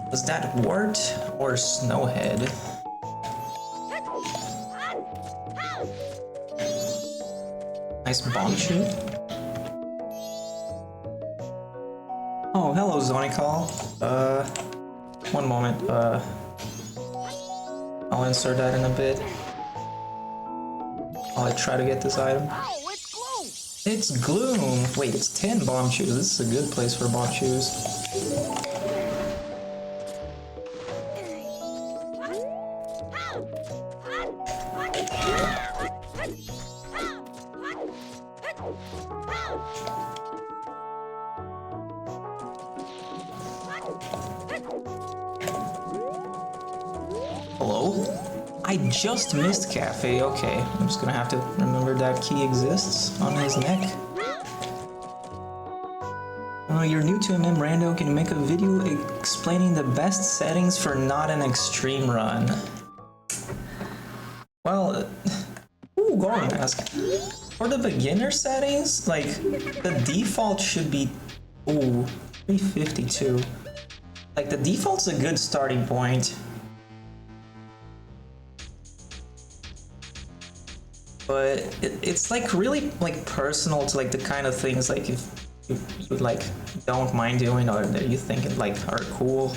Was that Wart or Snowhead? Nice bomb shoot. Oh, hello, Zonicall. One moment. I'll insert that in a bit. I'll try to get this item. Oh, it's Gloom! It's Gloom! Wait, it's 10 bomb shoes. This is a good place for bomb shoes. Hello? I just missed Cafe. Okay, I'm just gonna have to remember that key exists on his neck. You're new to MM Rando. Can you make a video explaining the best settings for not an extreme run? Well, ooh, Goron Mask. For the beginner settings, like, the default should be, ooh, 352. Like, the default's a good starting point. But it's like really like personal to like the kind of things like if you like don't mind doing or that you think it like are cool.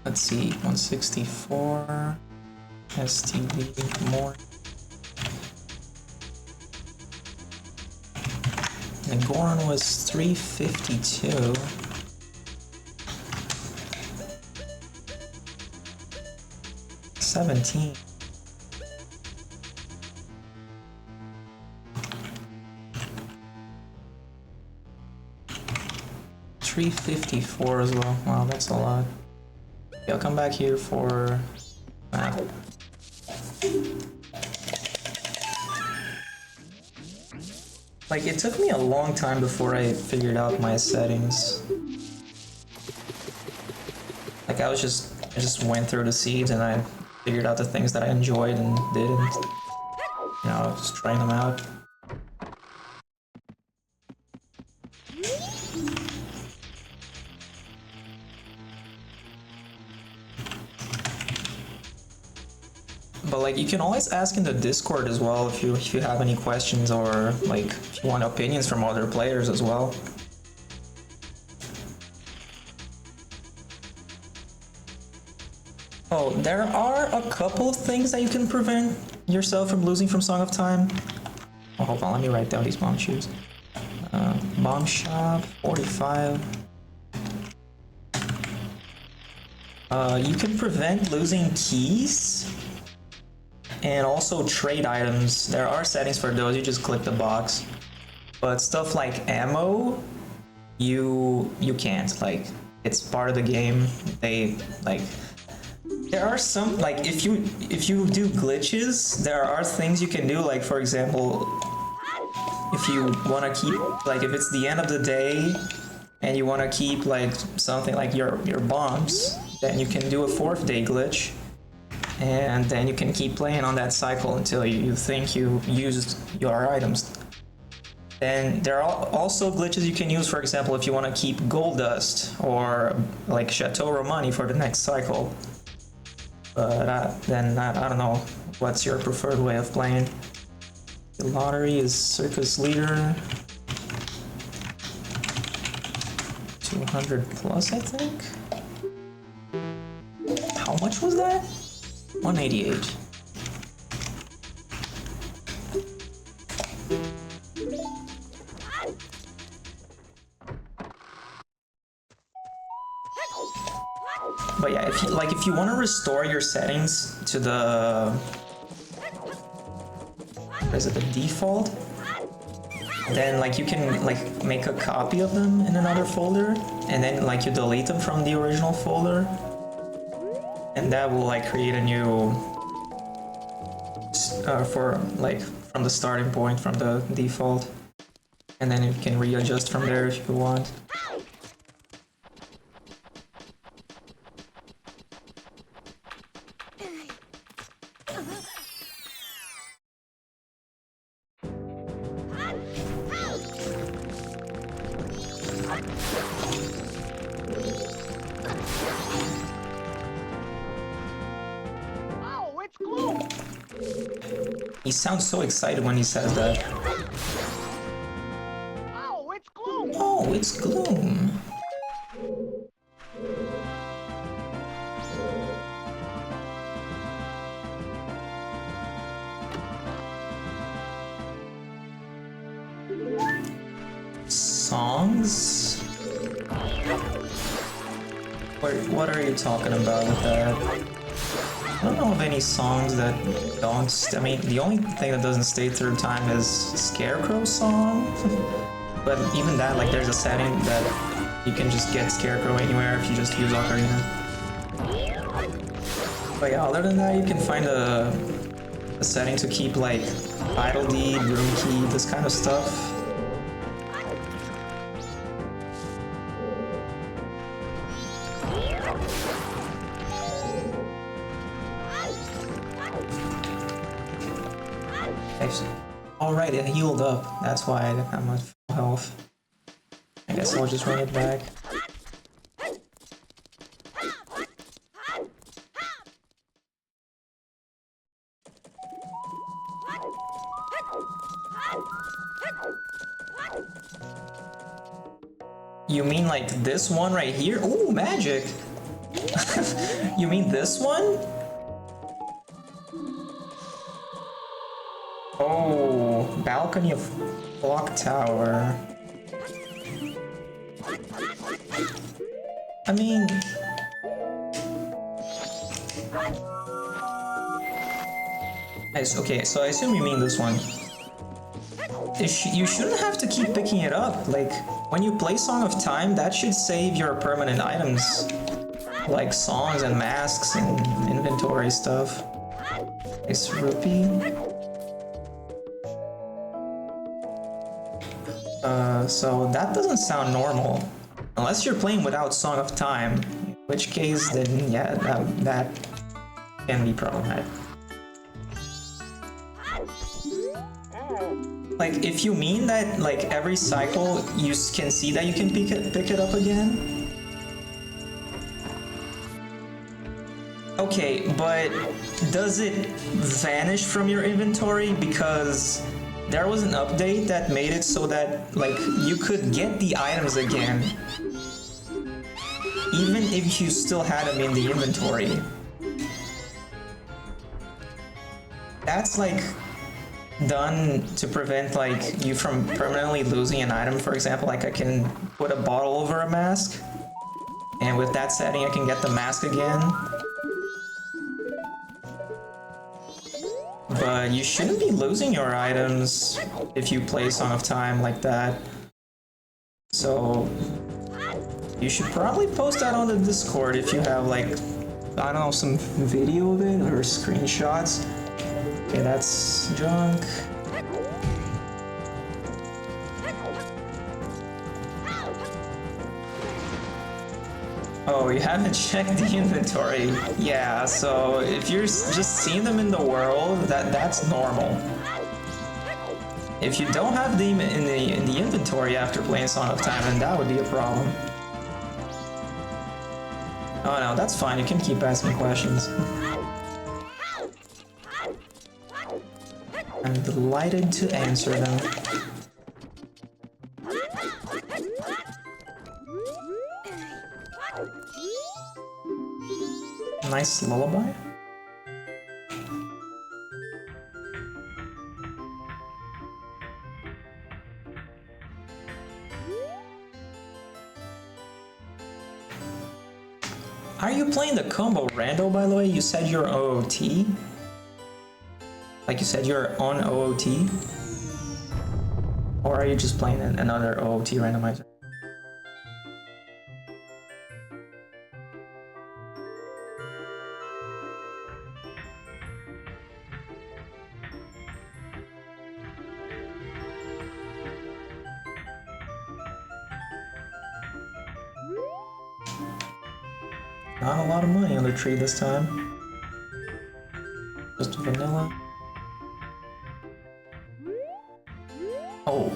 Let's see, 164 STD more. And Goron was 352. $17. 354 as well. Wow, that's a lot. Yeah, I'll come back here for map. Like, it took me a long time before I figured out my settings. Like, I just went through the seeds and I figured out the things that I enjoyed and didn't. You know, just trying them out. But like, you can always ask in the Discord as well if you have any questions, or like if you want opinions from other players as well. Oh, there are a couple of things that you can prevent yourself from losing from Song of Time. Oh, hold on, let me write down these bomb shoes. Bomb shop 45. You can prevent losing keys. And also trade items. There are settings for those, you just click the box. But stuff like ammo, you can't. Like, it's part of the game. They like, there are some, like, if you do glitches, there are things you can do. Like, for example, if you want to keep, like, if it's the end of the day and you want to keep like something like your bombs, then you can do a 4th day glitch. And then you can keep playing on that cycle until you think you used your items. Then there are also glitches you can use, for example, if you want to keep gold dust or like Chateau Romani for the next cycle. But I don't know what's your preferred way of playing. The lottery is Circus Leader. 200 plus, I think. How much was that? 188. But yeah, if you want to restore your settings to the, is it the default? Then like you can like make a copy of them in another folder, and then like you delete them from the original folder. And that will like create a new for like from the starting point, from the default, and then you can readjust from there if you want. He sounds so excited when he says that. Oh, it's gloom! Oh, it's gloom! Songs? What are you talking about with that? I don't know of any songs that don't. I mean, the only thing that doesn't stay through time is Scarecrow song. But even that, like, there's a setting that you can just get Scarecrow anywhere if you just use Ocarina. But yeah, other than that, you can find a setting to keep like idle deed, room key, this kind of stuff. Alright, it healed up. That's why I didn't have much full health. I guess I'll just run it back. You mean like this one right here? Ooh, magic! You mean this one? Oh, balcony of clock tower. I mean, okay, so I assume you mean this one. You shouldn't have to keep picking it up. Like, when you play Song of Time, that should save your permanent items, like songs and masks and inventory stuff. It's rupee. So that doesn't sound normal. Unless you're playing without Song of Time, in which case then yeah, that can be problematic. Like, if you mean that, like, every cycle you can see that you can pick it up again? Okay, but does it vanish from your inventory? Because there was an update that made it so that, like, you could get the items again, even if you still had them in the inventory. That's, like, done to prevent like you from permanently losing an item. For example, like I can put a bottle over a mask, and with that setting I can get the mask again. But you shouldn't be losing your items if you play Song of Time like that. So you should probably post that on the Discord if you have, like, I don't know, some video of it or screenshots. Okay, that's junk. Oh, you haven't checked the inventory. Yeah, so if you're just seeing them in the world, that's normal. If you don't have them in the inventory after playing Song of Time, then that would be a problem. Oh no, that's fine. You can keep asking questions. I'm delighted to answer them. Nice lullaby. Are you playing the combo rando, by the way? You said you're OOT? Like you said you're on OOT? Or are you just playing another OOT randomizer? Not a lot of money on the tree this time. Just vanilla. Oh.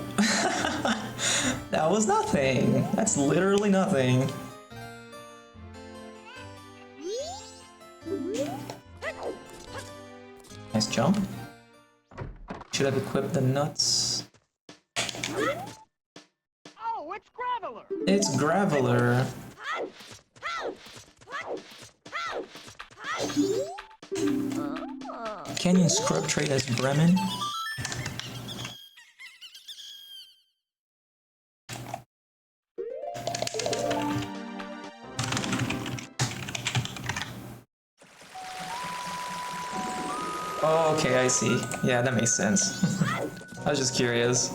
That was nothing. That's literally nothing. Nice jump. Should have equipped the nuts. Oh, it's Graveler! It's Graveler. Canyon Scrub trade as Bremen. Oh, okay, I see. Yeah, that makes sense. I was just curious.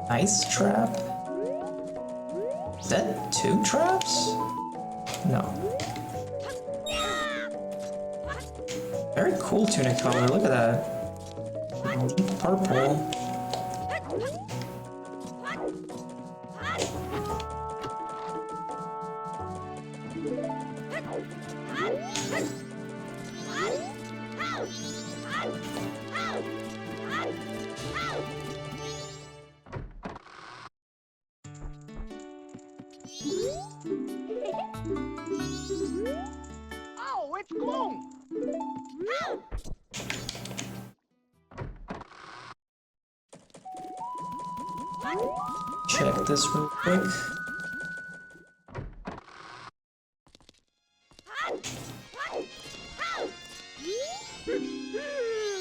Ice trap? Is that 2 traps? No. Very cool tunic color, look at that. Deep purple. Oh, it's Gloom! Check this real quick.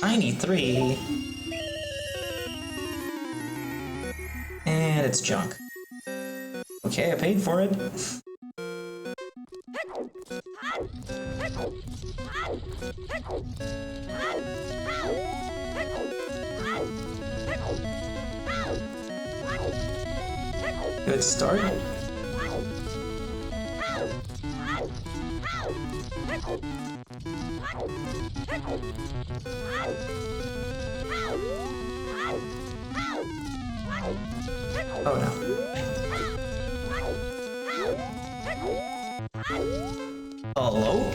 I need 3. it's junk. Okay, I paid for it. Good start. Oh no. Hello?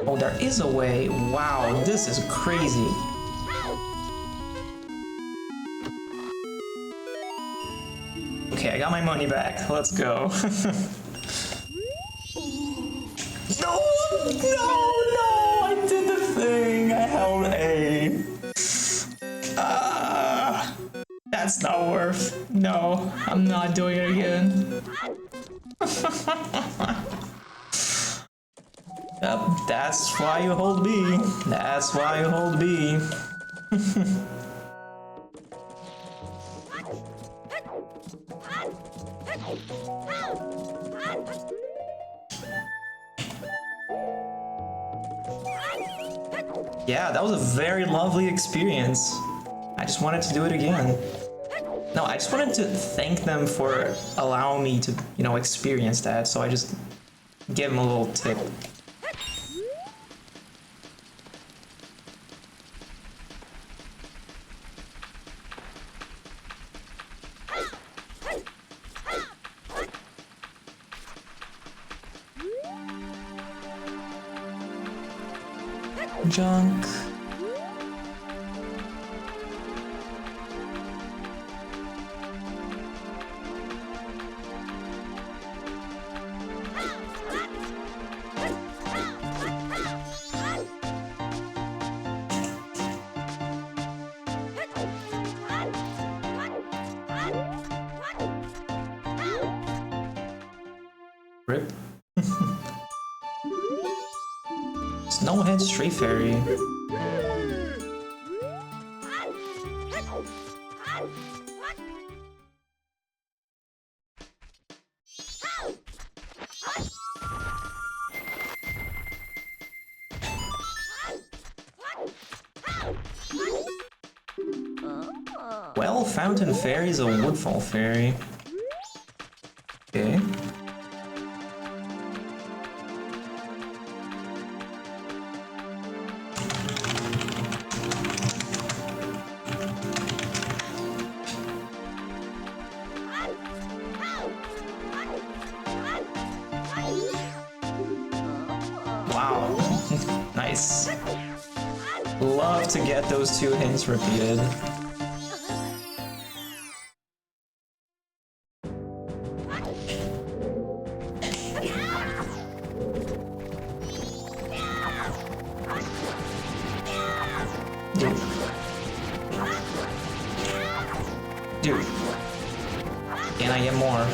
Oh, there is a way. Wow, this is crazy. Okay, I got my money back. Let's go. No! No! I did the thing! I held A. That's not worth. No, I'm not doing it again. Yep, that's why you hold B. That's why you hold B. Yeah, that was a very lovely experience. I just wanted to do it again. No, I just wanted to thank them for allowing me to, you know, experience that, so I just give them a little tip. Junk. Rip. Snowhead Stray Fairy. Well, Fountain Fairy is a Woodfall Fairy. Okay. Wow. Nice. Love to get those two hints repeated. Dude. Can I get more?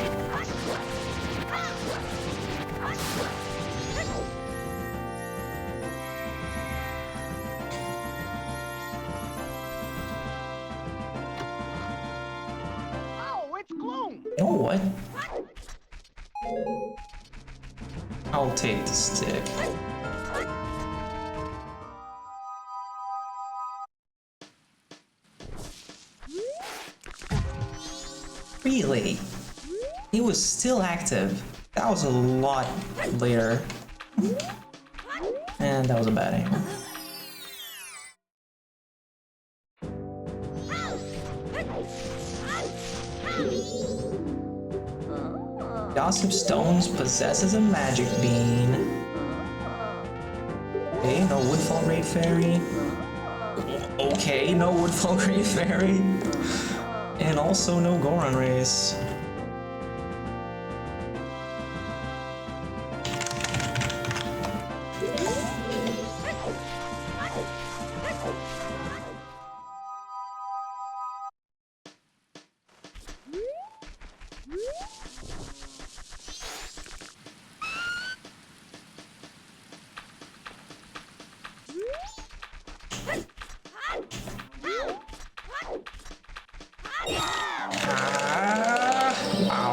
Oh, it's Gloom! You know what? I'll take the stick. Really? He was still active. That was a lot later. And that was a bad angle. Gossip Stones possesses a magic bean. Okay, no Woodfall Great Fairy. Okay, no Woodfall Great Fairy. And also no Goron Race.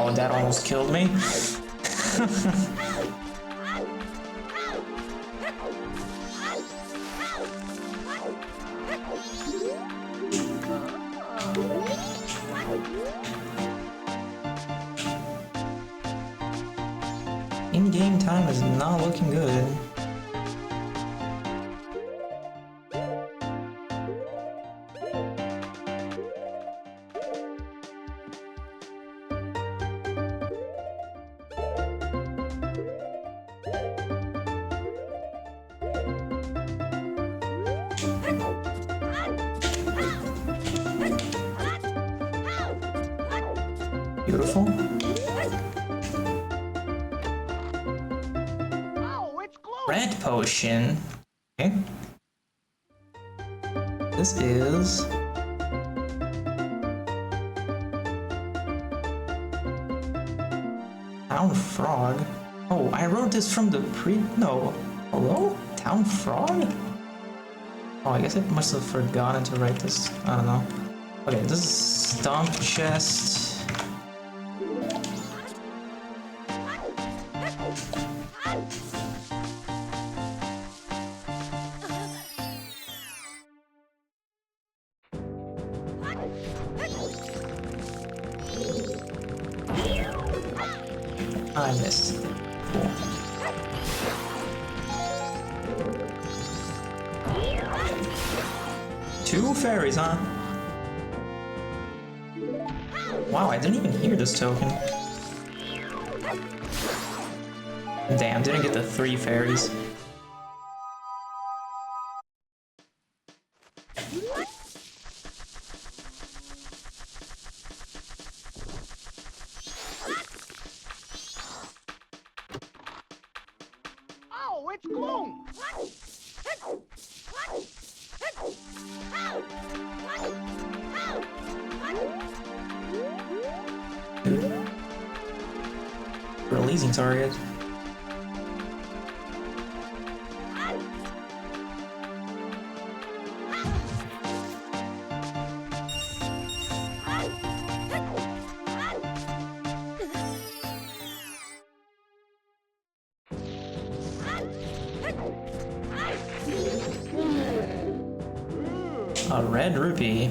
Wow, that almost killed me. In-game time is not looking good. Beautiful. Oh, it's glue. Red potion. Okay. This is Town Frog. Oh, I wrote this from the no. Hello? Town Frog? Oh, I guess I must have forgotten to write this. I don't know. Okay, this is Stomp Chest. I missed. Cool. Two fairies, huh? Wow, I didn't even hear this token. Damn, didn't get the 3 fairies. Oh, it's glue. Releasing target. A red rupee.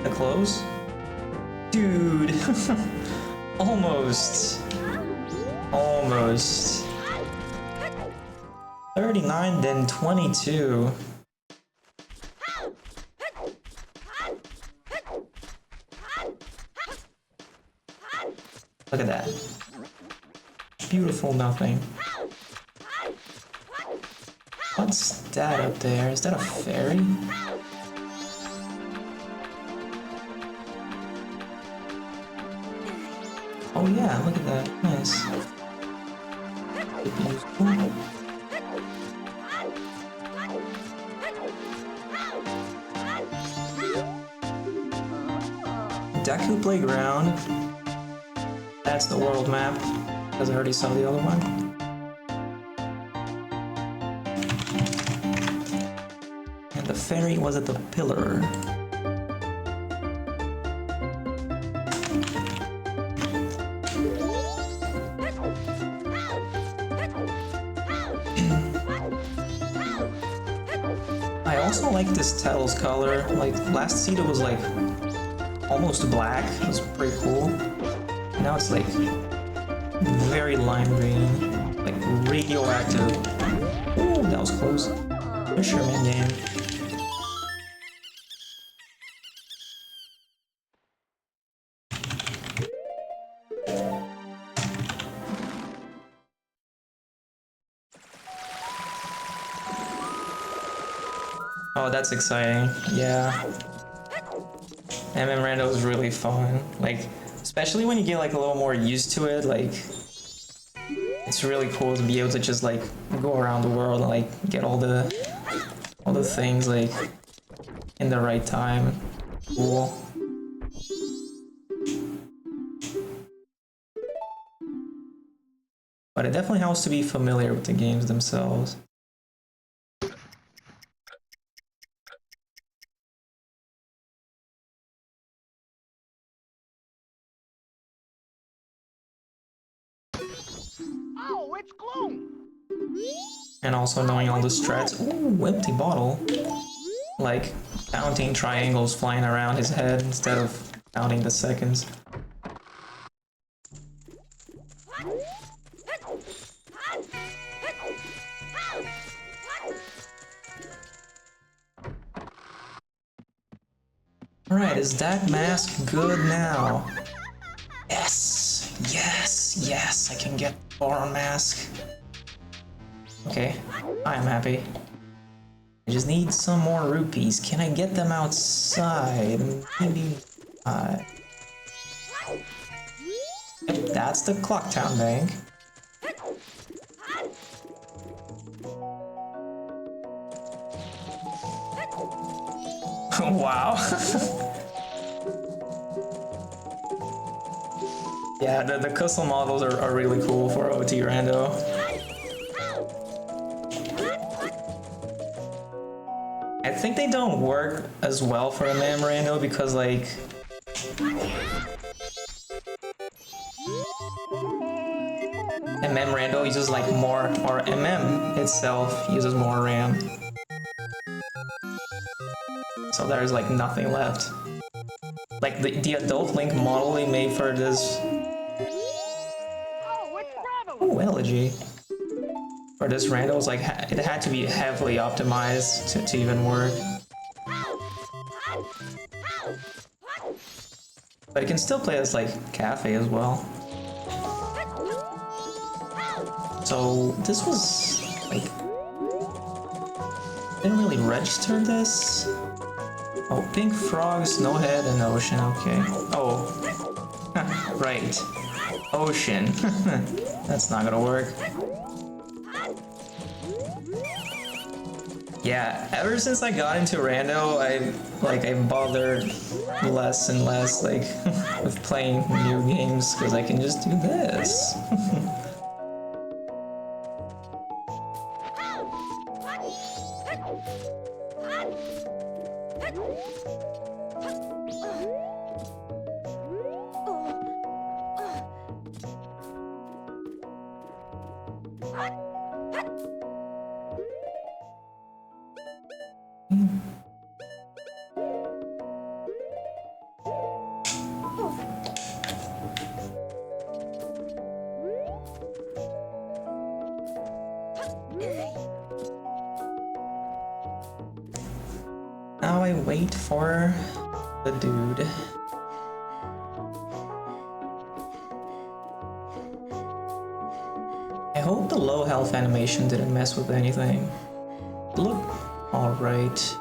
The close? Dude! Almost. Almost. 39, then 22. Look at that. Beautiful nothing. What's that up there? Is that a fairy? Oh yeah, look at that. Nice. Deku Playground. That's the world map, because I already saw the other one. And the fairy was at the pillar. I also like this Tails color. Like, last seed it was like almost black. It was pretty cool. Now it's like very lime green, like radioactive. Ooh, that was close. Fisherman game. Oh, that's exciting. Yeah. MM Rando is really fun. Like, especially when you get like a little more used to it, like it's really cool to be able to just like go around the world and like get all the things like in the right time. Cool. But it definitely helps to be familiar with the games themselves. Oh, it's gloom. And also knowing all the strats. Ooh, empty bottle. Like counting triangles flying around his head instead of counting the seconds. Alright, is that mask good now? Yes! Yes! Yes! I can get the Goron mask. Okay, I am happy. I just need some more rupees. Can I get them outside? Maybe not. Yep, that's the Clocktown Bank. Wow. Yeah, the custom models are really cool for OT Rando. I think they don't work as well for MM Rando because like... MM Rando uses like more, or MM itself uses more RAM. So there's like nothing left. Like the adult Link model they made for this... Oh, Elegy. For this Rando was like, it had to be heavily optimized to even work. But it can still play as like Cafe as well. So this was like... Didn't really register this. Oh, pink frogs, no head, and ocean, okay. Oh, right. Ocean. That's not gonna work. Yeah, ever since I got into Rando, I bothered less and less like with playing new games because I can just do this. Now I wait for the dude. I hope the low health animation didn't mess with anything. Look alright.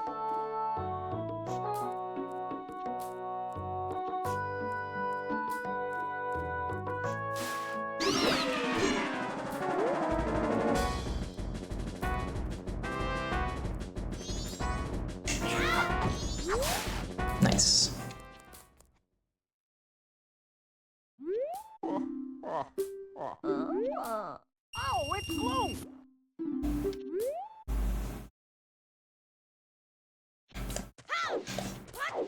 Nice. Oh, it's gloom.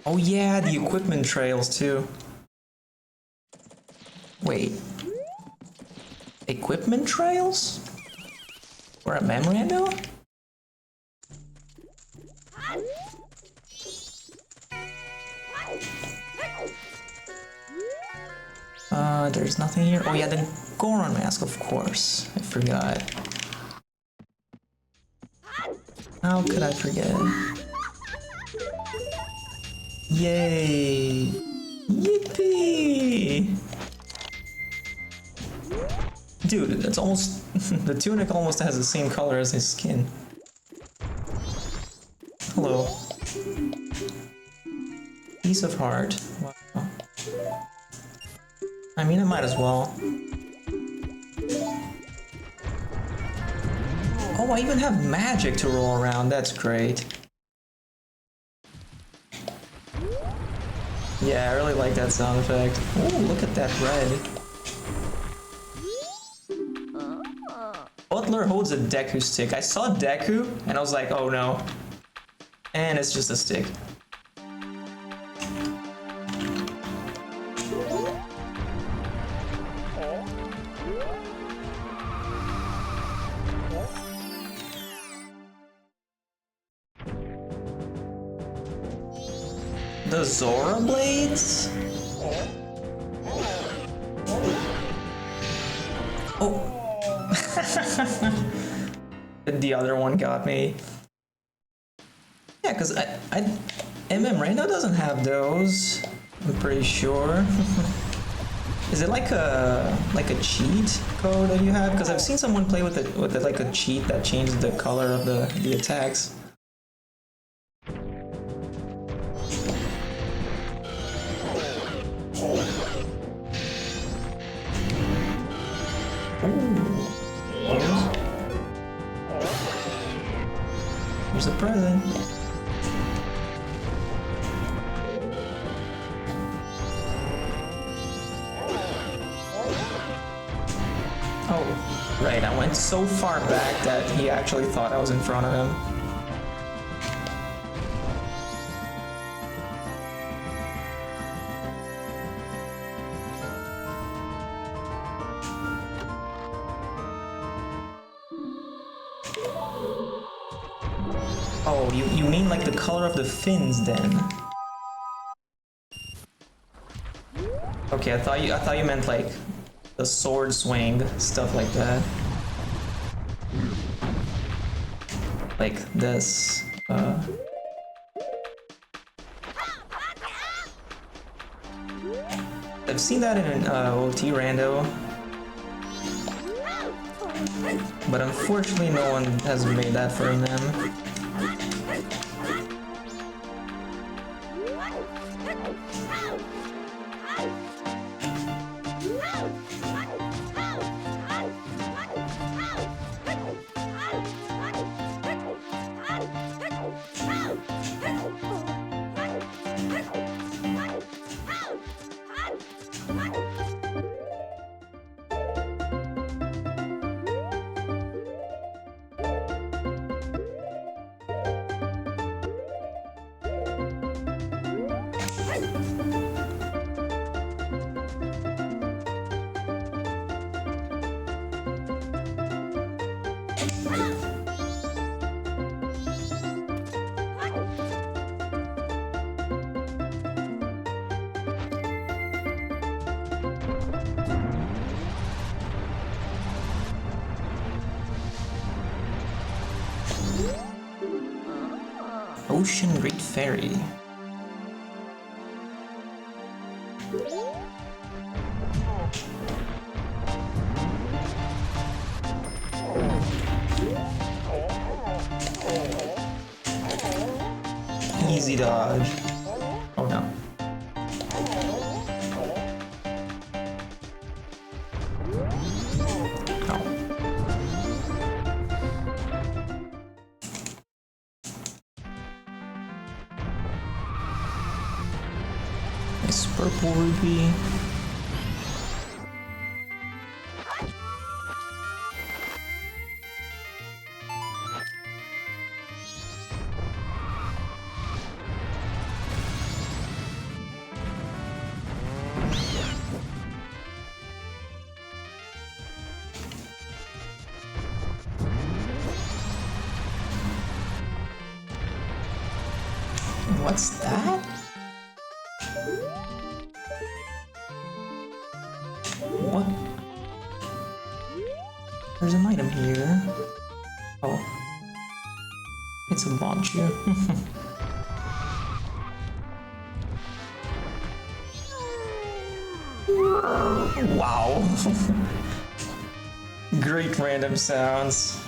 Oh yeah, the equipment trails too. Wait. Equipment trails? For a memorando? There's nothing here. Oh yeah, the Goron mask, of course. I forgot. How could I forget? Yay! Yippee! Dude, that's almost... the tunic almost has the same color as his skin. Hello. Piece of heart. Wow. I mean, I might as well. Oh, I even have magic to roll around. That's great. Yeah, I really like that sound effect. Oh, look at that red. Butler holds a Deku stick. I saw Deku, and I was like, oh no. And it's just a stick. The Zora blades? Oh. The other one got me. Yeah, because Rando doesn't have those. I'm pretty sure. Is it like a cheat code that you have? Because I've seen someone play with it like a cheat that changes the color of the attacks. Here's a present. Oh, right, I went so far back that he actually thought I was in front of him. Oh, you mean like the color of the fins then? Okay, I thought you meant like the sword swing, stuff like that. Like this. I've seen that in an OT rando, but unfortunately no one has made that for them. Ocean Great Fairy. Easy dodge. Oh no. Nice purple rupee. What's that? What? There's an item here. Oh. It's a launcher. Wow. Great random sounds.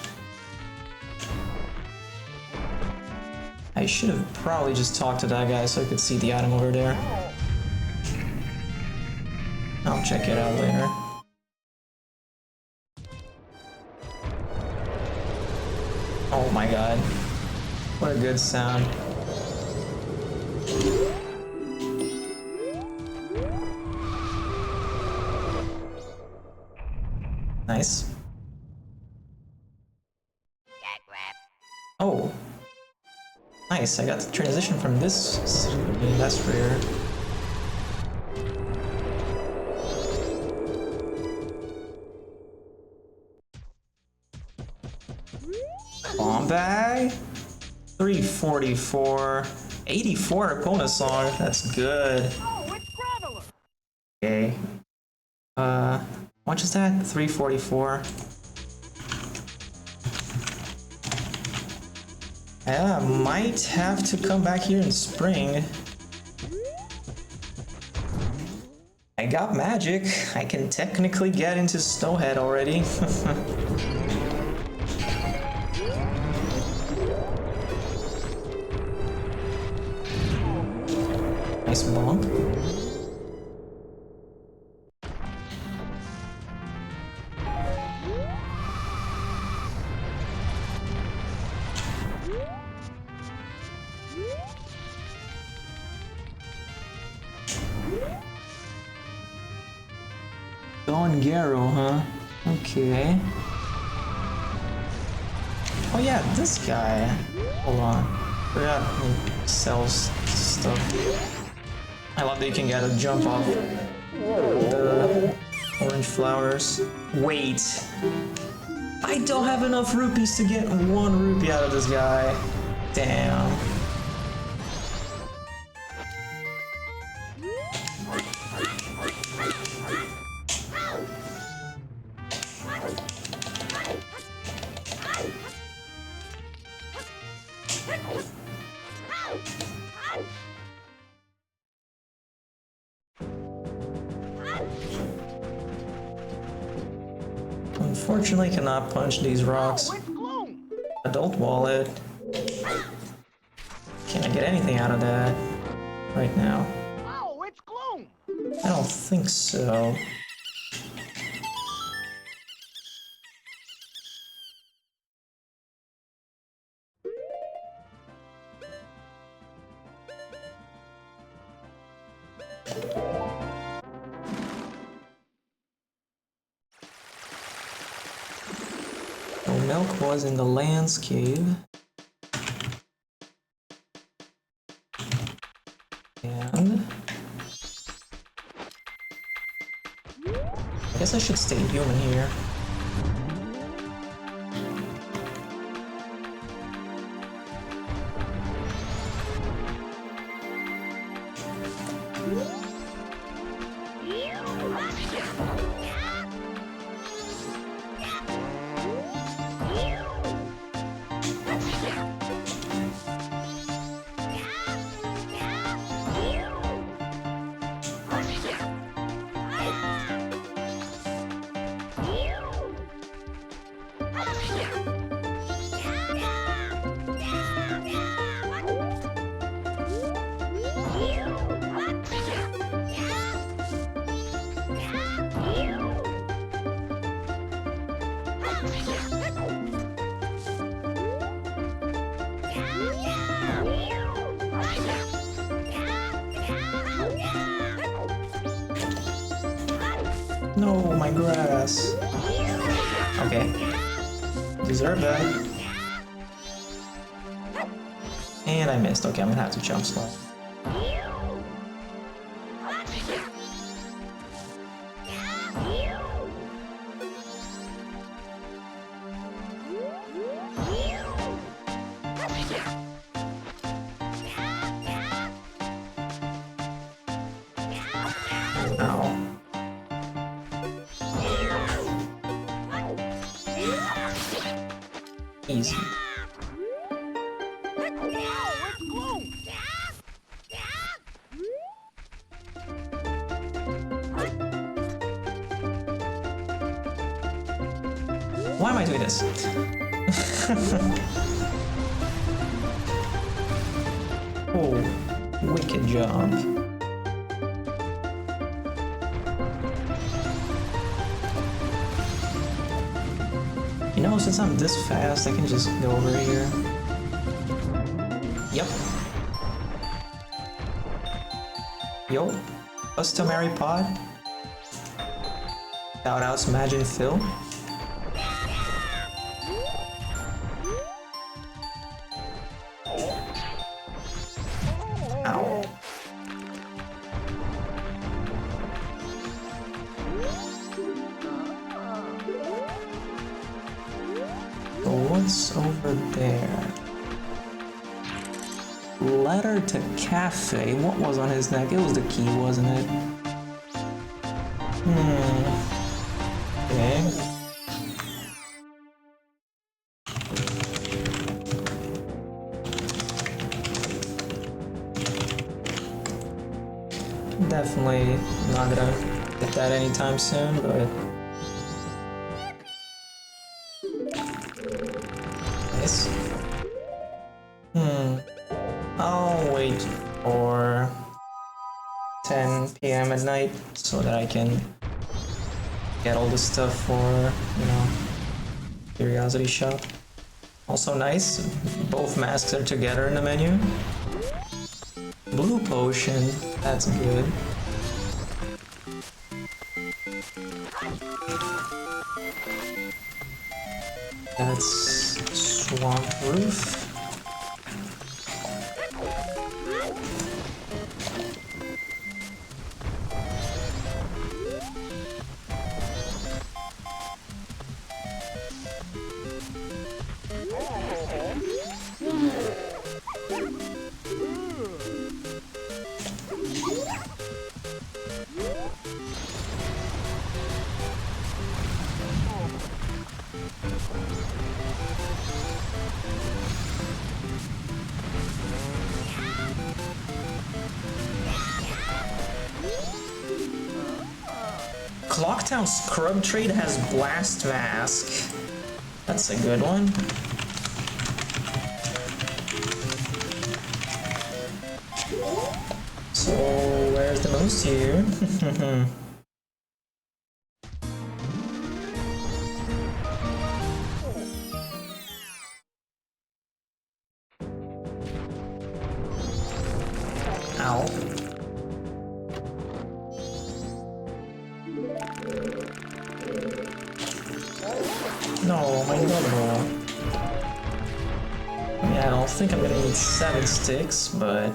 I should have probably just talked to that guy so I could see the item over there. I'll check it out later. Oh my god. What a good sound. Nice. Oh. Nice, I got the transition from this. That's rare. Bomb bag? 344. 84 opponent song. That's good. Oh, it's Graveler. Okay. How much is that? 344. Yeah, I might have to come back here in spring. I got magic. I can technically get into Snowhead already. Nice bonk. Don Garo, huh? Okay. Oh yeah, this guy. Hold on. Forgot he sells stuff. I love that you can get a jump off the orange flowers. Wait. I don't have enough rupees to get 1 rupee out of this guy. Damn. Unfortunately, cannot punch these rocks. Oh, it's Gloom. Adult wallet. Can't get anything out of that right now. Oh, it's Gloom. I don't think so. So milk was in the landscape. And I guess I should stay human here. No, my grass. Okay. Deserve that. And I missed. Okay, I'm gonna have to jump slow. Ow. Easy. Why am I doing this? Oh, wicked job. You know, since I'm this fast, I can just go over here. Yep. Yo, customary pod. Shoutouts, Imagine Phil. Ow. So what's over there? Letter to cafe. What was on his neck? It was the key, wasn't it? Okay. Definitely not gonna get that anytime soon, but nice. I'll wait for 10 p.m. at night so that I can get all the stuff for, you know, Curiosity Shop. Also nice, both masks are together in the menu. Blue potion, that's good. That's swamp roof. Clocktown Scrub Trade has Blast Mask. That's a good one. So, where's the most here? Ow. No, my double. Yeah, I don't think I'm gonna need 7 sticks, but...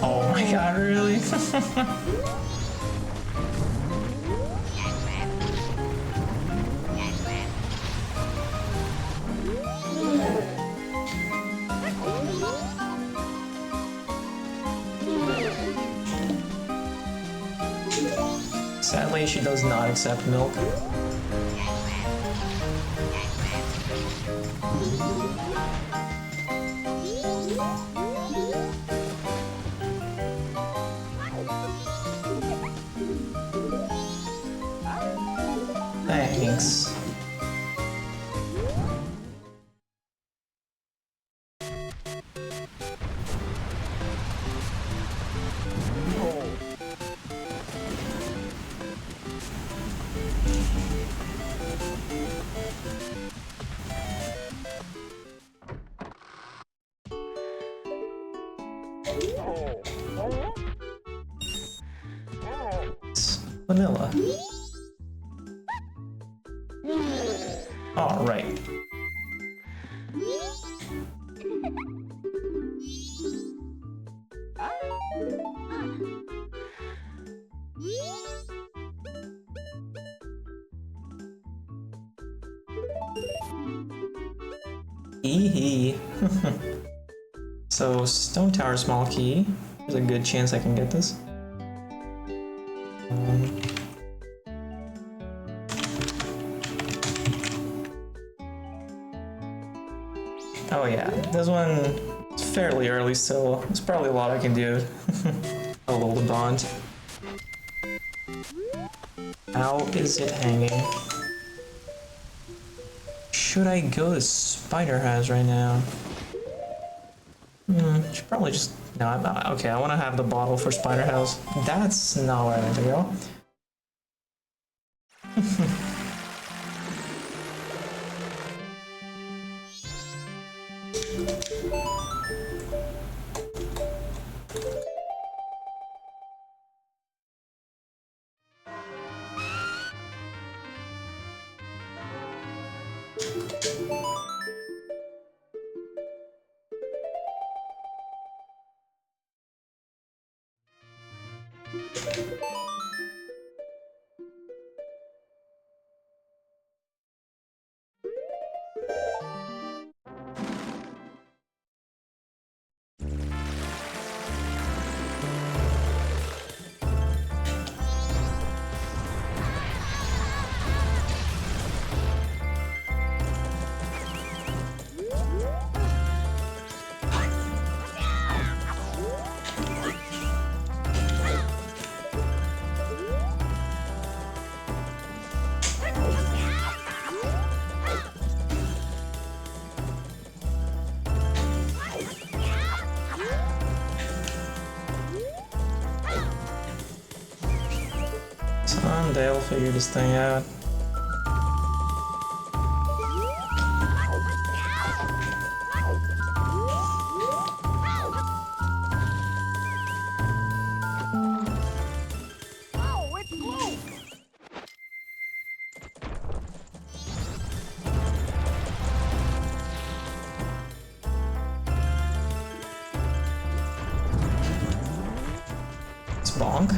Oh my god, really? Sadly, she does not accept milk. Thanks. Vanilla. All right. Hee. So, Stone Tower small key. There's a good chance I can get this. Oh yeah, this one is fairly early still. There's probably a lot I can do. I'll hold the bond. How is it hanging? Should I go to Spider House right now? Should probably just... No, I'm not. Okay, I want to have the bottle for Spider House. That's not where I want to go. Someday I'll figure this thing out. Oh, it's gloom! It's bonk.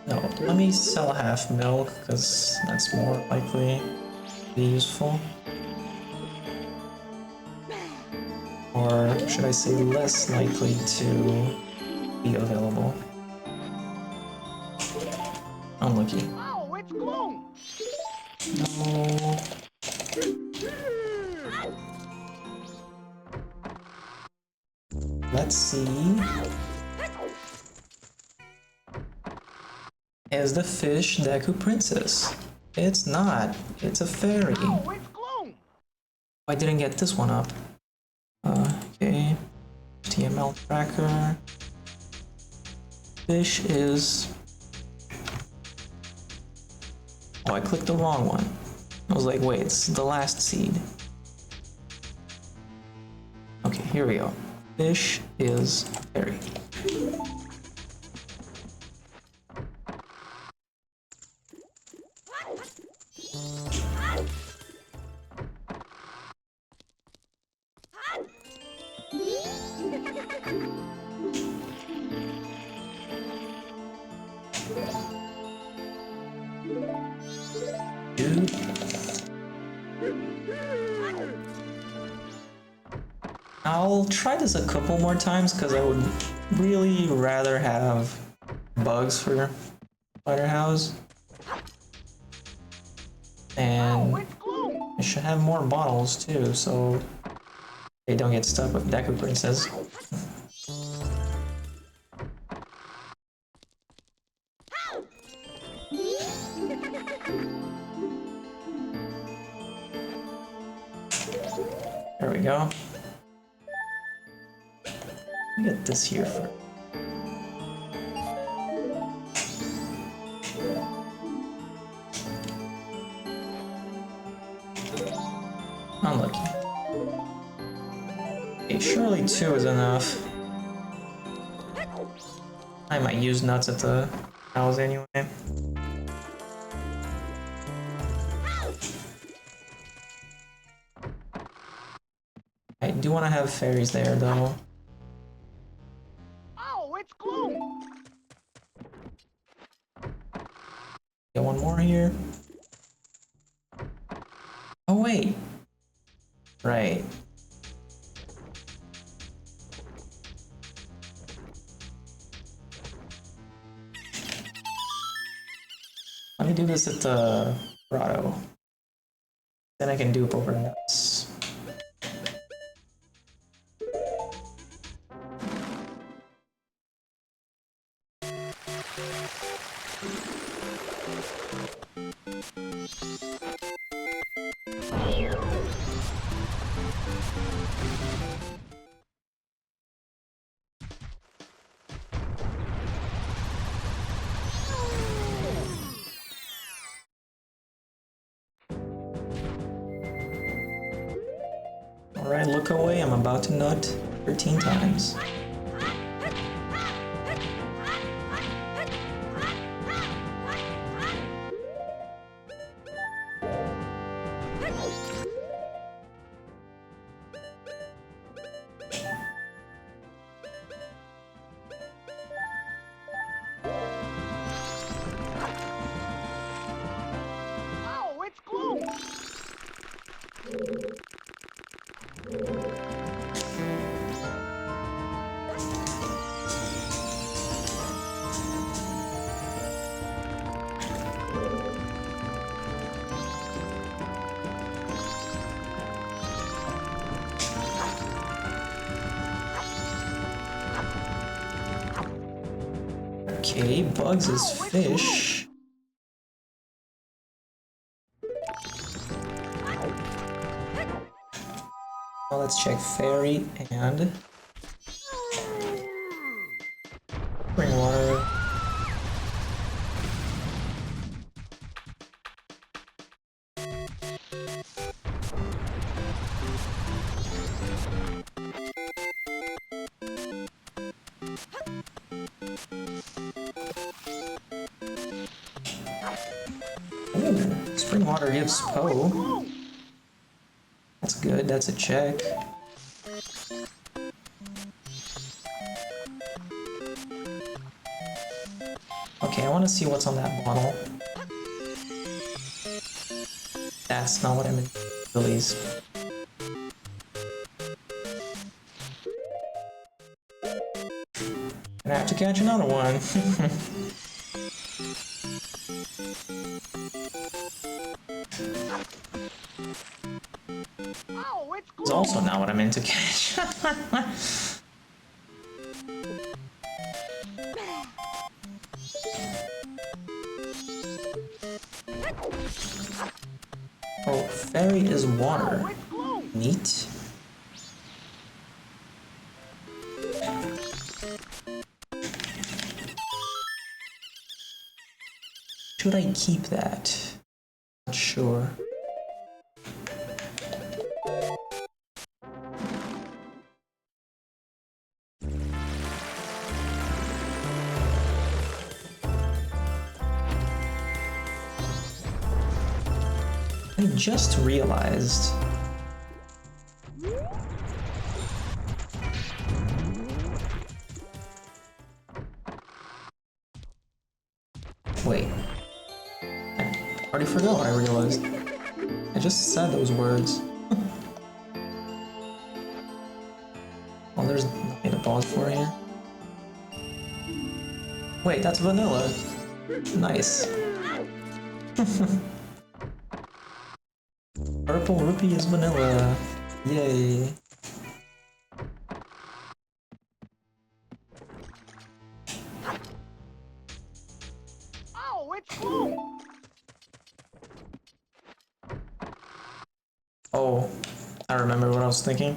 No, let me sell half milk, because that's more likely to be useful. Or should I say less likely to be available? Unlucky. Oh, it's gloom! No. Let's see. Is the fish Deku Princess? It's not. It's a fairy. Oh, it's gloom! I didn't get this one up. Okay. TML tracker. Fish is... Oh, I clicked the wrong one. I was like, wait, it's the last seed. Okay, here we go. Fish is fairy. Dude. I'll try this a couple more times because I would really rather have bugs for Spider House. And Oh, it's gloom! I should have more bottles too, so they don't get stuck with Deku Princess. There we go. Let me get this here first. Unlucky. Okay, surely 2 is enough. I might use nuts at the house anyway. I do want to have fairies there though. Oh, it's gloom! Get one more here. Oh wait. Right. Let me do this at the grotto. Then I can dupe over nuts. Alright, look away, I'm about to nut 13 times. Oh, it's gloom! Okay, Bugs is fish. Well, let's check Fairy and spring water. Ooh, spring water gives Poe. That's good, that's a check. Okay, I want to see what's on that bottle. That's not what I meant, please. And I have to catch another one. Oh, it's It's gloom. also not what I meant to catch. Oh, Fairy is water. Oh, it's gloom. Neat. Should I keep that? Not sure. I just realized. Wait. I already forgot what I realized. I just said those words. Well, there's nothing to pause for here. Wait, that's vanilla. Nice. Purple rupee is vanilla. Yay. Oh, it's gloom. Oh, I remember what I was thinking.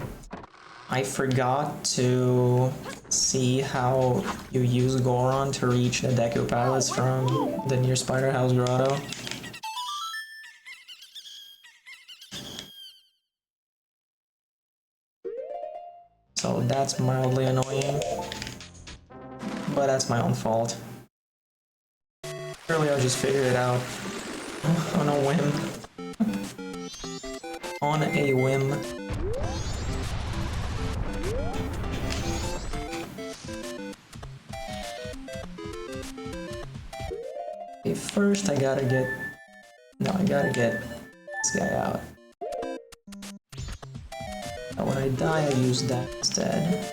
I forgot to see how you use Goron to reach the Deku Palace from the near Spider House Grotto. So that's mildly annoying. But that's my own fault. Surely I'll just figure it out. On a whim. On a whim. Okay, first I gotta get this guy out. But when I die, I use that instead.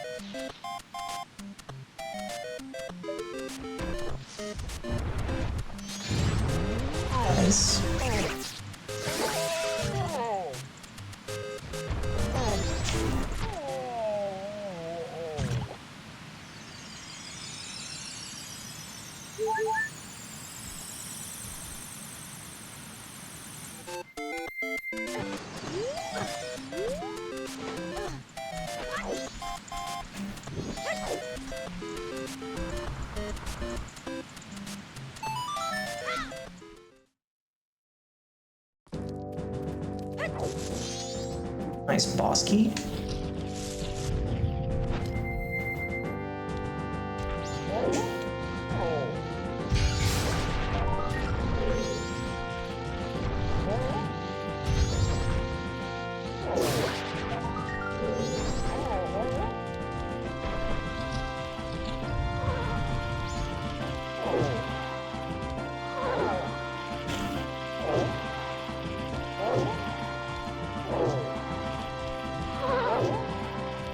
Nice. Nice boss key.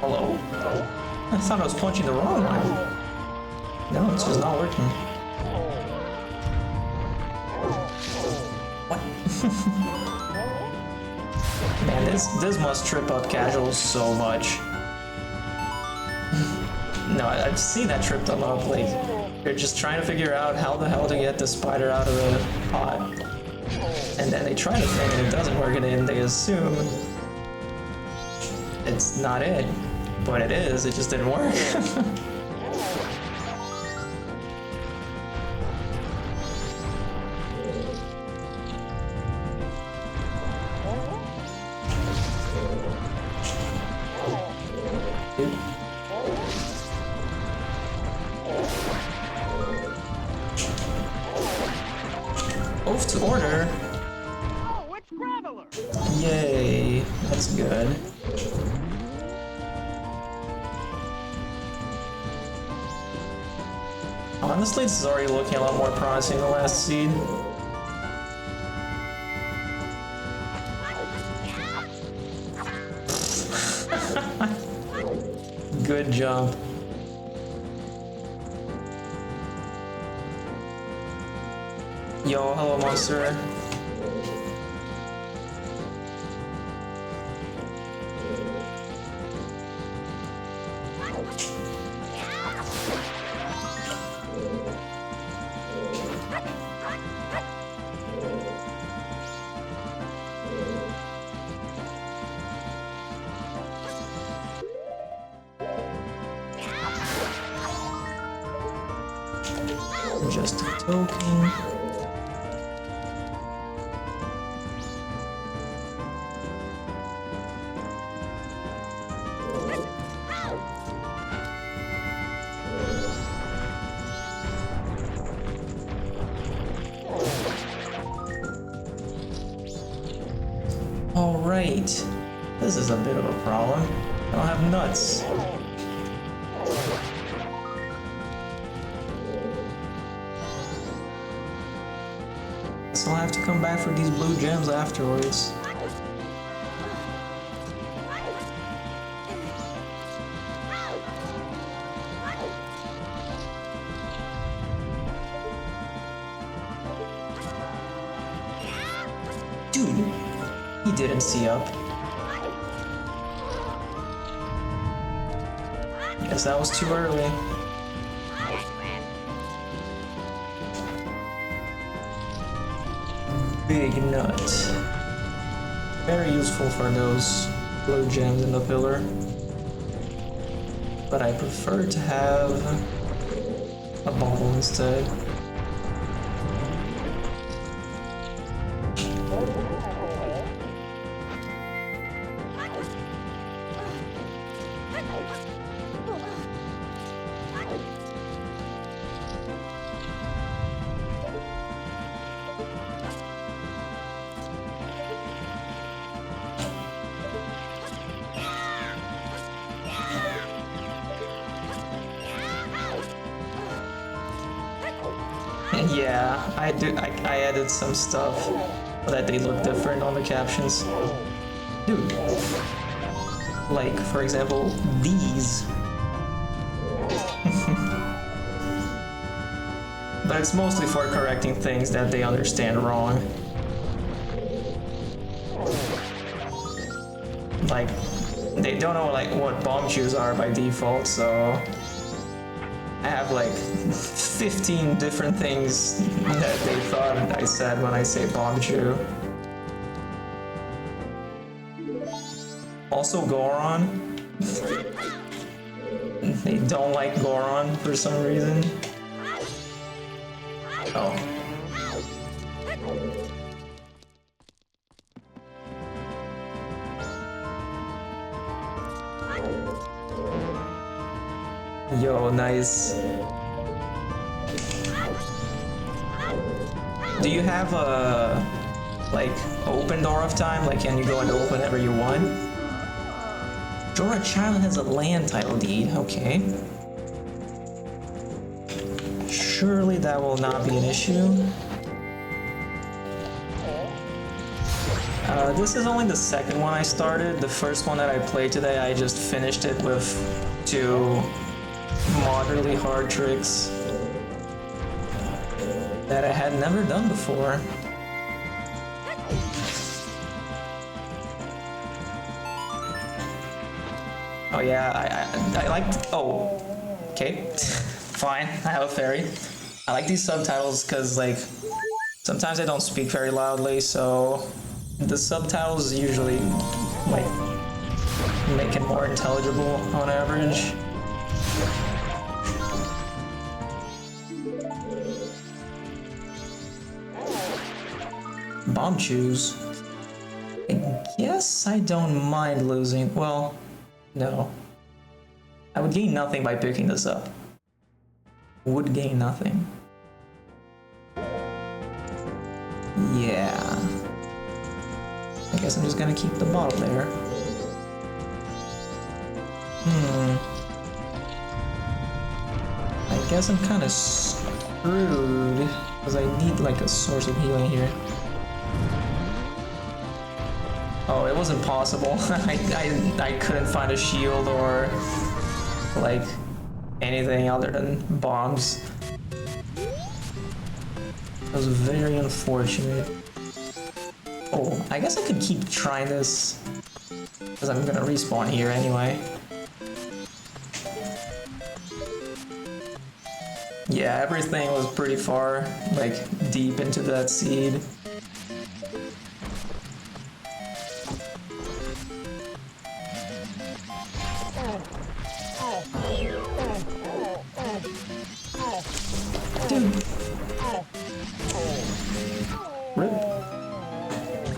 Hello? I thought I was punching the wrong one. No, it's just not working. What? Man, this must trip up casuals so much. No, I've seen that tripped them up, like, They're just trying to figure out how the hell to get the spider out of the pot. And then they try the thing and it doesn't work, and then they assume it's not it. But it is, it just didn't work. Oath to order. Oh, it's Graveler. Yay, that's good. Honestly, this is already looking a lot more promising than the last seed. Good jump. Yo, hello, monster. Just a token. Alright, this is a bit of a problem. I don't have nuts. So I'll have to come back for these blue gems afterwards. Dude, he didn't see up. Guess that was too early. Big nut. Very useful for those blue gems in the pillar. But I prefer to have a bottle instead. Yeah, I added some stuff so that they look different on the captions. Dude. Like, for example, these. But it's mostly for correcting things that they understand wrong. Like, they don't know like what bomb chews are by default, so I have like 15 different things that they thought I said when I say bomb chew. Also Goron. They don't like Goron for some reason. Oh. Yo, nice. Do you have a like open door of time? Like, can you go and open whenever you want? Zora Child has a land title deed. Okay. Surely that will not be an issue. This is only the second one I started. The first one that I played today, I just finished it with 2 moderately hard tricks that I had never done before. Oh yeah, I liked. Oh, okay. fine. I have a fairy. I like these subtitles because, like, sometimes I don't speak very loudly, so the subtitles usually, like, make it more intelligible on average. Bomb choose. I guess I don't mind losing. Well, no. I would gain nothing by picking this up. Would gain nothing. Yeah. I guess I'm just gonna keep the bottle there. I guess I'm kind of screwed because I need like a source of healing here. Oh, it wasn't possible. I couldn't find a shield or like anything other than bombs. That was very unfortunate. Oh, I guess I could keep trying this because I'm gonna respawn here anyway. Yeah, everything was pretty far, like deep into that seed.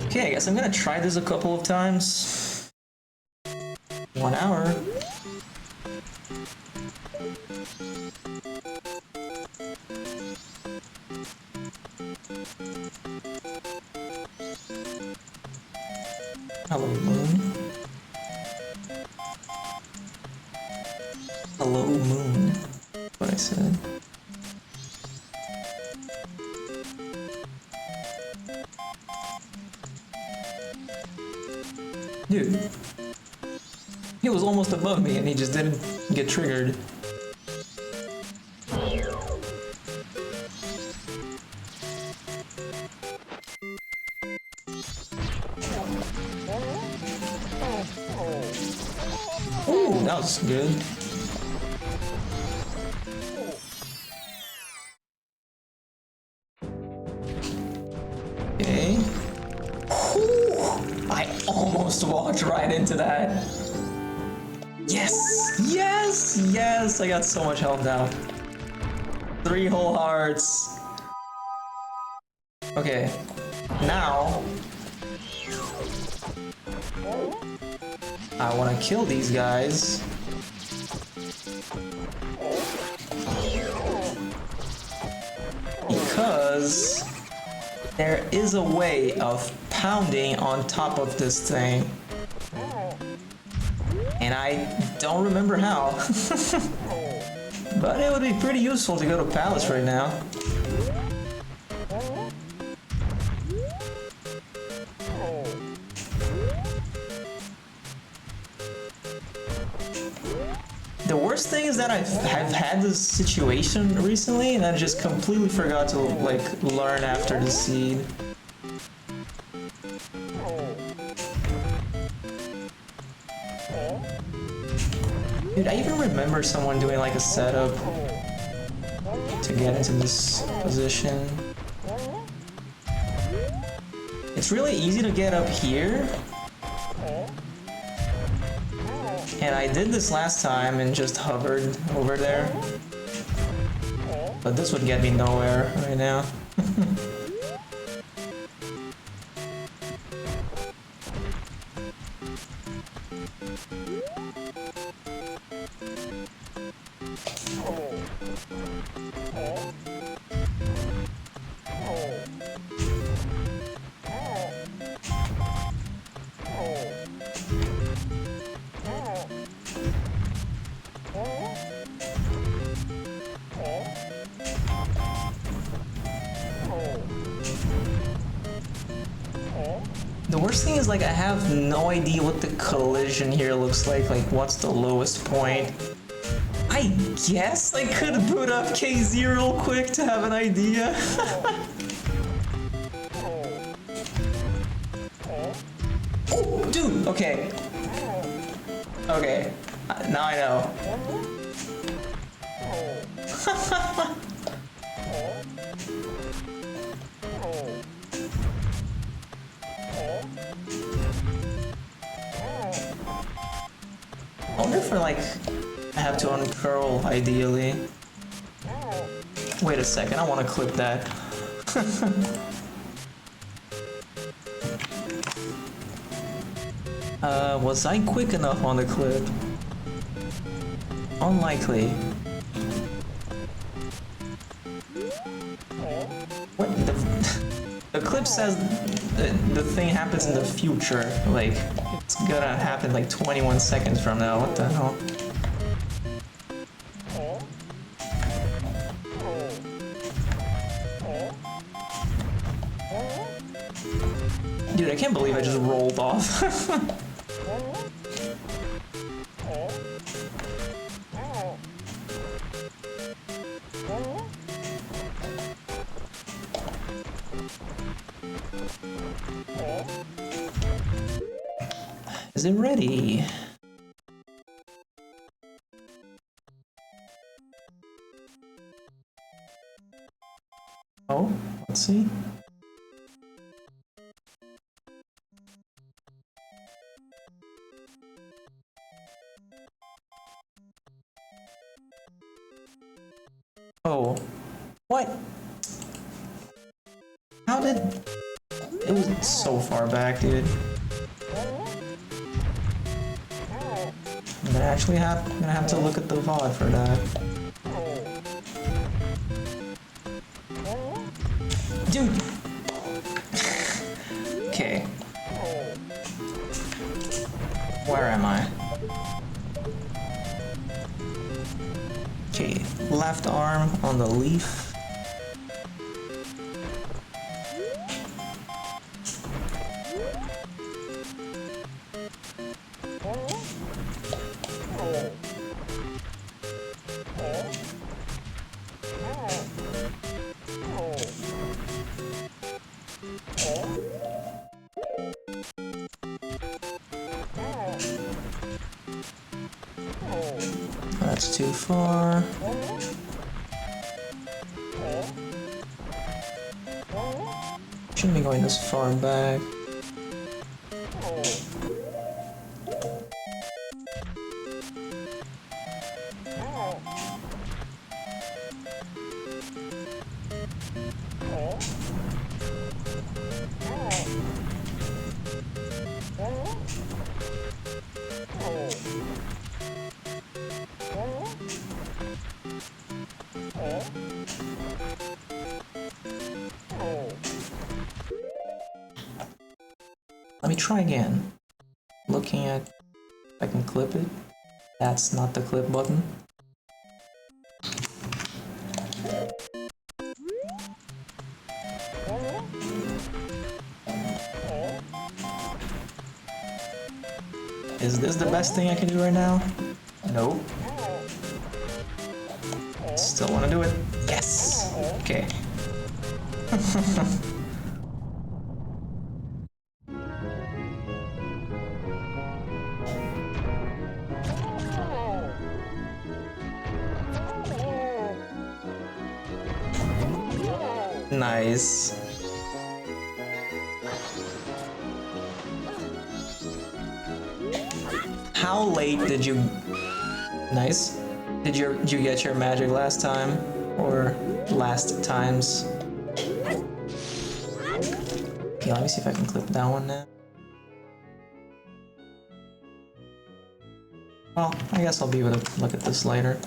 Okay, I guess I'm gonna try this a couple of times. 1 hour. Hello, Moon. Hello, Moon. What I said. Dude, he was almost above me and he just didn't get triggered. Ooh, that was good. Okay. I almost walked right into that. Yes! Yes! Yes! I got so much health now. 3 whole hearts. Okay. Now I want to kill these guys. Because there is a way of pounding on top of this thing. And I don't remember how. But it would be pretty useful to go to Palace right now. The worst thing is that I've had this situation recently and I just completely forgot to like learn after the seed. Dude, I even remember someone doing like a setup to get into this position. It's really easy to get up here. And I did this last time and just hovered over there. But this would get me nowhere right now. The worst thing is like I have no idea what the collision here looks like what's the lowest point. I guess I could boot up KZ real quick to have an idea. Oh, dude, okay. Okay, now I know. I wonder if I have to uncurl ideally. Wait a second, I want to clip that. Was I quick enough on the clip? Unlikely. What? The clip says the thing happens in the future. Like, it's gonna happen like 21 seconds from now. What the hell? Dude, I can't believe I just rolled off. Is it ready? Oh, let's see. Oh, what? How did... It was so far back, dude. I'm gonna have to look at the VOD for that. Dude! Okay. Where am I? Okay, left arm on the leaf. That's too far. Shouldn't be going this far back. Let me try again. Looking at if I can clip it. That's not the clip button. Is this the best thing I can do right now? Nope. Still want to do it. Yes! Okay. Nice. How late did you... Nice. Did you get your magic last time? Or last times? Okay, let me see if I can clip that one now. Well, I guess I'll be able to look at this later.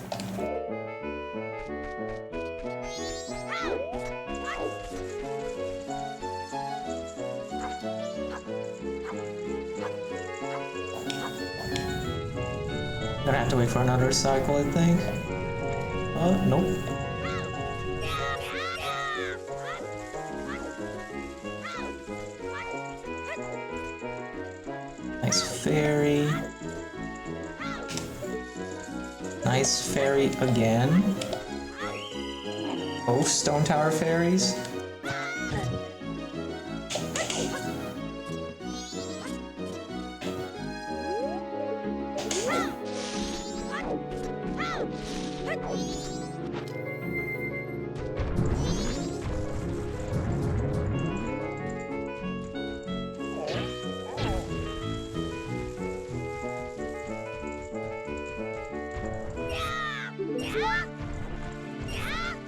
Gonna have to wait for another cycle, I think. Oh, nope. Nice fairy. Nice fairy again. Both stone tower fairies.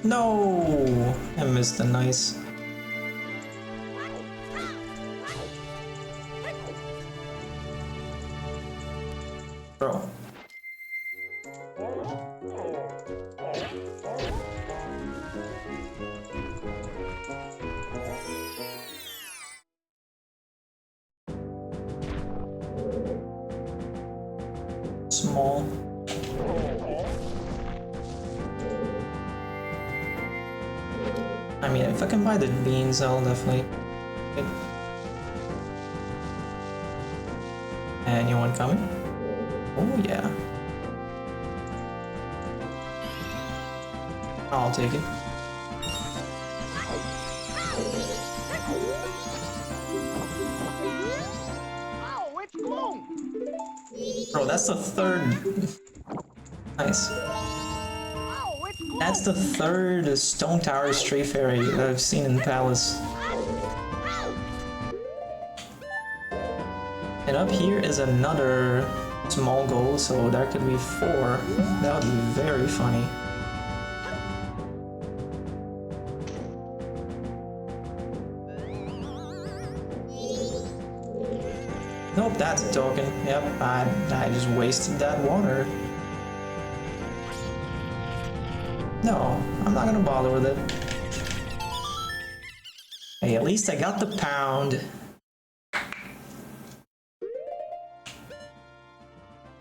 No! I missed the nice. Bro. Small. I mean, if I can buy the beans, I'll definitely. Anyone coming? Oh yeah. I'll take it. Oh, it's gloom! Bro, that's the third. Nice. Oh, it's gloom! That's the third Stone Tower Stray Fairy that I've seen in the palace. And up here is another small goal, so there could be 4. That would be very funny. Nope, that's a token. Yep, I just wasted that water. No, I'm not gonna bother with it. Hey, at least I got the pound.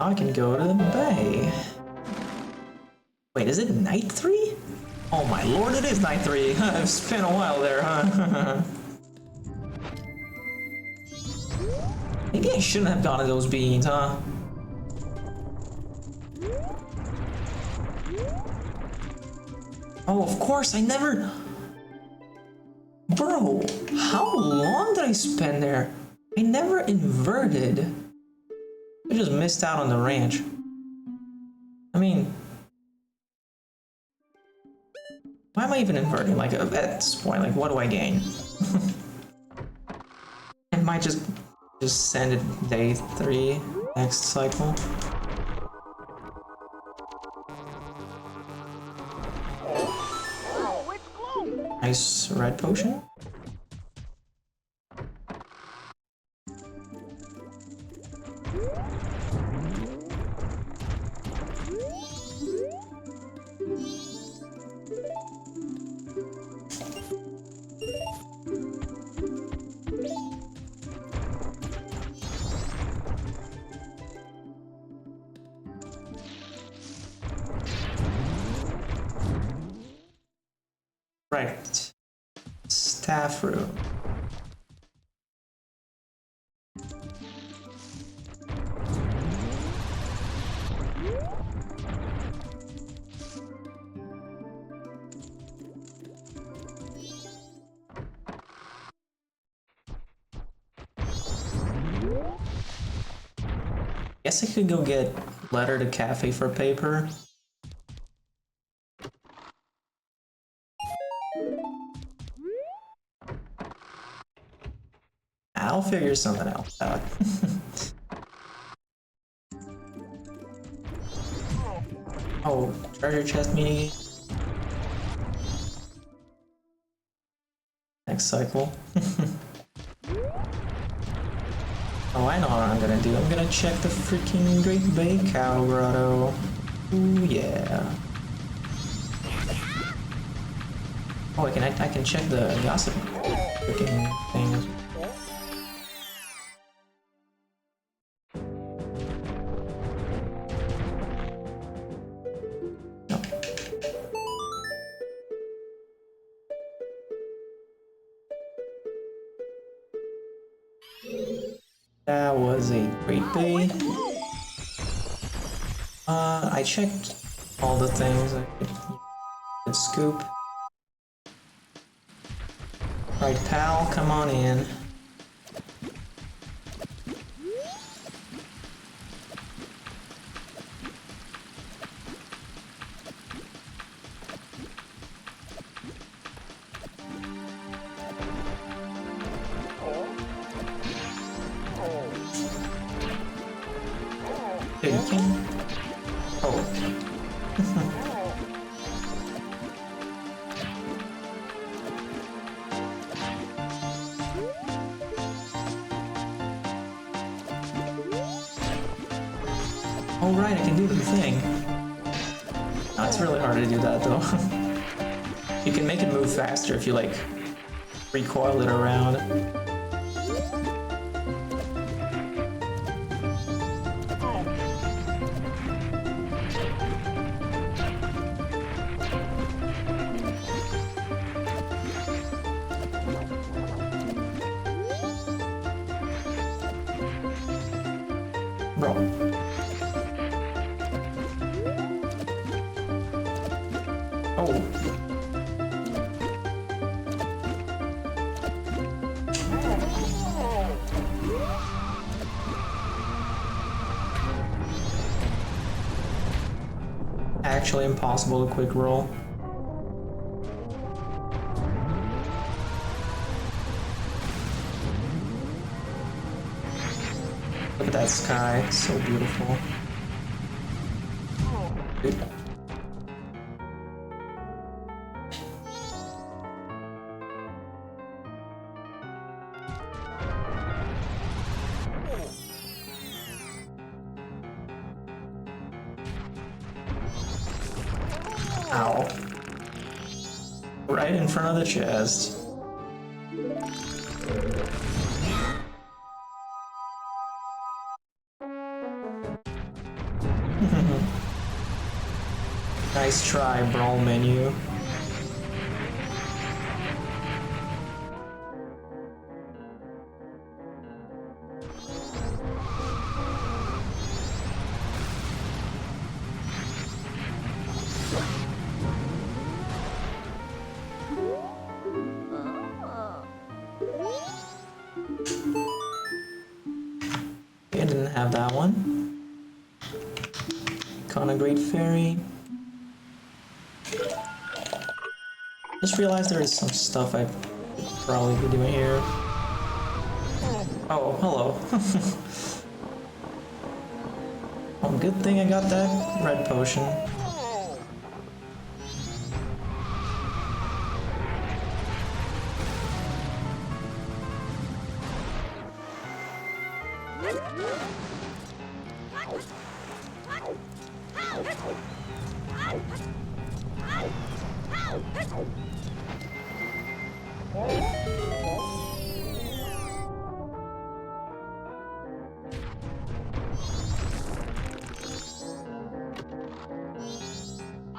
I can go to the bay. Wait, is it night 3? Oh my lord, it is night 3. It's been a while there, huh? Maybe I shouldn't have gone to those beans, huh? Oh, of course, I never... Bro, how long did I spend there? I never inverted. I just missed out on the ranch. I mean... Why am I even inverting? Like, at this point, like, what do I gain? I might just send it day 3 next cycle. Oh, it's gloom! Nice red potion. Right. Staff room. Guess I could go get letter to cafe for paper. I'll figure something else out. Oh, treasure chest mini. Next cycle. Oh, I know what I'm gonna do. I'm gonna check the freaking Great Bay Cow Grotto. Ooh, yeah. Oh, I can check the gossip freaking things. That was a Great Bay. I checked all the things I could scoop. Right, pal, come on in. Bacon? Oh. Oh right, I can do the thing. Oh, it's really hard to do that though. You can make it move faster if you like recoil it around. Bro. Oh. Actually impossible to quick roll. Look at that sky, it's so beautiful. Dude. Ow. Right in front of the chest. Nice try, brawl menu. Okay, I didn't have that one. Kinda Great Fairy. Just realized there is some stuff I could probably be doing here. Oh, hello. Oh, good thing I got that red potion.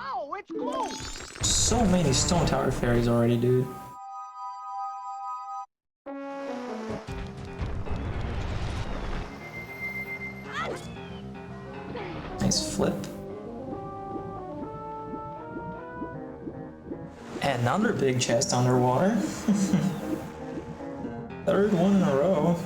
Oh, it's gloom! So many Stone Tower fairies already, dude. Nice flip. Another big chest underwater. Third one in a row.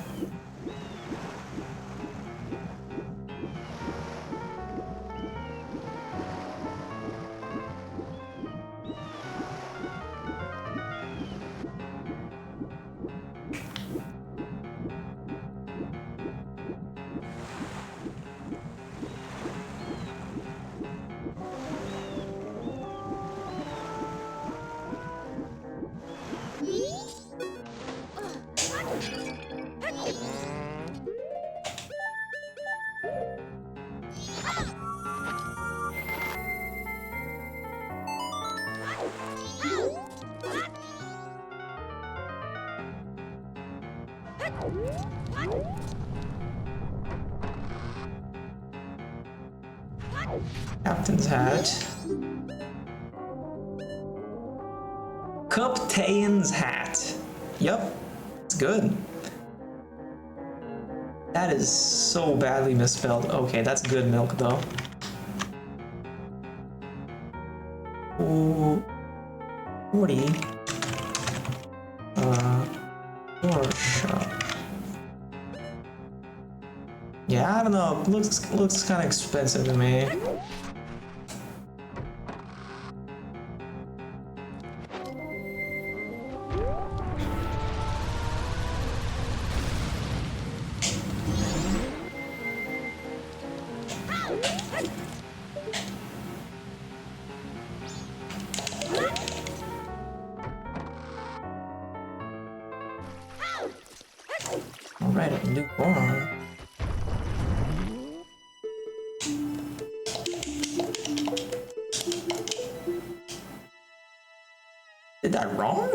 Captain's hat. Captain's hat. Yup, it's good. That is so badly misspelled. Okay, that's good milk though. Ooh, 40. Hookshot. Yeah, I don't know. Looks kind of expensive to me. New Goron. Did that wrong?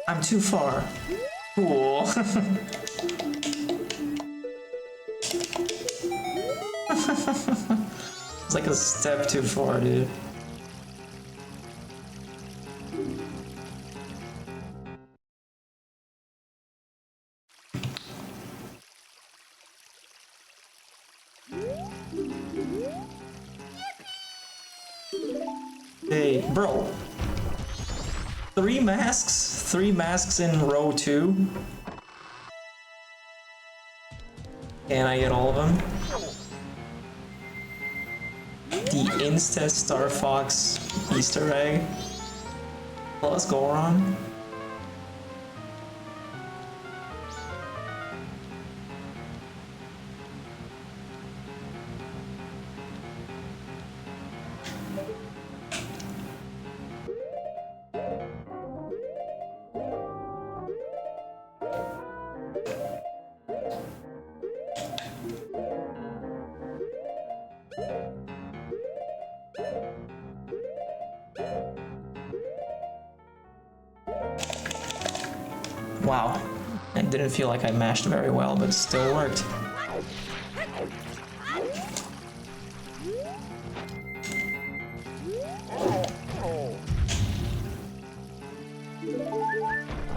I'm too far. Cool. It's like a step too far, dude. Hey, bro. Three masks in row 2. Can I get all of them? The Insta Star Fox Easter egg plus Goron. Wow, I didn't feel like I mashed very well, but it still worked.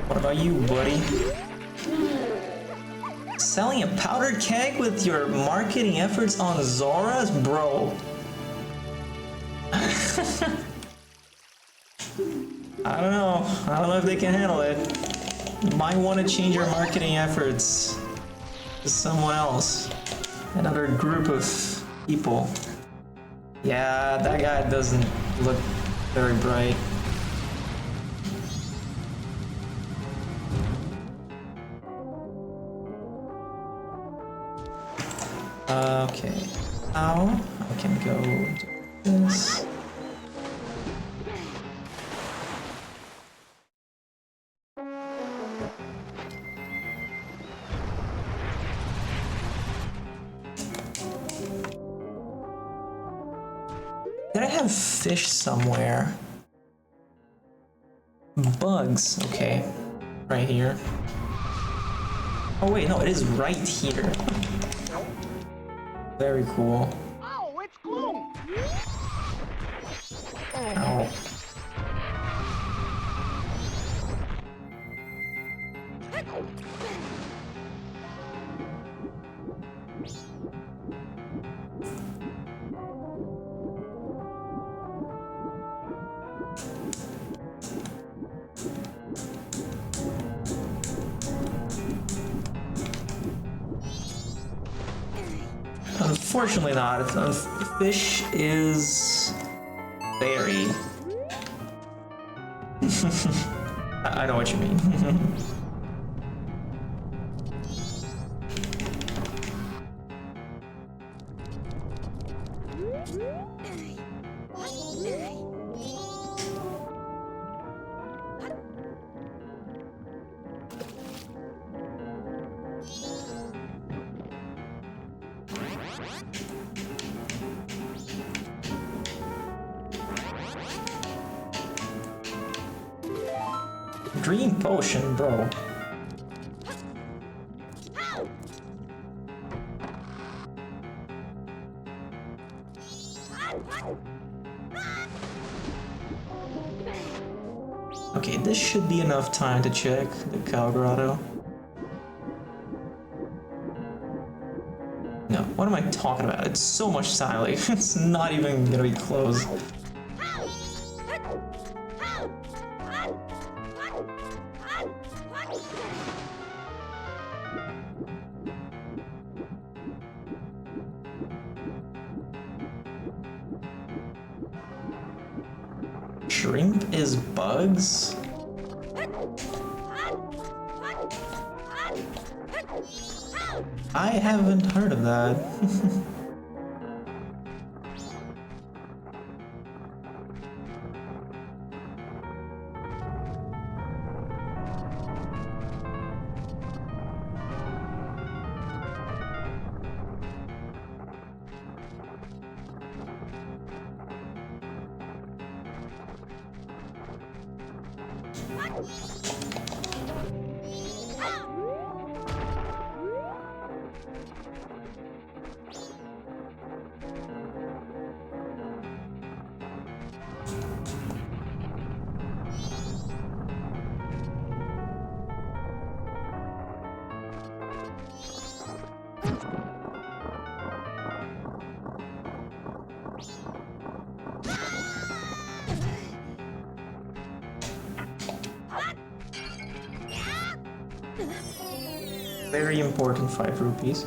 What about you, buddy? Selling a powdered keg with your marketing efforts on Zora's? Bro. I don't know if they can handle it. You might want to change your marketing efforts to someone else. Another group of people. Yeah, that guy doesn't look very bright. Okay. Now I can go do this. Did I have fish somewhere? Bugs, okay. Right here. Oh wait, no, it is right here. Very cool. Oh, it's glue! Ow. Unfortunately not. Fish is very... I know what you mean. Green potion, bro. Okay, this should be enough time to check the cow grotto. No, what am I talking about? It's so much time, like, it's not even gonna be close. Shrimp is bugs? I haven't heard of that. Very important 5 rupees.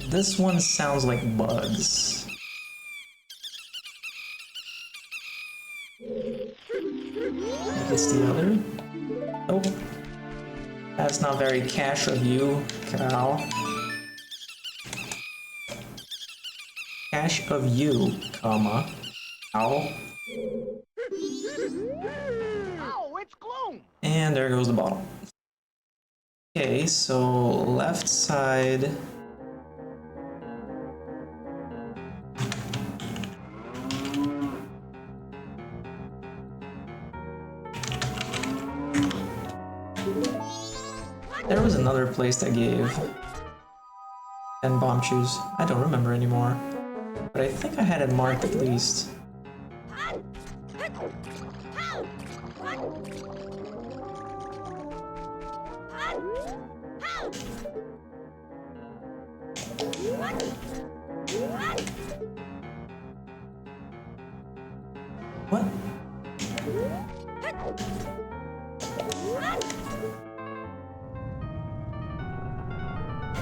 This one sounds like bugs. It's the other? Nope. That's not very cash of you, cow. Cash of you, comma. Ow. Oh, it's gloom. And there goes the bottle. Okay, so left side. There was another place that gave 10 bomb shoes. I don't remember anymore. But I think I had it marked at least. What?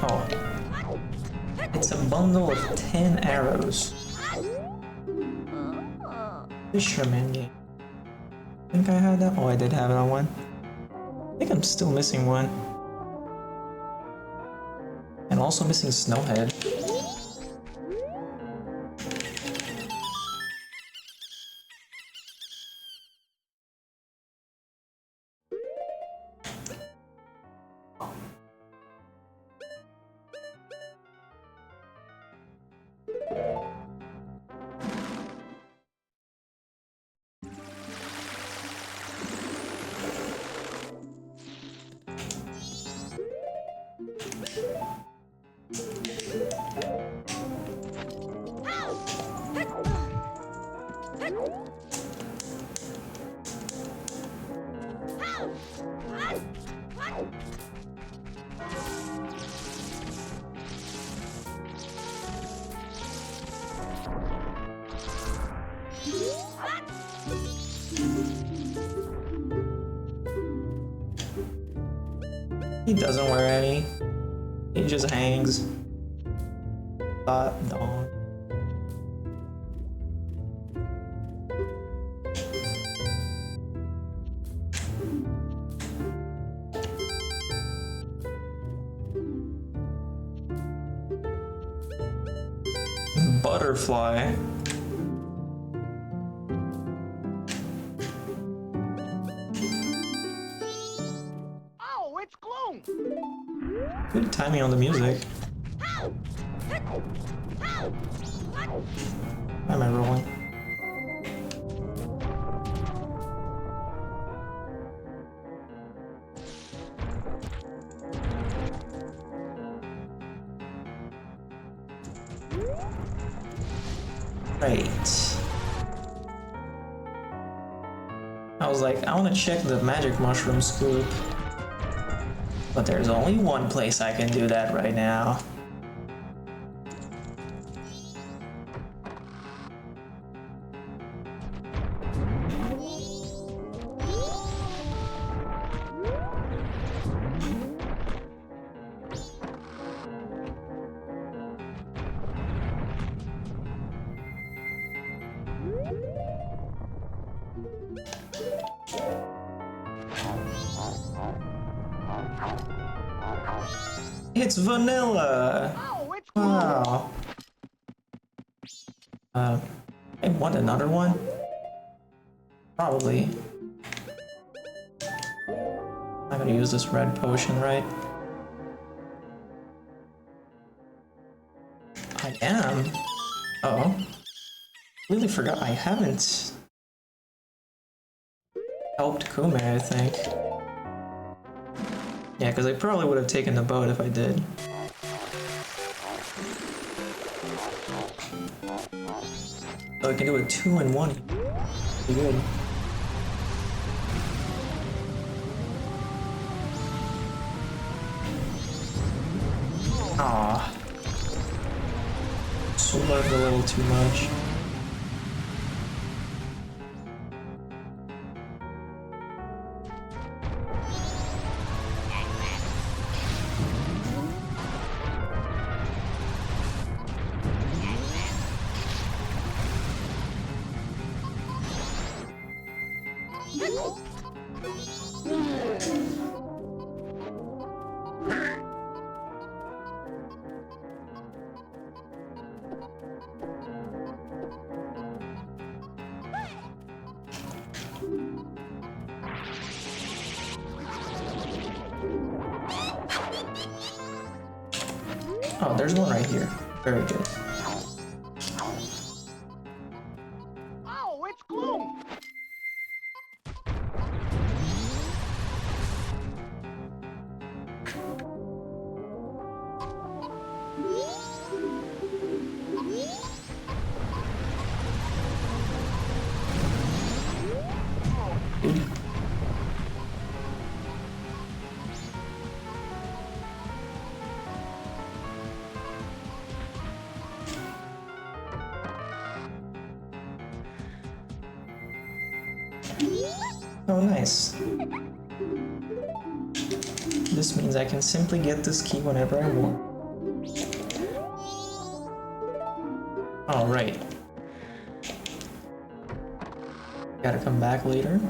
Oh. It's a bundle of 10 arrows. Fisherman game. I think I had that. Oh, I did have it on one. I think I'm still missing one. And also missing Snowhead. He doesn't wear any. He just hangs. Dong. Butterfly. Oh, it's gloom. Good timing on the music. Why am I rolling? Right. I was like, I want to check the magic mushroom scoop. But there's only one place I can do that right now. It's vanilla! Oh, it's gloom. Wow. I want another one? Probably. I'm gonna use this red potion, right? I am. Oh. Completely forgot I haven't helped Kume, I think. Yeah, because I probably would have taken the boat if I did. So I can do a 2 and 1. Pretty good. Aww. Swerved a little too much. Oh, there's one right here. Very good. Oh, it's gloom. Oh, nice. This means I can simply get this key whenever I want. All right. Gotta come back later.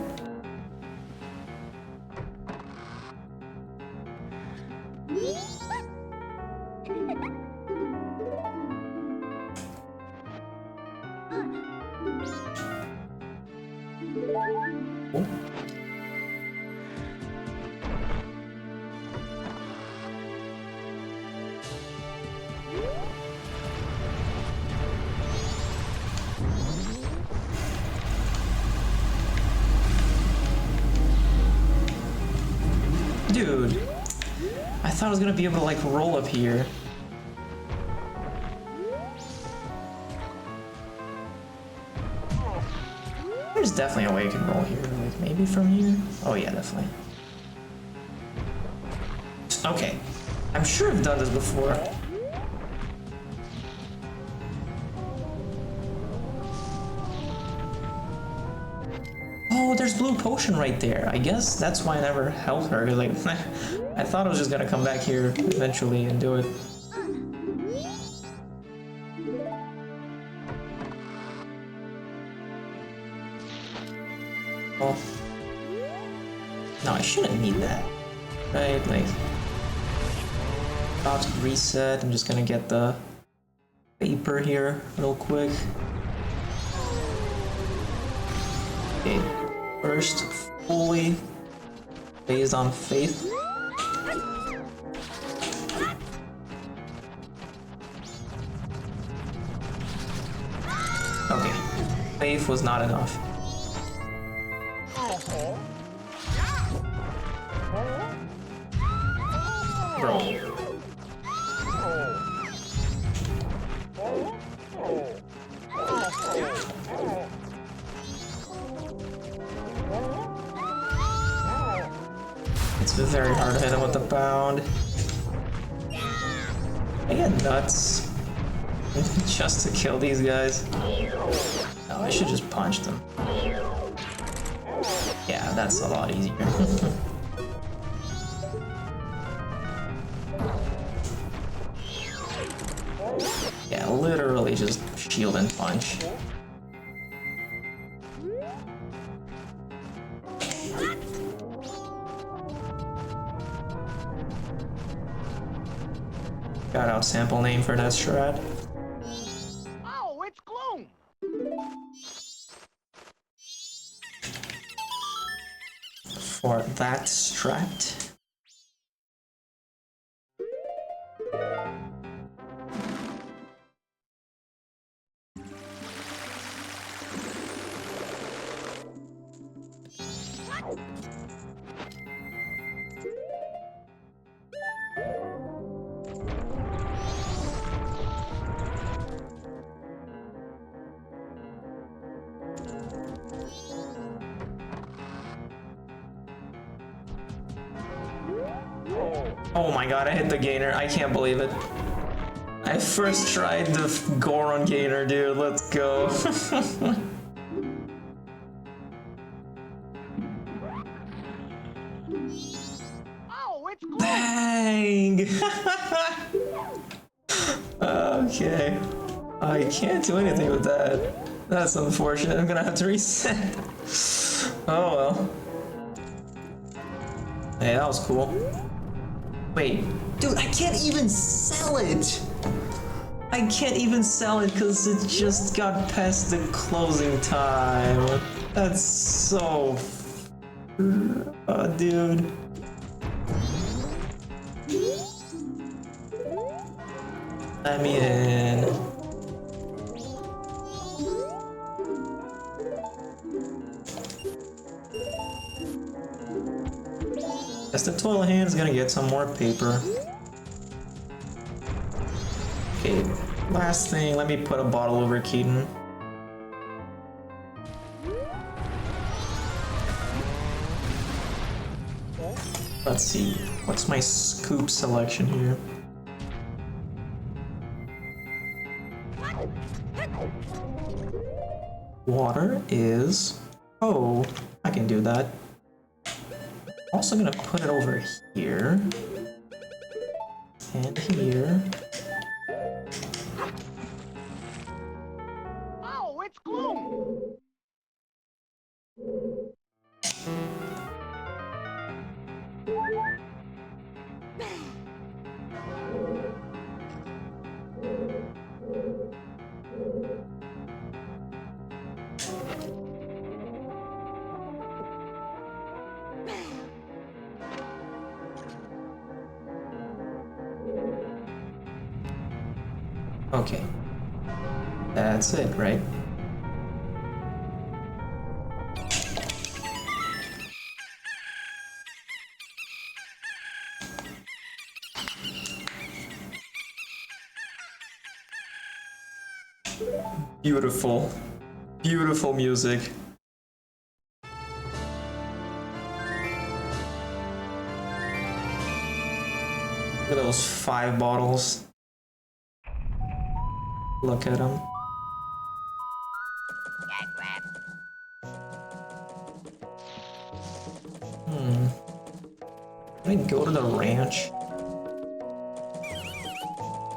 Cool. Dude, I thought I was gonna be able to like roll up here. There's definitely a way I can roll here, like maybe from here? Oh yeah, definitely. Okay, I'm sure I've done this before. Oh, there's blue potion right there. I guess that's why I never helped her. Like, I thought I was just gonna come back here eventually and do it. Oh. No, I shouldn't need that. Right, like... About to reset. I'm just gonna get the paper here real quick. Okay, first, fully based on faith. Okay, faith was not enough. Bro. It's very hard to hit him with the bound. I get nuts just to kill these guys. Oh, I should just punch them. Yeah, that's a lot easier. Yeah, literally just shield and punch. Got out sample name for that strat. Oh, it's gloom. For that strat. Oh my god, I hit the gainer. I can't believe it. I first tried the Goron gainer, dude. Let's go. Oh, it's gloom. Bang! Okay. I can't do anything with that. That's unfortunate. I'm gonna have to reset. Oh well. Hey, that was cool. Wait, dude, I can't even sell it! I can't even sell it because it just got past the closing time. That's so... dude. Let me in. Guess the toilet hand's gonna get some more paper. Okay, last thing, let me put a bottle over Keaton. Let's see, what's my scoop selection here? Water is... Oh, I can do that. Also gonna put it over here. And here. Oh, it's gloom. Okay. That's it, right? Beautiful. Beautiful music. Look at those 5 bottles. Look at them. Can I go to the ranch?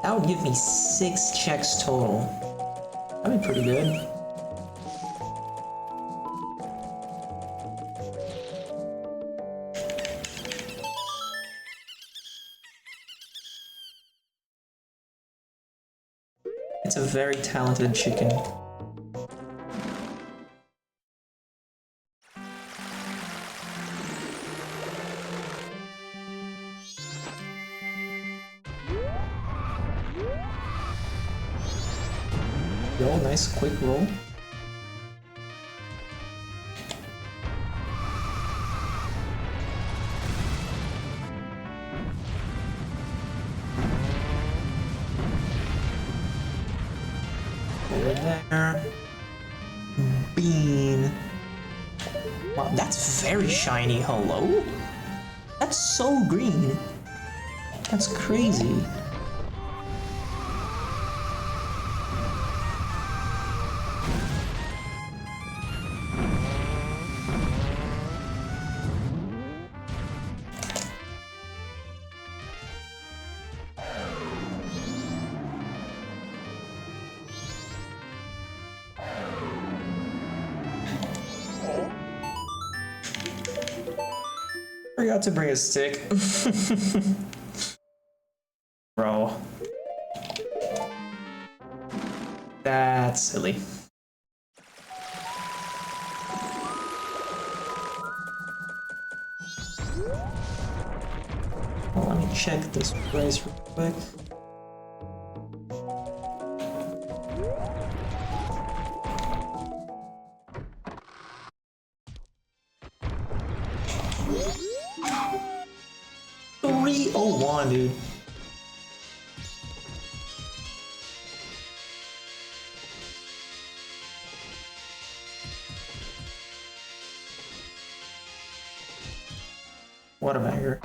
That would give me 6 checks total. That'd be pretty good. It's a very talented chicken. Yo, nice quick roll. Over there. Bean. Wow, that's very shiny. Hello? That's so green. That's crazy. Forgot to bring a stick. Bro. That's silly. Well, let me check this price real quick. $301, dude. What a banger.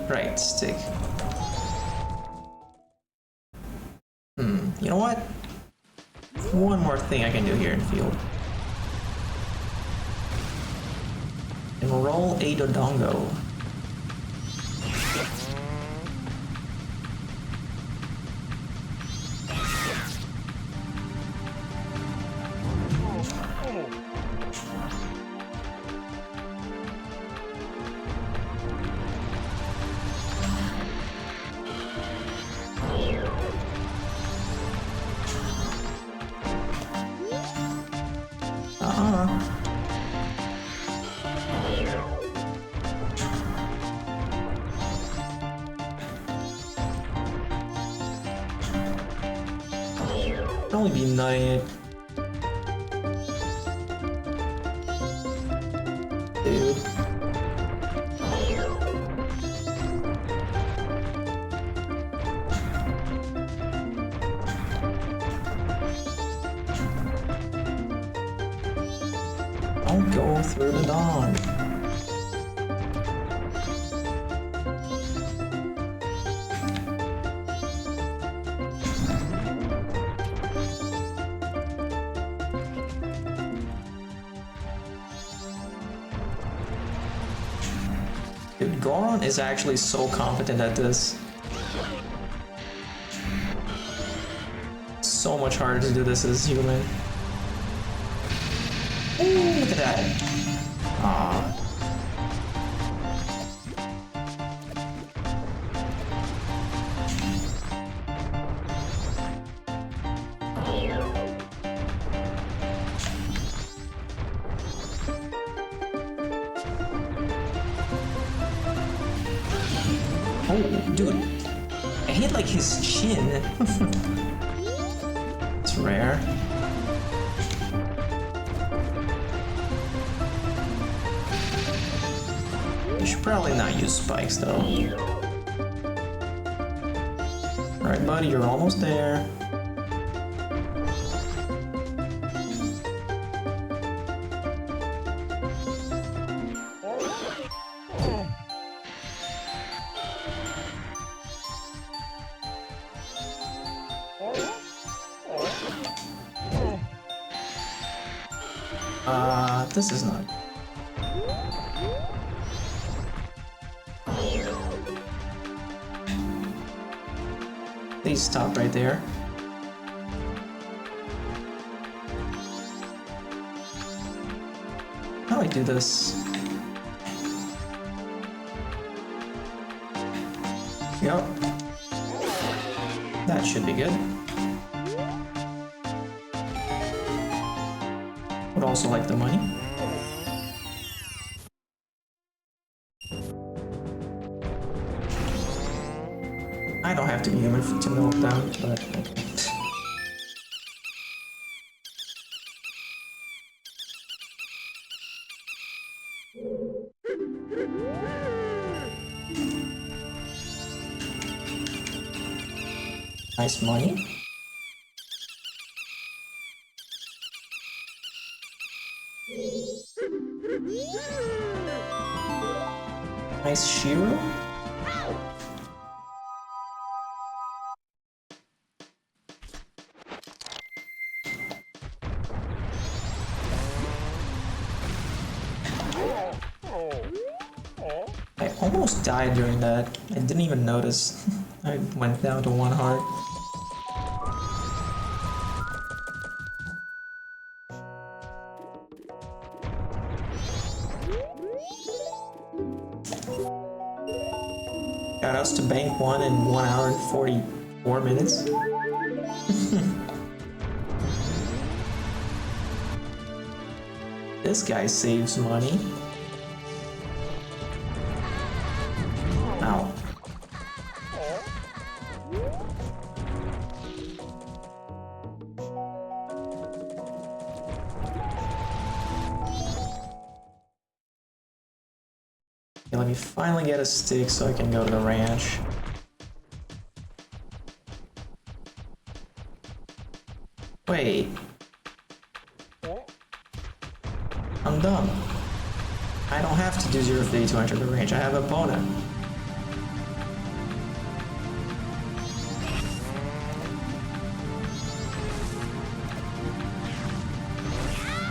Right, stick. You know what? One more thing I can do here in field. And roll a Dodongo. Only be nutting it. Dude. Don't go through the dog. Dude, Goron is actually so competent at this. So much harder to do this as human. Ooh, look at that. Aww. Oh, dude. I hit like his chin. It's rare. You should probably not use spikes though. Alright, buddy, you're almost there. This is not. Please stop right there. How do I do this? Yep. That should be good. Would also like the money. I don't have to be human to milk them, but okay. Nice money. Nice Shiro. I almost died during that. I didn't even notice. I went down to 1 heart. Got us to bank 1 in 1 hour and 44 minutes. This guy saves money. Ow. Okay, let me finally get a stick so I can go to the ranch. Wait. I'm dumb. I don't have to do 0 50 to enter the range. I have a bonus.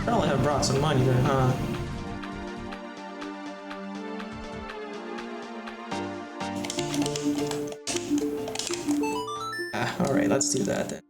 Probably have brought some money then, huh? Alright, let's do that then.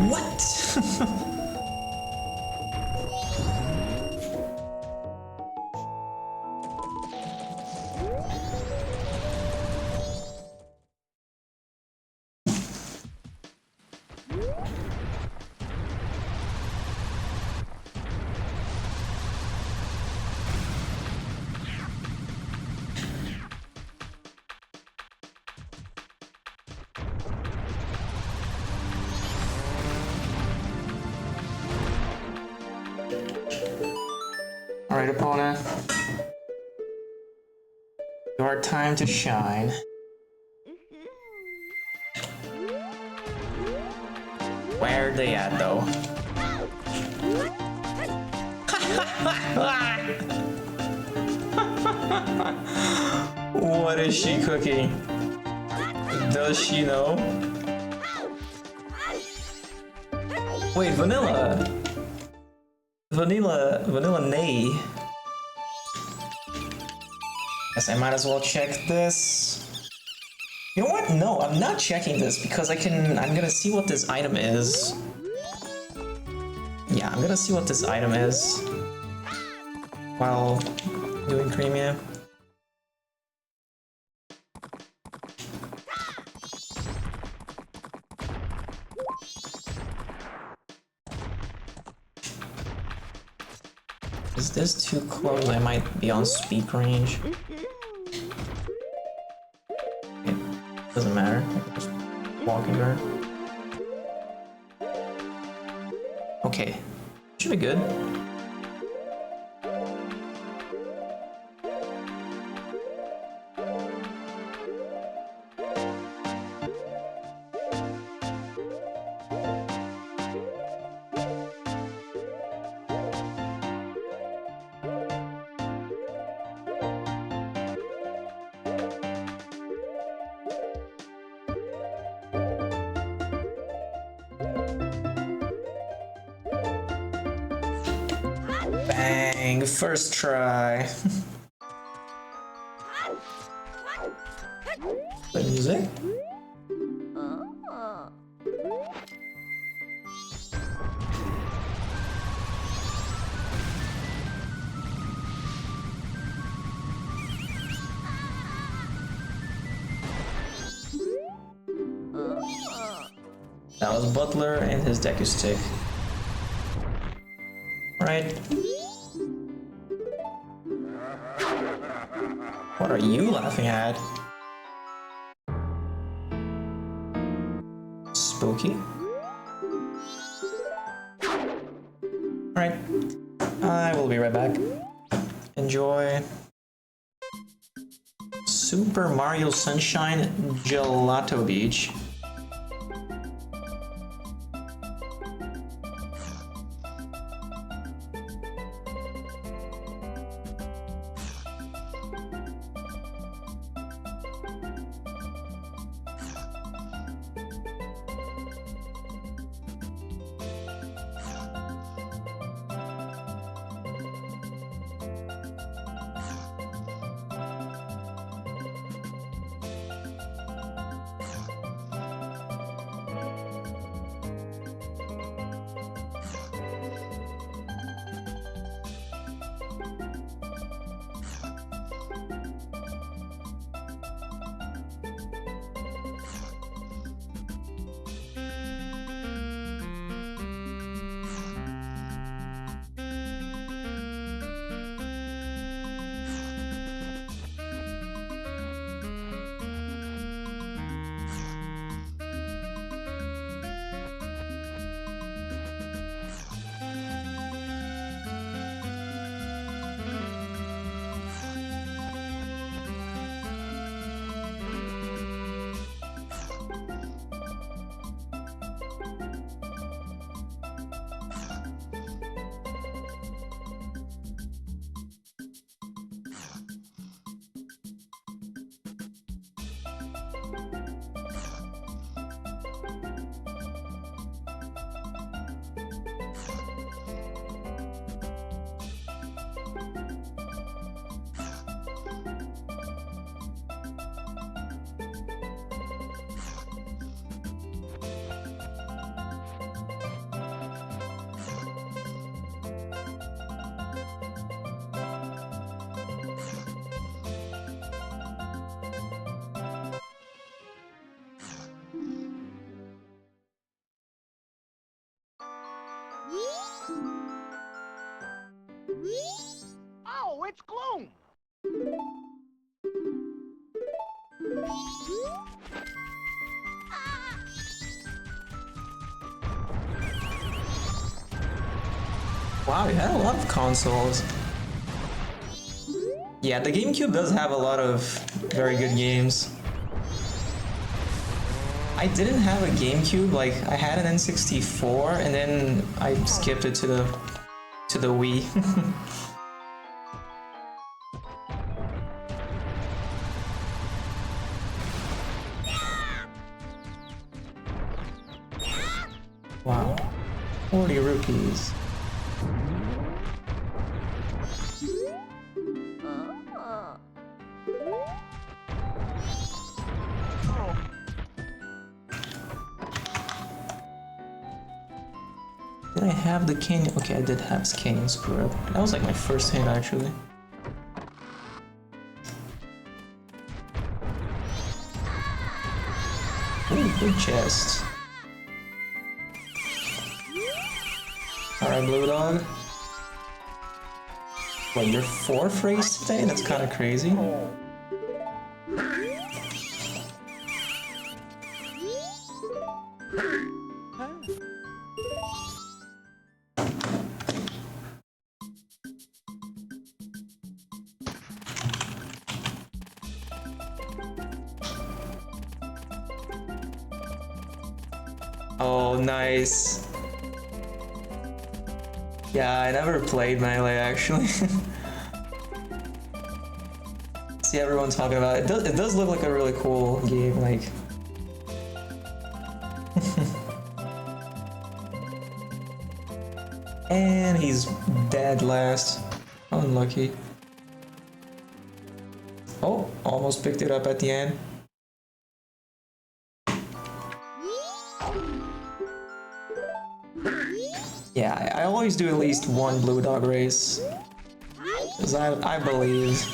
What? Alright, opponent. Your time to shine. Where are they at, though? What is she cooking? Does she know? Wait, Vanilla! Vanilla Nay. Guess I might as well check this. You know what? No, I'm not checking this because I'm gonna see what this item is. Yeah, I'm gonna see what this item is while doing Premium. Is this too close? I might be on speak range. It doesn't matter. I can just walk in there. Okay. Should be good. Bang! First try. Play music. That was Butler and his Deku Stick. Right. What are you laughing at? Spooky? Alright. I will be right back. Enjoy. Super Mario Sunshine Gelato Beach. it's gloom. Wow, you had a lot of consoles. Yeah, the GameCube does have a lot of very good games. I didn't have a GameCube, like I had an N64 and then I skipped it to the Wii. Wow. 40 rupees. Did I have the canyon? Okay, I did have canyon screw up. That was like my first hit actually. Ooh, big chest. Alright, Blue Dog. Wait, you're 4th race today? That's kind of crazy. Oh, nice. Yeah, I never played Melee actually. See everyone talking about it. It does look like a really cool game, like. And he's dead last. Unlucky. Oh, almost picked it up at the end. Yeah, I always do at least one Blue Dog race. Because I believe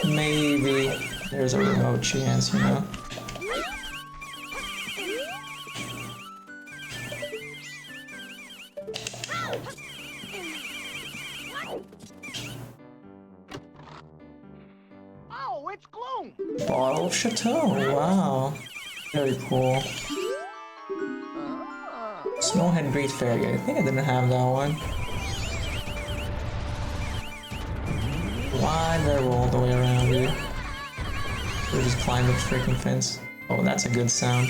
maybe there's a remote chance, you know? Oh, it's gloom. Bottle of Chateau, wow. Very cool. Snowhead Great Fairy, I think I didn't have that one. Why did I roll all the way around here? Or just climb the freaking fence. Oh, that's a good sound.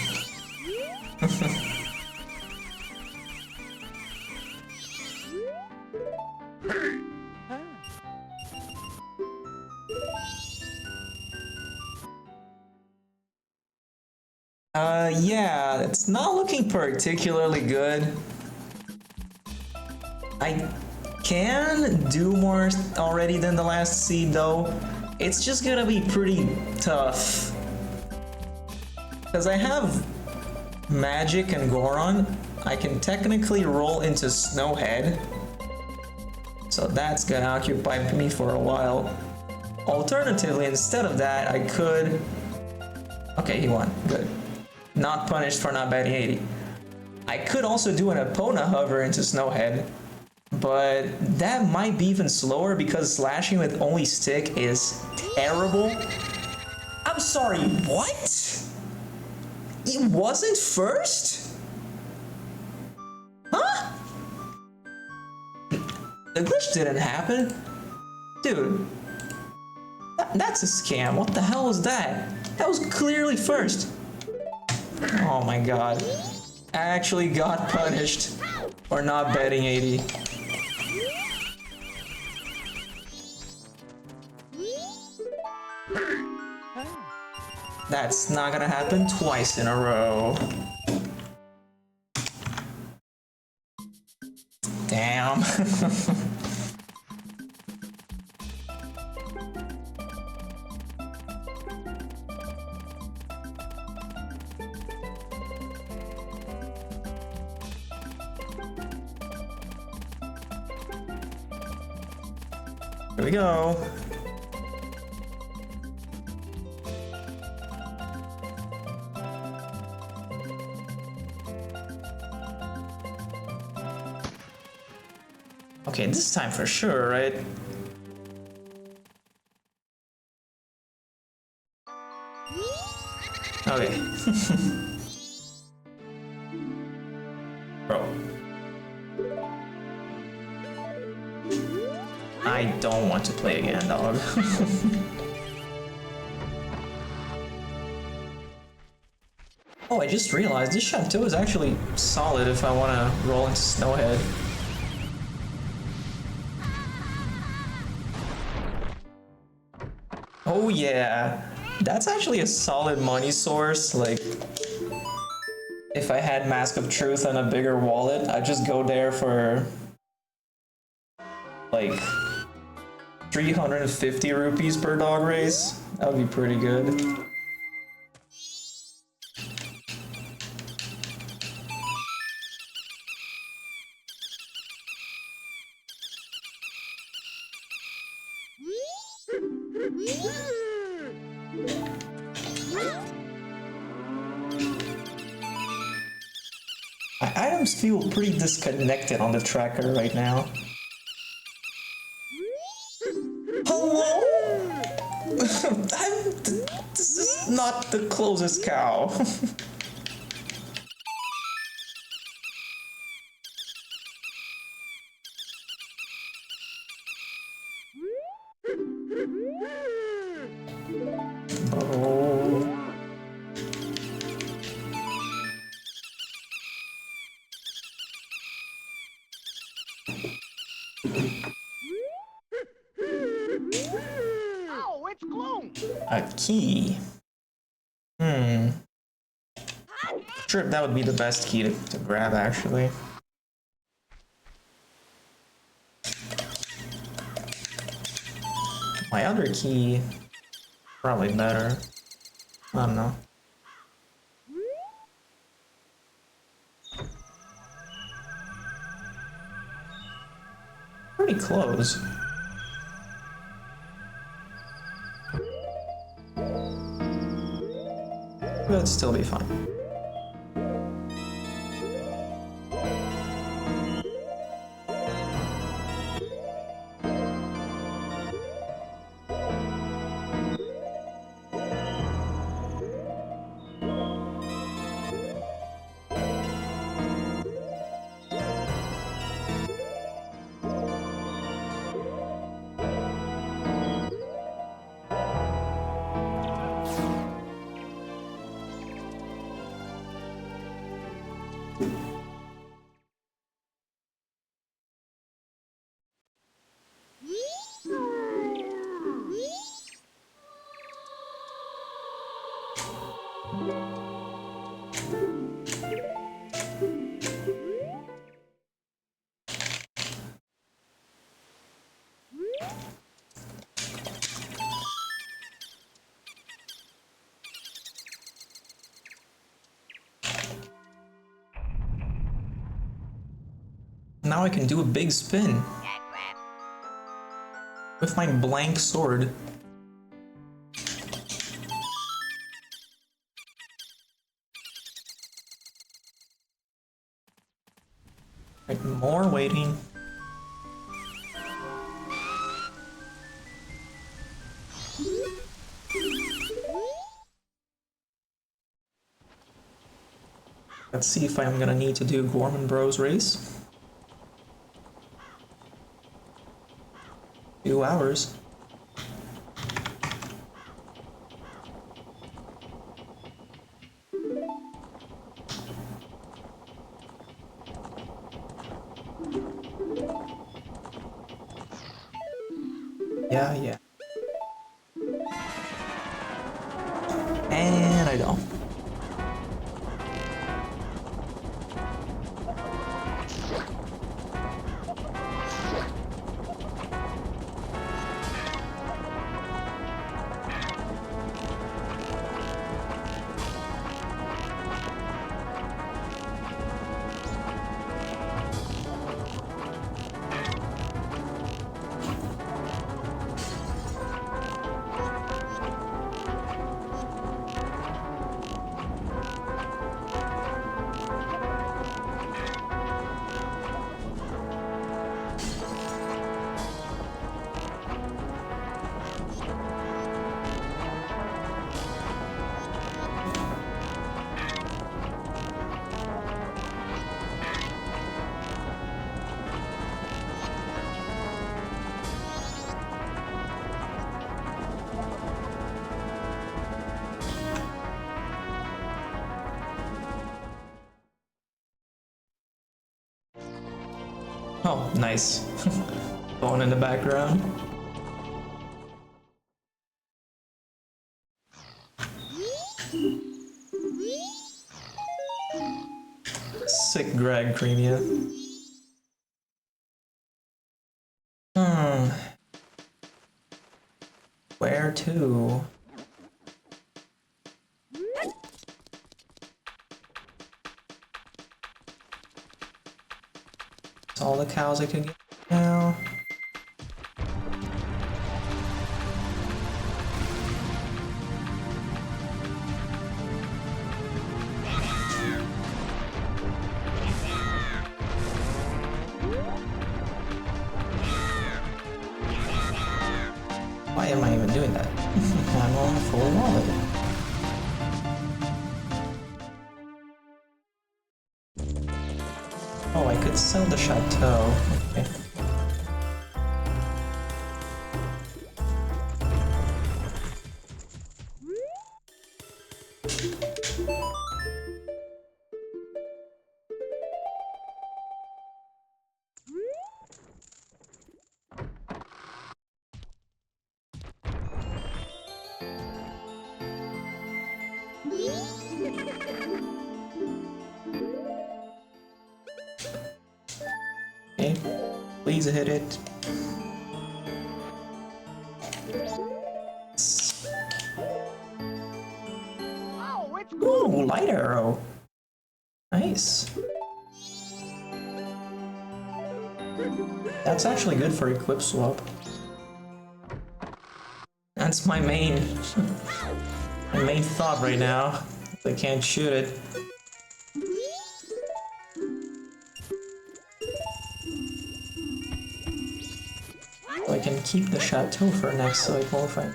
Yeah, it's not looking particularly good. I can do more already than the last seed though. It's just gonna be pretty tough. Because I have Magic and Goron, I can technically roll into Snowhead. So that's gonna occupy me for a while. Alternatively, instead of that, I could... Okay, he won. Good. Not punished for not betting 80. I could also do an Epona hover into Snowhead, but that might be even slower because slashing with only stick is terrible. I'm sorry, what? It wasn't first? Huh? The glitch didn't happen? Dude, that's a scam. What the hell was that? That was clearly first. Oh my god. I actually got punished for not betting 80. That's not gonna happen twice in a row. Damn. Here we go. Okay, this time for sure, right? Okay. Bro. I don't want to play again, dog. Oh, I just realized this chateau is actually solid if I want to roll into Snowhead. Oh yeah, that's actually a solid money source. Like, if I had Mask of Truth and a bigger wallet, I'd just go there for like 350 rupees per dog race. That would be pretty good. My items feel pretty disconnected on the tracker right now. Hello? This is not the closest cow. Oh. Oh, it's gloom. A key. Sure, that would be the best key to grab, actually. My other key, probably better. I don't know. Pretty close. But still be fine. Now I can do a big spin with my blank sword. Right, more waiting. Let's see if I'm gonna need to do Gorman Bros race. 2 hours. Yeah. And I don't. nice. Phone in the background. Sick Greg Creamia. Where to? That's all the cows I can get now. Why am I even doing that? I'm on a full wallet. Oh, I could sell the chateau. Okay. Okay, please hit it. Oh, it's Ooh, light arrow. Nice. That's actually good for equip swap. That's my main thought right now. If I can't shoot it. So I can keep the chateau for next cycle if I...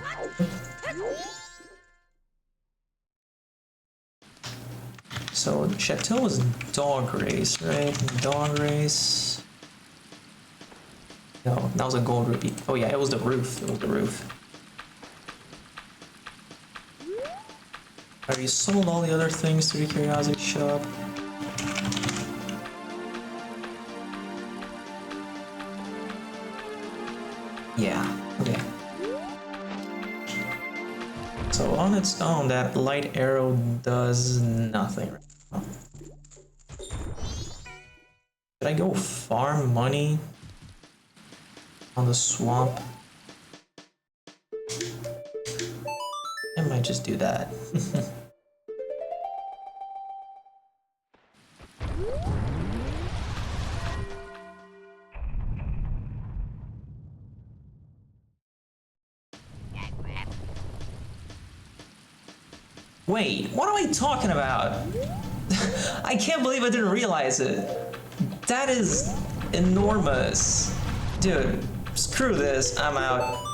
So chateau was dog race, right? Dog race. No, that was a gold rupee. Oh yeah, it was the roof. It was the roof. Alright, you sold all the other things to the curiosity shop. Yeah, okay. So on its own, that light arrow does nothing right now. Should I go farm money on the swamp? I might just do that. Wait, what am I talking about? I can't believe I didn't realize it. That is enormous. Dude, screw this, I'm out.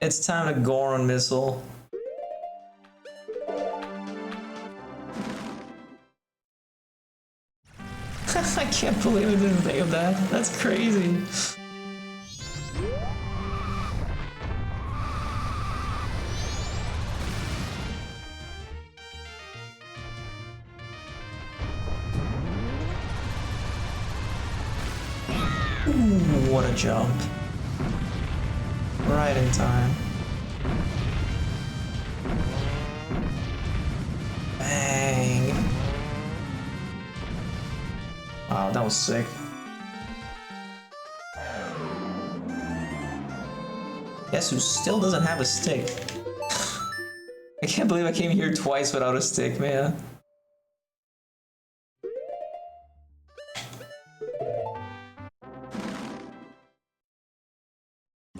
It's time to Goron Missile. I can't believe I didn't think of that. That's crazy. Ooh, what a jump. Right in time. Bang. Wow, that was sick. Guess who still doesn't have a stick? I can't believe I came here twice without a stick, man.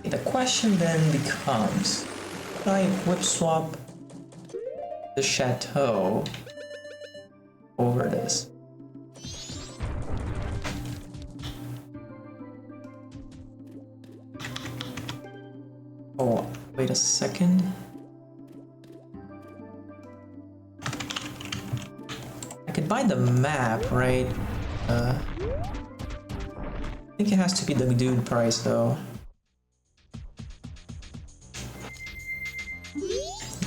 The question then becomes, should I equip swap the chateau over this? Oh, wait a second. I could buy the map, right? I think it has to be the dude price though.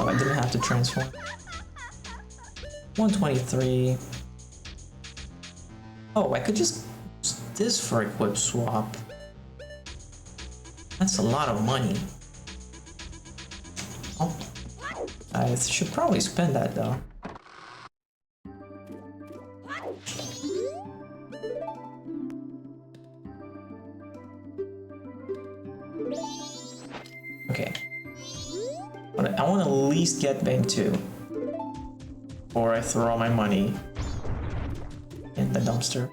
Oh, I didn't have to transform. 123. Oh, I could just use this for equip swap. That's a lot of money. Oh, I should probably spend that though. Okay. I want to at least get bank 2 before I throw all my money in the dumpster.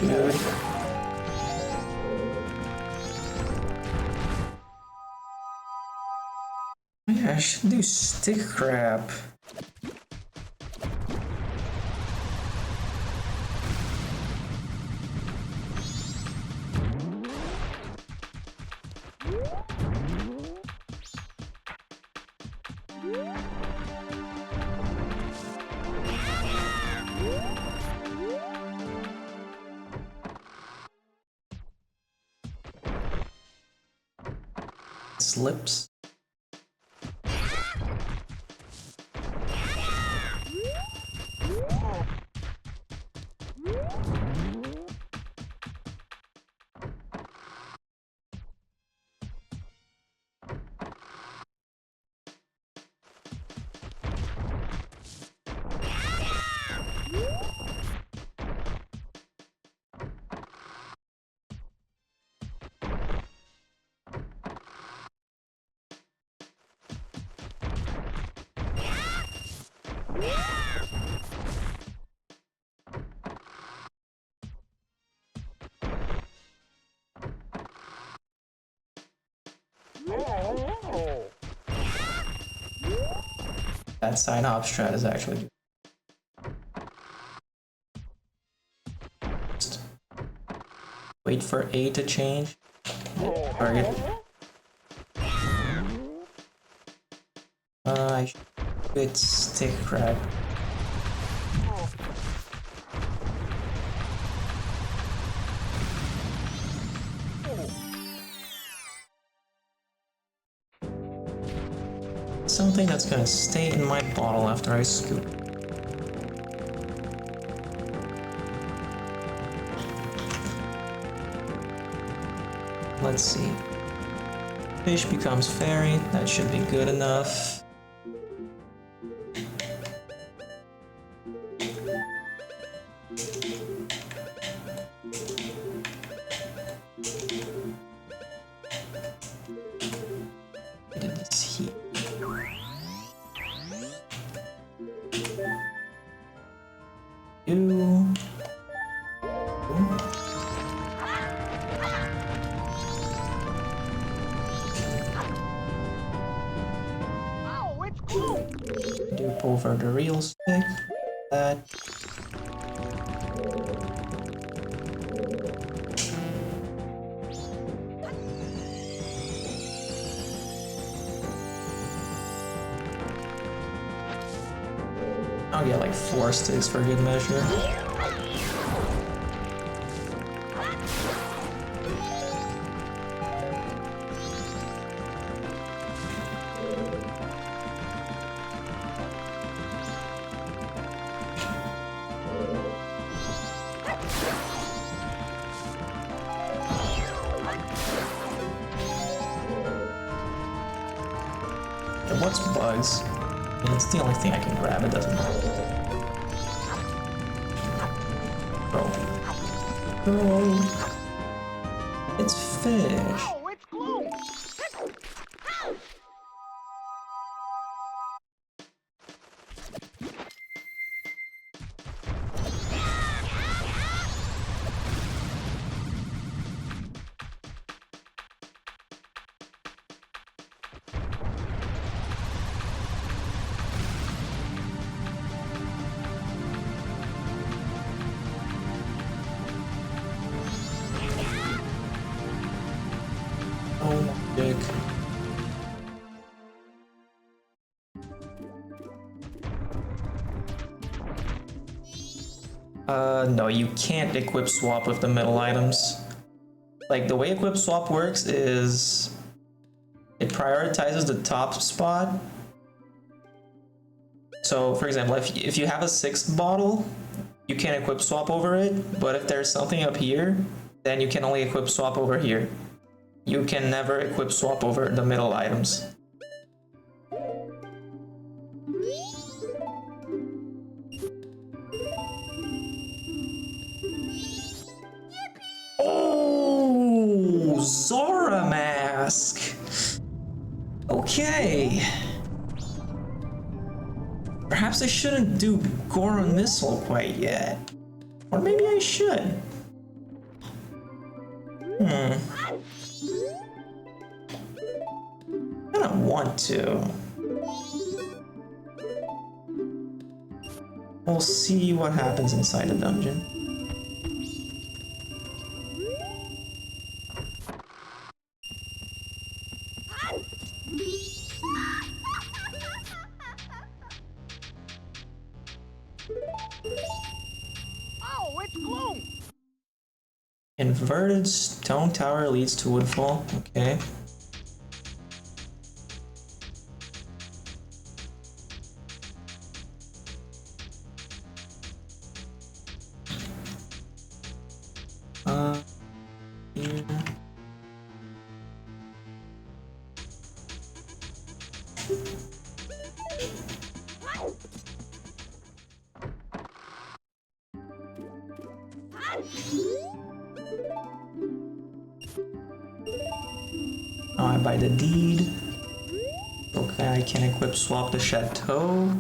Dude. Yeah, I should do stick crab. Slips. That side op strat is actually good. Just wait for A to change. Target. I should stick crab. Something that's gonna stay in my bottle after I scoop. Let's see. Fish becomes fairy. That should be good enough. Dupe over the real stick. That. I'll get like 4 sticks for good measure. What's bugs? I mean, it's the only thing I can grab, it doesn't matter. Bro. Bro. It's fish. Oh, it's glue. No, you can't equip swap with the middle items. Like, the way equip swap works is it prioritizes the top spot. So, for example, if you have a 6th bottle, you can equip swap over it, but if there's something up here, then you can only equip swap over here. You can never equip swap over the middle items. Oh, Zora mask. Okay. Perhaps I shouldn't do Goron Missile quite yet. Or maybe I should. I don't want to. We'll see what happens inside the dungeon. Oh, it's gloom! Inverted stone tower leads to woodfall. Okay. Here. Now I buy the deed. Okay, I can equip swap the chateau.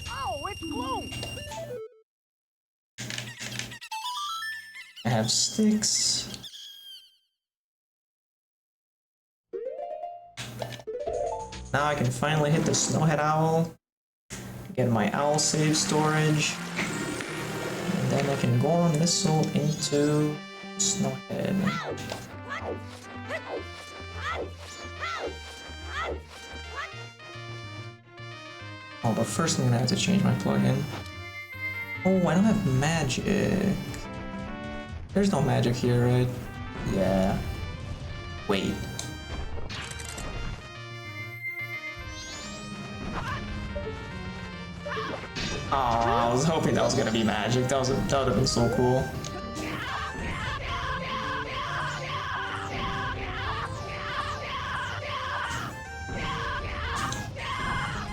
Oh, it's gloom! I have sticks. Now I can finally hit the Snowhead Owl. Get my owl save storage. And then I can Goron Missile into Snowhead. Oh, but first I'm gonna have to change my plugin. Oh, I don't have magic. There's no magic here, right? Yeah. Wait. Oh, I was hoping that was gonna be magic. That would have been so cool.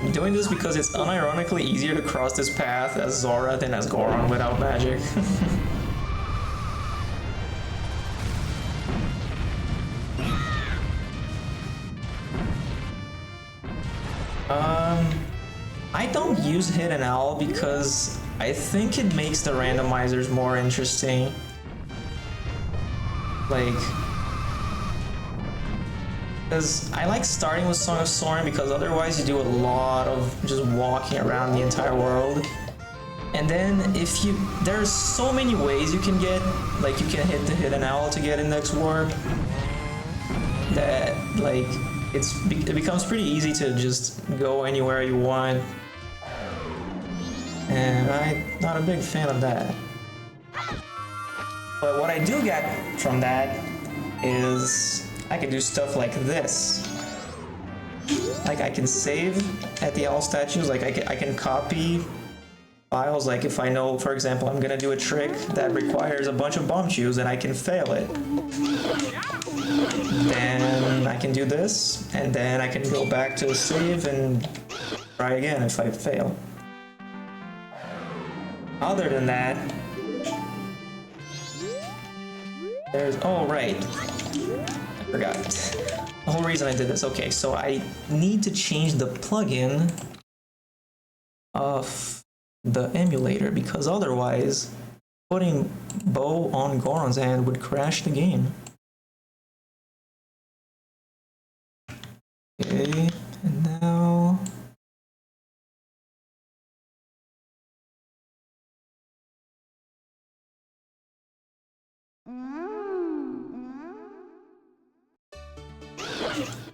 I'm doing this because it's unironically easier to cross this path as Zora than as Goron without magic. I don't use Hidden Owl because I think it makes the randomizers more interesting. Like, because I like starting with Song of Soaring because otherwise you do a lot of just walking around the entire world. And then there's so many ways you can get, like you can hit the Hidden Owl to get Index Warp, that like it becomes pretty easy to just go anywhere you want. And I'm not a big fan of that. But what I do get from that is I can do stuff like this. Like I can save at the owl statues, like I can copy files, like if I know, for example, I'm gonna do a trick that requires a bunch of bomb chews and I can fail it. Then I can do this, and then I can go back to save and try again if I fail. Other than that, there's, oh right, I forgot. The whole reason I did this, okay, so I need to change the plugin of the emulator because otherwise putting bow on Goron's hand would crash the game. Okay, and now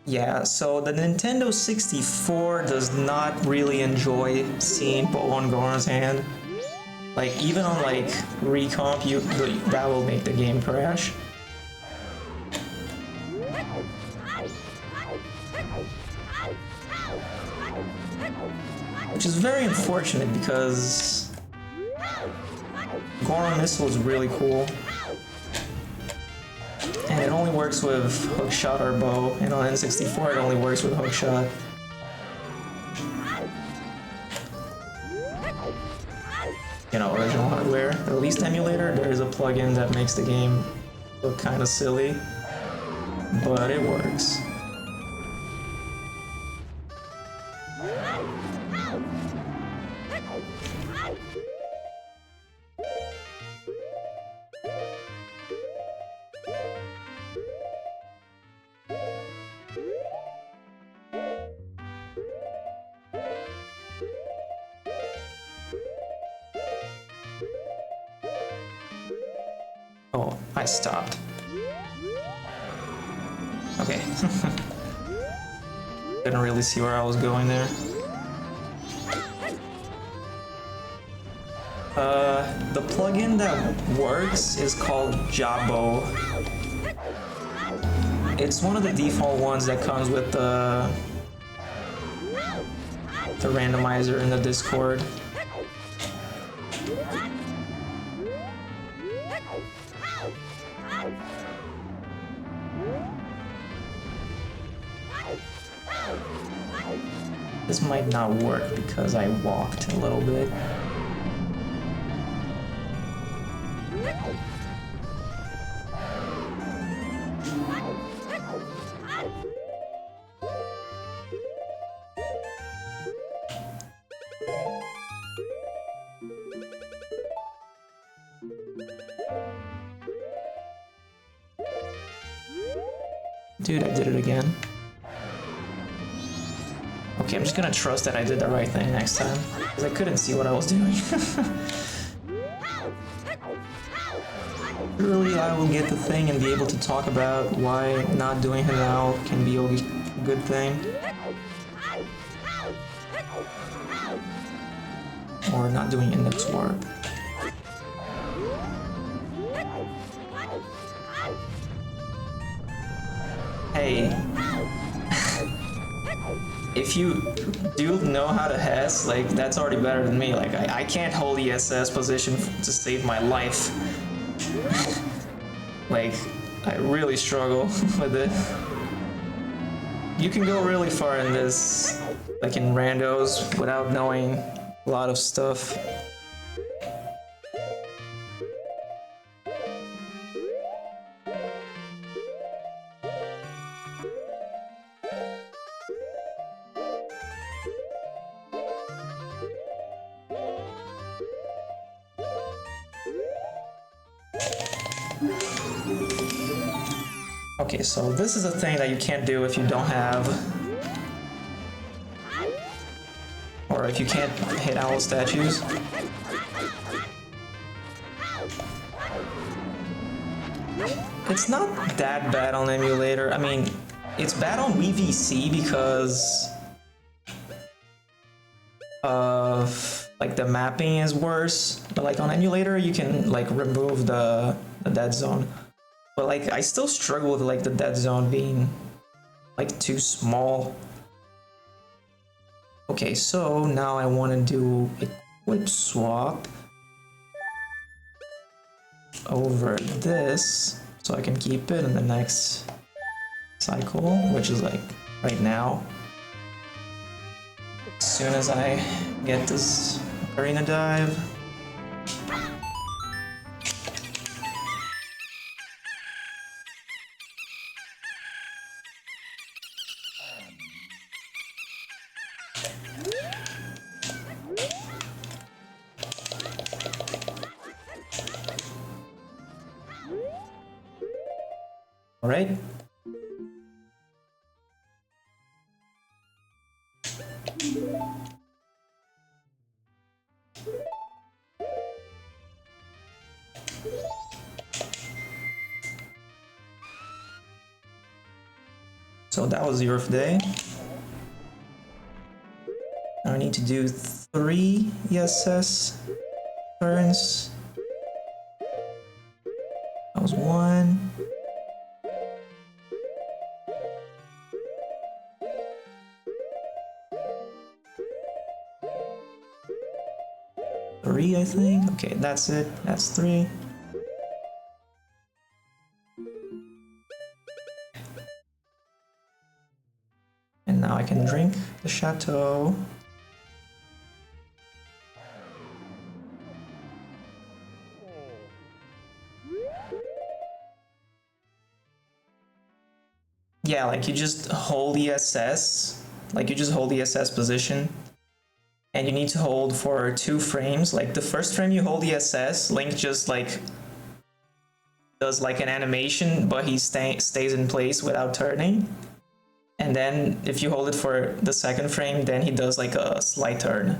Yeah, so the Nintendo 64 does not really enjoy seeing Bow on Goron's hand. Like, even on like recomp, that will make the game crash. Which is very unfortunate because Goron Missile is really cool. And it only works with Hookshot or Bow, and on N64 it only works with Hookshot. You know, original hardware. At least emulator, there is a plugin that makes the game look kind of silly, but it works. Oh, I stopped. Okay. Didn't really see where I was going there. The plugin that works is called Jabo. It's one of the default ones that comes with the randomizer in the Discord. This might not work because I walked a little bit. Dude, I did it again. Okay, I'm just gonna trust that I did the right thing next time, because I couldn't see what I was doing. Surely I will get the thing and be able to talk about why not doing it now can be a good thing. Or not doing index warp. Hey. If you do know how to HES, like, that's already better than me. Like, I can't hold the SS position to save my life. Like, I really struggle with it. You can go really far in this, like in randos, without knowing a lot of stuff. Okay, so this is a thing that you can't do if you don't have, or if you can't hit owl statues. It's not that bad on emulator. I mean, it's bad on VVC because of like the mapping is worse. But like on emulator, you can like remove the dead zone. But like I still struggle with like the dead zone being like too small. Okay, so now I want to do equip swap over this so I can keep it in the next cycle, which is like right now. As soon as I get this arena dive. All right. So that was your day. Now I need to do 3 ESS turns. That was 1. Three, I think. Okay, that's it. That's 3. And now I can drink the chateau. Yeah, like you just hold ESS, like you just hold ESS position, and you need to hold for 2 frames. Like the first frame you hold ESS, Link just like does like an animation, but he stays in place without turning. And then if you hold it for the second frame, then he does like a slight turn.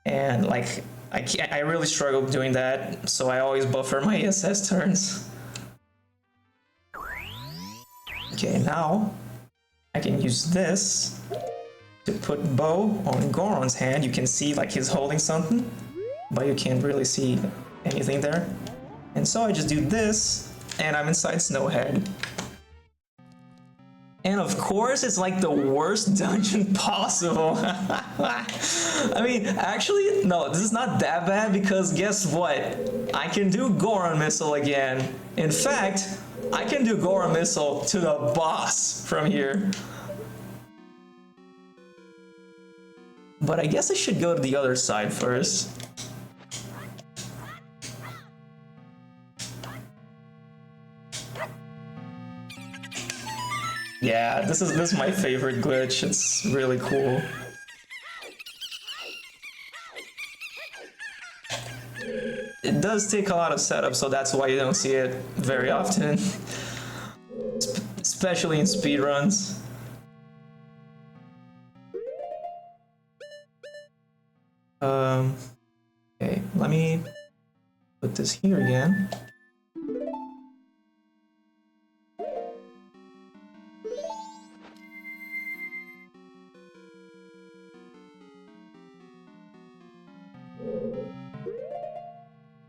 And like I really struggle doing that, so I always buffer my ESS turns. Okay, now I can use this to put Bo on Goron's hand. You can see like he's holding something, but you can't really see anything there. And so I just do this, and I'm inside Snowhead. And of course, it's like the worst dungeon possible. I mean, actually, no, this is not that bad because guess what? I can do Goron Missile again. In fact, I can do Goron Missile to the boss from here. But I guess I should go to the other side first. Yeah, this is my favorite glitch. It's really cool. It does take a lot of setup, so that's why you don't see it very often. Especially in speedruns. Okay, let me put this here again.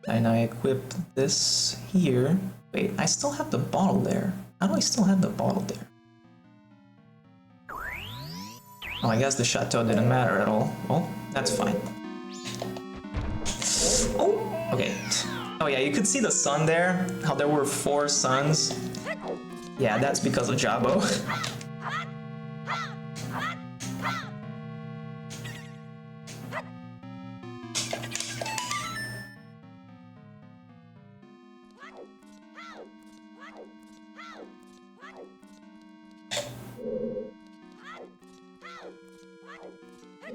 And I equipped this here. Wait, I still have the bottle there. How do I still have the bottle there? Oh, I guess the chateau didn't matter at all. Well, that's fine. Oh, okay. Oh yeah, you could see the sun there. How there were 4 suns. Yeah, that's because of Jabo.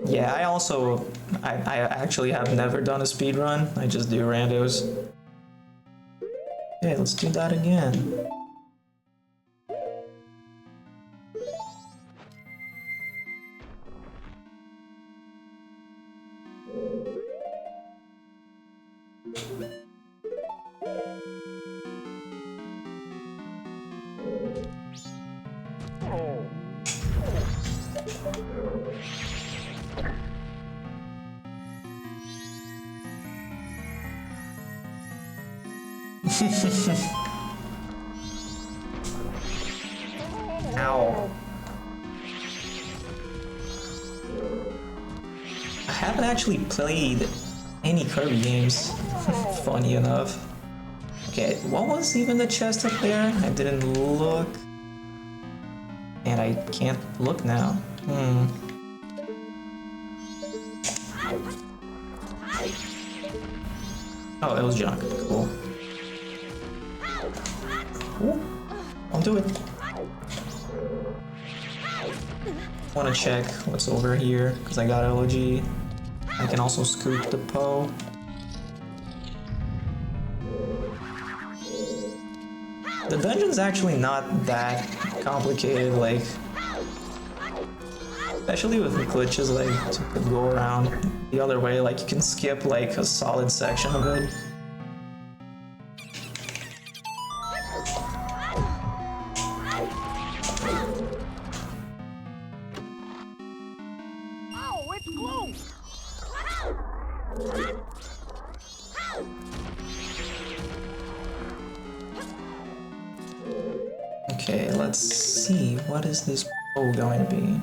Yeah, I actually have never done a speed run. I just do randos. Okay, let's do that again. Ow. I haven't actually played any Kirby games, funny enough. Okay, what was even the chest up there? I didn't look. And I can't look now. Oh, it was junk. Cool. Ooh, I'll do it. I want to check what's over here, because I got LG. I can also scoop the Poe. The dungeon's actually not that complicated, like... Especially with the glitches, like, to go around the other way, like, you can skip, like, a solid section of it. let's see, what is this bow going to be?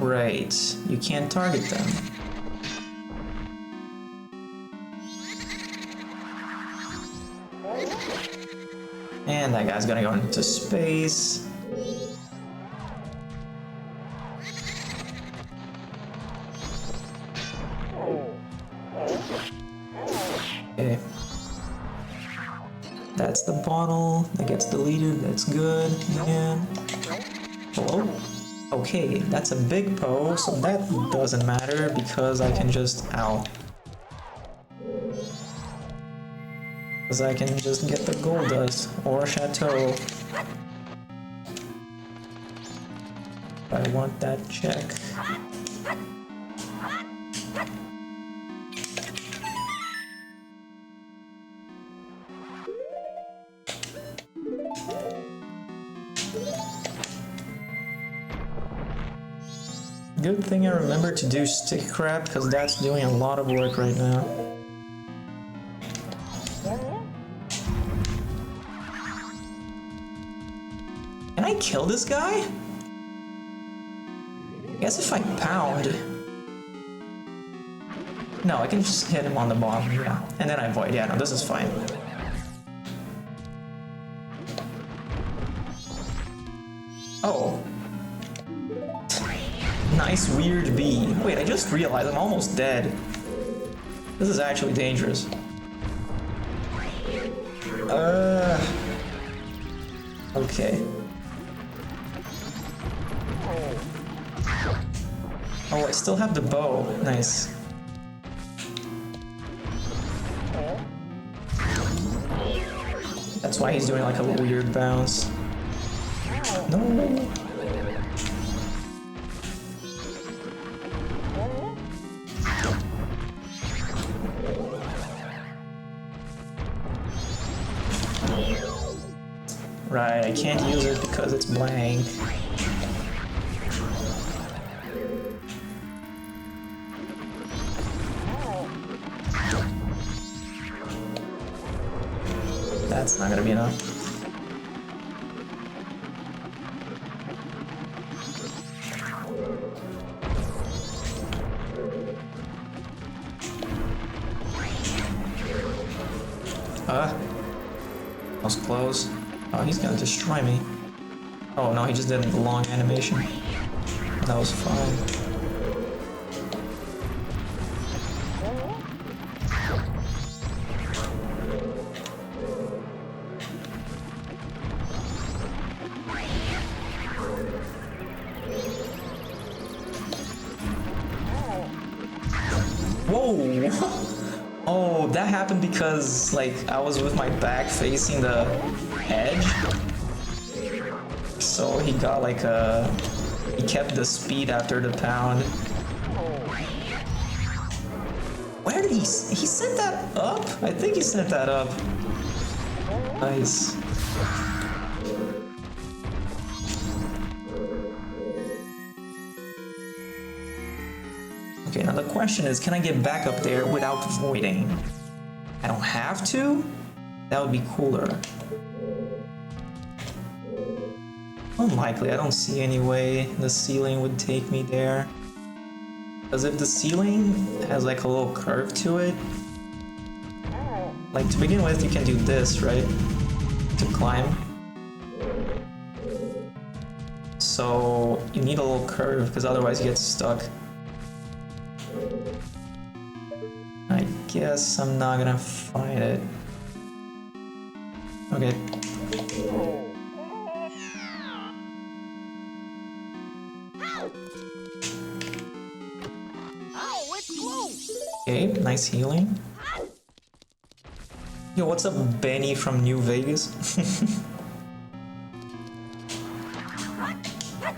Right, you can't target them. And that guy's gonna go into space. Okay. That's the bottle. That gets deleted. That's good. Yeah. Hello? Okay, that's a big Poe, so that doesn't matter because I can just... Ow. Because I can just get the gold dust or chateau. I want that check. Good thing I remember to do stick crab because that's doing a lot of work right now. Can I kill this guy? I guess if I pound... No, I can just hit him on the bottom, yeah. And then I void, yeah, no, this is fine. Oh. Nice weird bee. Wait, I just realized I'm almost dead. This is actually dangerous. Okay. Oh, I still have the bow. Nice. That's why he's doing like a weird bounce. No. Right, I can't use it because it's blank. That's not gonna be enough. That was close. Oh, he's gonna destroy me. Oh no, he just did a long animation. That was fine. Whoa! Oh, that happened because, like, I was with my back facing the edge. So he got like a... He kept the speed after the pound. Where did he sent that up? I think he sent that up. Nice. Okay, now the question is, can I get back up there without voiding? I don't have to? That would be cooler. Unlikely, I don't see any way the ceiling would take me there. Because if the ceiling has like a little curve to it, like to begin with you can do this, right? To climb. So you need a little curve because otherwise you get stuck. I guess I'm not gonna find it. Okay. Okay, nice healing. Yo, what's up, Benny from New Vegas?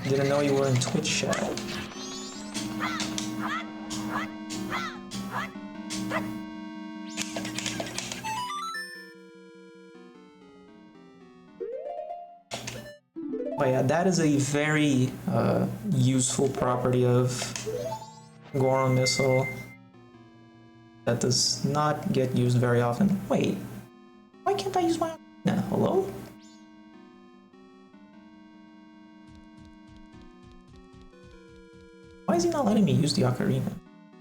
Didn't know you were in Twitch chat. But yeah, that is a very useful property of Goron Missile. that does not get used very often. Wait, why can't I use my ocarina? Hello? Why is he not letting me use the ocarina?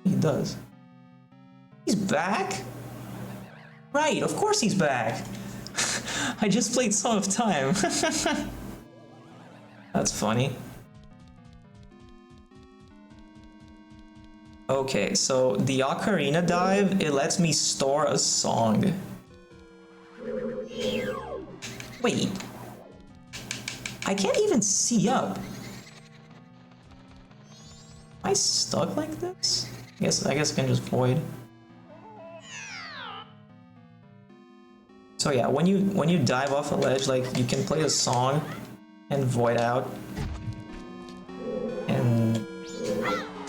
He does. He's back? Right, of course he's back. I just played Song of Time. That's funny. Okay, so the ocarina dive, it lets me store a song. Wait. I can't even see up. Am I stuck like this? I guess I can just void. So yeah, when you dive off a ledge, like you can play a song and void out. And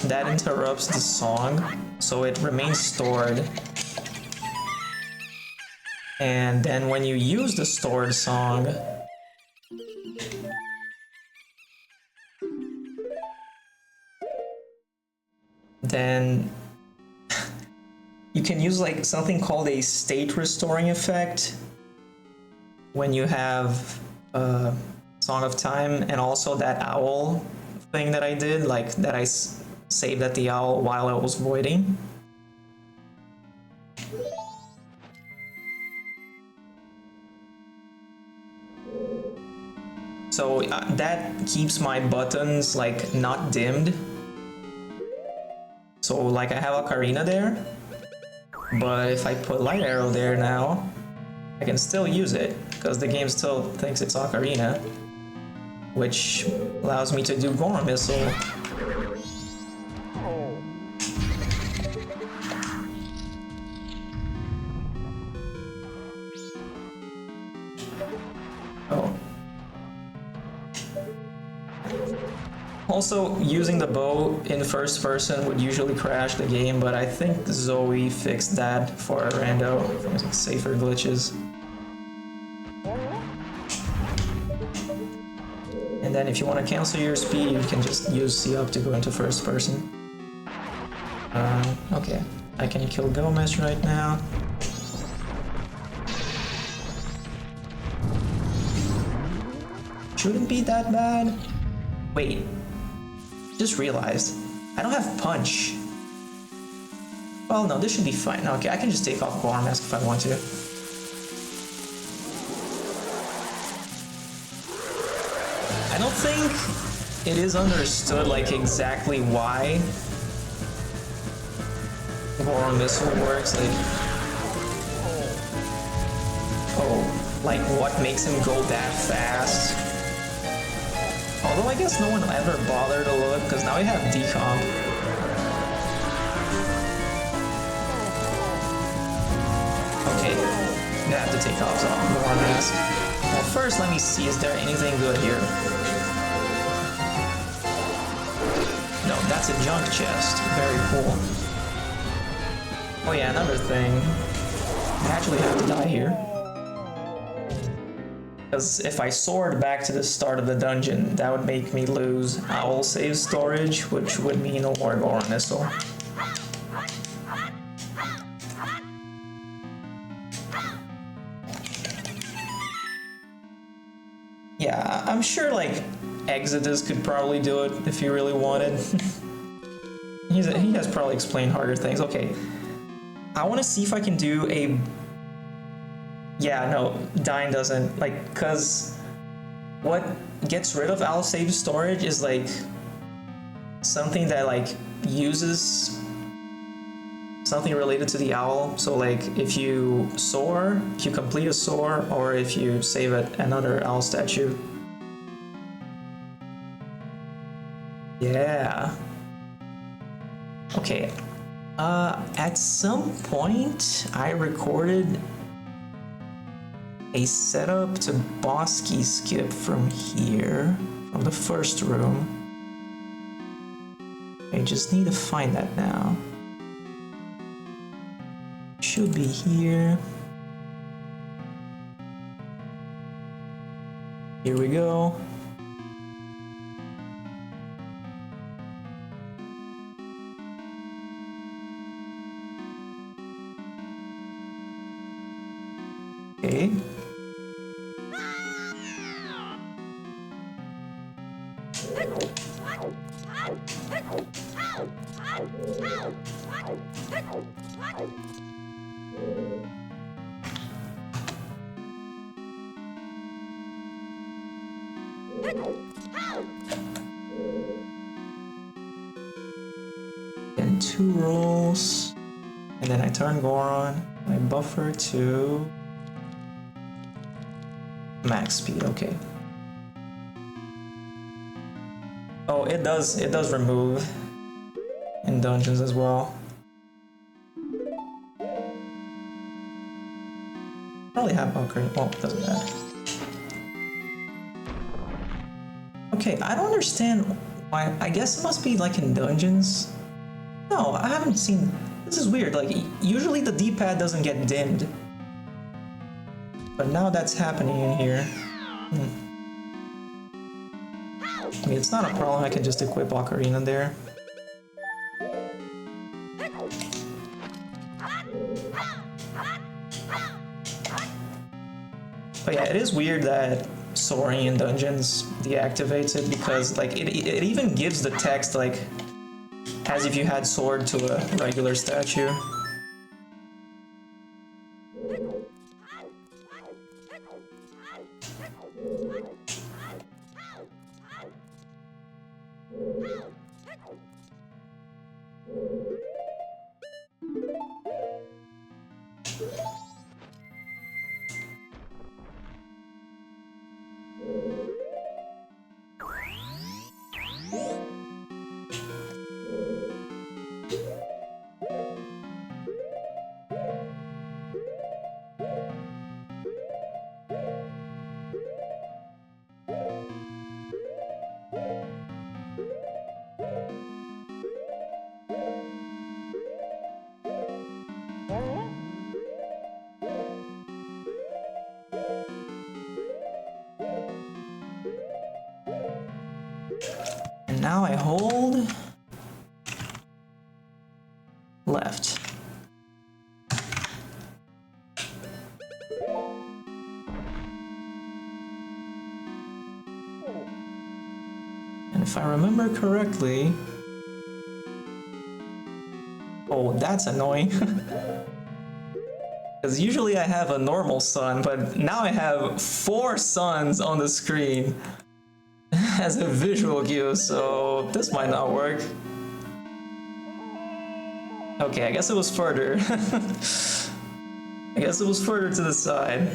that interrupts the song, so it remains stored. And then when you use the stored song, then you can use like something called a state restoring effect when you have Song of Time, and also that owl thing that I did, like that I saved at the owl while I was voiding. So that keeps my buttons like not dimmed. So like I have Ocarina there, but if I put Light Arrow there now, I can still use it, because the game still thinks it's Ocarina, which allows me to do Goron Missile. Oh. Also, using the bow in first person would usually crash the game, but I think Zoe fixed that for a rando, for safer glitches. And then if you want to cancel your speed, you can just use C up to go into first person. Okay, I can kill Gomez right now. Shouldn't be that bad. Wait, just realized, I don't have punch. Well, no, this should be fine. Okay, I can just take off Goron Mask if I want to. I don't think it is understood like exactly why Goron Missile works. Like, oh, like what makes him go that fast? Although I guess no one ever bothered to look, because now we have decomp. Okay, gonna have to take off Goron Mask. Well, first let me see, is there anything good here? No, that's a junk chest. Very cool. Oh yeah, another thing. I actually have to die here. Because if I soared back to the start of the dungeon, that would make me lose owl save storage, which would mean no more Goron Missile. Yeah, I'm sure like Exodus could probably do it if he really wanted. He has probably explained harder things. Okay, I want to see if I can do a... Yeah, no, dying doesn't, like, cause what gets rid of owl save storage is like something that like uses something related to the owl. So like if you soar, if you complete a soar, or if you save at another owl statue. Yeah. Okay. At some point I recorded a setup to boss key skip from here, from the first room. I just need to find that now. Should be here. Here we go. Okay. And 2 rolls. And then I turn Goron. I buffer to max speed, okay. Oh, it does remove in dungeons as well. Probably have okay. Well, doesn't matter. Okay, I don't understand why. I guess it must be like in dungeons. No, I haven't seen. This is weird. Like usually the D-pad doesn't get dimmed, but now that's happening in here. I mean, it's not a problem. I can just equip Ocarina there. But yeah, it is weird that soaring in dungeons deactivates it because like it even gives the text like as if you had soared to a regular statue. And now I hold left. And if I remember correctly, oh, that's annoying. Because usually I have a normal sun, but now I have 4 suns on the screen as a visual cue, so this might not work. Okay, I guess it was further. I guess it was further to the side.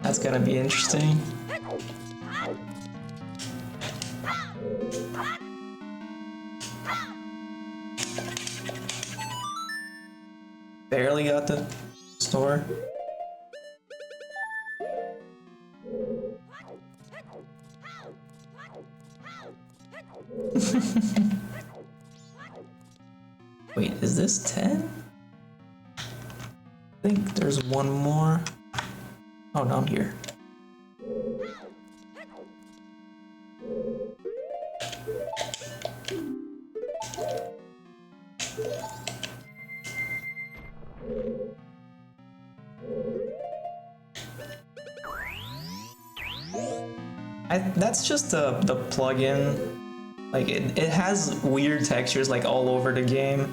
That's gonna be interesting. Barely got the store. Wait, is this 10? I think there's one more. Oh no, I'm here. That's just the plugin. Like it has weird textures like all over the game.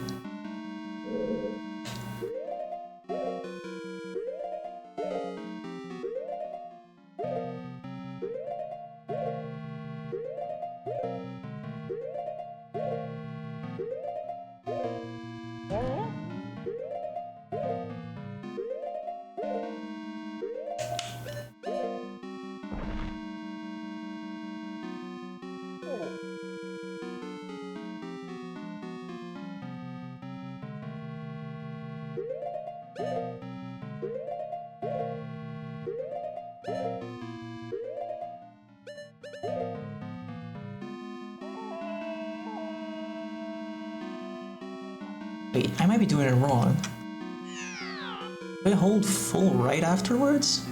Wait, I might be doing it wrong. Do I hold full right afterwards?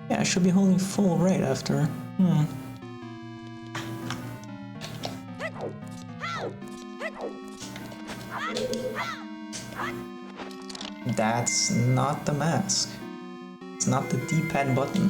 Yeah, I should be holding full right after. That's not the mask. It's not the D-pad button.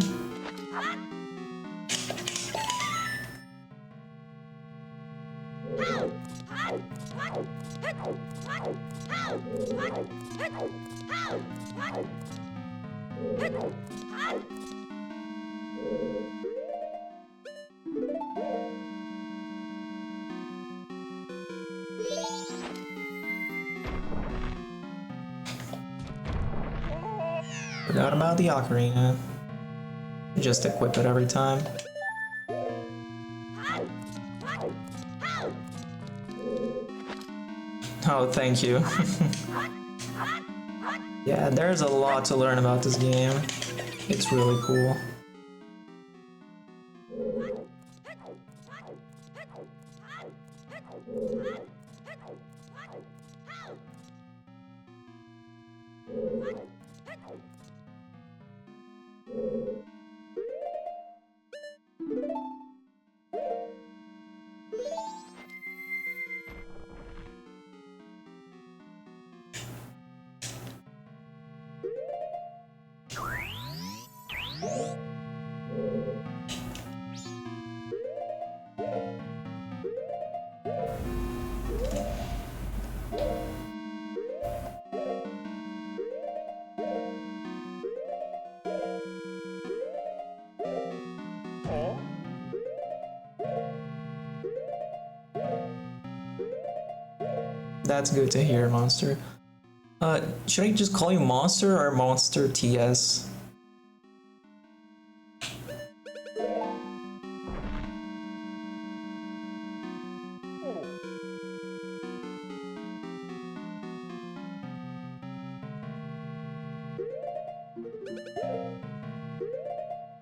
Forgot about the ocarina. Just equip it every time. Oh, thank you. Yeah, there's a lot to learn about this game. It's really cool. That's good to hear, Monster. Should I just call you Monster or Monster TS?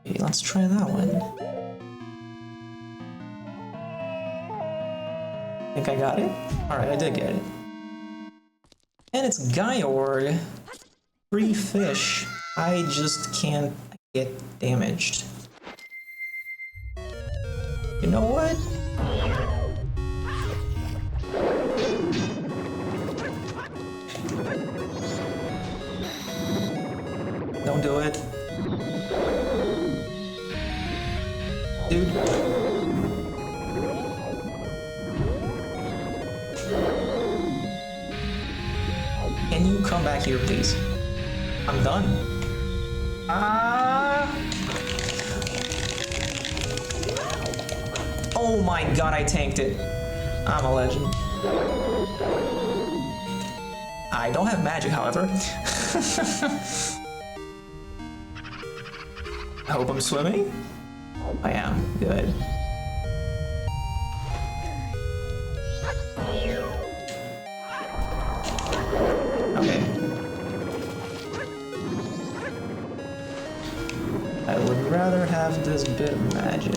Okay, let's try that one. Think I got it? Alright, I did get it. And it's Gaiorg. Free fish. I just can't get damaged. You know what? Don't do it. Dude. Can you come back here, please? I'm done. Oh my god, I tanked it. I'm a legend. I don't have magic, however. I hope I'm swimming. I am. Good. Okay. I would rather have this bit of magic.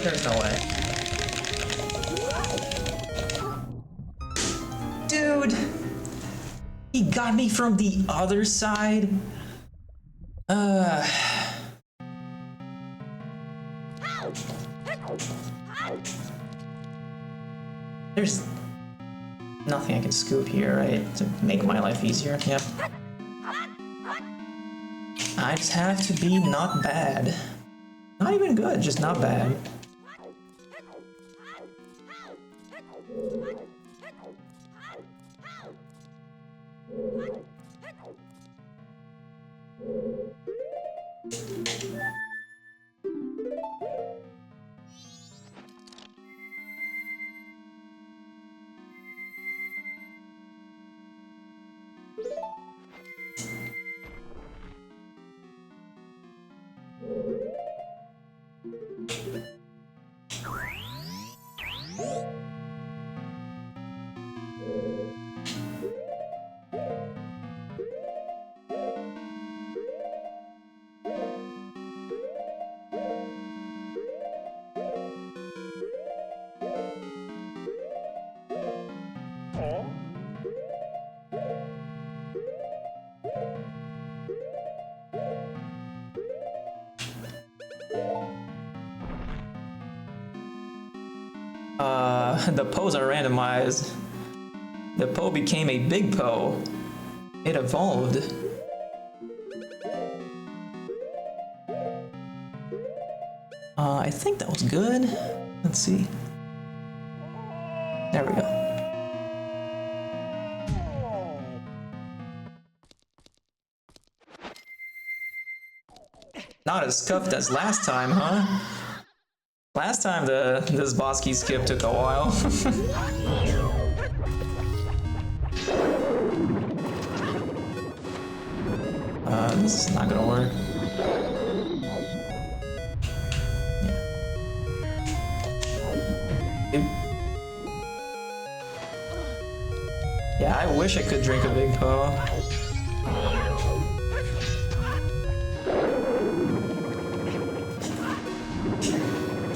There's no way. Dude! He got me from the other side? There's nothing I can scoop here, right? To make my life easier. Yep. I just have to be not bad. Not even good, just not bad. The Poes are randomized. The Poe became a big Poe. It evolved. I think that was good. Let's see. There we go. Not as scuffed as last time, huh? Last time this boss key skip took a while. This is not gonna work. Yeah, I wish I could drink a big Poe.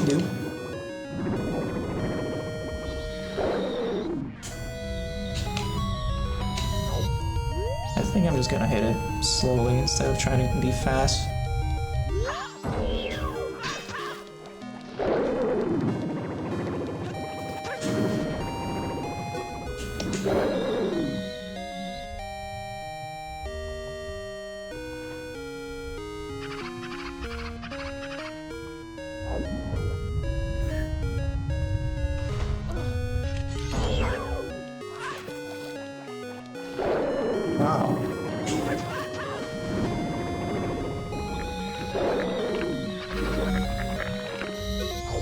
Dude. I think I'm just gonna hit it slowly instead of trying to be fast. Wow.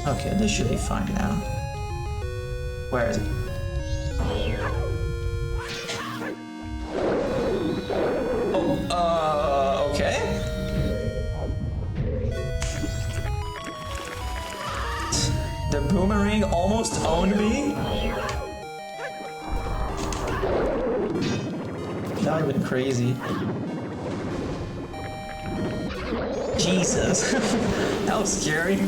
Okay, this should be fine now. Where is it? Oh, okay. The boomerang almost owned me? That would have been crazy. Jesus. That was scary.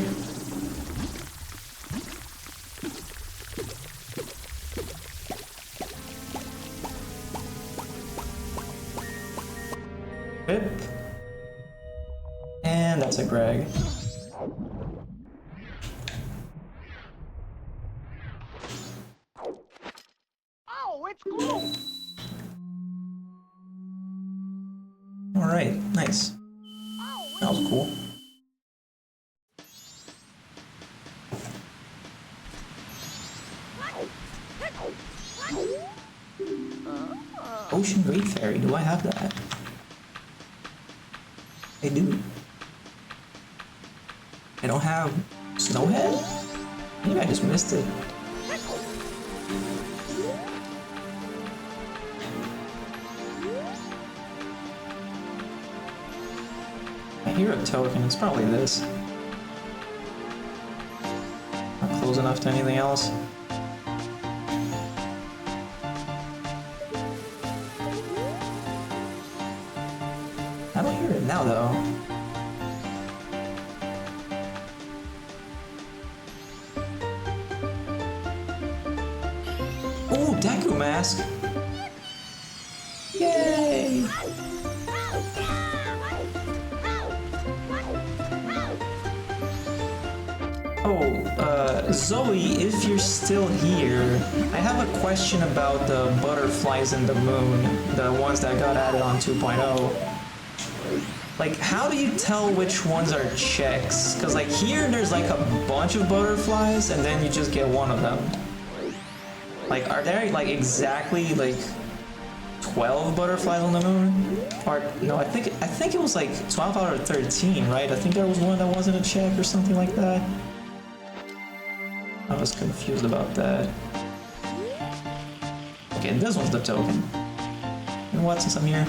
Whip. And that's a Greg. Oh, it's gloom. Alright, nice. That was cool. Ocean Great Fairy, do I have that? I do. I don't have Snowhead? Maybe I just missed it. I hear a token, it's probably this. Not close enough to anything else. I don't hear it now though. Ooh, Deku Mask! Yay! Oh, Zoe, if you're still here, I have a question about the butterflies in the moon, the ones that got added on 2.0. Like, how do you tell which ones are checks? Because, like, here there's like a bunch of butterflies, and then you just get one of them. Like, are there like exactly like 12 butterflies on the moon? Or no, I think it was like 12 out of 13, right? I think there was one that wasn't a check or something like that. I was confused about that. Okay, this one's the token. And what, since I'm here?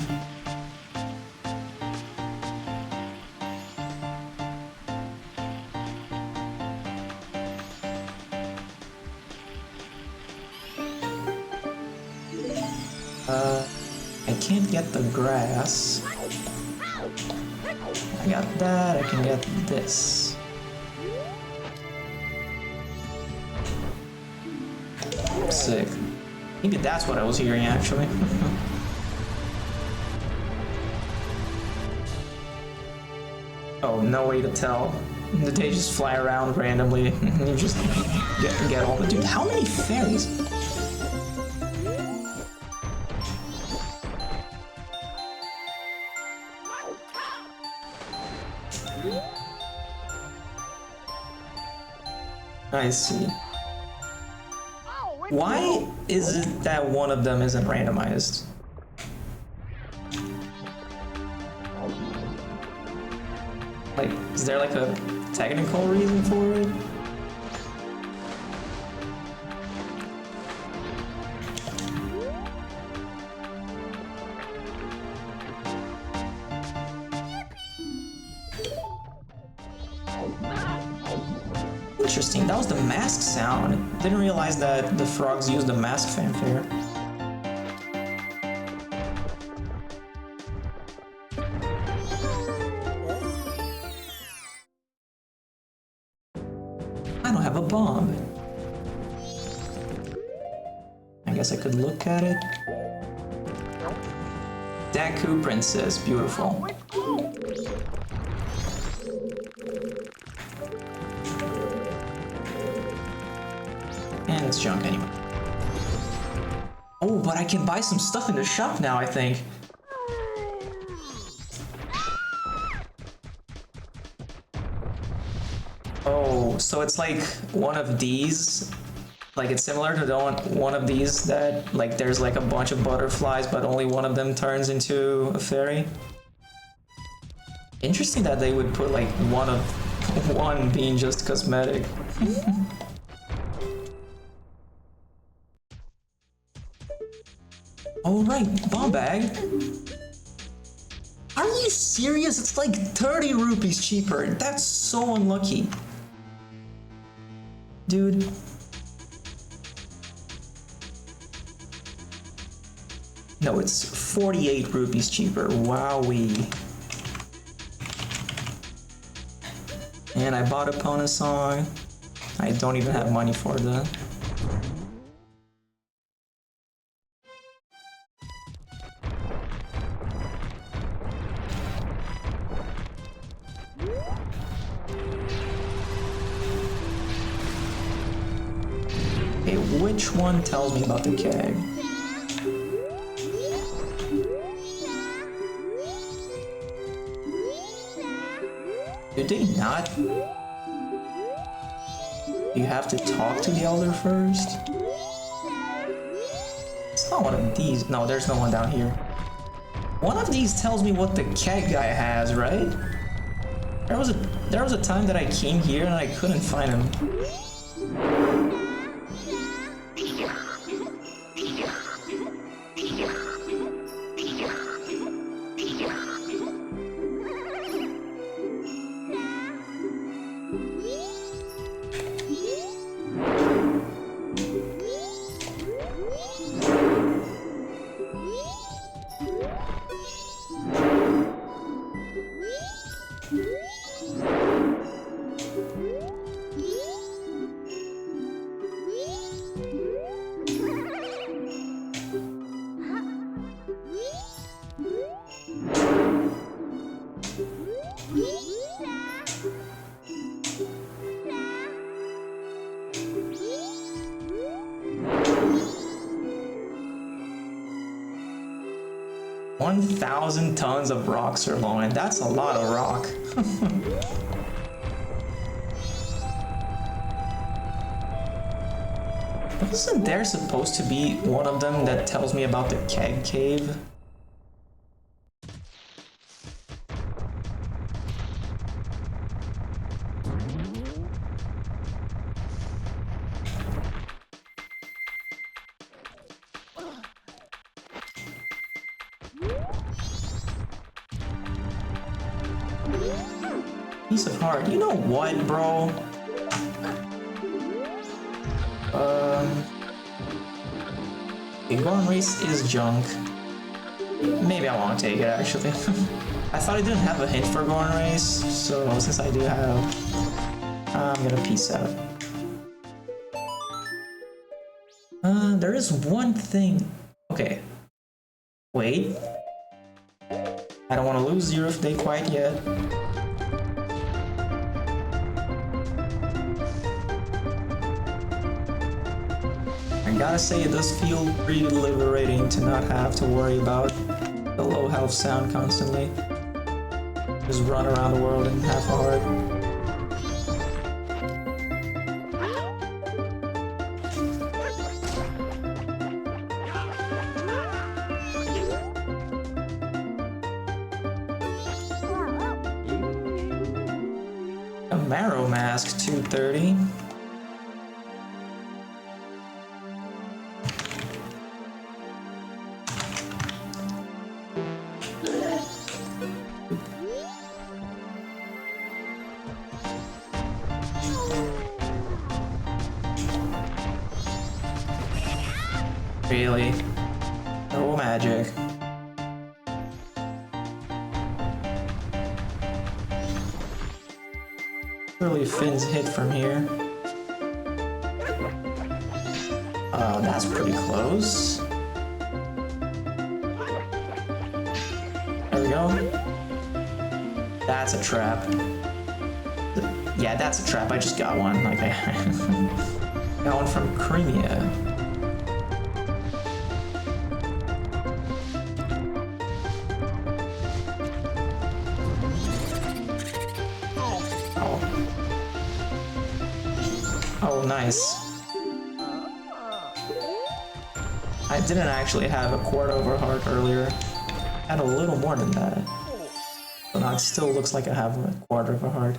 I can't get the grass. I got that, I can get this. Sick. Maybe that's what I was hearing actually. Oh, no way to tell. They just fly around randomly and you just get all the dude. How many fairies? I see. Why is it that one of them isn't randomized? Like, is there like a technical reason for it? Interesting, that was the mask sound. Didn't realize that the frogs used the mask fanfare. I don't have a bomb. I guess I could look at it. Deku Princess, beautiful. And it's junk anyway. Oh, but I can buy some stuff in the shop now, I think. Oh, so it's like one of these. Like it's similar to the one of these that like there's like a bunch of butterflies, but only one of them turns into a fairy. Interesting that they would put like one being just cosmetic. Oh right, bomb bag. Are you serious? It's like 30 rupees cheaper. That's so unlucky. Dude. No, it's 48 rupees cheaper. Wowee. And I bought a Pona song. I don't even have money for that. Okay, which one tells me about the keg? Did they not? You have to talk to the elder first? It's not one of these. No, there's no one down here. One of these tells me what the keg guy has, right? There was a time that I came here and I couldn't find him. $1,000 tons of rock sirloin. That's a lot of rock. Isn't there supposed to be one of them that tells me about the keg cave? Piece of heart. You know what, bro? Goron Race is junk. Maybe I won't take it, actually. I thought I didn't have a hint for Goron Race, so since I do have, I'm gonna peace out. There is one thing. Okay. Wait. I don't want to lose Zero Day quite yet. Gotta say, it does feel pretty liberating to not have to worry about the low health sound constantly. Just run around the world in half a heart. A Marrow Mask, 230. Really? No magic. Surely Finn's hit from here. That's pretty close. There we go. That's a trap. Yeah, that's a trap. I just got one. Like, got one from Crimea. Oh, nice. I didn't actually have a quarter of a heart earlier. I had a little more than that. But now it still looks like I have a quarter of a heart.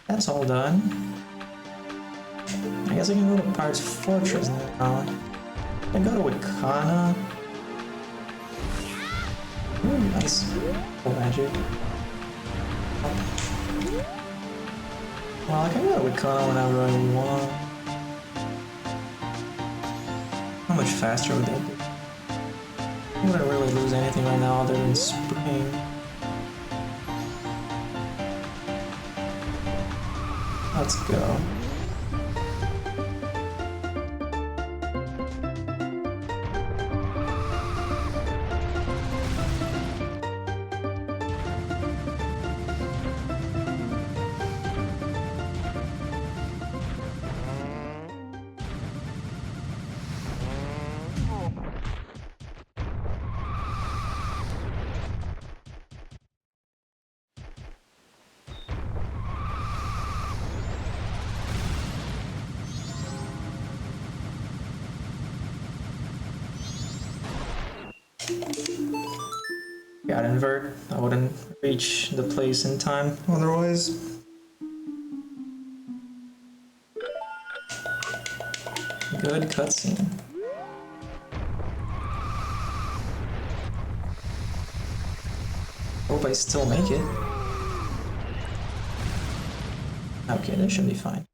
That's all done. I guess I can go to Pirate's Fortress now. I can go to Wakana. Ooh, nice. Oh, magic. Well, I can go to Wakana whenever I want. How much faster would that be? I wouldn't really lose anything right now other than spring. Let's go. Got invert. I wouldn't reach the place in time otherwise. Good cutscene. Hope I still make it. Okay, that should be fine.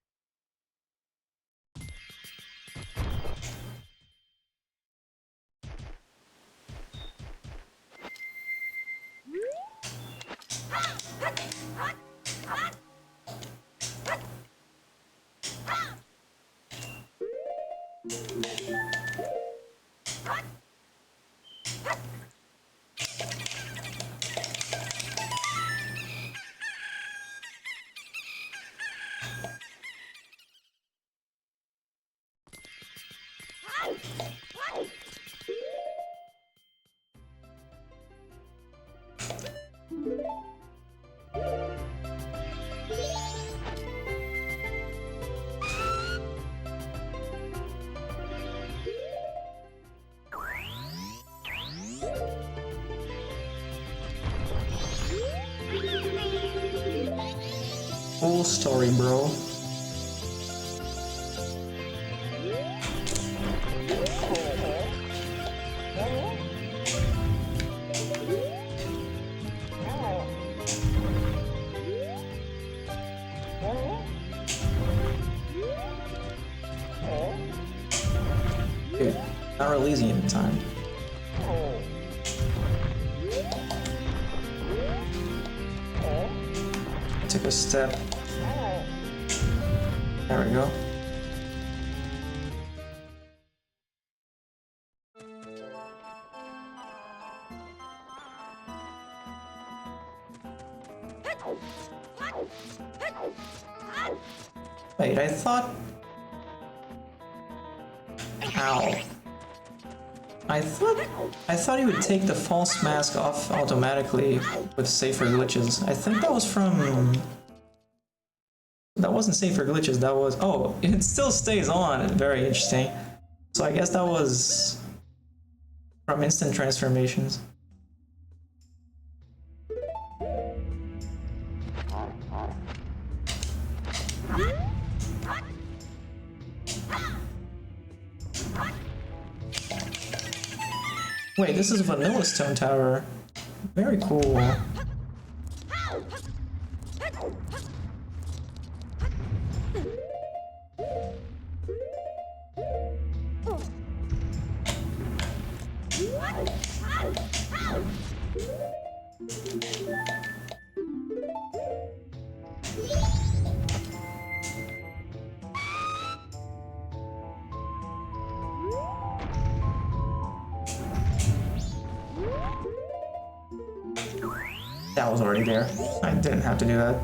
Full story, bro. Dude, not releasing it in time. took a step. There we go. Wait, I thought... Ow. I thought he would take the false mask off automatically with safer glitches. I think that was from... That wasn't safer glitches, that was... Oh, it still stays on. Very interesting. So I guess that was from instant transformations. Wait, this is a vanilla stone tower. Very cool. That was already there. I didn't have to do that.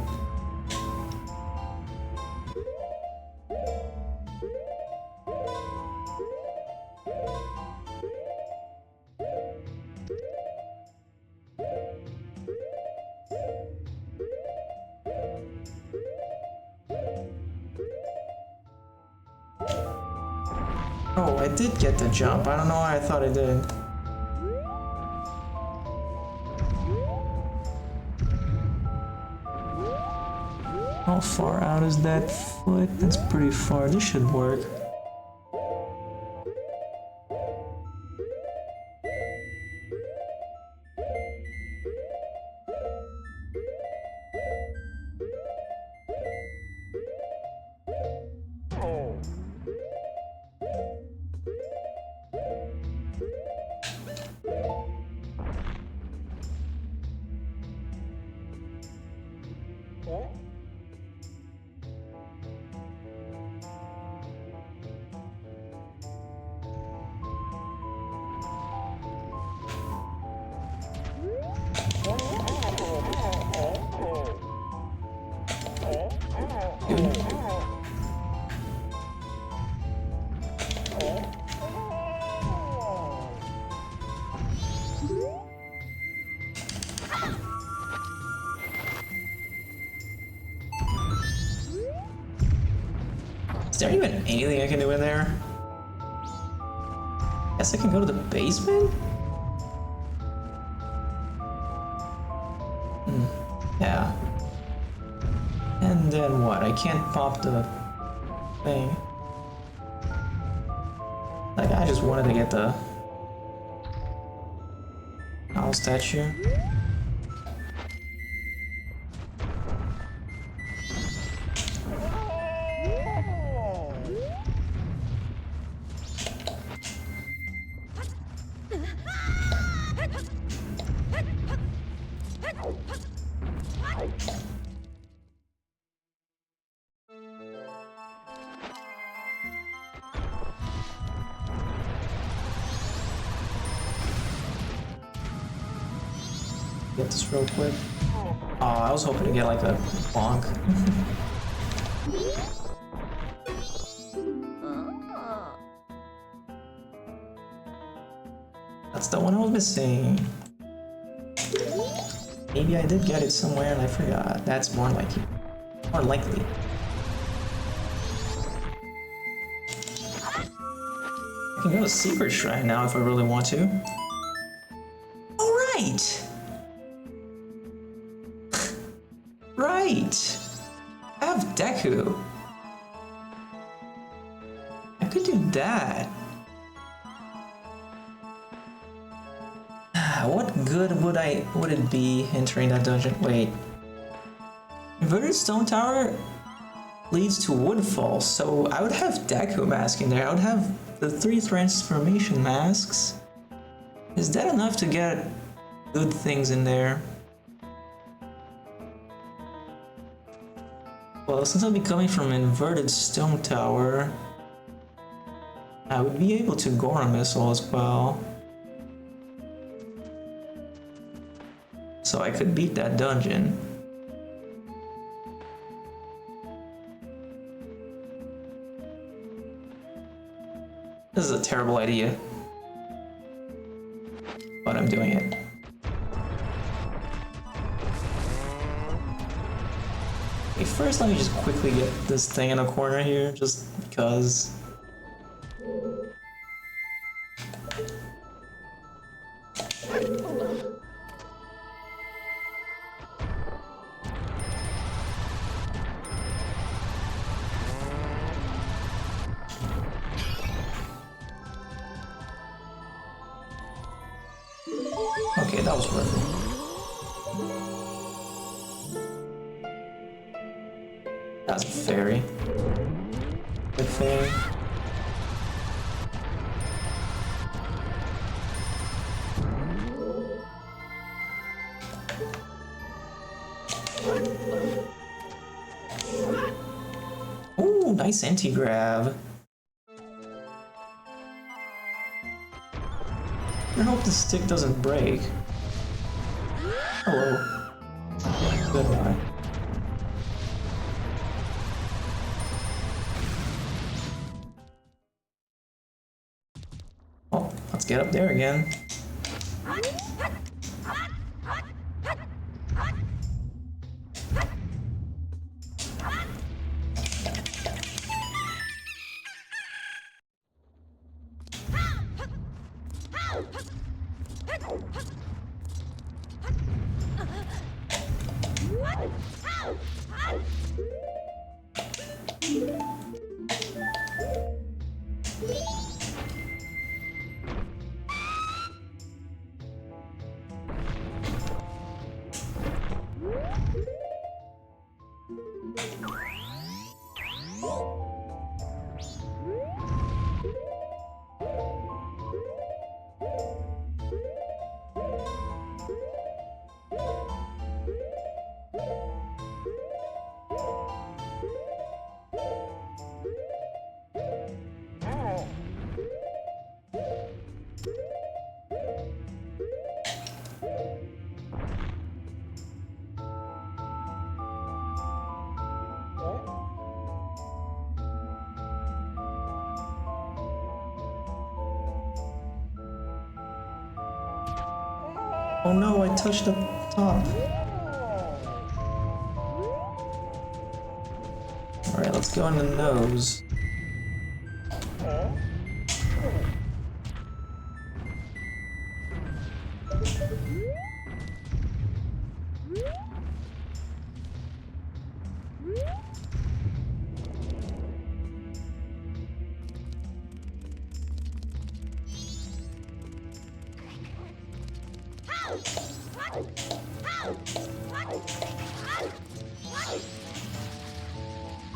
Oh, I did get the jump. I don't know why I thought I didn't. How far out is that foot? That's pretty far. This should work. Is there even anything I can do in there? Guess I can go to the basement? Yeah. And then what? I can't pop the thing. Like, I just wanted to get the owl statue. Get this real quick. Oh, I was hoping to get like a bonk. That's the one I was missing. Maybe I did get it somewhere and I forgot. That's more likely. More likely. I can go to Secret Shrine now if I really want to. Alright! Right! I have Deku. I could do that. What good would it be entering that dungeon? Wait. Inverted Stone Tower leads to Woodfall, so I would have Deku Mask in there. I would have the 3 transformation masks. Is that enough to get good things in there? Well, since I'll be coming from an inverted stone tower, I would be able to Goron Missile as well. So I could beat that dungeon. This is a terrible idea, but I'm doing it. Okay, first let me just quickly get this thing in a corner here, just because. Okay, that was worth it. That's a fairy. Good fairy. Ooh, nice anti-grab. I hope the stick doesn't break. Hello. Goodbye. Oh, let's get up there again. Oh no, I touched the top. Alright, let's go on the nose.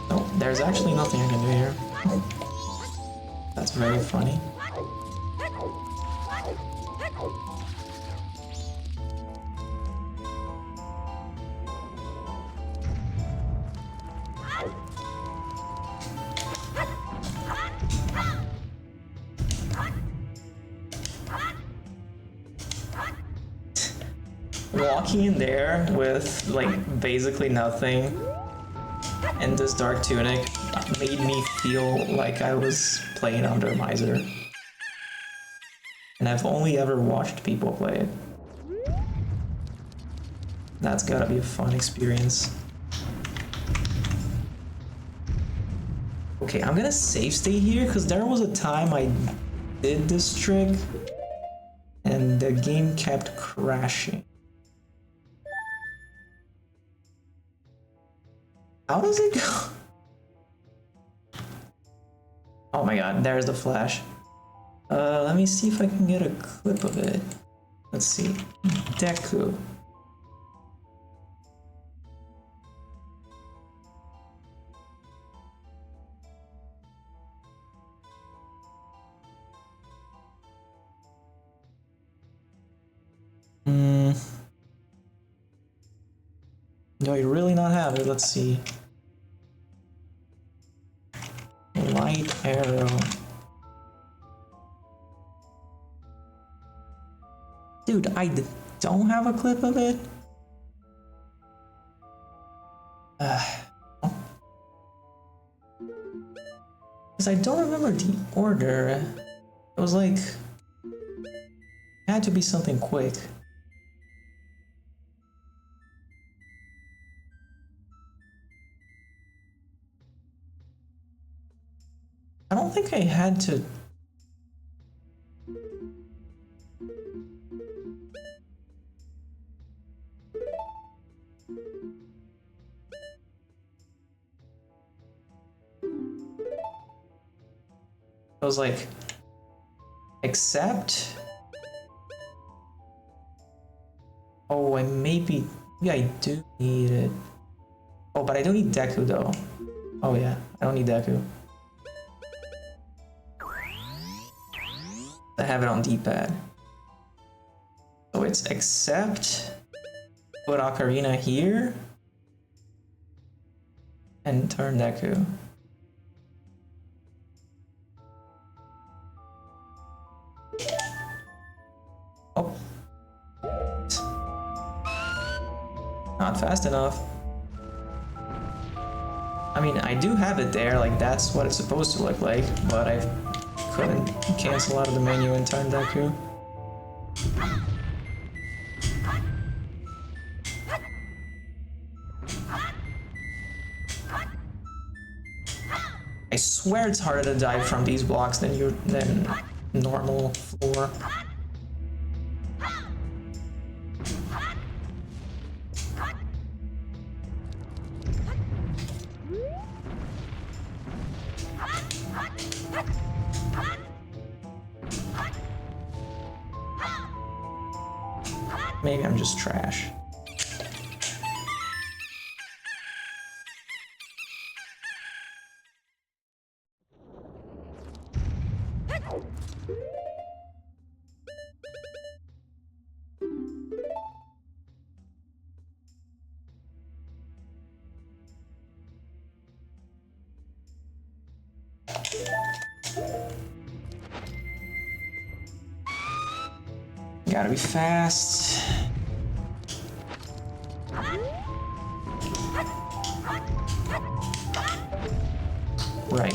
Oh, there's actually nothing I can do here. That's very funny. Walking in there with like basically nothing and this dark tunic made me feel like I was playing Randomizer. And I've only ever watched people play it. That's gotta be a fun experience. Okay, I'm gonna save state here because there was a time I did this trick and the game kept crashing. How does it go? Oh my god, there's the flash. Let me see if I can get a clip of it. Let's see. Deku. Do I really not have it? Let's see. light arrow. Dude, I don't have a clip of it. Because I don't remember the order. It was like, it had to be something quick. I don't think I had to. It was like, except. Oh, maybe I do need it. Oh, but I don't need Deku though. Oh yeah, I don't need Deku. I have it on D-pad. So it's except, put Ocarina here, and turn Deku. Oh. Not fast enough. I mean, I do have it there, like that's what it's supposed to look like, but I couldn't cancel out of the menu and turn Deku. I swear it's harder to dive from these blocks than normal floor. Maybe I'm just trash. Gotta be fast. Right.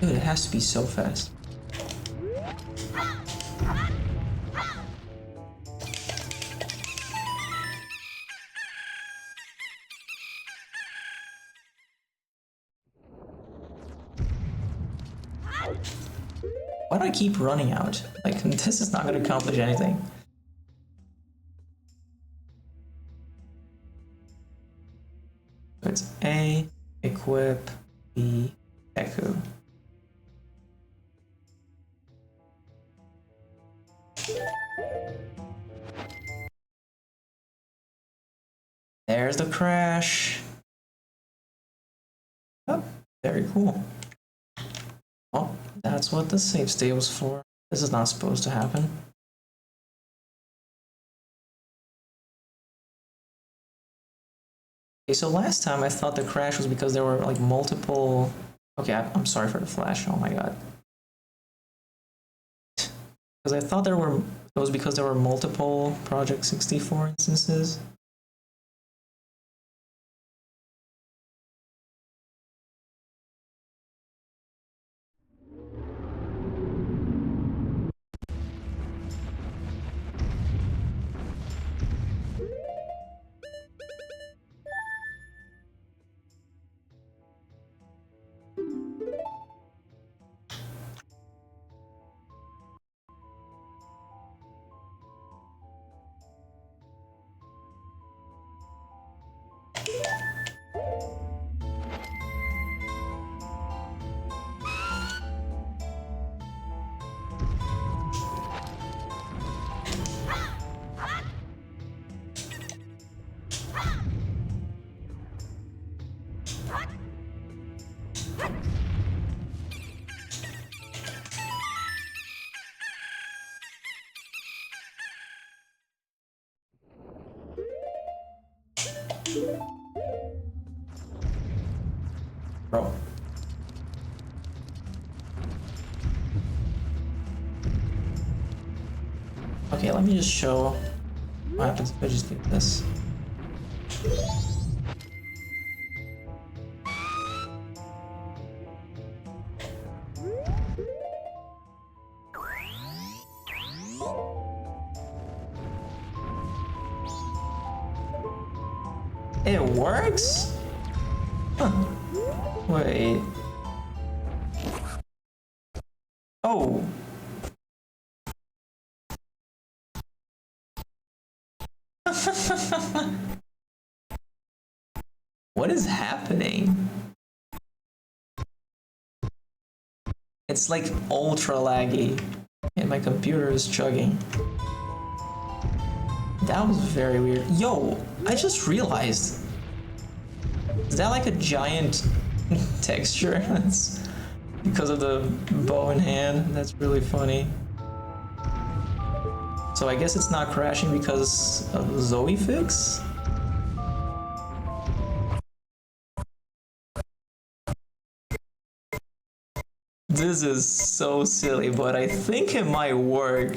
Dude, it has to be so fast. Why do I keep running out? Like, this is not going to accomplish anything. So it's A, equip, B, Deku. There's the crash. Oh, very cool. Well, that's what the save state was for. This is not supposed to happen. Okay, so last time I thought the crash was because there were like multiple... Okay, I'm sorry for the flash, oh my god. Because I thought it was because there were multiple Project 64 instances. Bro. Okay, let me just show what happens if I just do this. It works? Huh. Wait. Oh. What is happening? It's like ultra laggy and my computer is chugging. That was very weird. Yo, I just realized. Is that like a giant texture? That's because of the bow in hand. That's really funny. So I guess it's not crashing because of the Zoe fix? This is so silly, but I think it might work.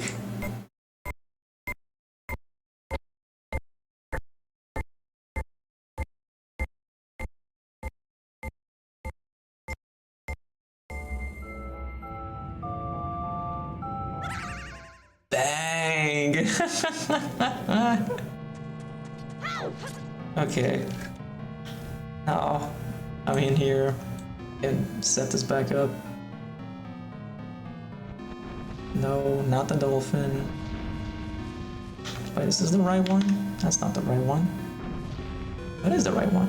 Bang! Okay. Now I'm in here and set this back up. No, not the dolphin. Wait, is this the right one? That's not the right one. What is the right one?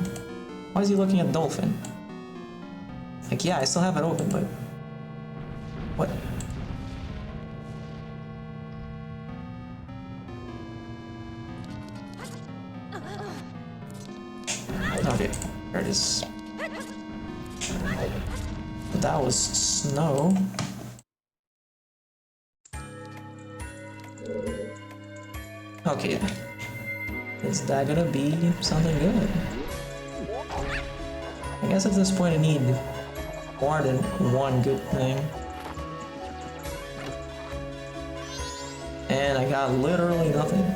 Why is he looking at dolphin? Like, yeah, I still have it open, but... What? Okay, there it is. That was snow. Okay, is that gonna be something good? I guess at this point I need more than one good thing. And I got literally nothing.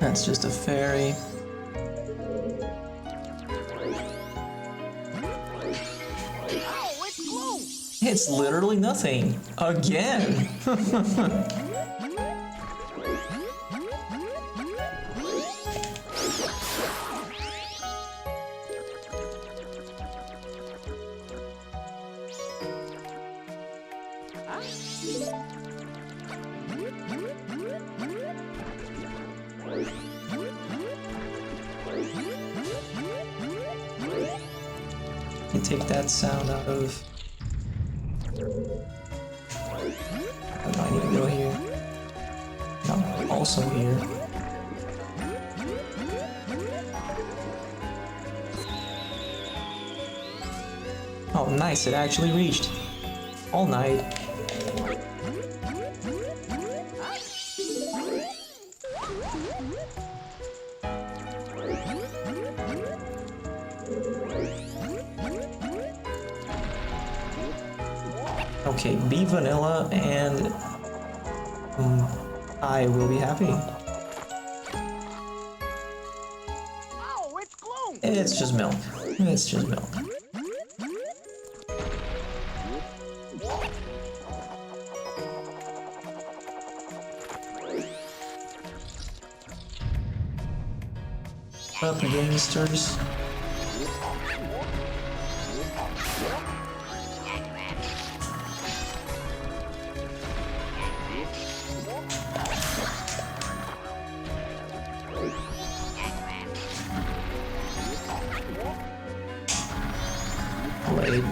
That's just a fairy. Oh, it's close. It's literally nothing. Again. You take that sound out of... Oh, no, I need to go here. No, also here. Oh, nice, it actually reached. All night. Okay, be vanilla and I will be happy. Oh, it's close. It's just milk. It's just milk. Up, gangsters. wait.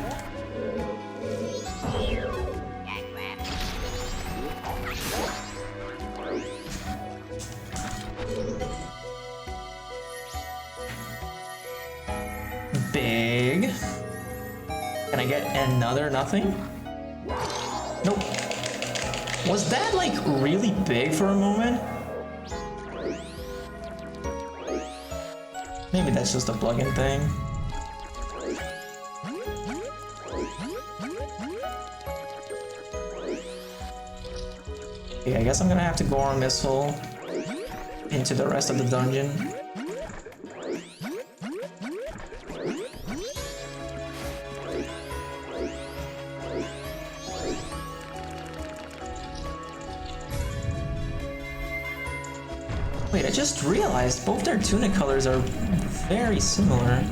Big. Can I get another nothing? Nope. Was that like really big for a moment? Maybe that's just a plugin thing. Okay, I guess I'm gonna have to Goron Missile into the rest of the dungeon. Wait, I just realized both their tunic colors are very similar.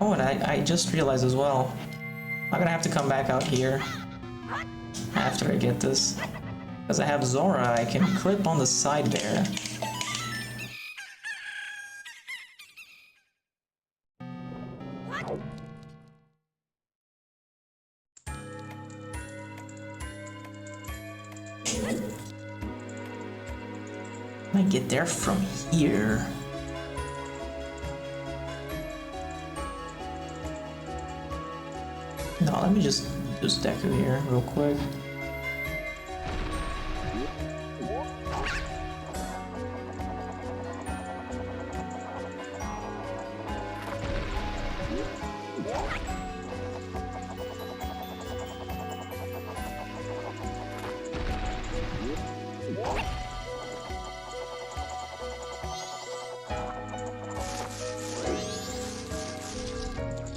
Oh, and I just realized as well, I'm gonna have to come back out here after I get this. Because I have Zora, I can clip on the side there. I get there from here. No, let me just use Deku here real quick.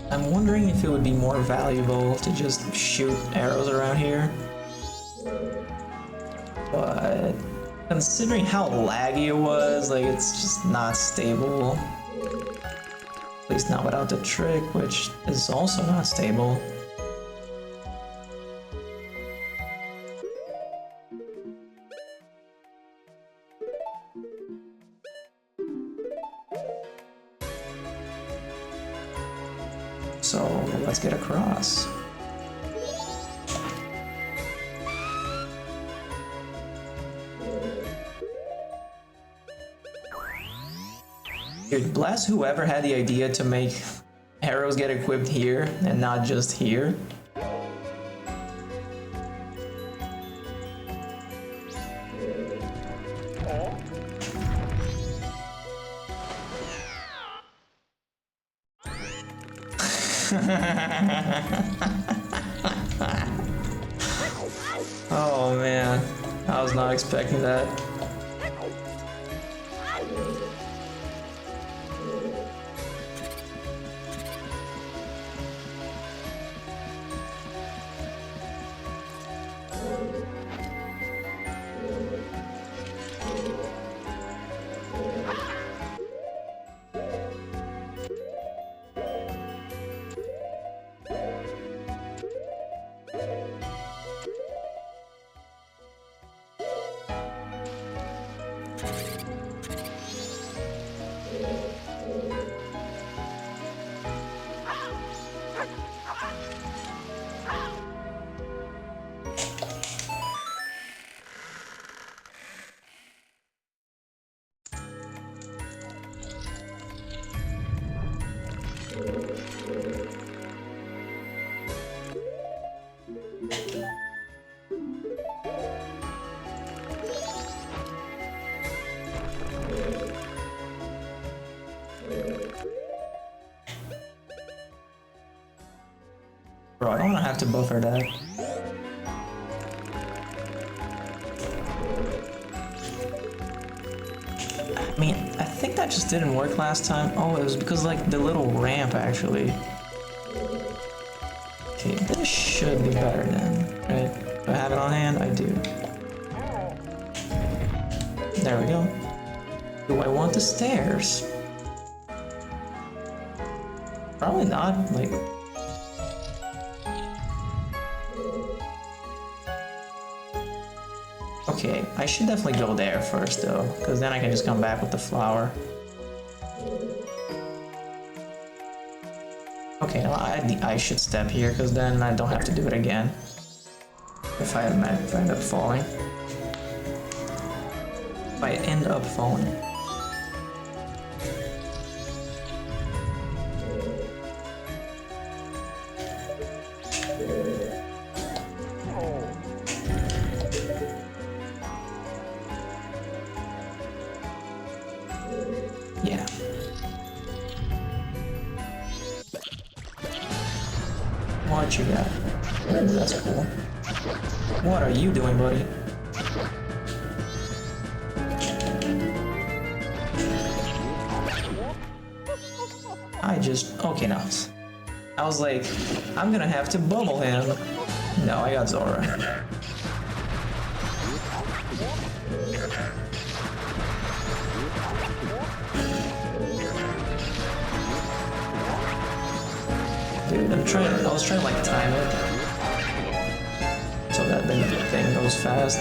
I'm wondering if it would be more valuable to just shoot arrows around here. But considering how laggy it was, like it's just not stable. At least not without the trick, which is also not stable. So let's get across. Dude, bless whoever had the idea to make arrows get equipped here and not just here. Oh man, I was not expecting that. Bro, I don't want to have to buffer that. I mean, I think that just didn't work last time. Oh, it was because like the little ramp actually. Okay, this should be better then, right? Do I have it on hand? I do. There we go. Do I want the stairs? Probably not, like... Okay, I should definitely go there first though, because then I can just come back with the flower. Okay, no, I should step here, because then I don't have to do it again. If I end up falling. If I end up falling. Yeah. What you got? Ooh, that's cool. What are you doing, buddy? Okay, now. I was like, I'm gonna have to bubble him. No, I got Zora. Dude, I was trying to like time it so that the thing goes fast.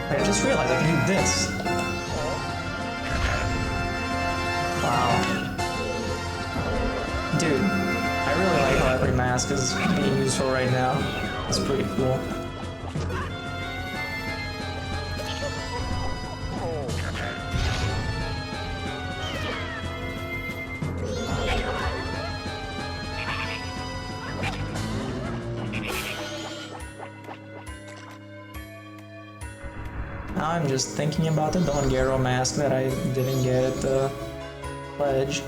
I just realized I can do this. Wow. Dude, I really like how every mask is being useful right now. It's pretty cool. Now I'm just thinking about the Goron mask that I didn't get at the pledge.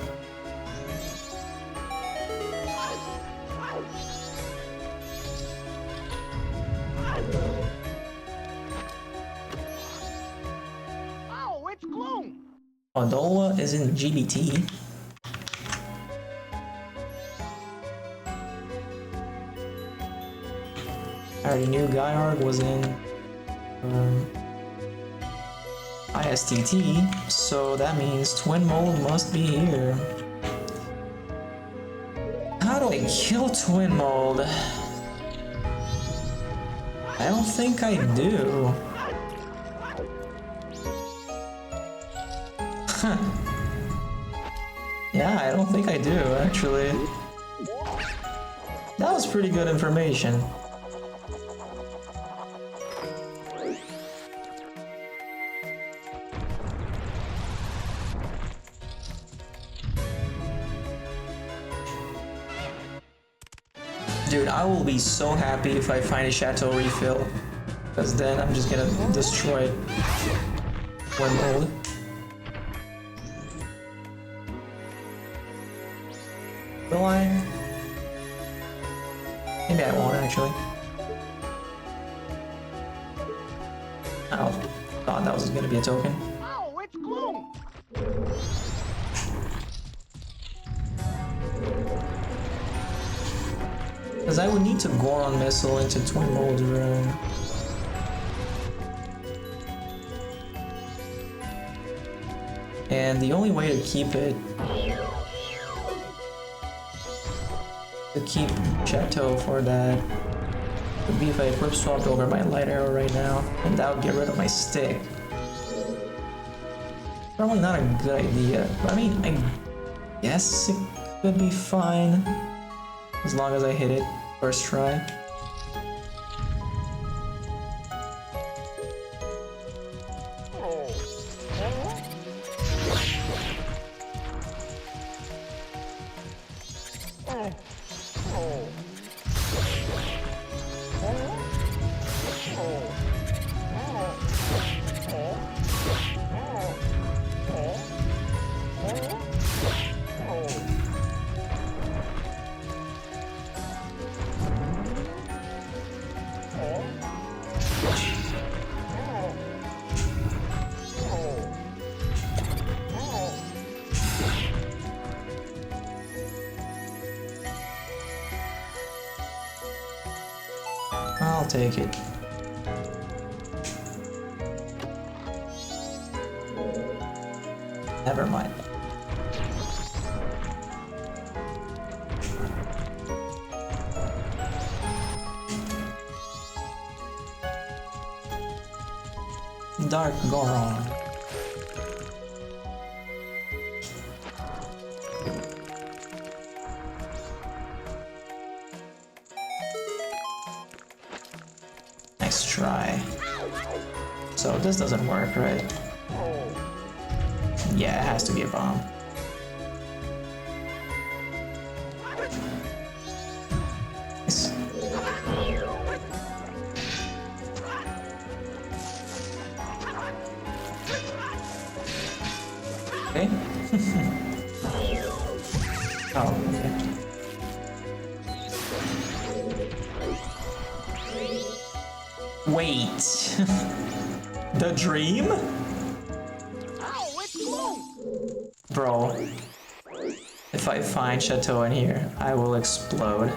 Oh, it's gloom. Odola is in GBT. I already knew Guyarg was in ISTT, so that means Twinmold must be here. How do I kill Twinmold? I don't think I do. Yeah, I don't think I do, actually. That was pretty good information. Dude, I will be so happy if I find a Chateau refill, because then I'm just gonna destroy Twinmold. Will I? Maybe I won't, actually. Oh, thought that was gonna be a token. Oh, it's gloom. Because I would need to Goron Missile into Twinmold's room. And the only way to keep it... to keep Chateau for that would be if I equip swapped over my light arrow right now, and that would get rid of my stick. Probably not a good idea, but I mean, I guess it could be fine. As long as I hit it first try. I'll take it. Never mind. Dark Goron. Nice try. So this doesn't work, right? Yeah, it has to be a bomb. Nice. Okay. Oh, okay. Wait. The dream? Ow, it's gloom! Bro. If I find Chateau in here, I will explode.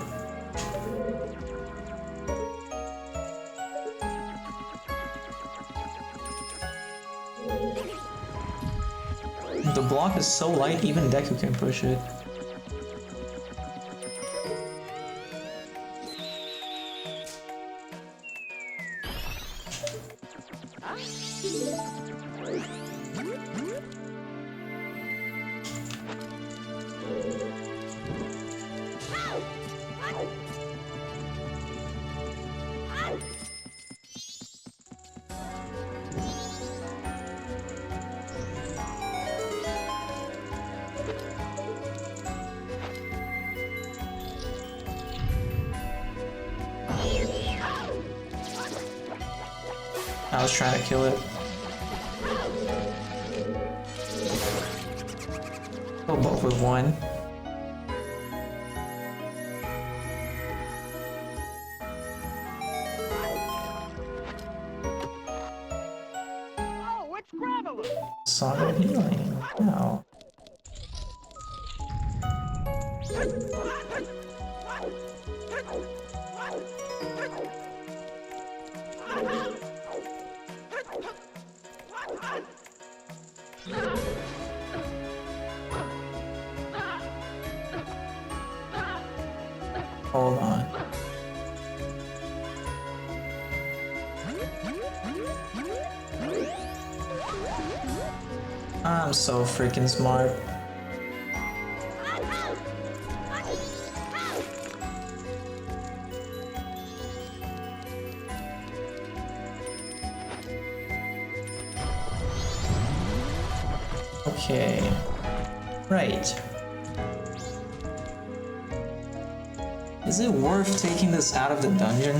The block is so light, even Deku can push it. I was trying to kill it. Kill both with one. Oh, it's gravelous! Song of Healing. Wow. Hold on. I'm so freaking smart. Okay. Right. Is it worth taking this out of the dungeon?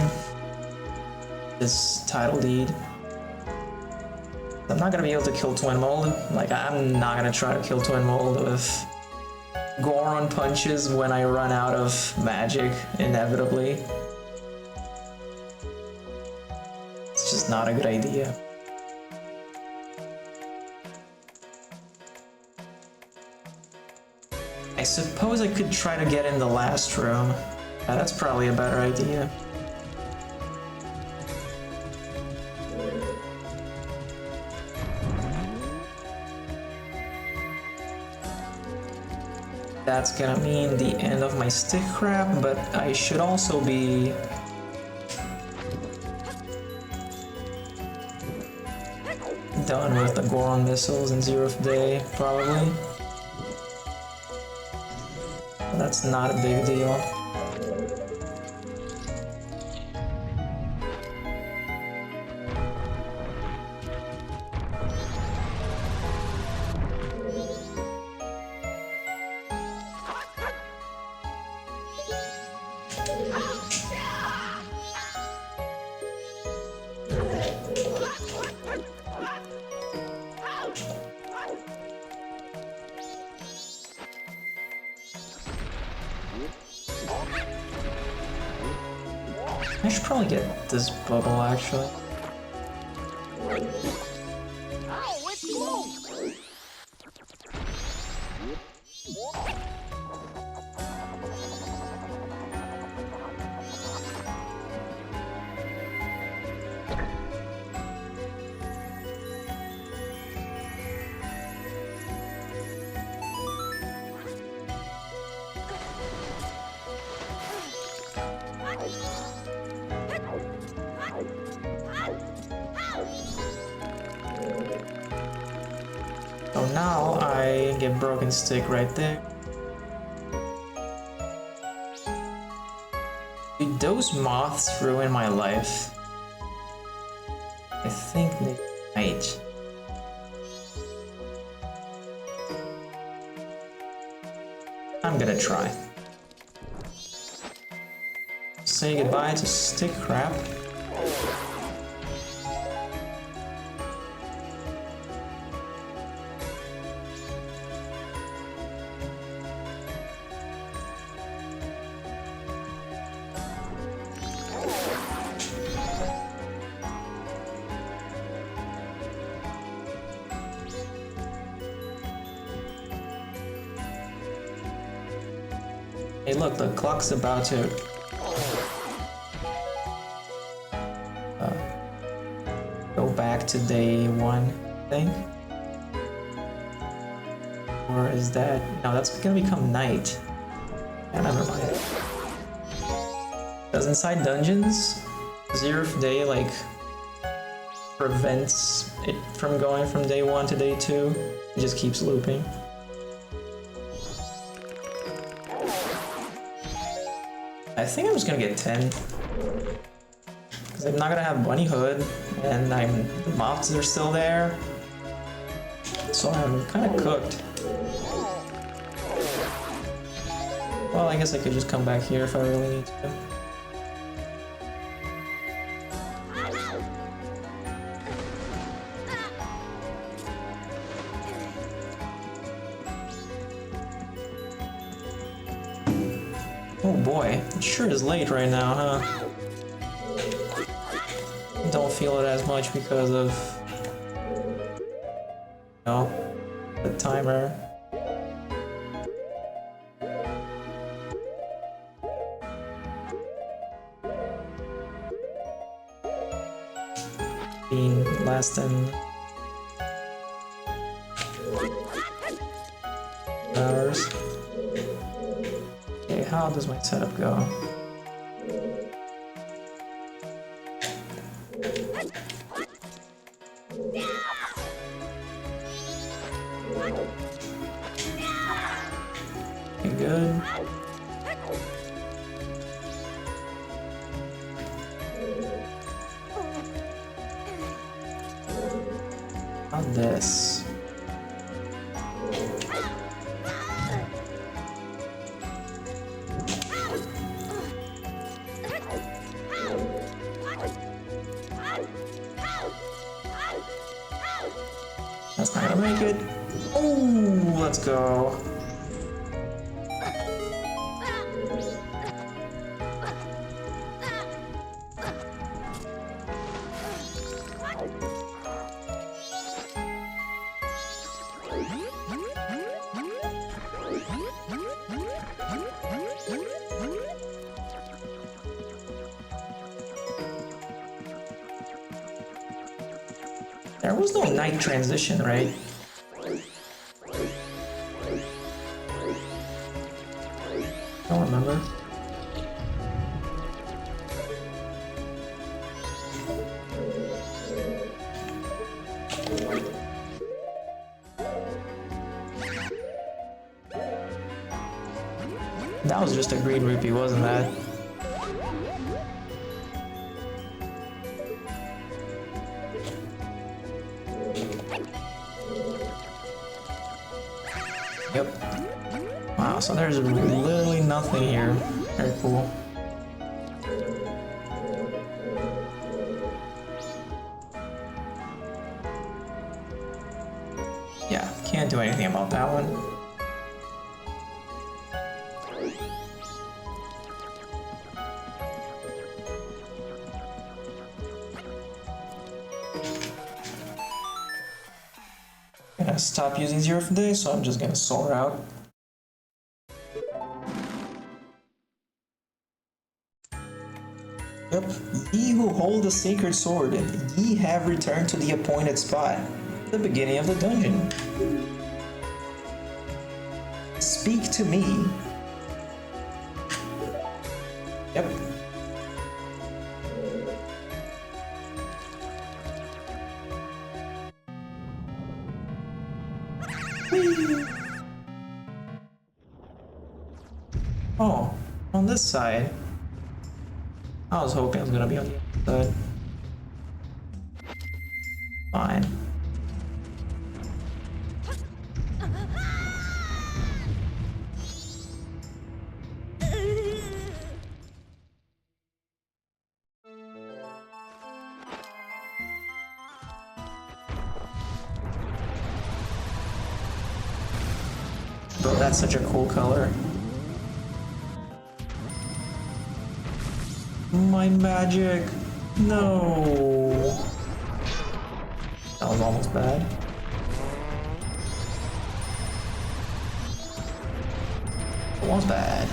This title deed? I'm not gonna be able to kill Twinmold. Like, I'm not gonna try to kill Twinmold with Goron punches when I run out of magic, inevitably. It's just not a good idea. I suppose I could try to get in the last room. That's probably a better idea. That's gonna mean the end of my stick crab, but I should also be done with the Goron missiles in 0th day, probably. That's not a big deal. I should probably get this bubble, actually. Ow, it's gloom! So now I get broken stick right there. Dude, those moths ruin my life. I think they might. I'm gonna try. Say goodbye to stick crap. Hey look, the clock's about to go back to day 1, I think. Or is that... no, that's gonna become night. Yeah, never mind. Because inside dungeons, 0th day, like, prevents it from going from day 1 to day 2. It just keeps looping. I think I'm just gonna get 10. Because I'm not gonna have Bunny Hood, and the moths are still there. So I'm kind of cooked. Well, I guess I could just come back here if I really need to. Oh boy, it sure is late right now, huh? Don't feel it as much because of, you know, the timer. Being less than hours. Okay, how does my setup go? Okay, good. How this? That's not gonna make it. Oh, let's go. There was no night transition, right? I don't remember. That was just a green rupee, wasn't that? Yep. Wow, so there's literally nothing here. Very cool. Yeah, can't do anything about that one. Gonna stop using Zora for today, so I'm just gonna Zora out. Yep, ye who hold the sacred sword, and ye have returned to the appointed spot, the beginning of the dungeon. Speak to me. Yep. Oh, on this side. I was hoping it was gonna be on the other side. Fine. Bro, that's such a cool color. My magic! No! That was almost bad. Almost bad.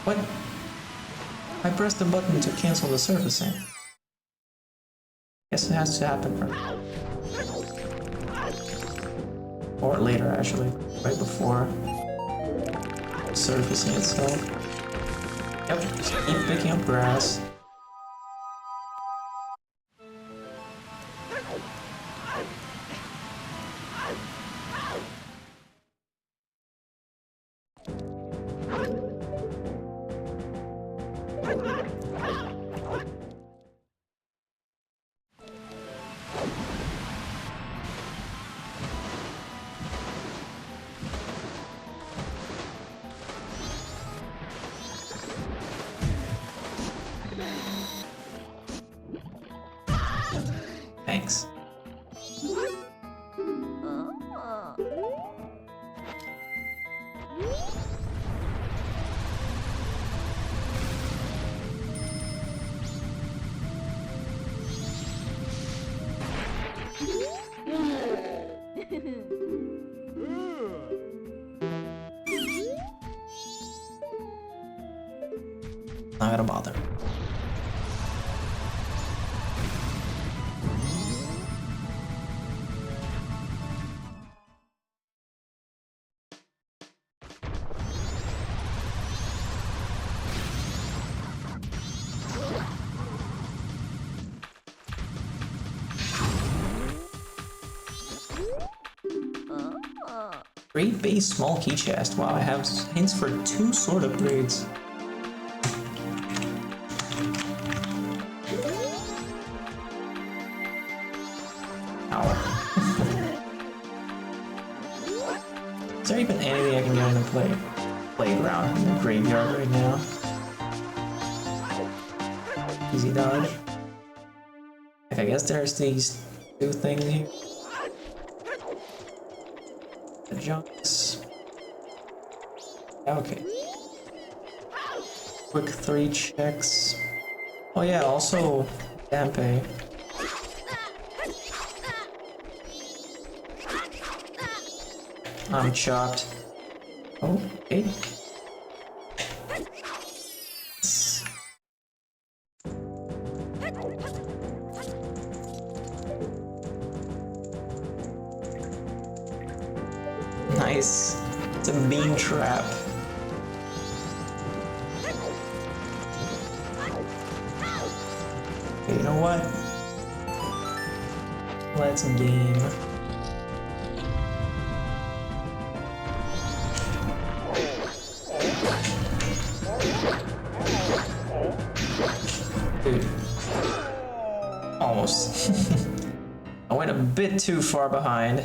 What? I pressed the button to cancel the surfacing. Guess it has to happen first. Or later, actually. Right before surfacing itself. Yep, just keep picking up grass. Thanks. Not gonna bother. Great base small key chest. Wow, I have hints for 2 sword upgrades. Ow. Is there even anything I can get in the playground in the graveyard right now? Easy dodge. Like, I guess there's these 2 things here. Junks. Okay. Quick 3 checks. Oh yeah, also Dampe. I'm chopped. Oh, okay. Nice. It's a bean trap. Okay, you know what? Let's game. Dude. Almost. I went a bit too far behind.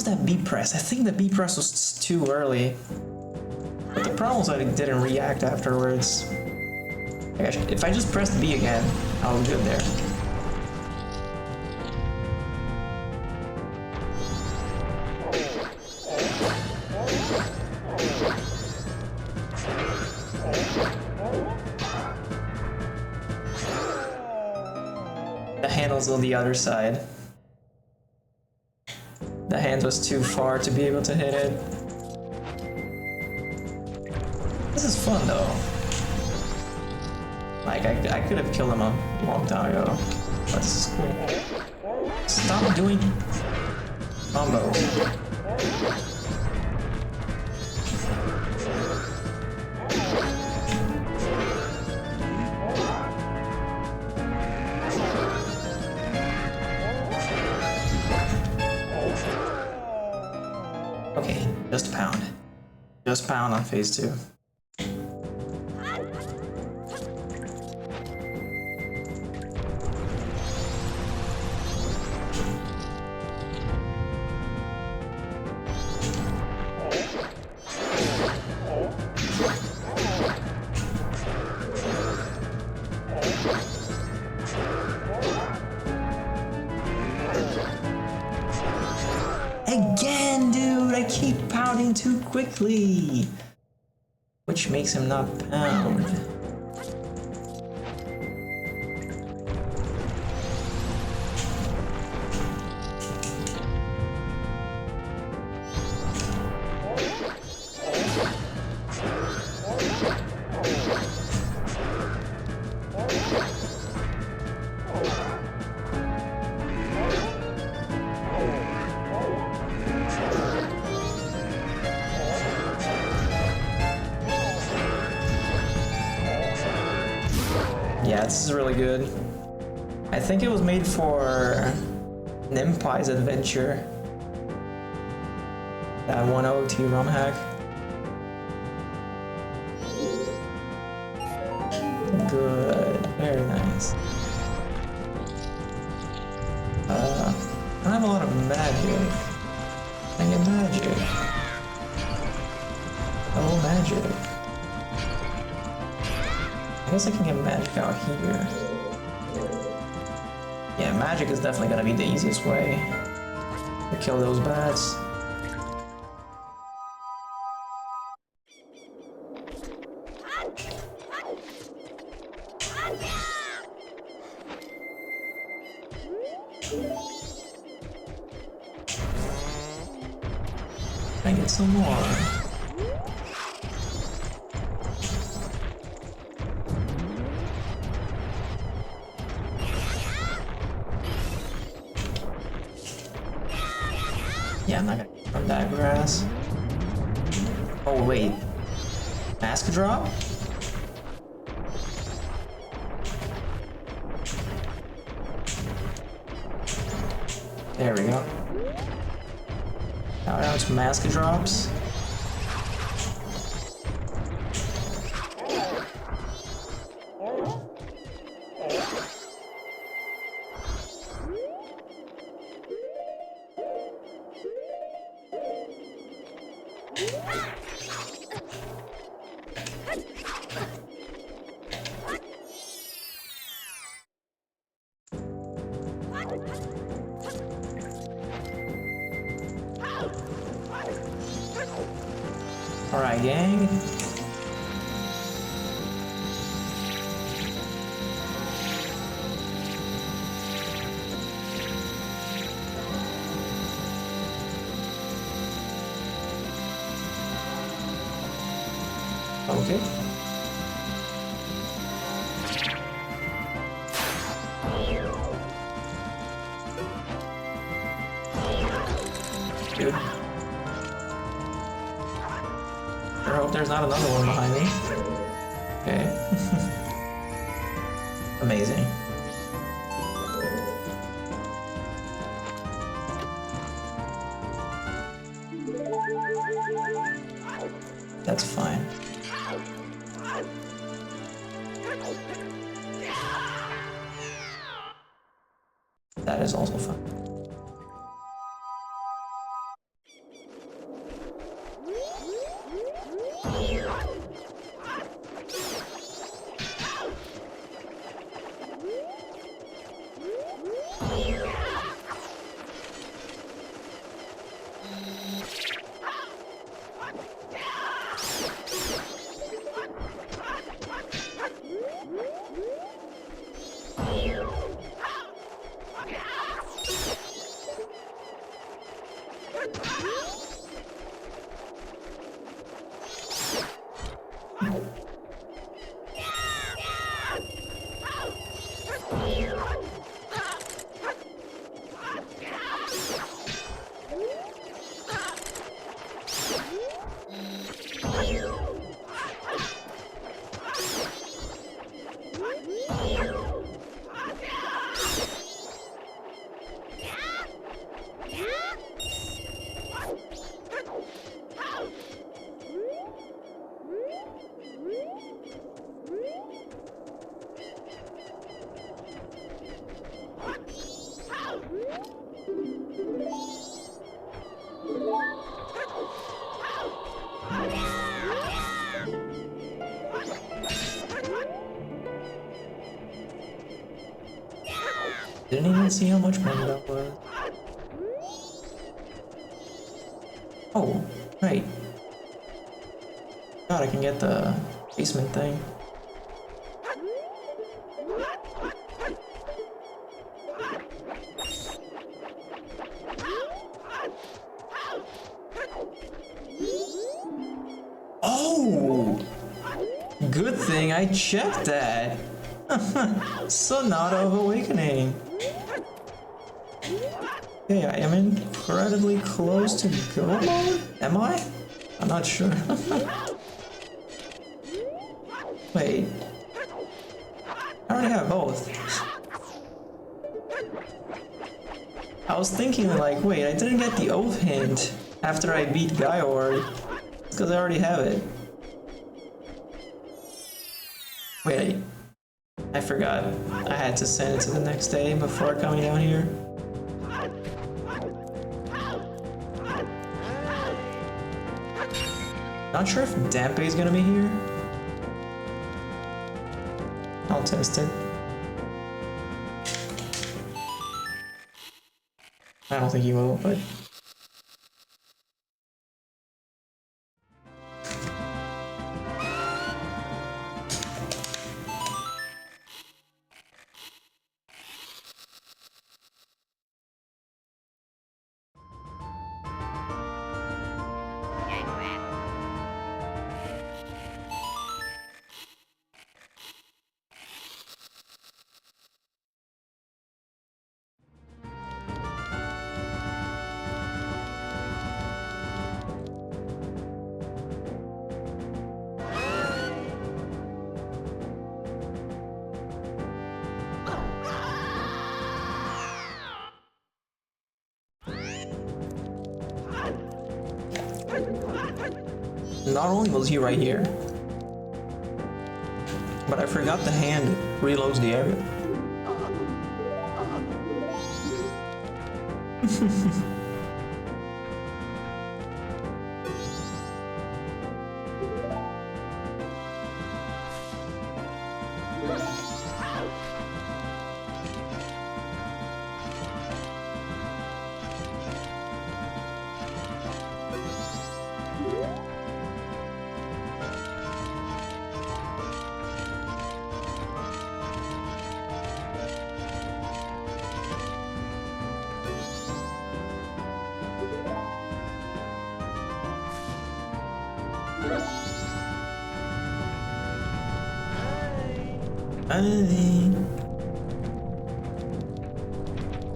That B press. I think the B press was too early. But the problem was that it didn't react afterwards. If I just pressed B again, I was good there. handles on the other side. The hand was too far to be able to hit it. This is fun though. Like, I could have killed him a long time ago. But this is cool. Stop doing combo. Okay, just pound. Just pound on phase 2. Again, dude, I keep pounding too quickly. Which makes him not pound. Yeah, this is really good. I think it was made for Nimpai's Adventure. That 1 OT ROM hack. Good, very nice. I don't have a lot of magic. I get magic. Oh, magic. I guess I can get magic out here. Yeah, magic is definitely gonna be the easiest way to kill those bats. Can I get some more? Yeah, I'm not gonna get from that grass. Oh wait, mask drop? There we go. Now it's mask drops. Alright, gang. Okay. Dude. I hope there's not another one behind me. Okay. Amazing. That's fine. That is also fun. Didn't even see how much money that was. Oh, right. God, I can get the basement thing. Oh! Good thing I checked that! Sonata of Awakening! Okay, I am incredibly close to go mode? Am I? I'm not sure. Wait. I already have both. I was thinking like, wait, I didn't get the oath hint after I beat Gaior. It's because I already have it. Wait, I forgot. I had to send it to the next day before coming down here. Not sure if Dampe is gonna be here. I'll test it. I don't think he will, but... Not only was he right here, but I forgot the hand reloads the area.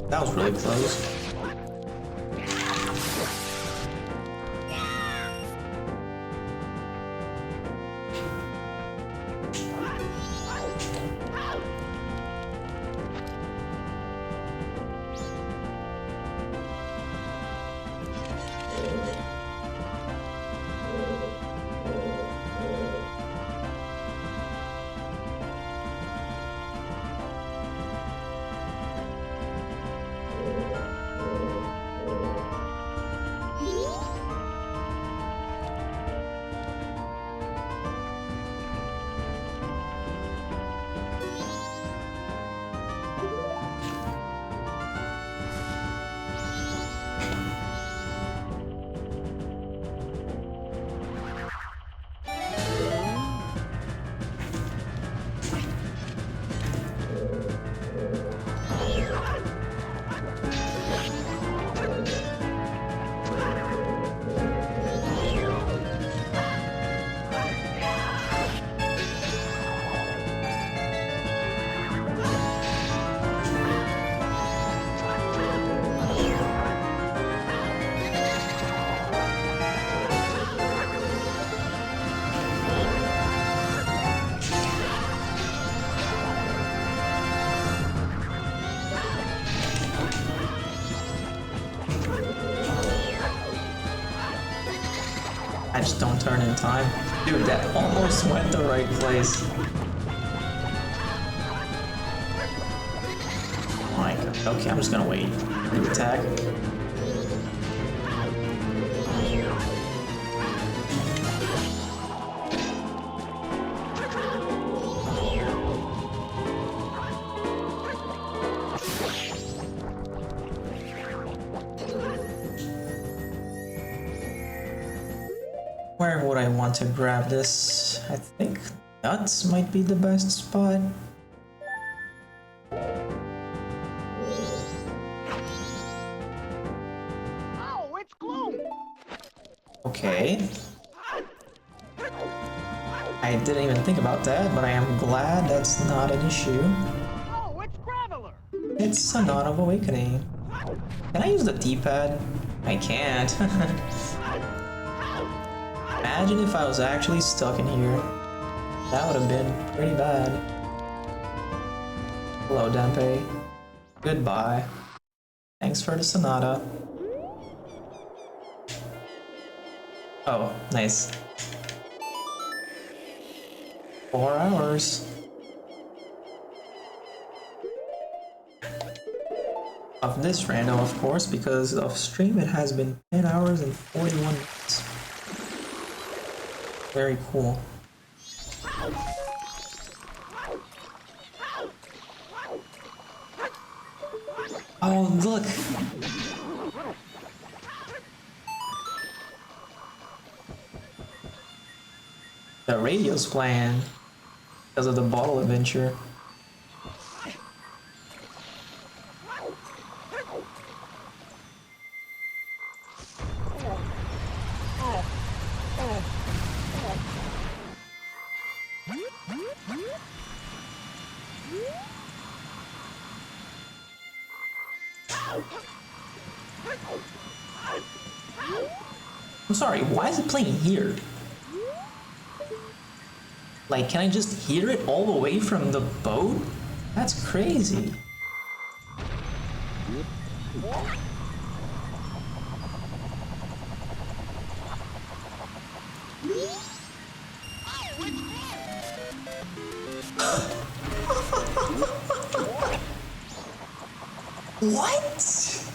That was really close. I just don't turn in time. Dude, that almost went the right place. Oh my god. Okay, I'm just gonna wait. New attack. Where would I want to grab this? I think nuts might be the best spot. Oh, it's glue. Okay. I didn't even think about that, but I am glad that's not an issue. Oh, it's Graveler. It's a Knot of Awakening. Can I use the D-pad? I can't. Imagine if I was actually stuck in here. That would have been pretty bad. Hello, Dempe. Goodbye. Thanks for the Sonata. Oh, nice. 4 hours. Of this rando, of course, because of stream it has been 10 hours and 41 minutes. Very cool. Oh, look! The radio's playing because of the bottle adventure. I'm sorry, why is it playing here? Like, can I just hear it all the way from the boat? That's crazy. What?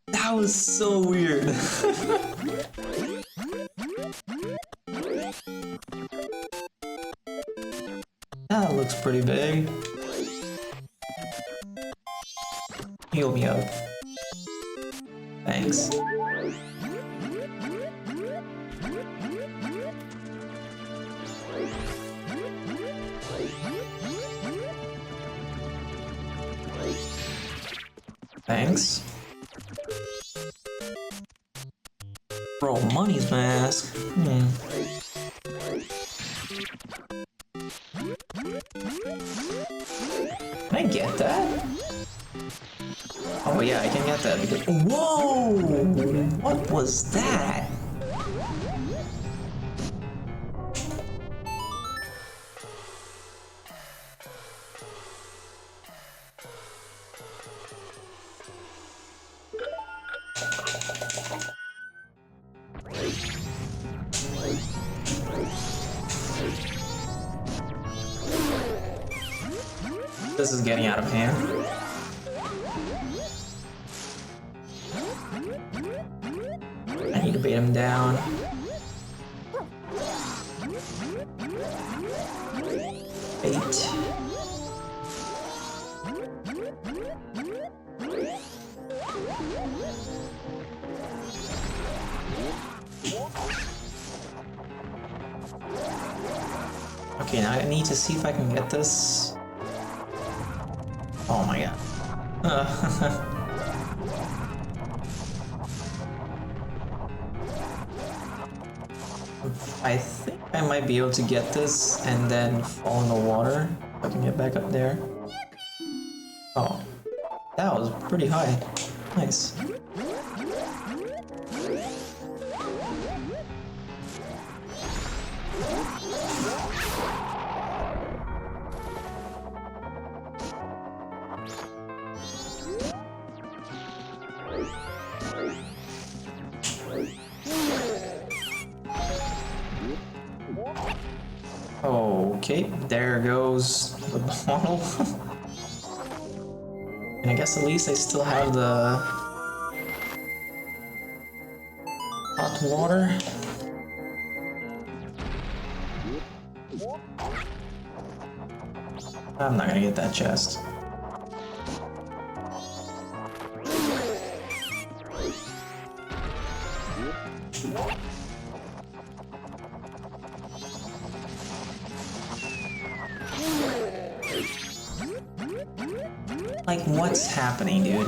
That was so weird. That looks pretty big. Heal me up. Thanks. Thanks. Bro, money's mask. Can I get that? Oh yeah, I can get that because— whoa! What was that? This is getting out of hand. I need to bait him down. Bait. Okay, now I need to see if I can get this. Oh my god. I think I might be able to get this and then fall in the water if I can get back up there. Oh, that was pretty high. Nice. Okay, there goes the bottle. And I guess at least I still have the hot water. I'm not gonna get that chest. Like, what's happening, dude?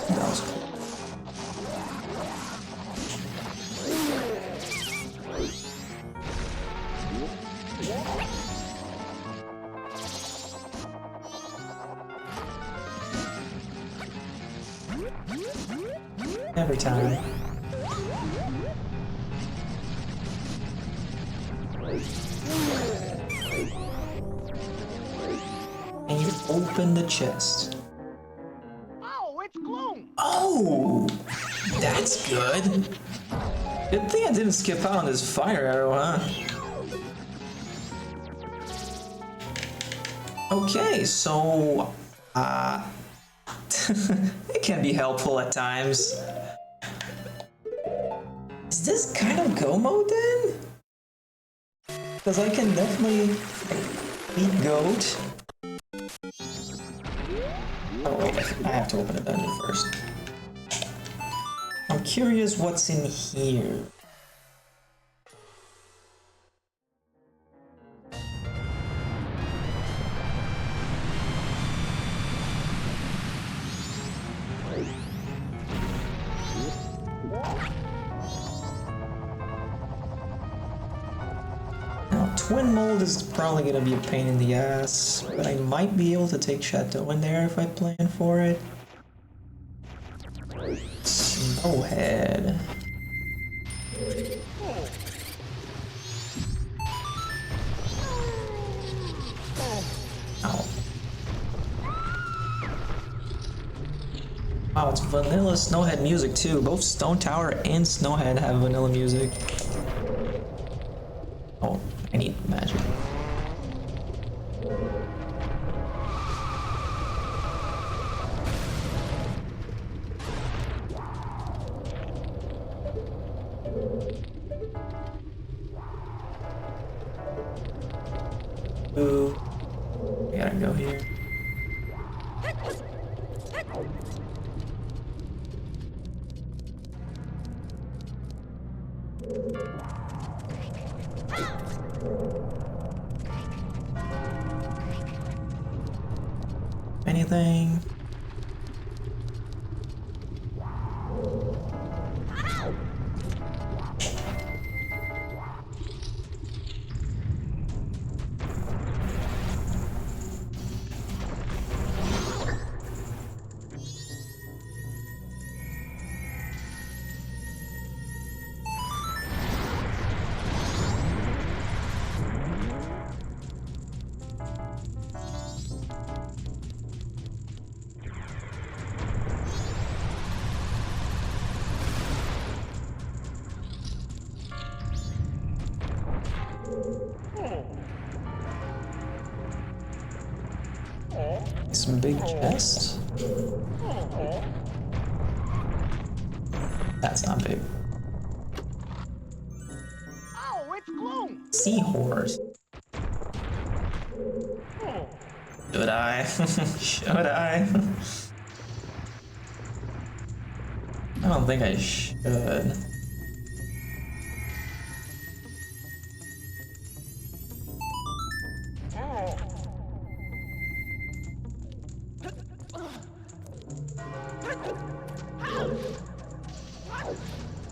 That was cool. Every time. And you open the chest. Oh, it's gloom. Oh! That's good. Good thing I didn't skip out on this fire arrow, huh? Okay, so... it can be helpful at times. Is this kind of go mode then? Because I can definitely beat goat. Oh wait, I have to open the dungeon first. I'm curious what's in here. Twinmold is probably gonna be a pain in the ass, but I might be able to take Chateau in there if I plan for it. Snowhead. Ow. Wow, it's vanilla Snowhead music too. Both Stone Tower and Snowhead have vanilla music. Oh, I need magic. Ooh, I gotta go here. Anything? Some big chest. That's not big. Oh, it's gloom. Seahorse. Should I? Should I? I don't think I should.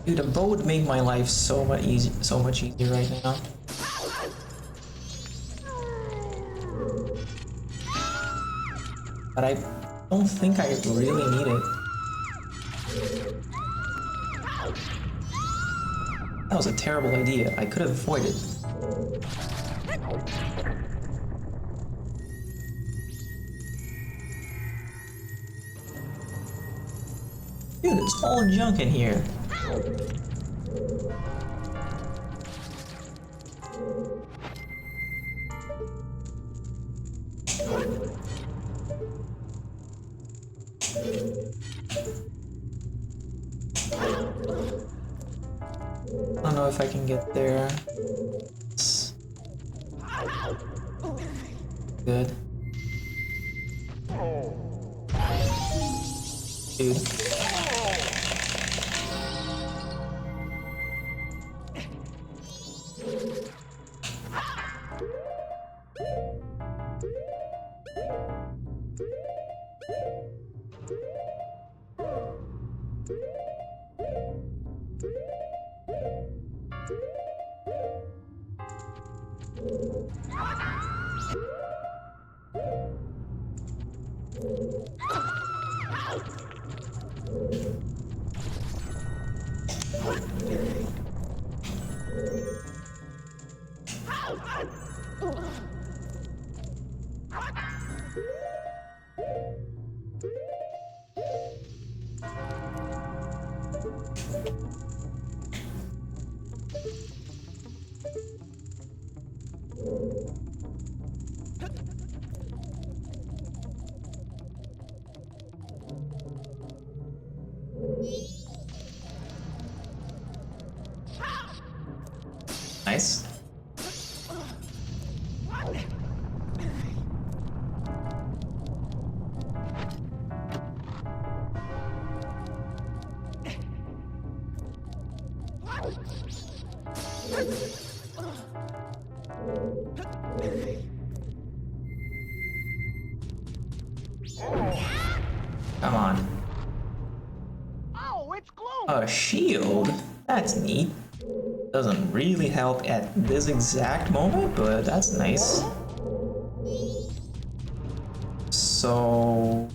Dude, a bow would make my life so much easier right now. But I don't think I really need it. That was a terrible idea. I could have avoided. Dude, it's all junk in here. I don't know if I can get there. Good. Dude. Nice. Come on. Oh, it's gloom. A shield? That's neat. Doesn't really help at this exact moment, but that's nice. So...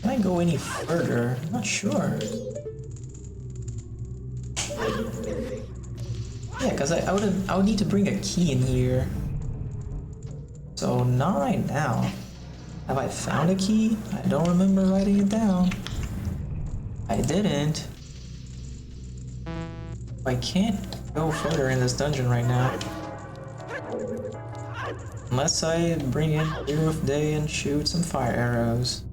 Can I go any further? I'm not sure. Yeah, because I would need to bring a key in here. So not right now. Have I found a key? I don't remember writing it down. I didn't. I can't go further in this dungeon right now. Unless I bring in Hero of Day and shoot some fire arrows.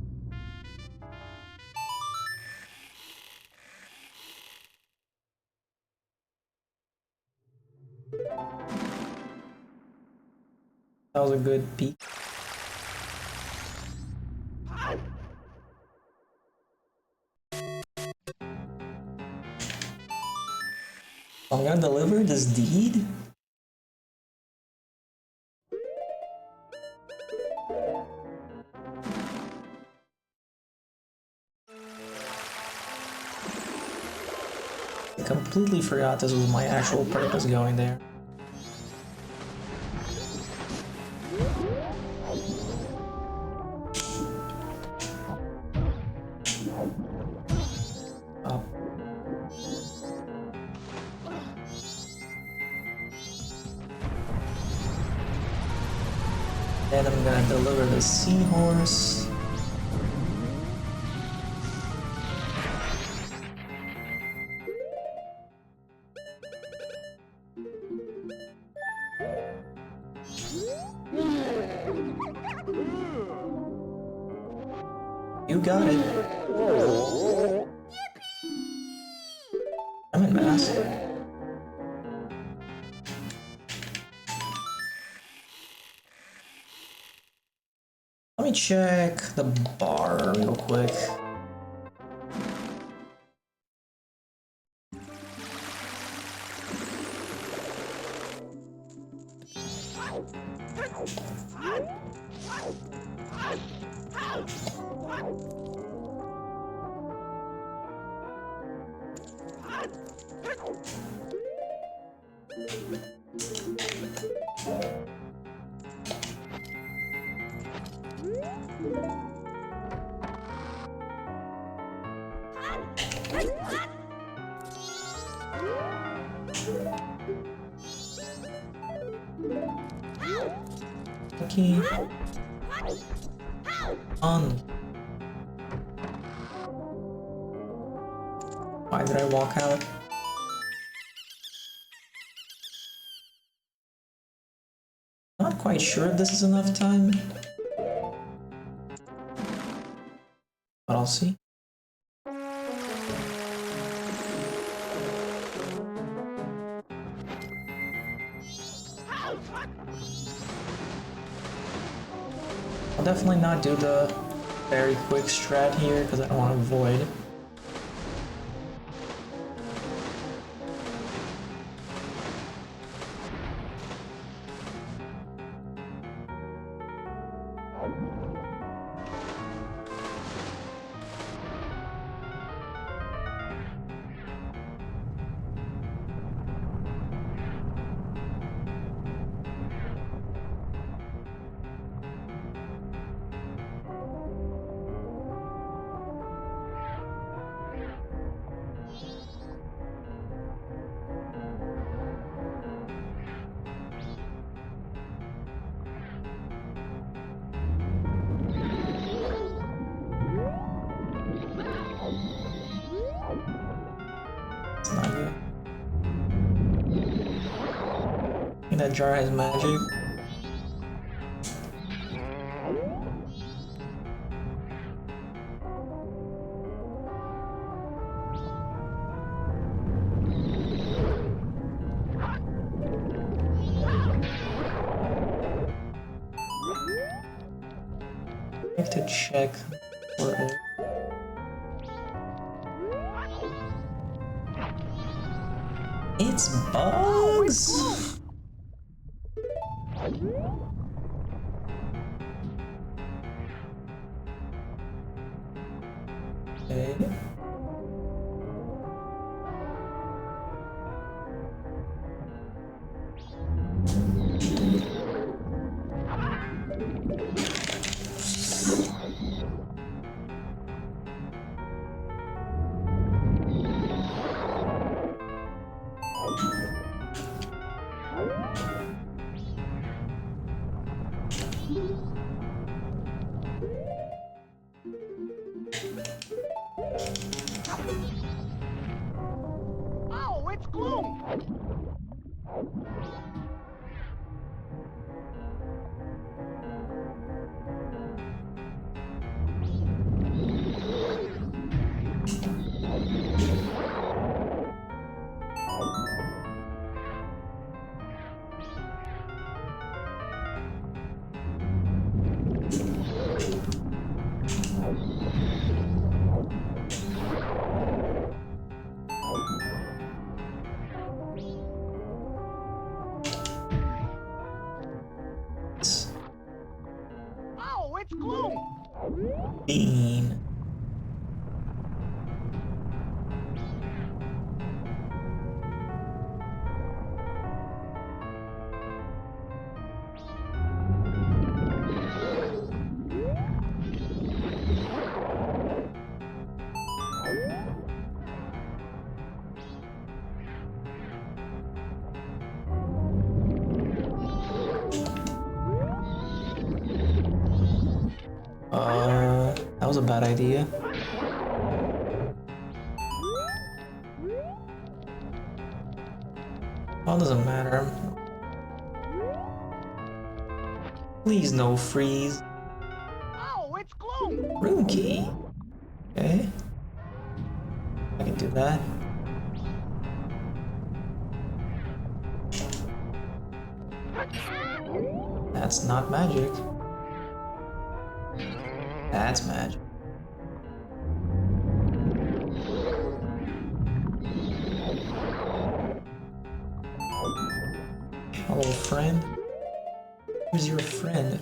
That was a good peek. I'm gonna deliver this deed? I completely forgot this was my actual purpose going there. Oh. Then I'm gonna deliver the seahorse. You got it. I'm in mask. Let me check the bar real quick. Okay. On. Why did I walk out? Not quite sure if this is enough time. but I'll see. I'll definitely not do the very quick strat here because I don't want to avoid. It's not good. I think that jar has magic. I have to check for it. It's bugs! Okay. Oh, it's gloom! Oh, it's gloom! Bean. That was a bad idea. Well, it doesn't matter. Please no freeze. Oh, it's gloom! Room key. Okay. I can do that. That's not magic. That's magic. Hello, friend. Who's your friend?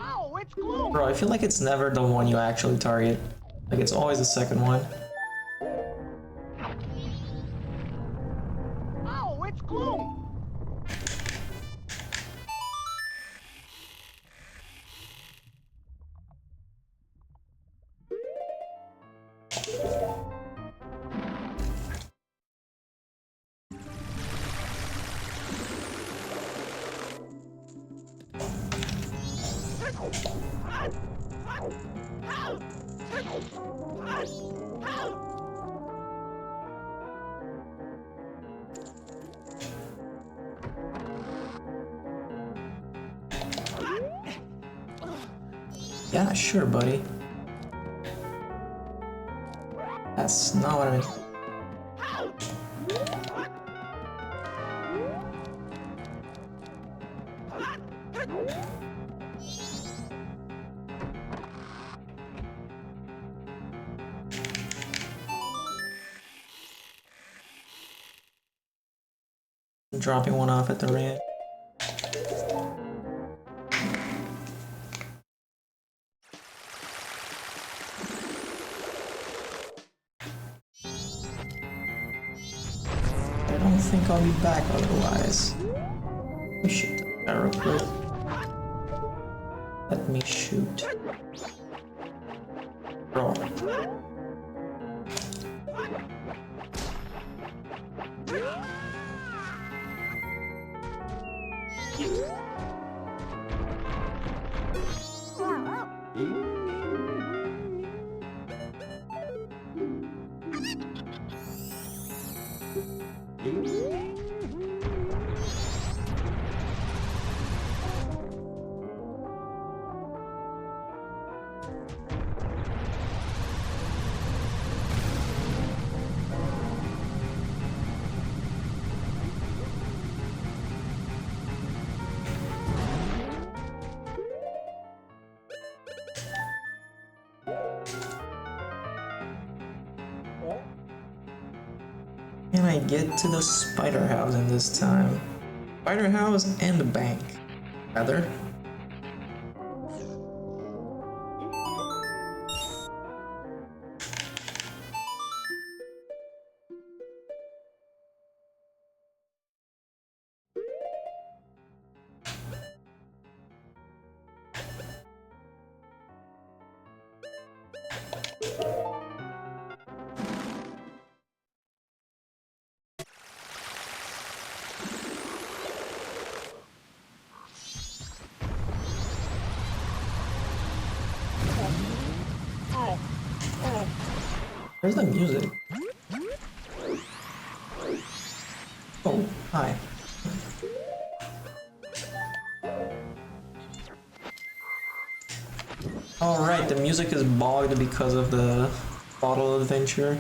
Oh, it's gloom! Bro, I feel like it's never the one you actually target. Like, it's always the second one. Oh, it's gloom! Yeah, sure, buddy. That's not what I meant. Dropping one off at the ramp. I don't think I'll be back otherwise. Let me shoot the guy real quick. Let me shoot. Roll. Can I get to the spider house in this time? Spider house and the bank, rather. Where's the music? Oh, hi. Alright, the music is bogged because of the bottle adventure.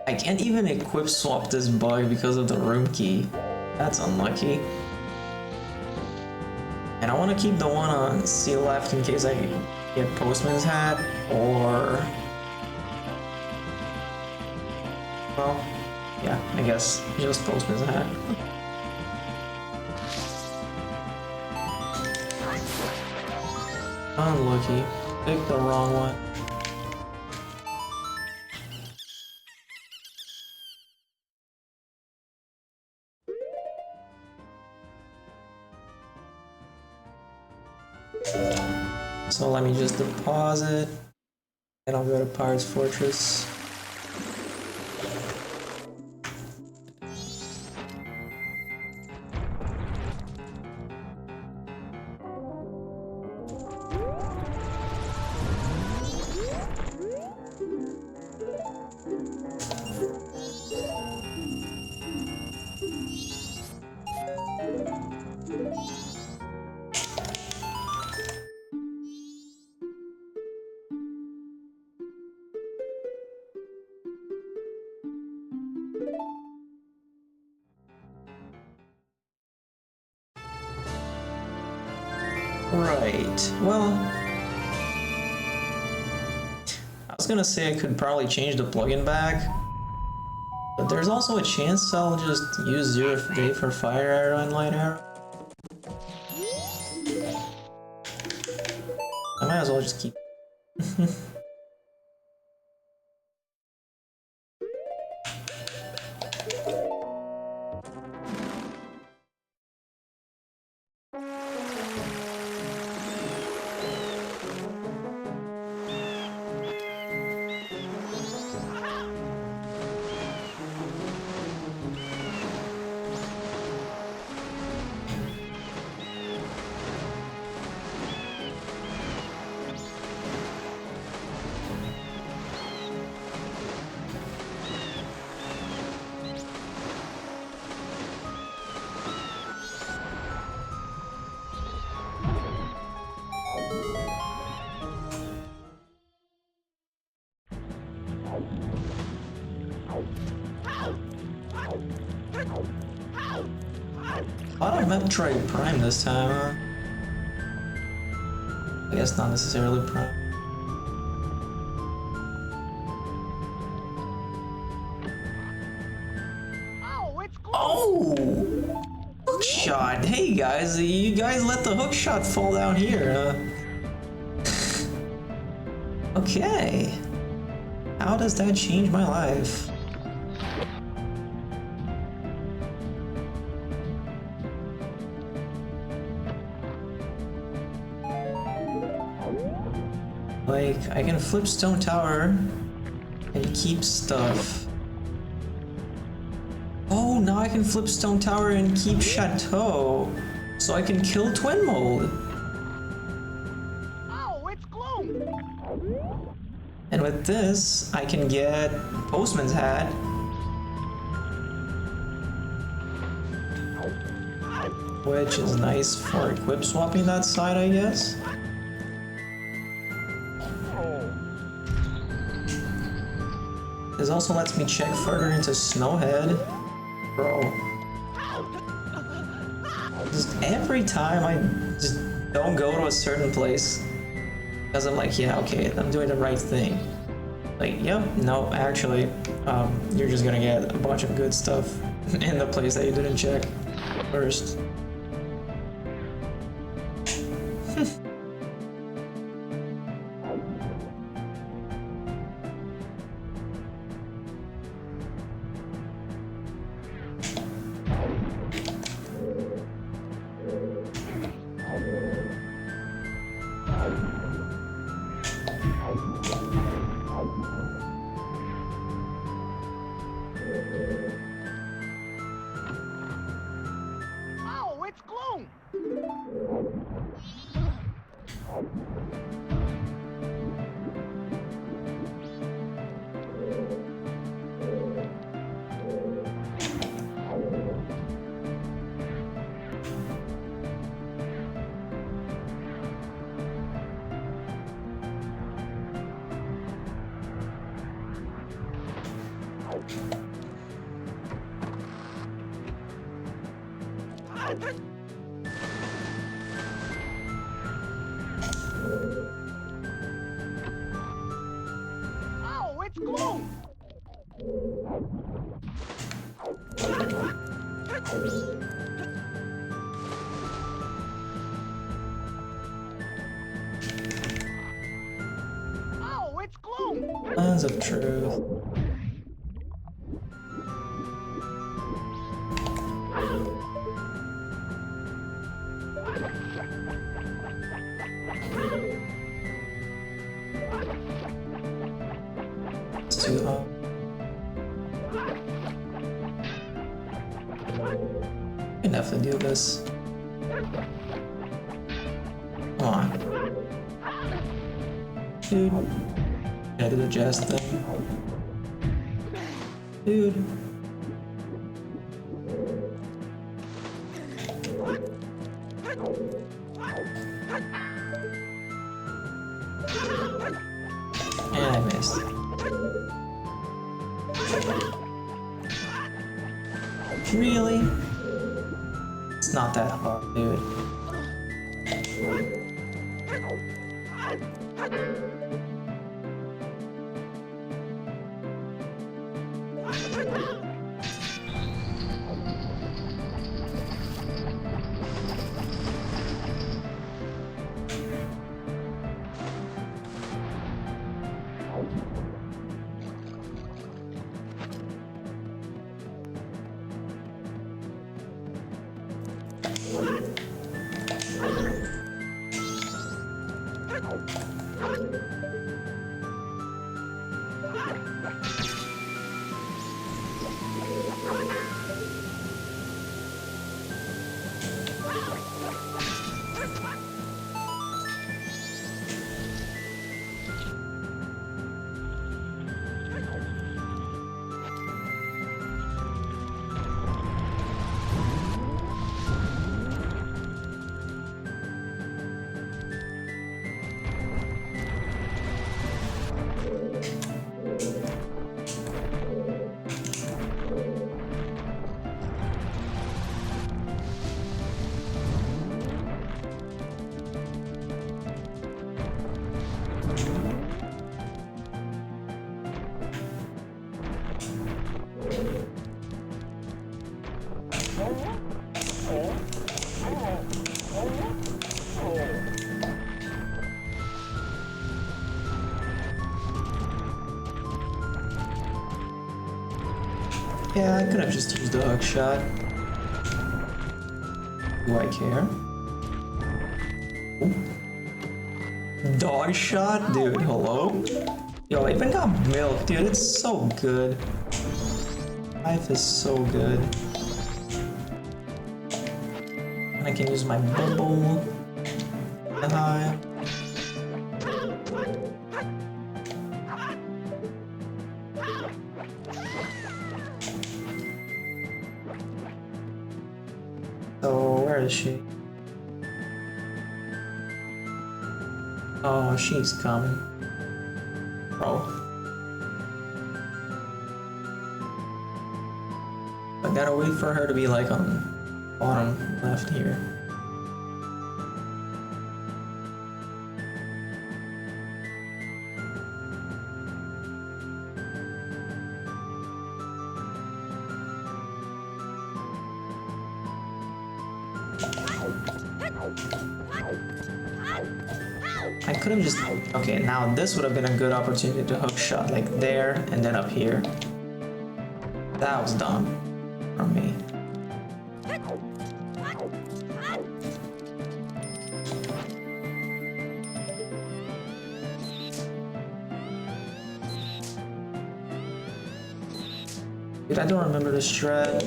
I can't even equip swap this bug because of the room key. That's unlucky. And I want to keep the one on C left in case I get Postman's hat, or... well, yeah, I guess just Postman's hat. Unlucky. Picked the wrong one. So let me just deposit, and I'll go to Pirate's Fortress. Right, well, I was gonna say I could probably change the plugin back, but there's also a chance I'll just use 0 for fire arrow and light arrow. I might as well just keep. A lot of Metroid Prime this time, huh? I guess not necessarily Prime. Oh, it's gloom. Oh! Hookshot! Hey guys, you guys let the hookshot fall down here, Okay. How does that change my life? Like, I can flip Stone Tower and keep stuff. Oh, now I can flip Stone Tower and keep Chateau, so I can kill Twinmold. Oh, it's gloom. And with this, I can get Postman's Hat. Which is nice for equip swapping that side, I guess. This also lets me check further into Snowhead. Bro. Just every time I just don't go to a certain place. Because I'm like, yeah, okay, I'm doing the right thing. Like, yep, no, actually, you're just gonna get a bunch of good stuff in the place that you didn't check first. Oh, it's gloom. Oh, it's gloom. Oh, it's gloom. Lens of Truth. It's too hot. I can definitely do this. Come on. Dude. Gotta do the jazz thing. Dude. And I missed. Really? It's not that hard, dude. Yeah, I could have just used the hookshot. Do I care? Ooh. Dog shot? Dude, hello? Yo, I even got milk, dude. It's so good. Life is so good. And I can use my bubble. Hi. So, where is she? Oh, she's coming. Bro. I gotta wait for her to be like on bottom left here. I could have just... Okay, now this would have been a good opportunity to hook shot, like there and then up here. That was dumb from me. Dude, I don't remember the strat.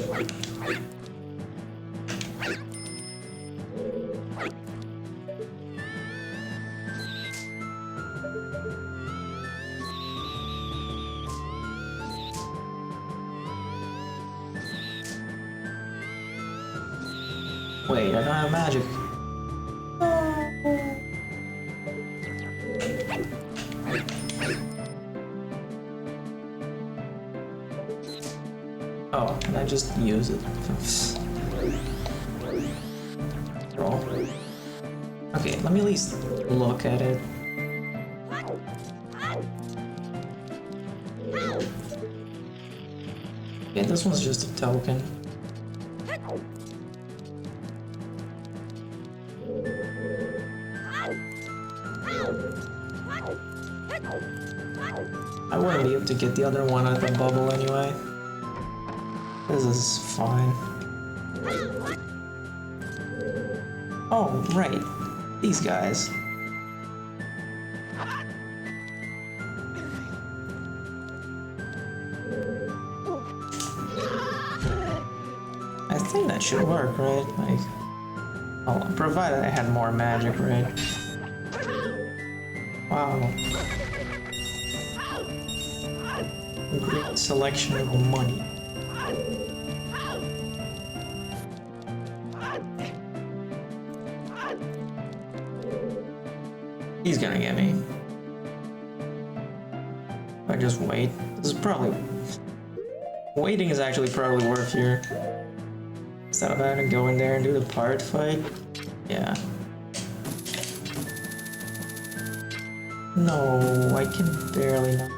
Wait, I don't have magic. Oh, can I just use it? Roll. Okay, let me at least look at it. Yeah, this one's just a token. I wouldn't be able to get the other one at the bubble anyway. This is fine. Oh, right. These guys. I think that should work, right? Like, oh, provided I had more magic, right? Wow. Great selection of money. He's gonna get me. If I just wait. This is probably... Waiting is actually probably worth here. Instead of having to go in there and do the pirate fight. Yeah. No, I can barely not.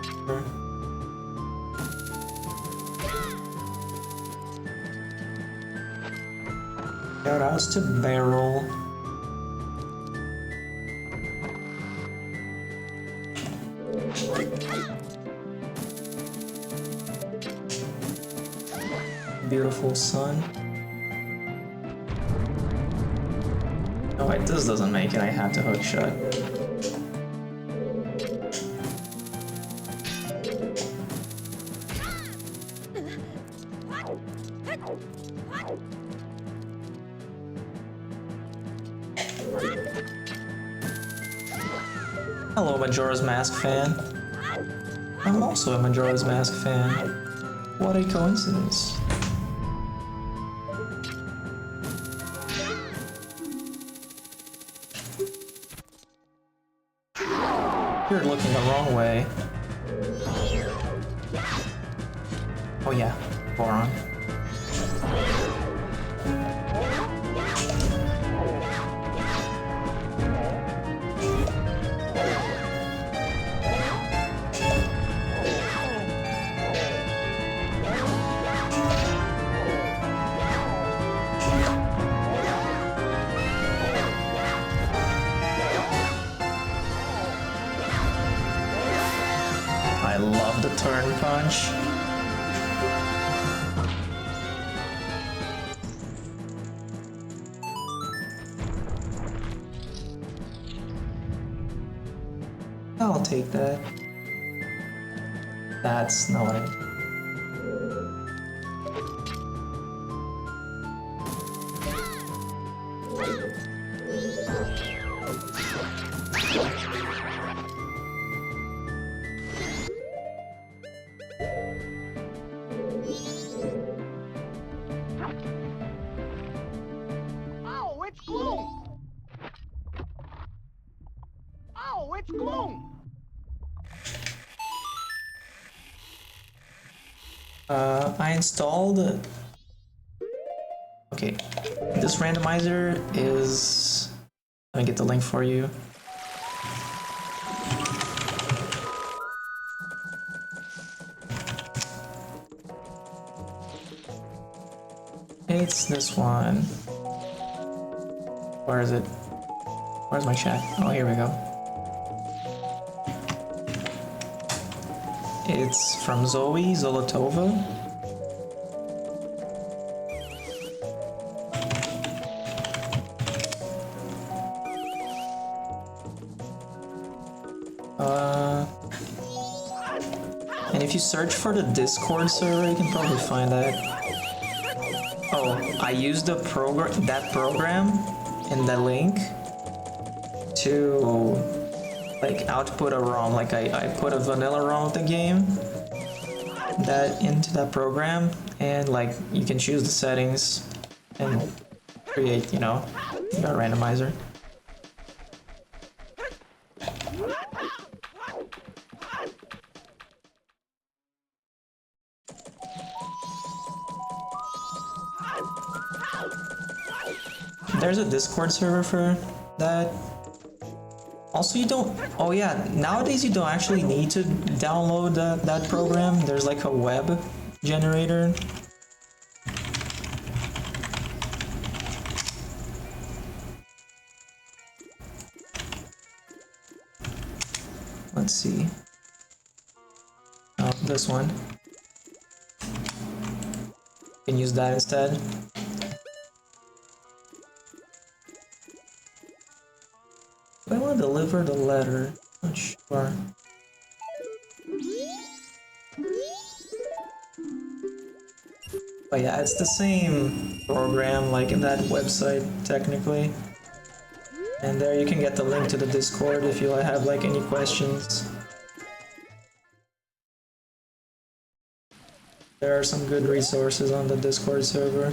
Shoutouts to Barrel. Beautiful sun. Oh wait, this doesn't make it. I have to hookshot. Hello, Majora's Mask fan. I'm also a Majora's Mask fan. What a coincidence. You're looking the wrong way. Oh yeah, Goron. I love the turn punch. take that. That's not what I need. Oh, it's gloom! Oh, it's gloom! I installed... Okay, this randomizer is... Let me get the link for you. It's this one. Where is it? Where's my chat? Oh, here we go. It's from Zoe Zolotova. And if you search for the Discord server, you can probably find that. Oh, I used that program in the link to like output a ROM. Like I put a vanilla ROM of the game into that program, and like you can choose the settings and create, you know, your randomizer. There's a Discord server for that. Also, you don't... Oh yeah, nowadays you don't actually need to download that program. There's like a web generator. Let's see. Oh, this one. You can use that instead. I want to deliver the letter. Not sure. But yeah, it's the same program like in that website technically. And there you can get the link to the Discord if you have like any questions. There are some good resources on the Discord server.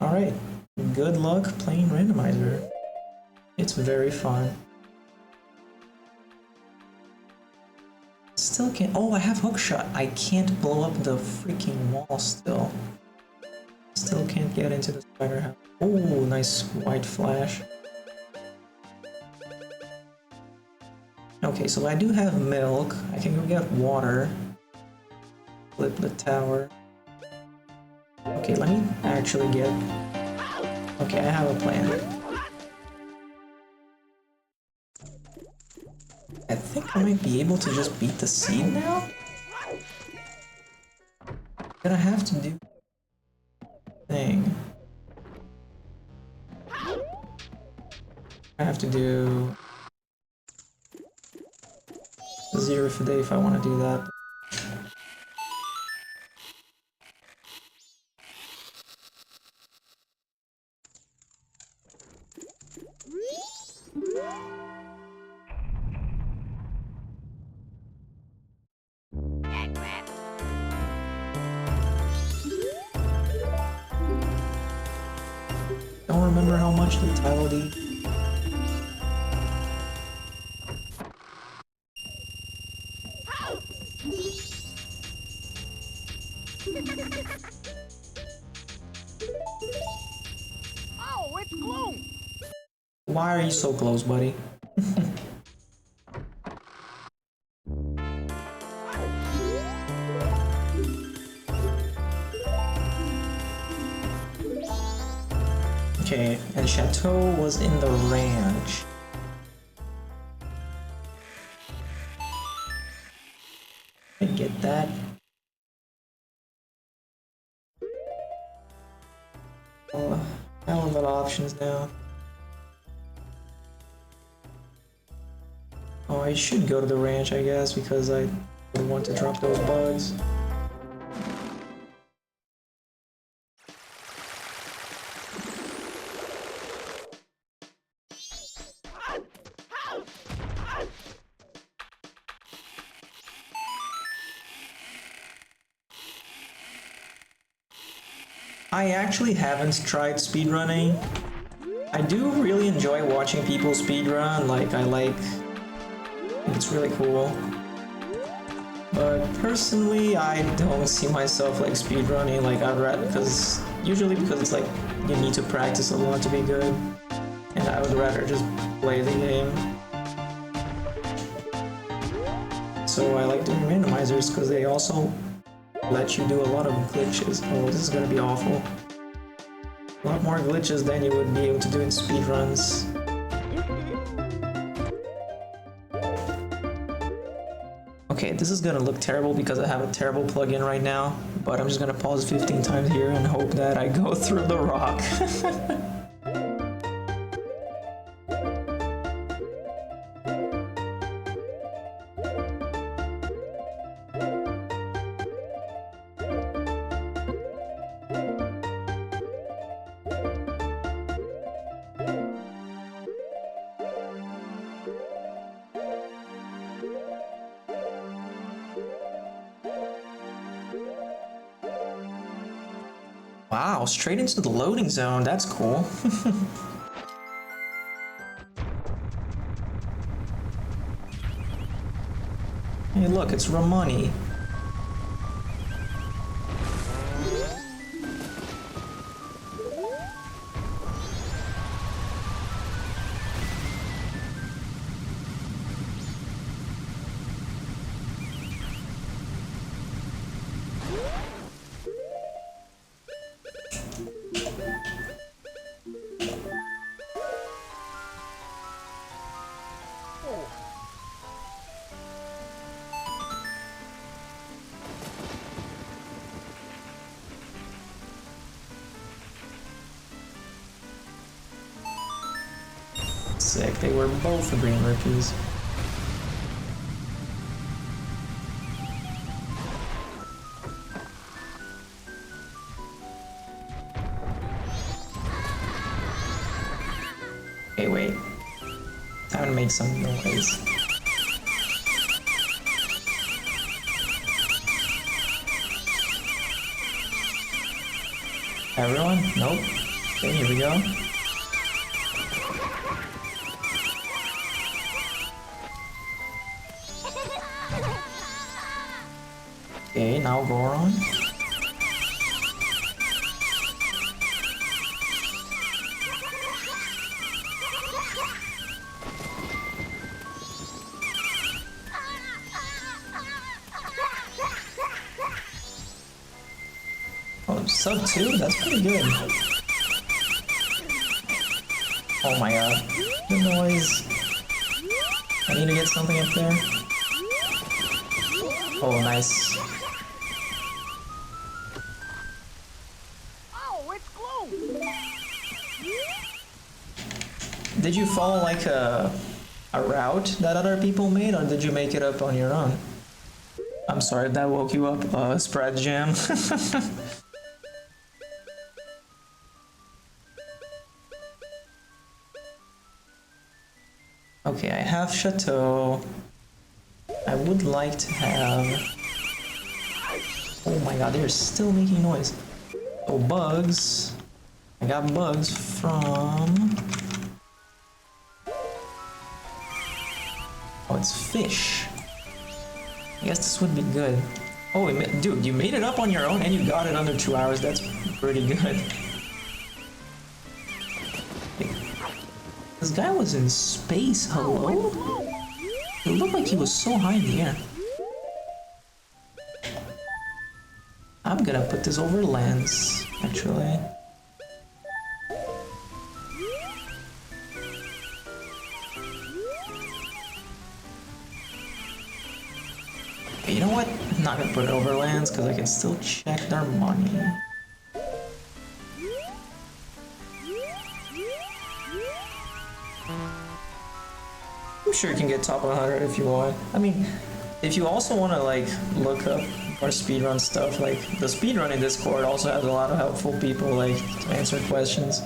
Alright, good luck playing Randomizer. It's very fun. Still can't... Oh, I have Hookshot. I can't blow up the freaking wall still. Still can't get into the spider house. Oh, nice white flash. Okay, so I do have milk. I can go get water. Flip the tower. Okay, let me actually get... Okay, I have a plan. I think I might be able to just beat the seed now? But I have to do... thing. I have to do... 0 for day if I want to do that. Don't remember how much the tile did. Oh, it's gloom! Why are you so close, buddy? Okay, and Chateau was in the ranch. I get that. Oh, I have a lot of options now. Oh, I should go to the ranch, I guess, because I would want to drop those bugs. I actually haven't tried speedrunning. I do really enjoy watching people speedrun, like it's really cool. But personally, I don't see myself like speedrunning, like I'd rather, because it's like you need to practice a lot to be good. And I would rather just play the game. So I like doing randomizers because they also let you do a lot of glitches. Oh, this is gonna be awful. A lot more glitches than you would be able to do in speedruns. Okay, this is gonna look terrible because I have a terrible plugin right now, but I'm just gonna pause 15 times here and hope that I go through the rock. Wow, straight into the loading zone, that's cool. Hey look, it's Ramani. Sick, they were both green rupees. Okay, wait. Time to make some noise. Everyone? Nope. Okay, here we go. Okay, now Goron. Oh, sub 2? That's pretty good. Oh my god. The noise. I need to get something up there. Oh, nice. Did you follow like a route that other people made, or did you make it up on your own? I'm sorry if that woke you up, Spread Jam. Okay, I have Chateau. I would like to have... Oh my god, they're still making noise. Oh, bugs. I got bugs from... Oh, it's fish. I guess this would be good. Oh, dude, you made it up on your own and you got it under 2 hours. That's pretty good. This guy was in space, hello? It looked like he was so high in the air. I'm gonna put this over lens, actually. Okay, you know what? I'm not gonna put it over lands because I can still check their money. I'm sure you can get top 100 if you want. I mean, if you also want to like look up more speedrun stuff, like the speedrunning Discord also has a lot of helpful people like to answer questions.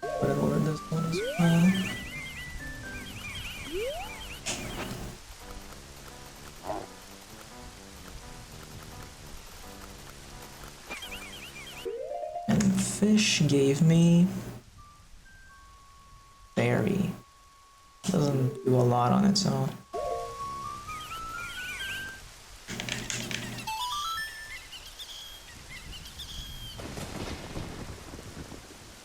Put it over this one as well. And fish gave me berry. Doesn't do a lot on its own.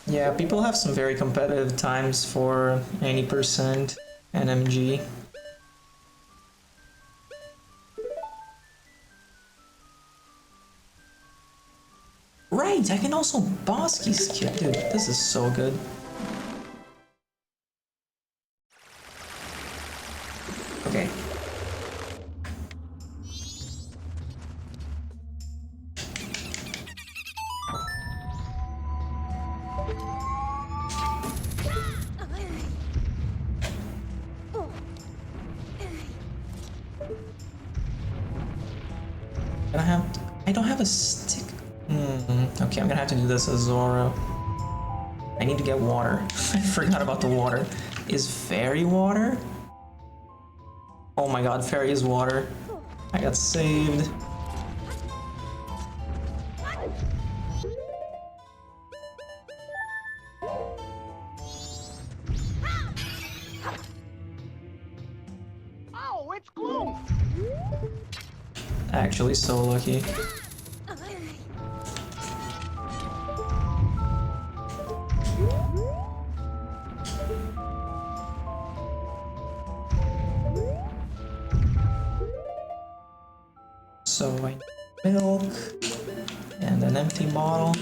Yeah, people have some very competitive times for any percent NMG. Right, I can also Bosky skill. Dude, this is so good. Okay. I don't have a stick. Okay, I'm gonna have to do this as Zora. I need to get water. I forgot about the water. Is fairy water? Oh my god, fairy is water. I got saved. Oh, it's gloom. Actually, so lucky. So I need milk and an empty bottle.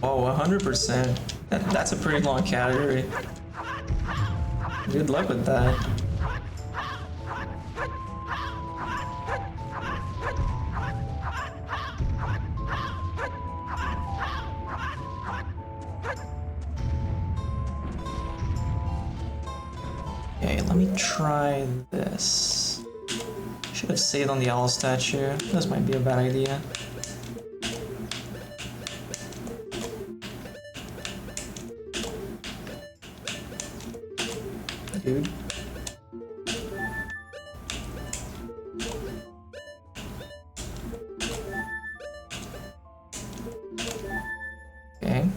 Oh, 100%. That's a pretty long category. Good luck with that. Okay, let me try this. Should have saved on the owl statue. This might be a bad idea. Dude. Okay.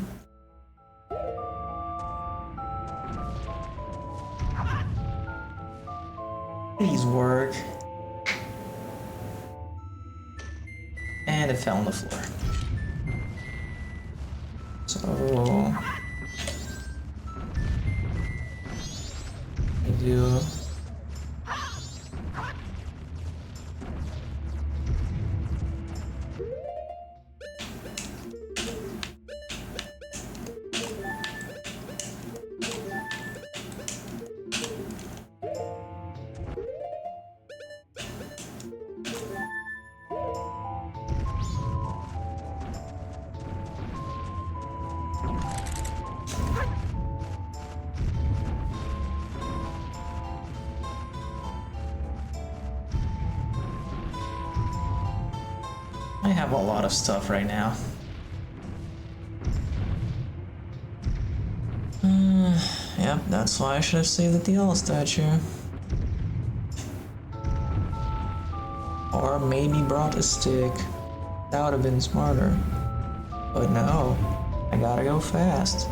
Please work. And it fell on the floor. So do I have a lot of stuff right now. Yep, that's why I should have saved the DL statue. Or maybe brought a stick. That would have been smarter. But no, I gotta go fast.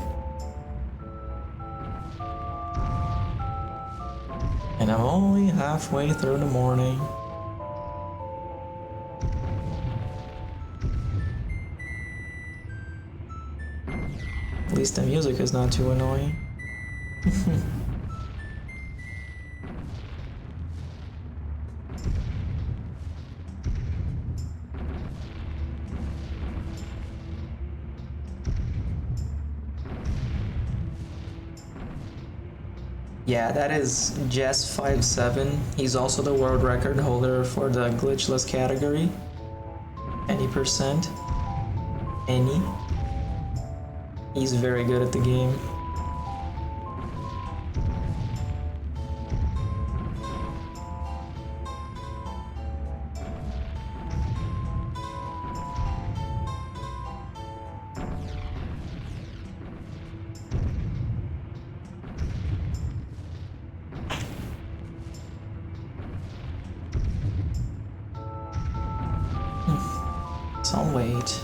And I'm only halfway through the morning. At least the music is not too annoying. Yeah, that is Jess57. He's also the world record holder for the glitchless category. Any percent. Any. He's very good at the game. So I'll wait.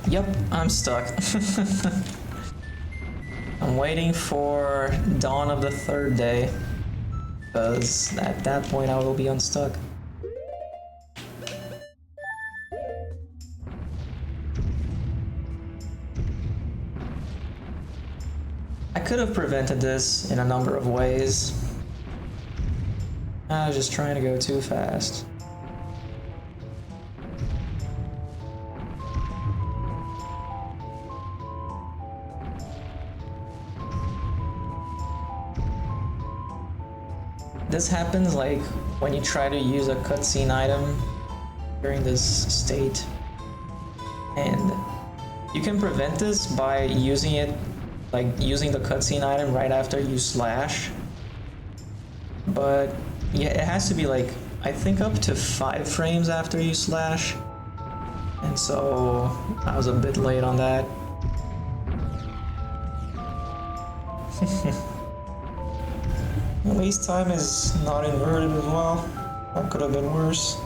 Yep, I'm stuck. I'm waiting for dawn of the third day, because at that point I will be unstuck. I could have prevented this in a number of ways. I was just trying to go too fast. This happens like when you try to use a cutscene item during this state, and you can prevent this by using it, like using the cutscene item right after you slash. But yeah, it has to be like, I think up to 5 frames after you slash, and so I was a bit late on that. At least time is not inverted as well. That could have been worse.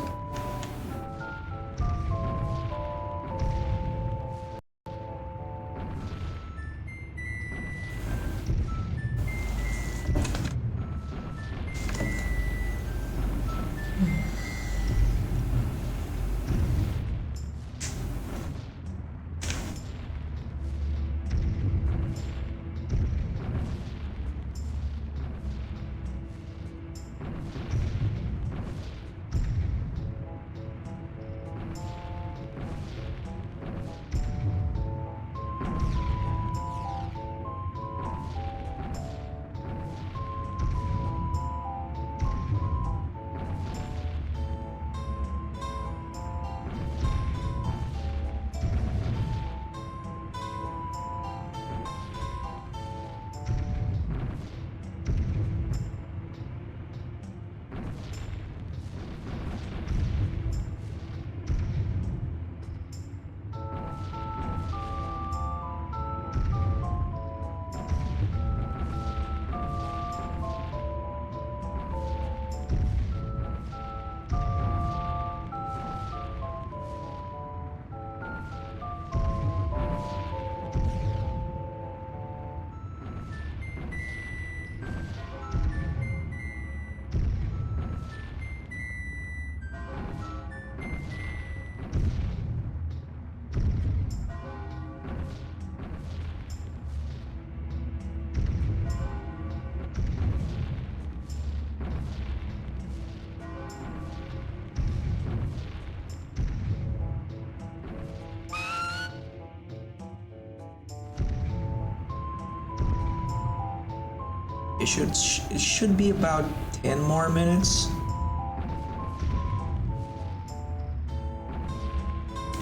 It should be about 10 more minutes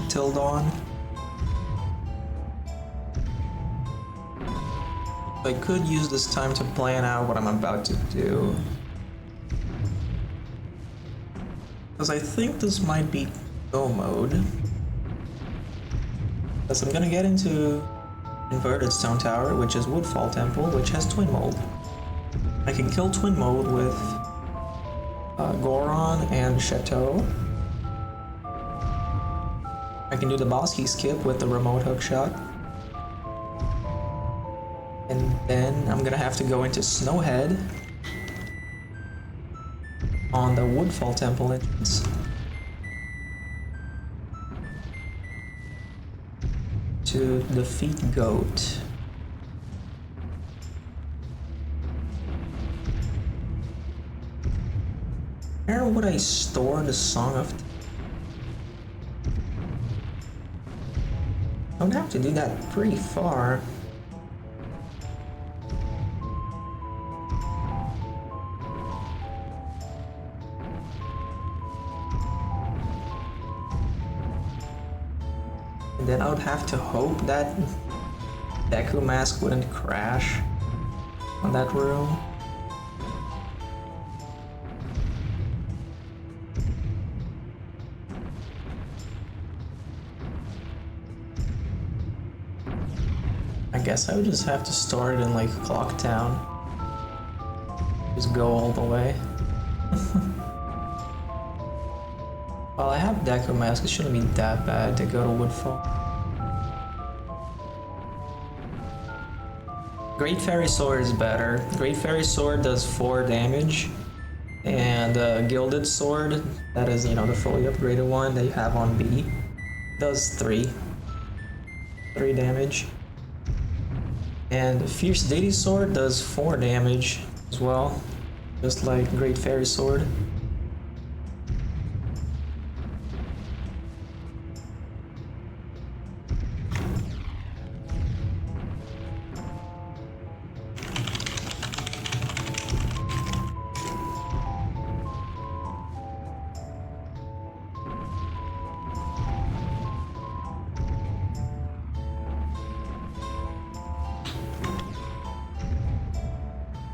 till dawn. I could use this time to plan out what I'm about to do, because I think this might be go mode, because I'm gonna get into Inverted Stone Tower, which is Woodfall Temple, which has Twinmold. I can kill Twinmold with Goron and Chateau. I can do the boss key skip with the remote hookshot. And then I'm gonna have to go into Snowhead on the Woodfall Temple entrance to defeat Goat. Where would I store the Song of... I would have to do that pretty far. And then I would have to hope that Deku Mask wouldn't crash on that room. I guess I would just have to start in like Clock Town. Just go all the way. Well, I have Deku Mask, it shouldn't be that bad to go to Woodfall. Great Fairy Sword is better. Great Fairy Sword does 4 damage. And Gilded Sword, that is, you know, the fully upgraded one that you have on B, does 3 damage. And Fierce Deity Sword does 4 damage as well, just like Great Fairy Sword.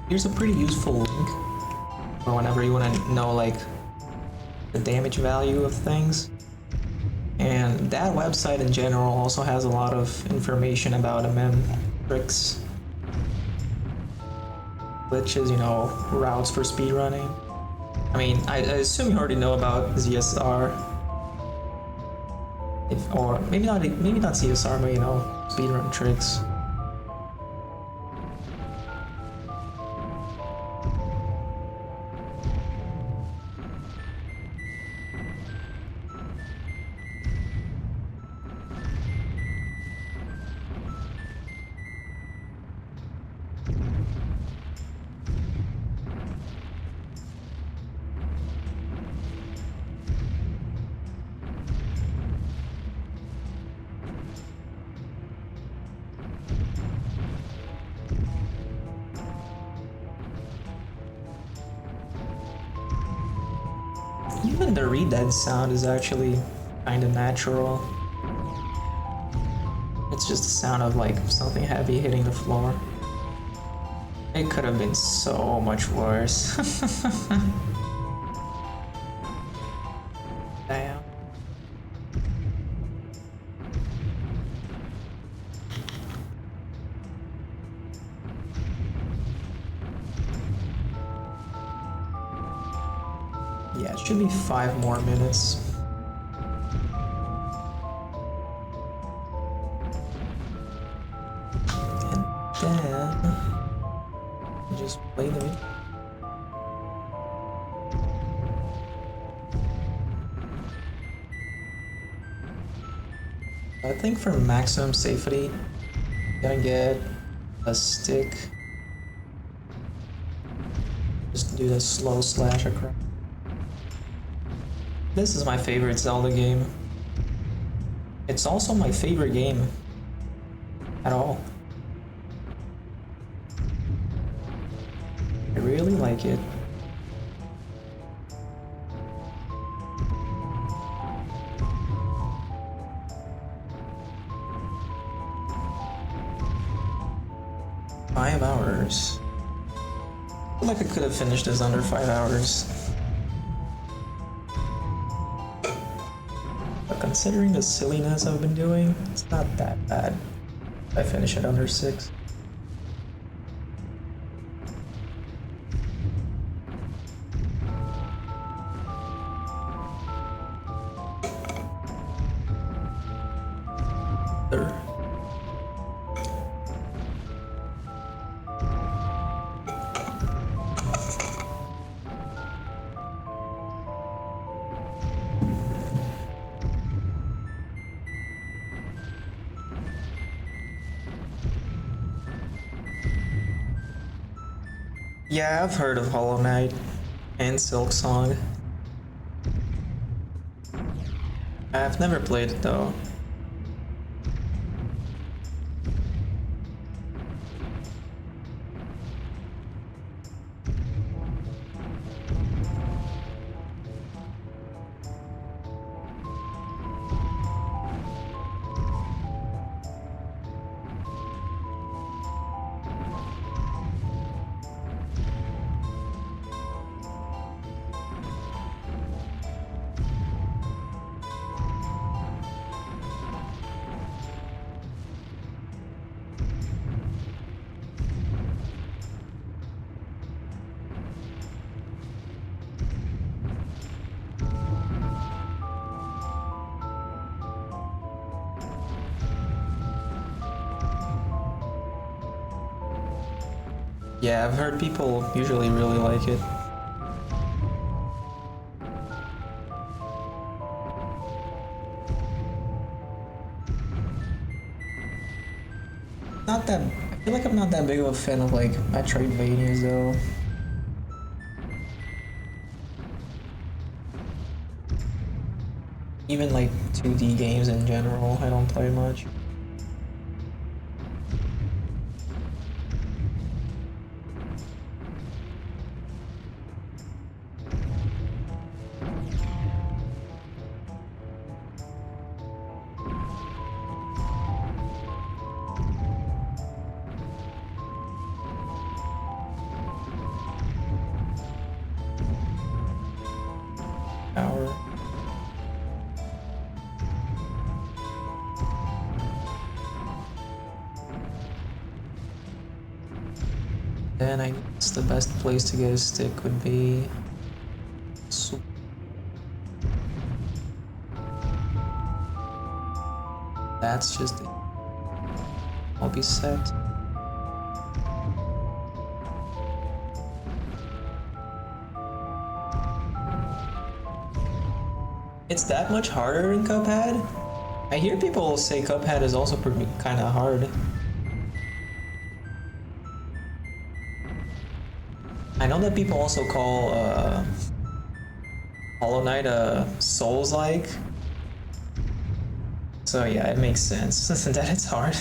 Here's a pretty useful link for whenever you want to know like the damage value of things. And that website in general also has a lot of information about MM tricks, glitches, you know, routes for speedrunning. I mean, I assume you already know about ZSR, or maybe not ZSR, but you know, speedrun tricks. Even the re-dead sound is actually kind of natural. It's just the sound of like something heavy hitting the floor. It could have been so much worse. Damn. Yeah, it should be 5 more minutes. And then just play the video. I think for maximum safety, I'm gonna get a stick. Just do the slow slash across. This is my favorite Zelda game. It's also my favorite game at all. I really like it. Five hours. I feel like I could have finished this under 5 hours. Considering the silliness I've been doing, it's not that bad. I finish it under 6. Yeah, I've heard of Hollow Knight and Silk Song. I've never played it though. Yeah, I've heard people usually really like it. Not that, I feel like I'm not that big of a fan of like Metroidvanias though. Even like 2D games in general, I don't play much. Power. Then I guess the best place to get a stick would be that's just it. I'll be set. It's that much harder in Cuphead? I hear people say Cuphead is also kind of hard. I know that people also call Hollow Knight Souls-like. So yeah, it makes sense that it's hard.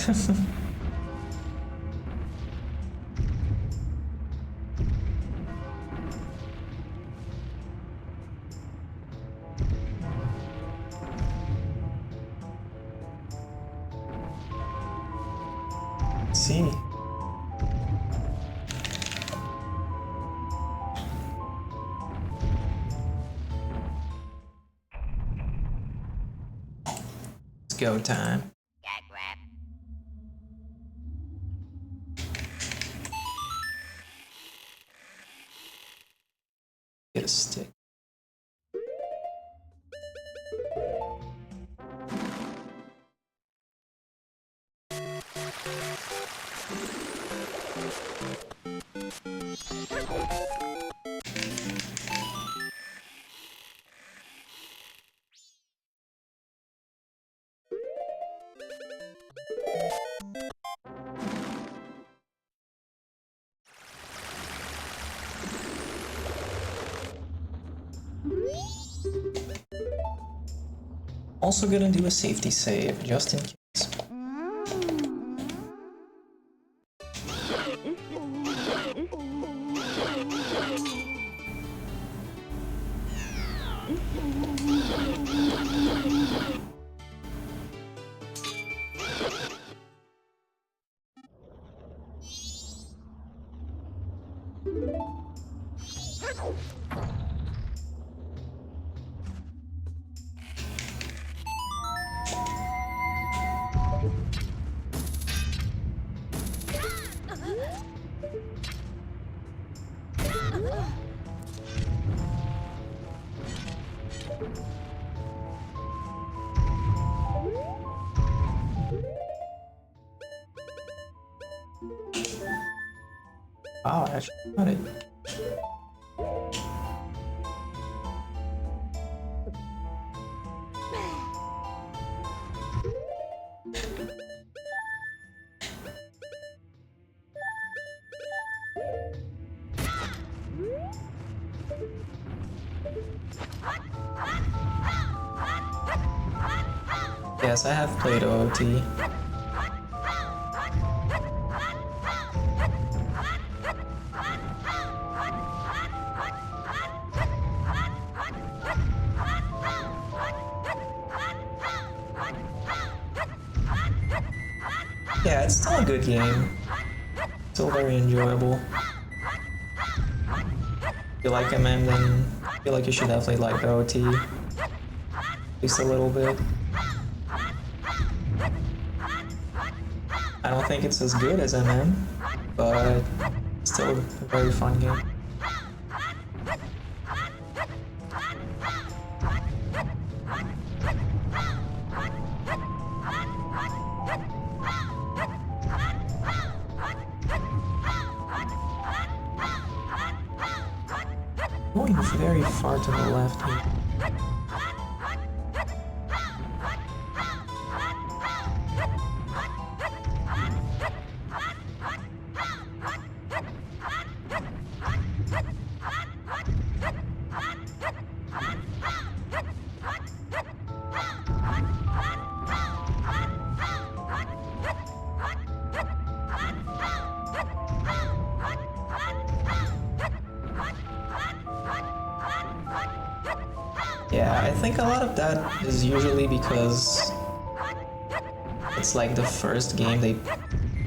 See. It's go time. Get a stick. Also gonna do a safety save, just in case. Wow, I actually got it. Yes, I have played OOT. Yeah, it's still a good game. Still very enjoyable. If you like MM, then I feel like you should definitely like OOT. At least a little bit. I don't think it's as good as MM, but still a very fun game. Going very far to the left here. Yeah, I think a lot of that is usually because it's like the first game they,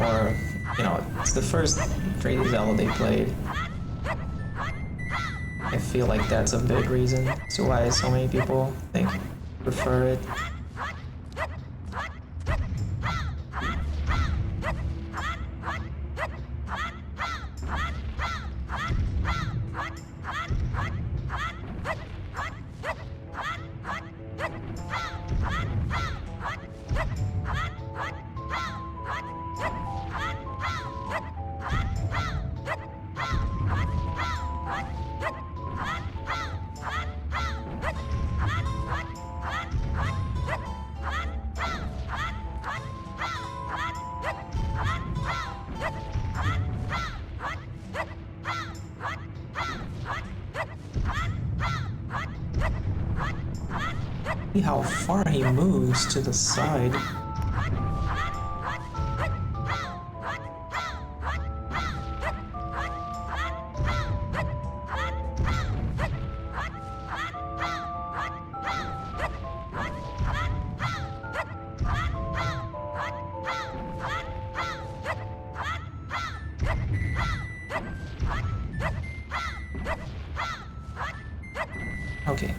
or, you know, it's the first 3D Zelda they played. I feel like that's a big reason to why so many people prefer it. See how far he moves to the side. Okay.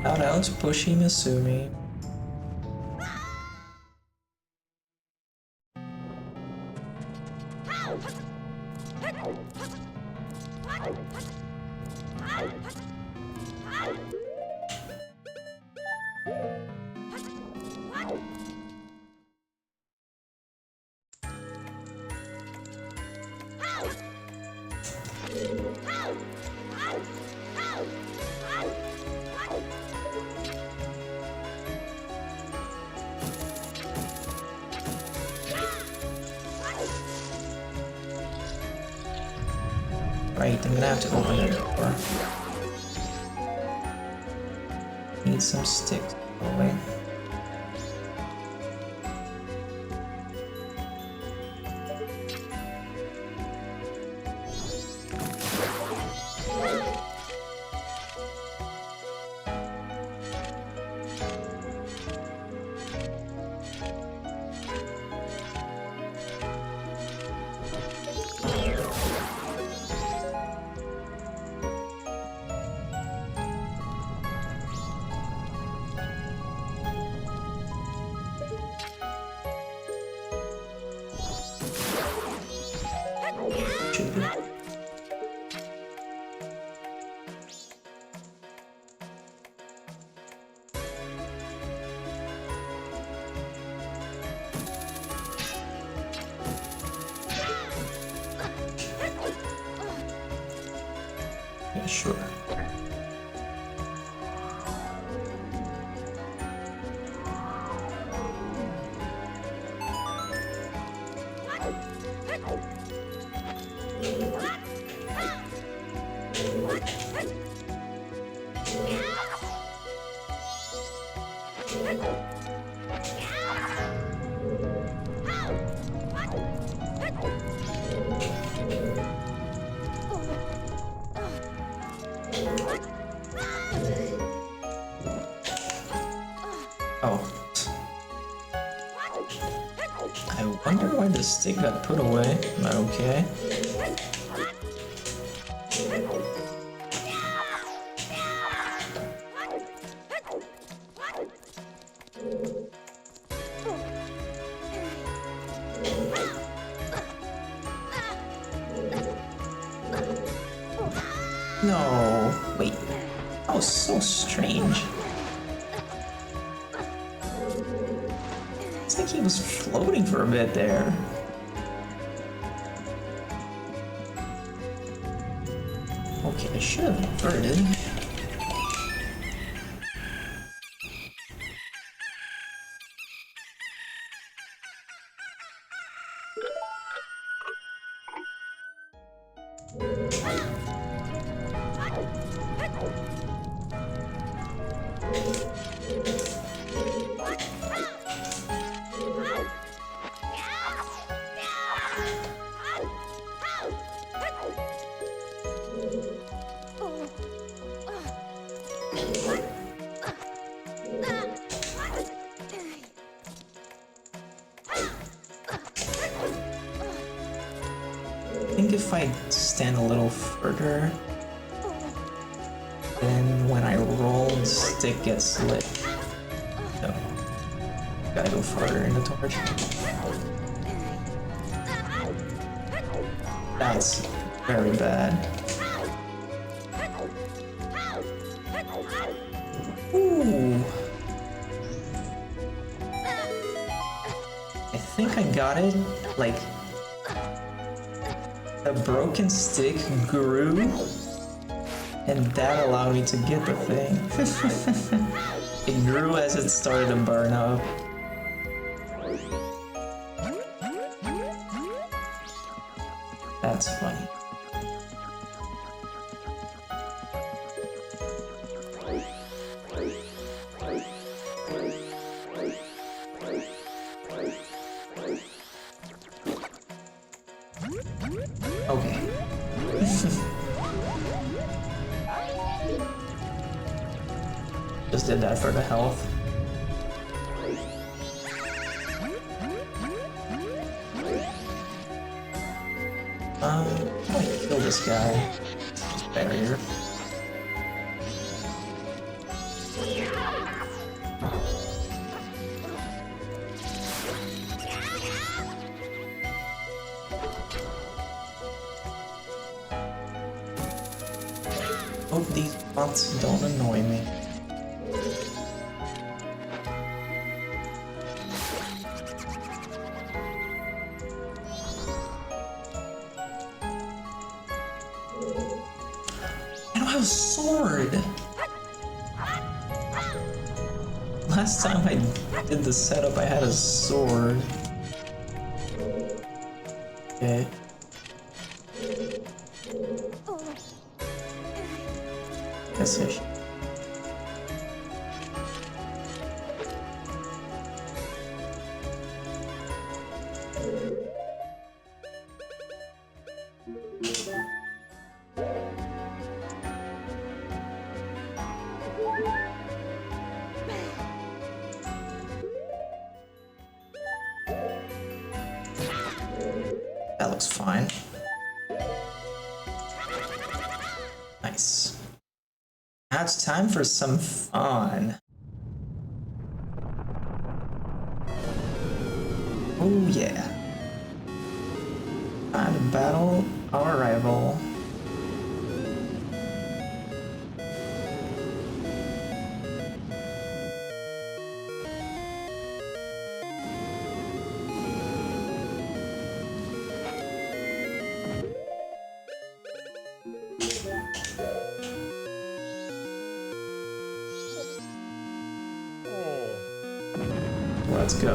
Shout out to Pushy Misumi. Right, I'm gonna have to open the door. Need some sticks, probably. Should be. Yeah, sure. Oh. I wonder why the stick got put away, but okay. No, wait. That was so strange. It's like he was floating for a bit there. Okay, I should have averted. I think if I stand a little further, then when I roll, the stick gets lit. No. Gotta go farther in the torch. That's very bad. Ooh. I think I got it, like, the broken stick grew, and that allowed me to get the thing. It grew as it started to burn up. That's funny. Okay. Just did that for the health. How do I kill this guy? Just barrier. Hope these bots don't annoy me. I don't have a sword! Last time I did the setup, I had a sword. Okay. Guess I should. That looks fine. Nice. Now it's time for some fun. Oh yeah. Time to battle our rival. Let's go.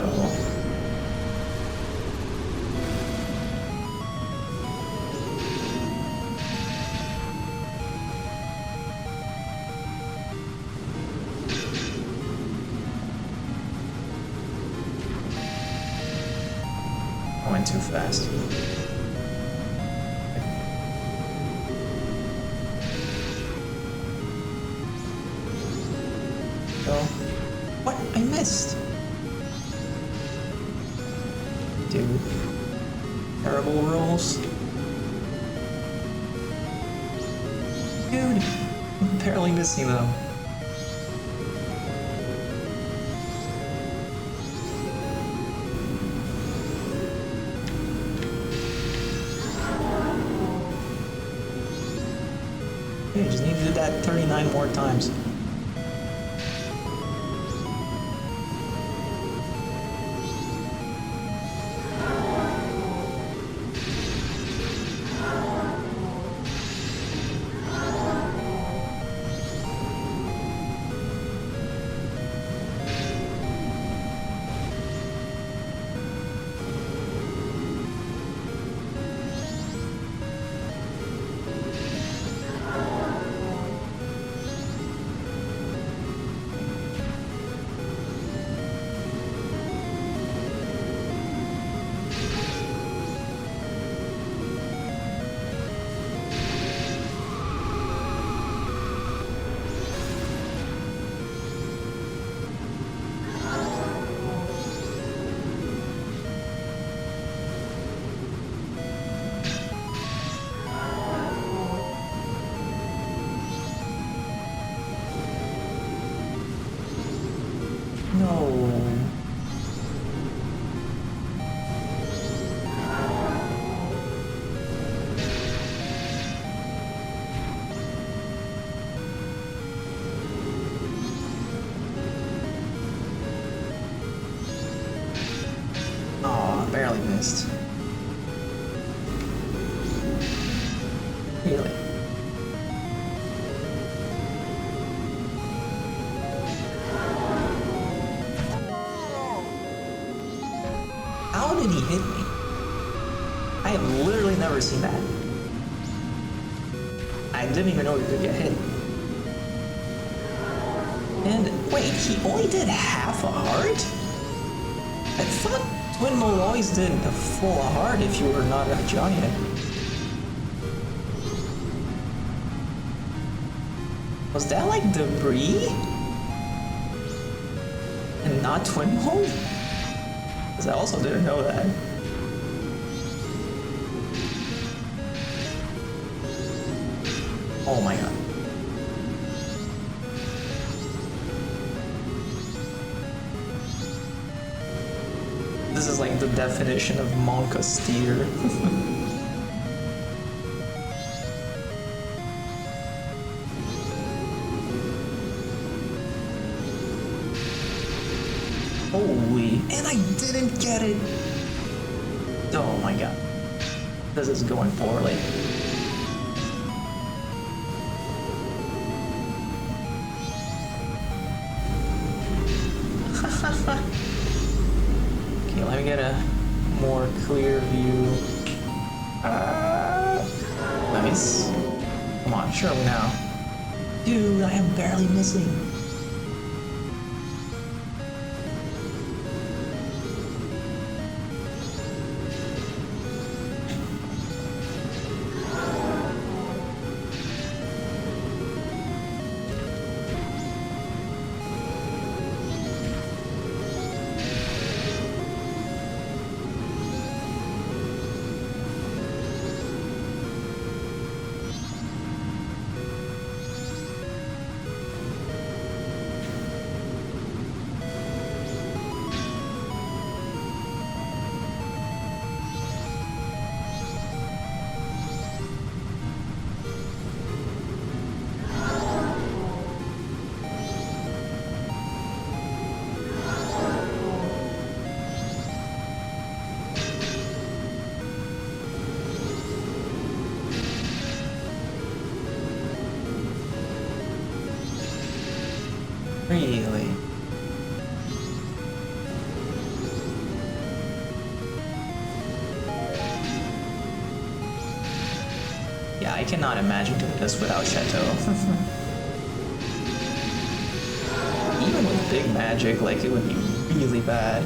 I went too fast. Go. What? I missed. Dude. Terrible rolls. Dude, I'm barely missing them. Okay, just need to do that 39 more times. No. Oh, I barely missed. Really? How did he hit me? I have literally never seen that. I didn't even know he could get hit. And wait, he only did half a heart? I thought Twinmold always did a full heart if you were not a giant. Was that like debris? And not Twinmold? Because I also didn't know that. Oh my god. This is like the definition of Monka steer. Holy, and I didn't get it. Oh my god. This is going poorly. Okay, let me get a more clear view. Nice. Come on, show me now. Dude, I am barely missing. Really? Yeah, I cannot imagine doing this without Chateau. Even with big magic, like, it would be really bad.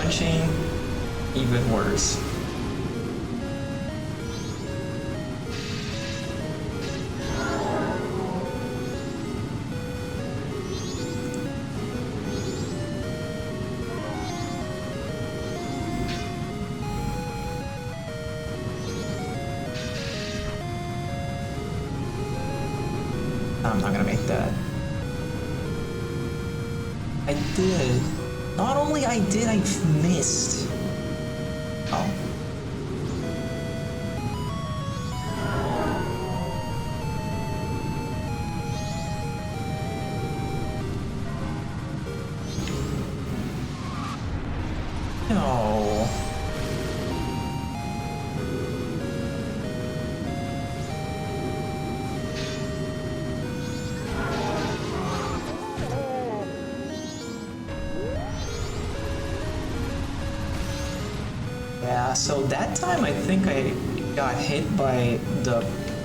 crunching, even worse. I'm not gonna make that. I did. Not only I did, I missed. Oh. No. Yeah, so that time I think I got hit by the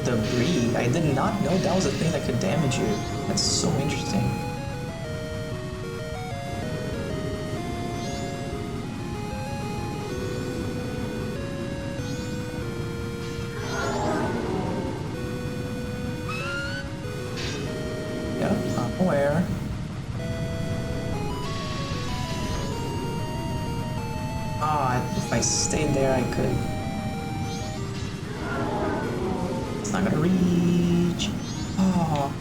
debris. I did not know that was a thing that could damage you. That's so interesting. Yep, I'm aware. If I stayed there, I could. It's not gonna reach. Oh.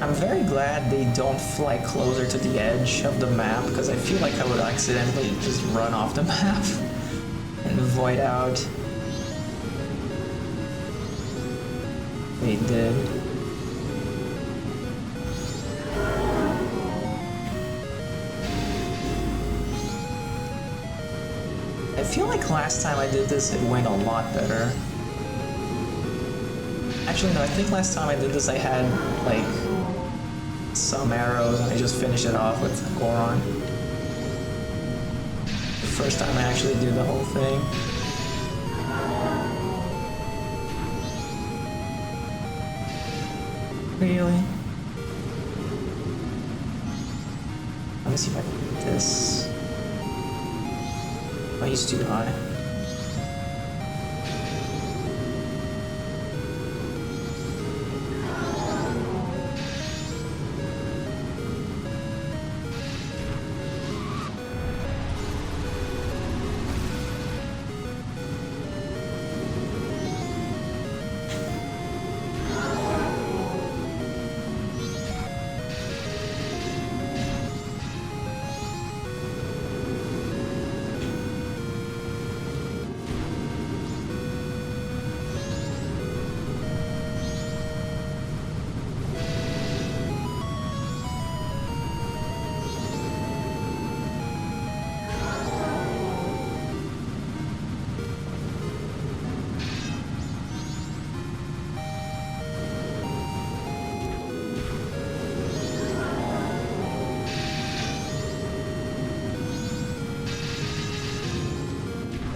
I'm very glad they don't fly closer to the edge of the map, because I feel like I would accidentally just run off the map and void out. They did. I feel like last time I did this, it went a lot better. Actually, no, I think last time I did this, I had, like, some arrows, and I just finished it off with Goron. The first time I actually did the whole thing. Really? Let me see if I can get this. Oh, he's too high.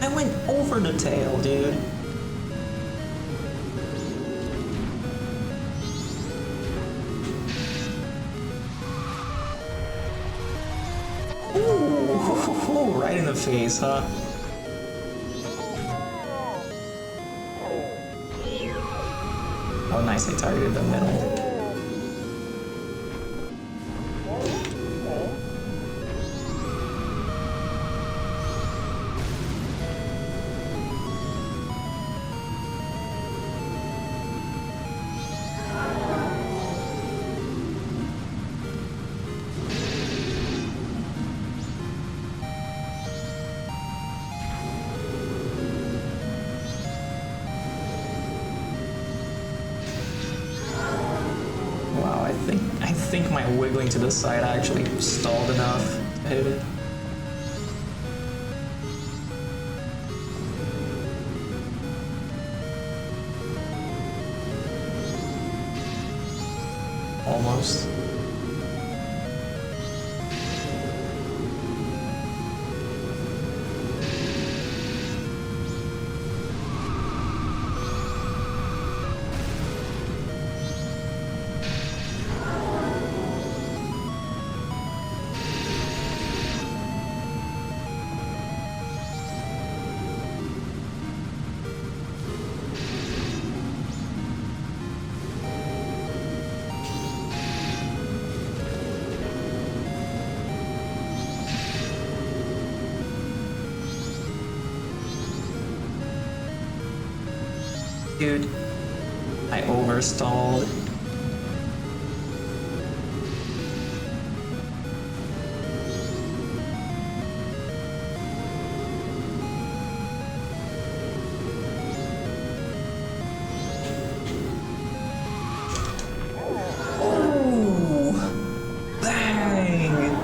I went over the tail, dude. Ooh, right in the face, huh? Oh, nice, I targeted the middle. I think my wiggling to the side actually stalled enough to hit it. Almost. Dude, I overstalled. Oh, bang!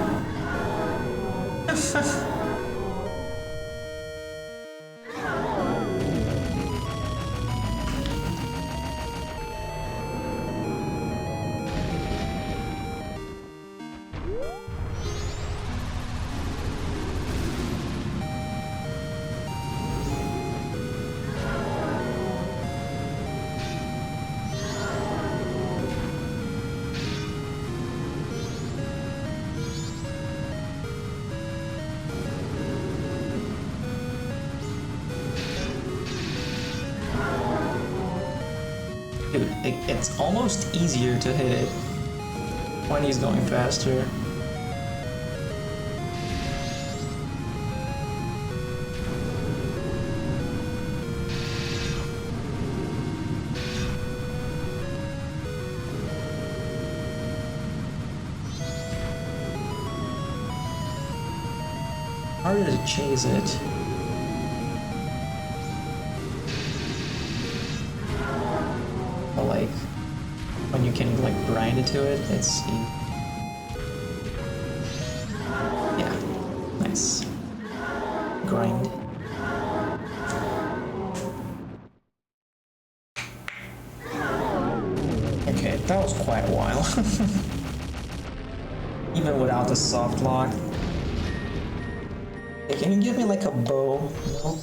Dude, it's almost easier to hit it when he's going faster. Harder to chase it. But like, when you can like grind it to it, it's yeah, nice. Grind. Okay, that was quite a while. Even without the soft lock. Hey, can you give me like a bow? No?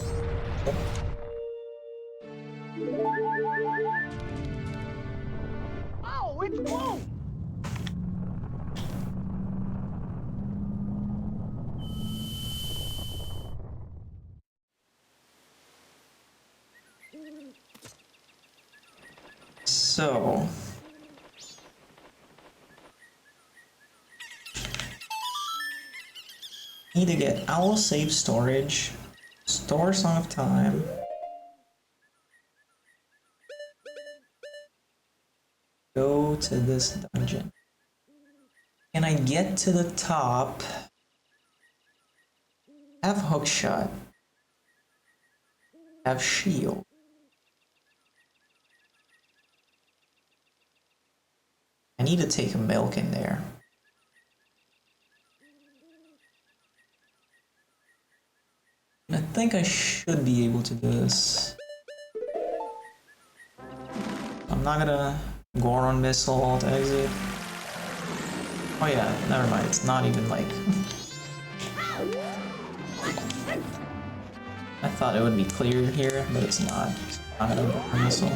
Oh, it's gloom! So need to get owl save storage, store Song of Time. Go to this dungeon. Can I get to the top? Have Hookshot. Have shield. I need to take a milk in there. I think I should be able to do this. I'm not gonna Goron Missile alt exit. Oh yeah, never mind. It's not even like... I thought it would be clear here, but it's not. It's not a Goron Missile.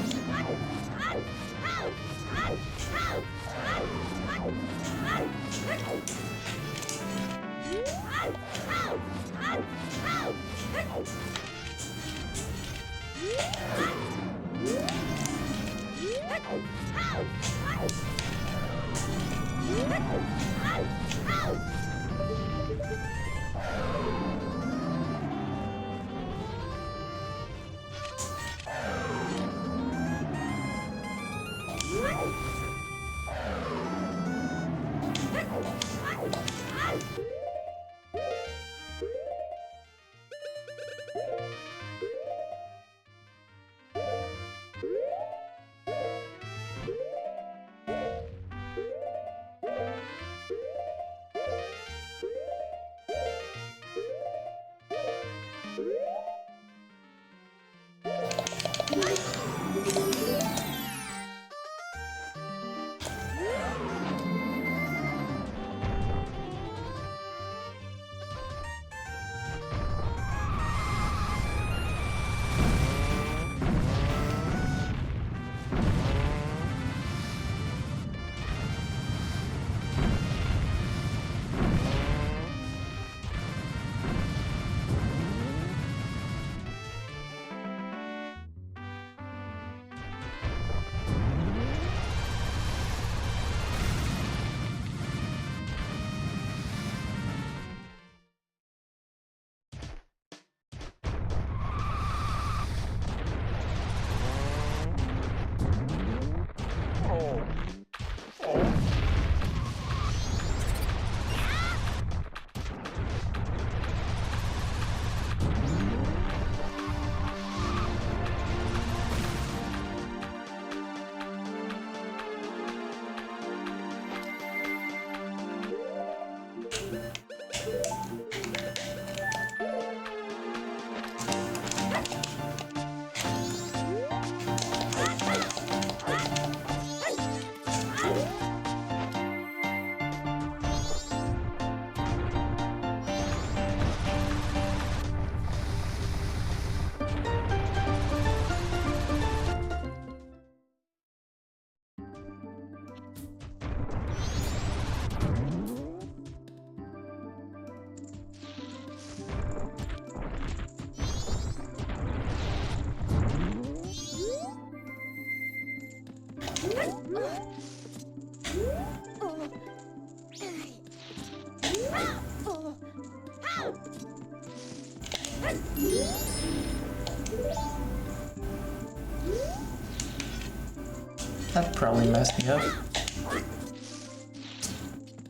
That probably messed me up.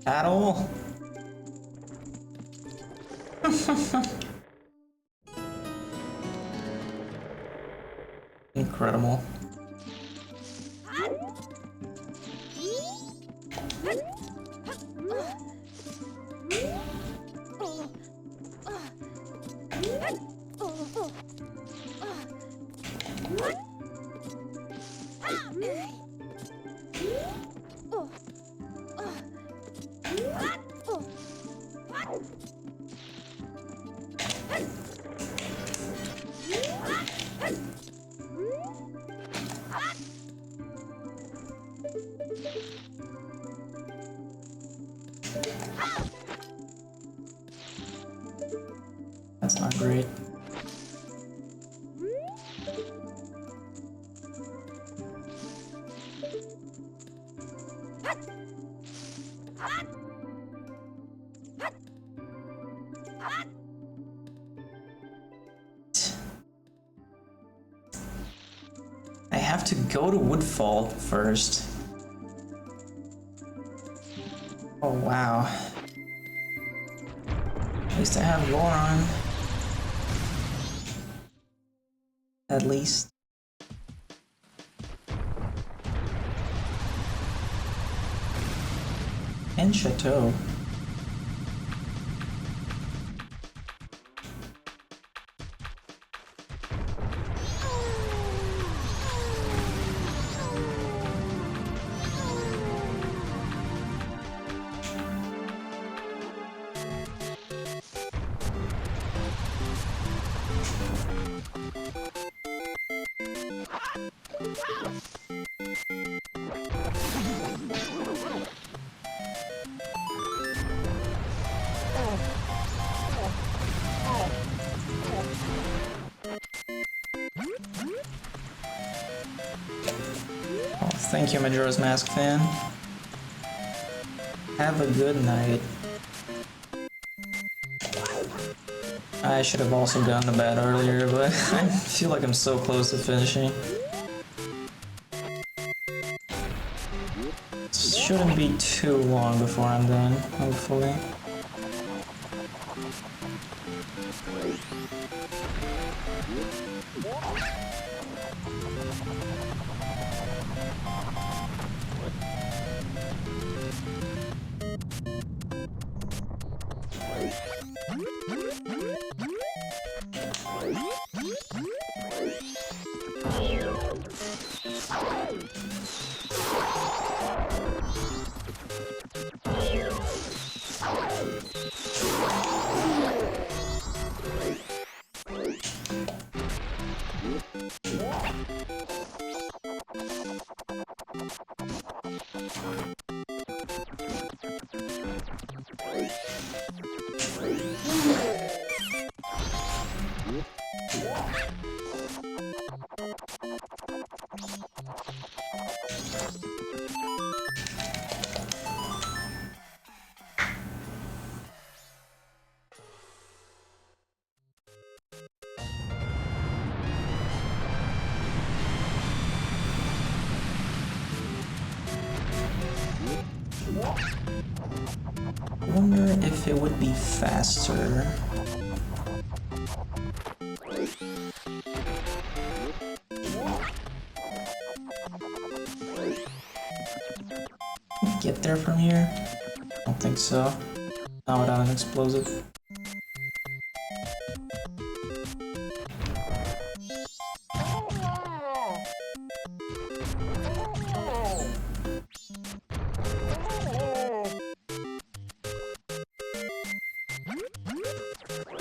At all. Incredible. That's not great. I have to go to Woodfall first. Oh wow. At least I have Goron. At least. And Chateau. Thank you, Majora's Mask fan. Have a good night. I should have also gone to bed earlier, but I feel like I'm so close to finishing. Shouldn't be too long before I'm done, hopefully. I wonder if it would be faster. Get there from here? I don't think so. Not without an explosive.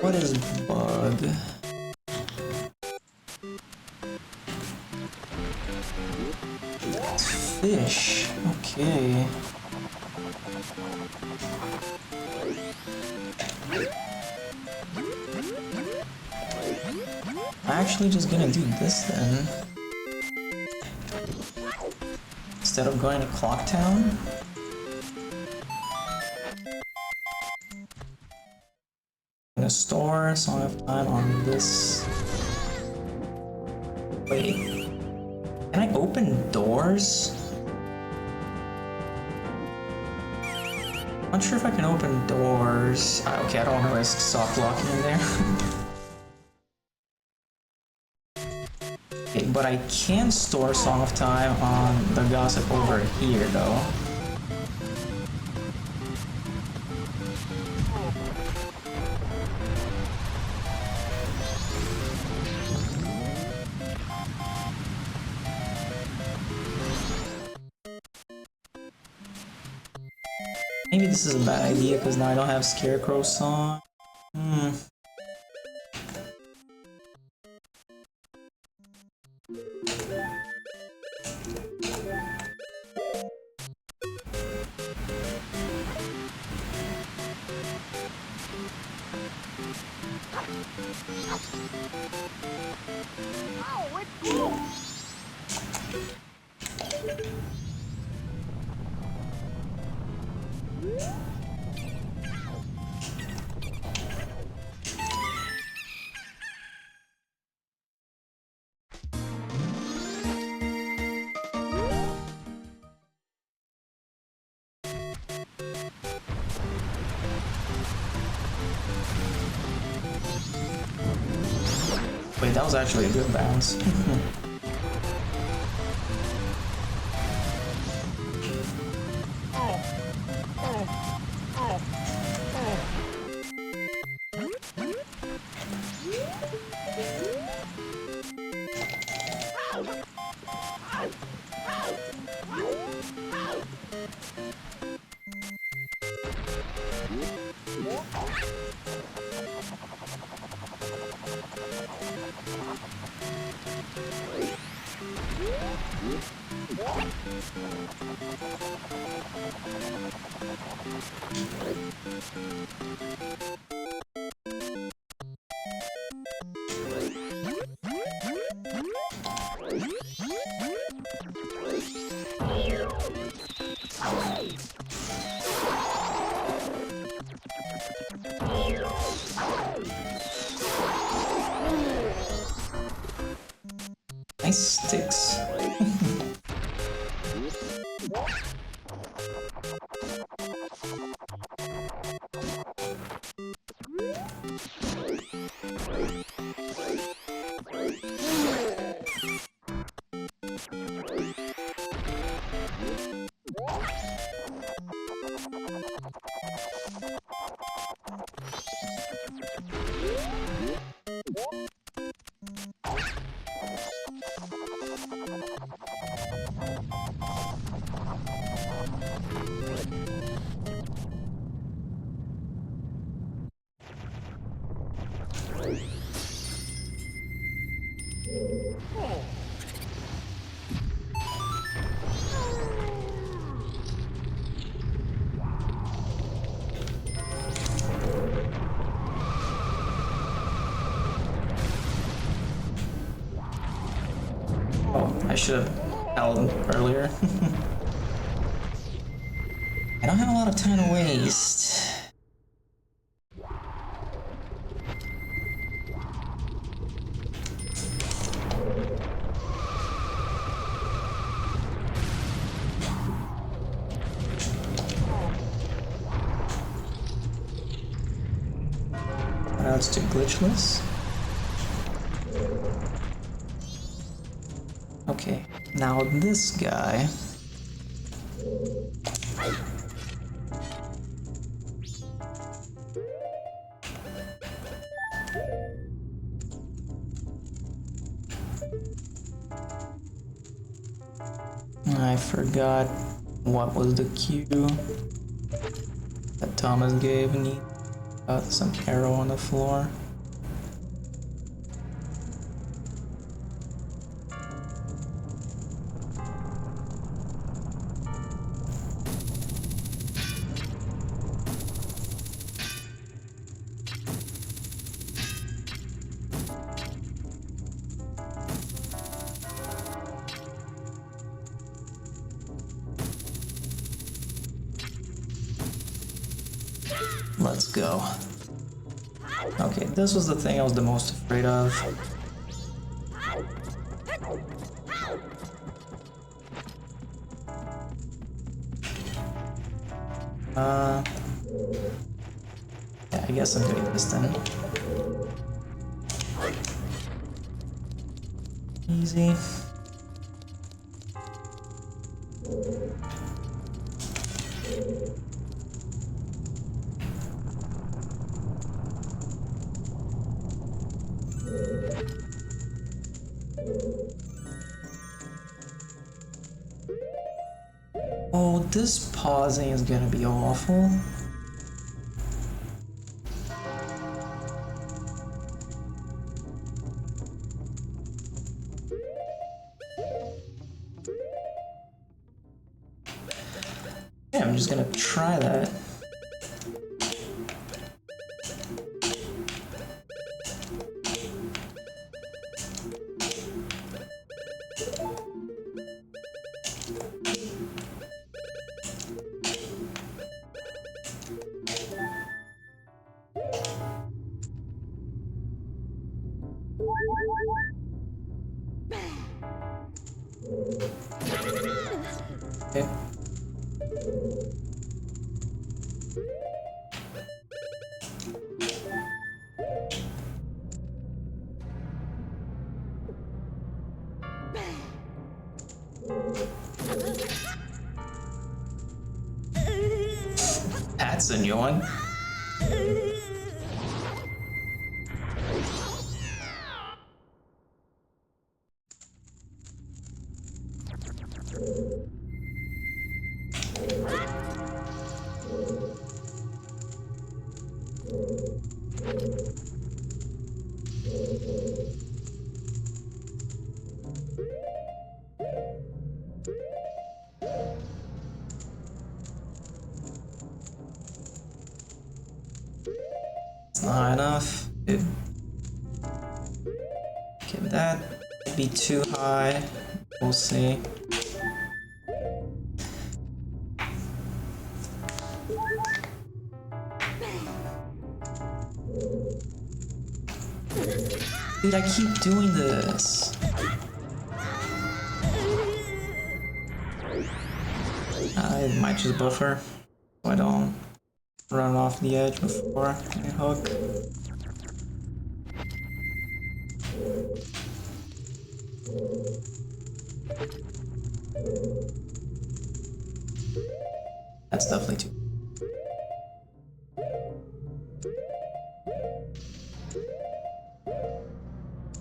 What is bug? Fish. Okay. I'm actually just gonna do this then. instead of going to Clock Town. I'm gonna store Song of Time on this. Wait, can I open doors? Not sure if I can open doors. Okay, I don't want to risk soft locking in there. Okay, but I can store Song of Time on the gossip over here, though. Maybe this is a bad idea because now I don't have Scarecrow song. Oh, it's gloom! Wait, that was actually a good bounce. Nice sticks. I should have held earlier. I don't have a lot of time to waste. Now let's do glitchless. Okay, now this guy. I forgot what was the cue that Thomas gave me. Got some arrow on the floor. Let's go. Okay, this was the thing I was the most afraid of. Yeah, I guess I'm doing this then. Easy. Oh, this pausing is gonna be awful. Yeah, I'm just gonna try that. Okay. That's a new one. It's not enough. Okay, that might be too high. We'll see. Dude, I keep doing this. I might just buffer so I don't run off the edge before I hook. That's definitely too.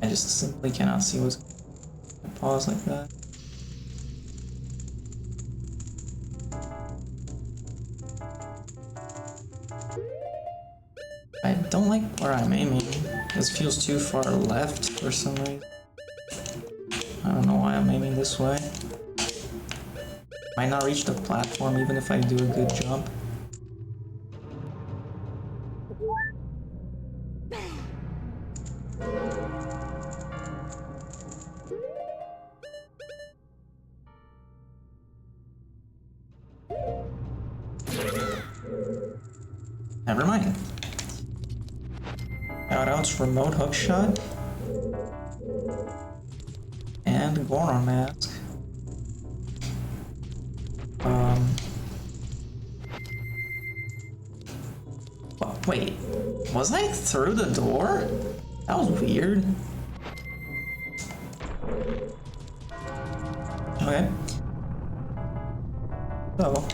I just simply cannot see what's going on. Pause like that. I don't like where I'm aiming. This feels too far left for some reason. I don't know why I'm aiming this way. Might not reach the platform even if I do a good jump. Never mind. Shoutouts Remote Hookshot and Goron Mask. Wait, was I through the door? That was weird. Okay. So.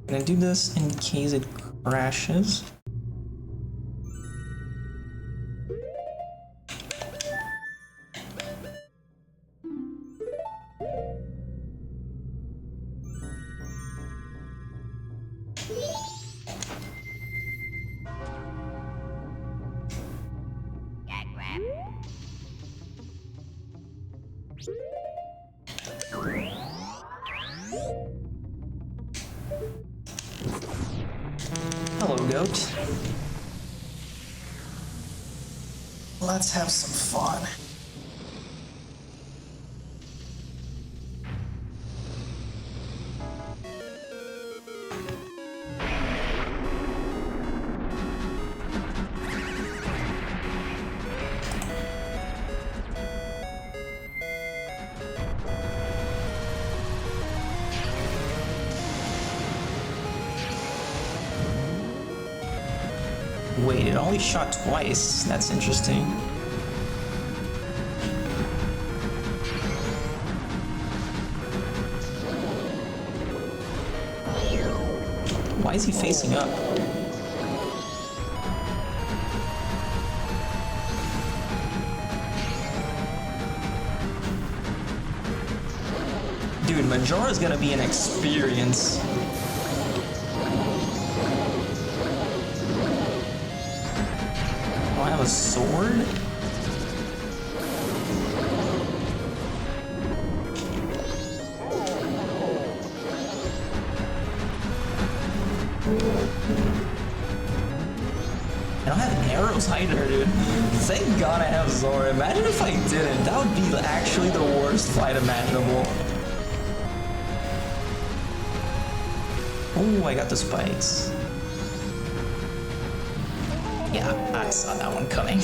Gonna do this in case it crashes. goat. Let's have some fun. Wait, it only shot twice. That's interesting. Why is he facing up? Dude, Majora is gonna be an experience. I have a sword? I don't have arrows either, dude. Thank God I have Zora. Imagine if I didn't. That would be actually the worst fight imaginable. Ooh, I got the spikes. Yeah, I saw that one coming.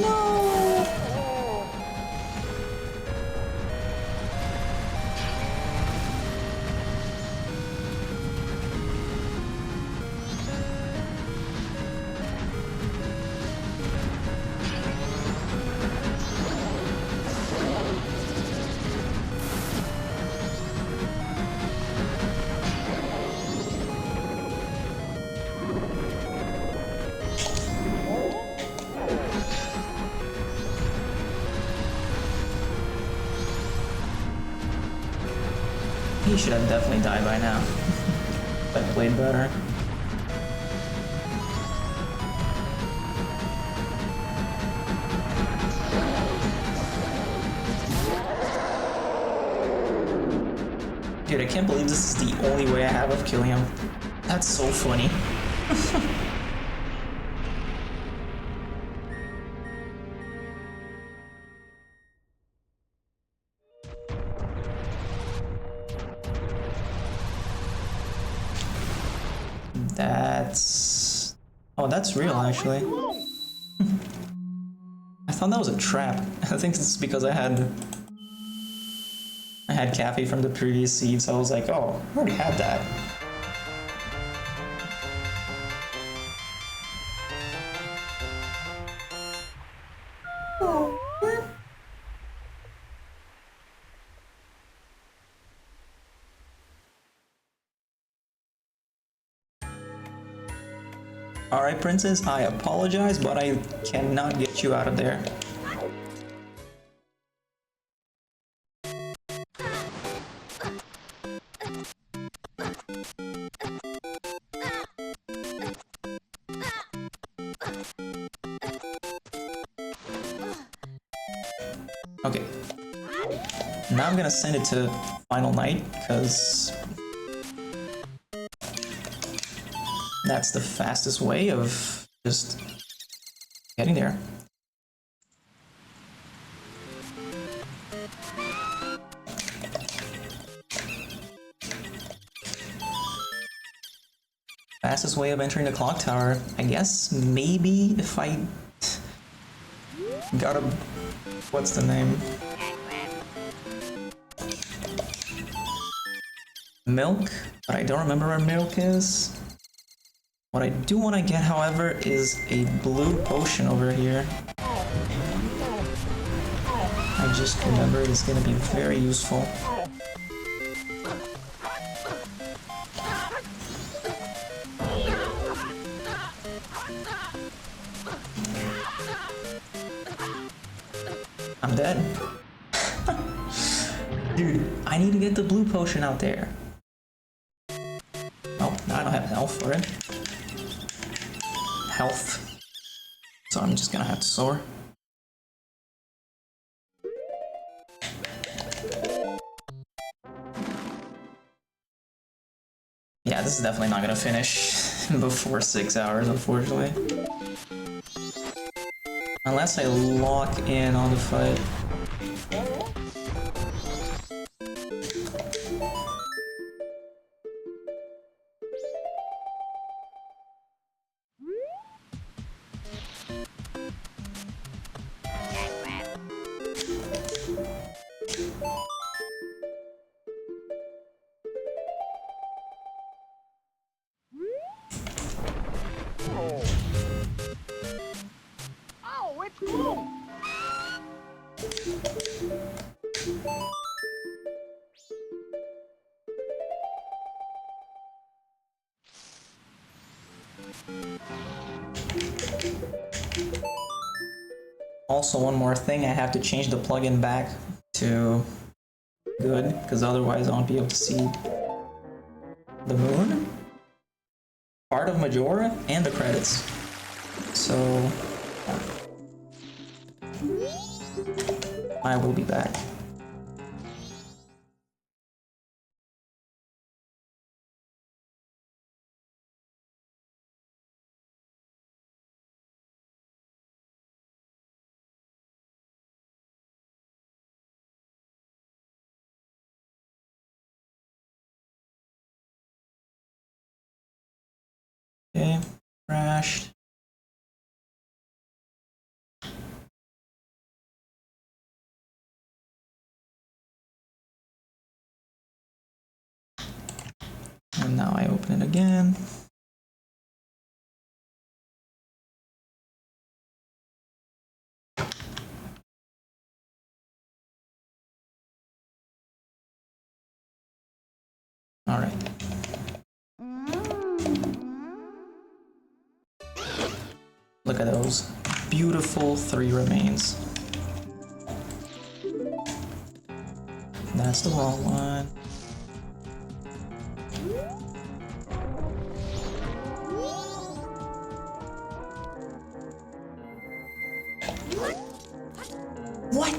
No! He should have definitely died by now. But played better. Dude, I can't believe this is the only way I have of killing him. That's so funny. That's... Oh, that's real, actually. I thought that was a trap. I think it's because I had Cafe from the previous seed, so I was like, oh, I already had that. Alright, Princess, I apologize, but I cannot get you out of there. Okay. Now I'm gonna send it to Final Night, because that's the fastest way of just getting there. Fastest way of entering the clock tower. I guess maybe if I got a... what's the name? Milk, but I don't remember where milk is. What I do want to get, however, is a blue potion over here. I just remember it's going to be very useful. I'm dead. Dude, I need to get the blue potion out there. Oh, not don't have health for it. Health. So I'm just gonna have to soar. Yeah, this is definitely not gonna finish before 6 hours, unfortunately. Unless I lock in on the fight. Oh, it's gloom. Also, one more thing, I have to change the plugin back to good, because otherwise I won't be able to see the moon, part of Majora, and the credits. So, I will be back. Okay, crashed. And now I open it again. All right. Look at those. Beautiful 3 remains. That's the wrong one. What?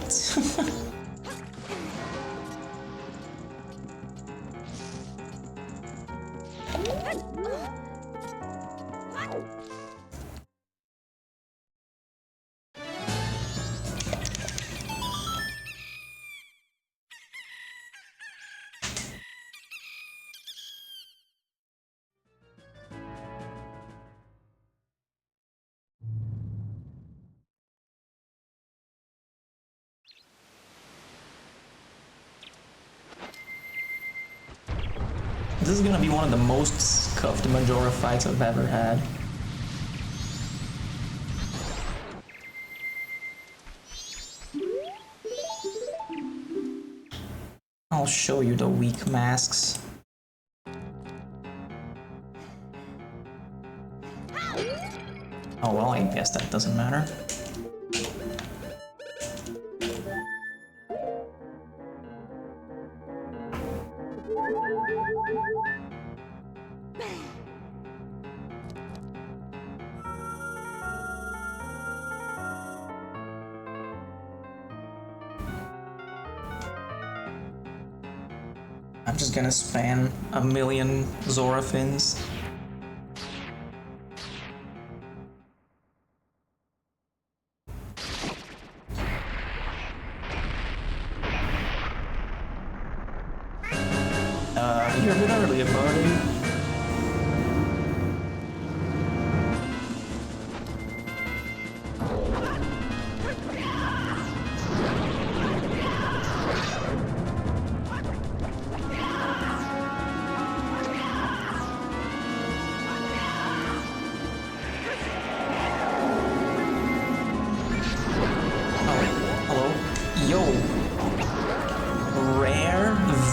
This is gonna be one of the most scuffed Majora fights I've ever had. I'll show you the weak masks. Oh well, I guess that doesn't matter. I'm just gonna spam a million Zora fins. You're a bit early, buddy.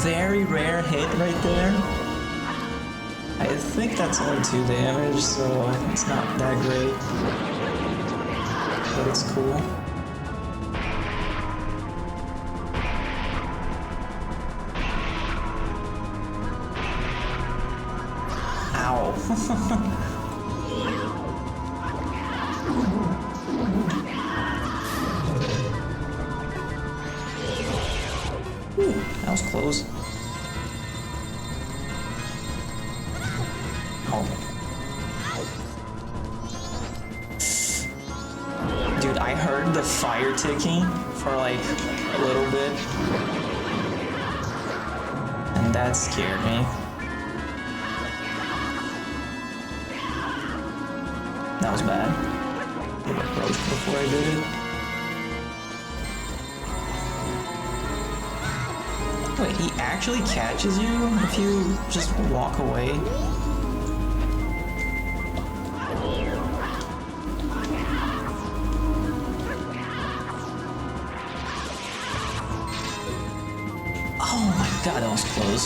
Very rare hit right there. I think that's only 2 damage, so it's not that great. But it's cool. Ow. Ooh, that was close. Oh. Dude, I heard the fire ticking for like a little bit. And that scared me. That was bad. I approached before I did it. Wait, he actually catches you if you just walk away? Oh my god, that was close.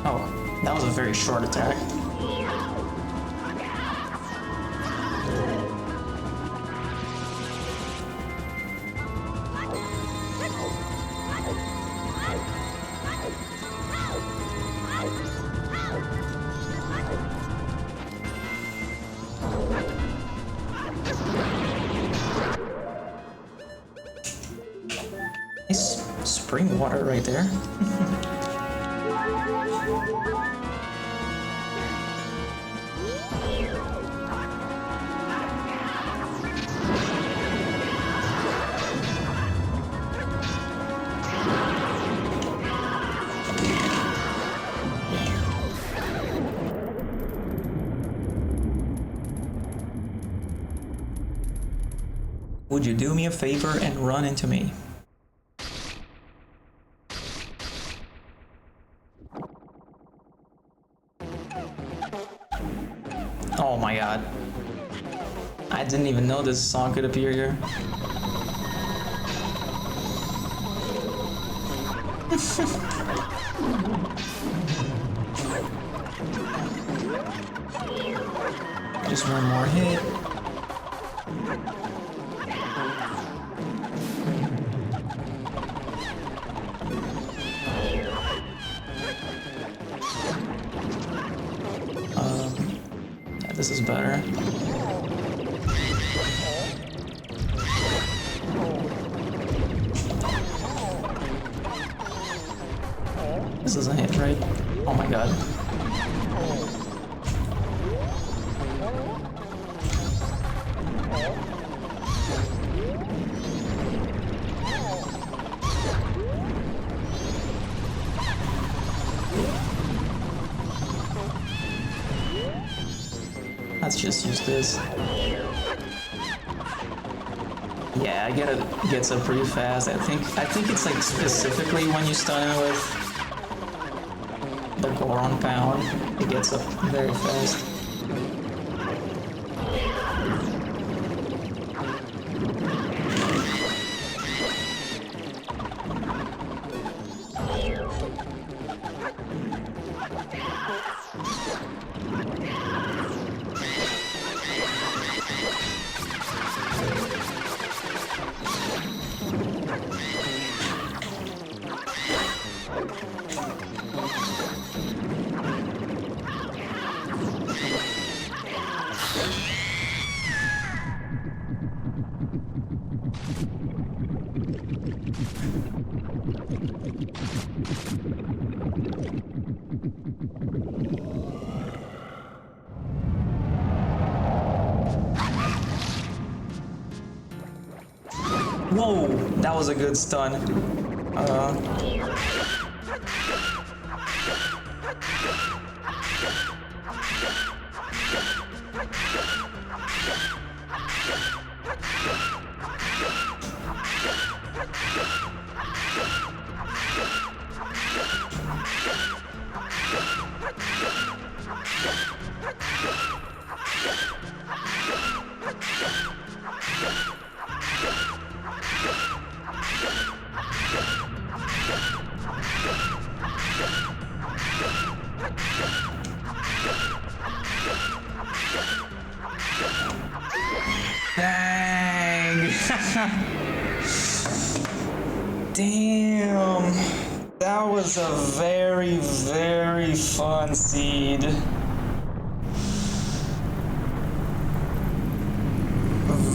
Oh, that was a very short attack. Nice spring water right there. Would you do me a favor and run into me? Oh my god. I didn't even know this song could appear here. Just one more hit. Yeah, this is better. This is a hit, right? Oh my god. Let's just use this. Yeah, I get it gets up pretty fast. I think it's like specifically when you stun it with the Goron pound, it gets up very fast. Whoa, that was a good stun. Dang! Damn! That was a very, very fun seed.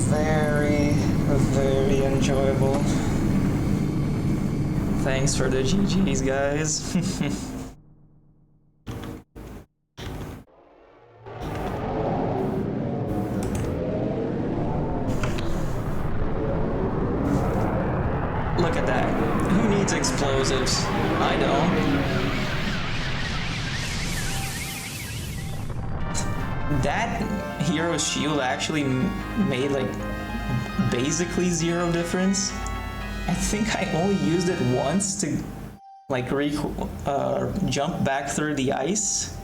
Very, very enjoyable. Thanks for the GGs, guys. Look at that. Who needs explosives? I don't. That hero shield actually made like basically zero difference. I think I only used it once to like jump back through the ice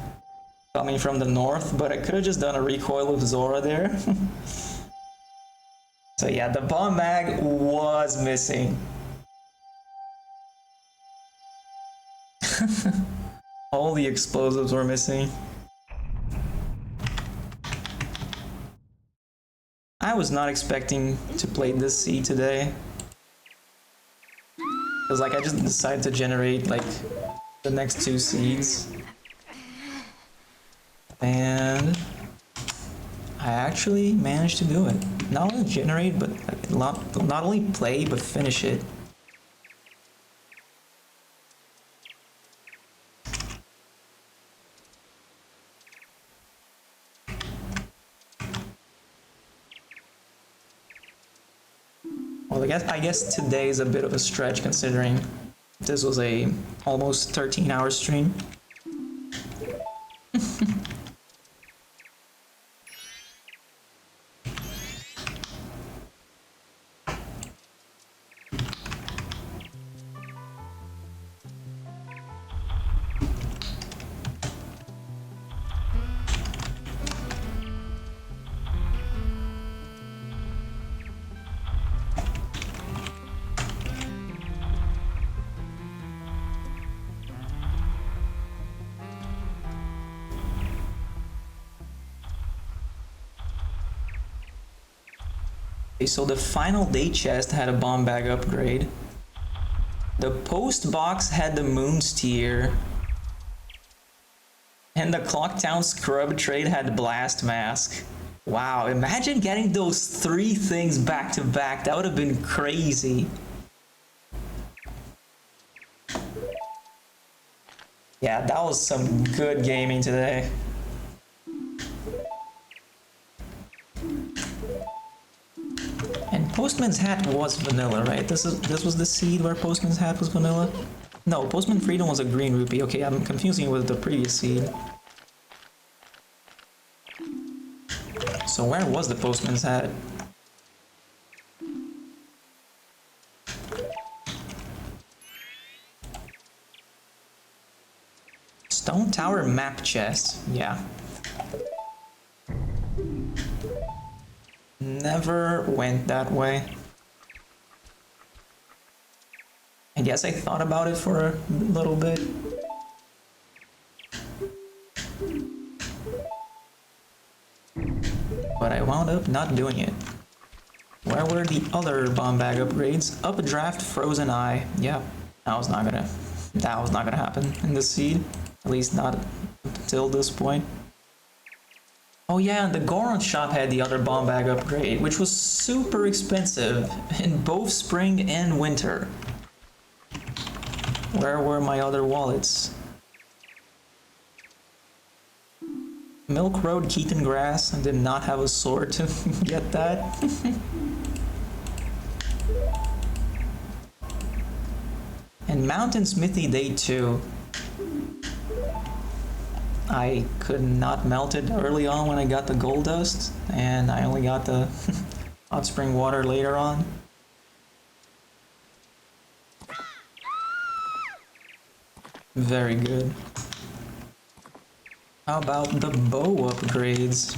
coming from the north, but I could have just done a recoil of Zora there. So yeah, the bomb mag was missing. All the explosives were missing. I was not expecting to play this seed today. Because like I just decided to generate like the next two seeds. And I actually managed to do it. Not only generate, but not only play, but finish it. Well, I guess today is a bit of a stretch considering this was a almost 13-hour stream. So the final day chest had a bomb bag upgrade. The post box had the moon steer. And the Clocktown scrub trade had blast mask. Wow, imagine getting those three things back to back. That would have been crazy. Yeah, that was some good gaming today. Postman's hat was vanilla, right? This was the seed where Postman's hat was vanilla? No, Postman Freedom was a green rupee. Okay, I'm confusing with the previous seed. So where was the Postman's hat? Stone Tower map chest. Yeah. Never went that way. I guess I thought about it for a little bit. But I wound up not doing it. Where were the other bomb bag upgrades? Updraft, Frozen Eye. Yeah, that was not gonna happen in this seed. At least not until this point. Oh yeah, and the Goron shop had the other bomb bag upgrade, which was super expensive in both spring and winter. Where were my other wallets? Milk Road Keaton Grass. I did not have a sword to get that. And Mountain Smithy Day 2. I could not melt it early on when I got the gold dust, and I only got the hot spring water later on. Very good. How about the bow upgrades?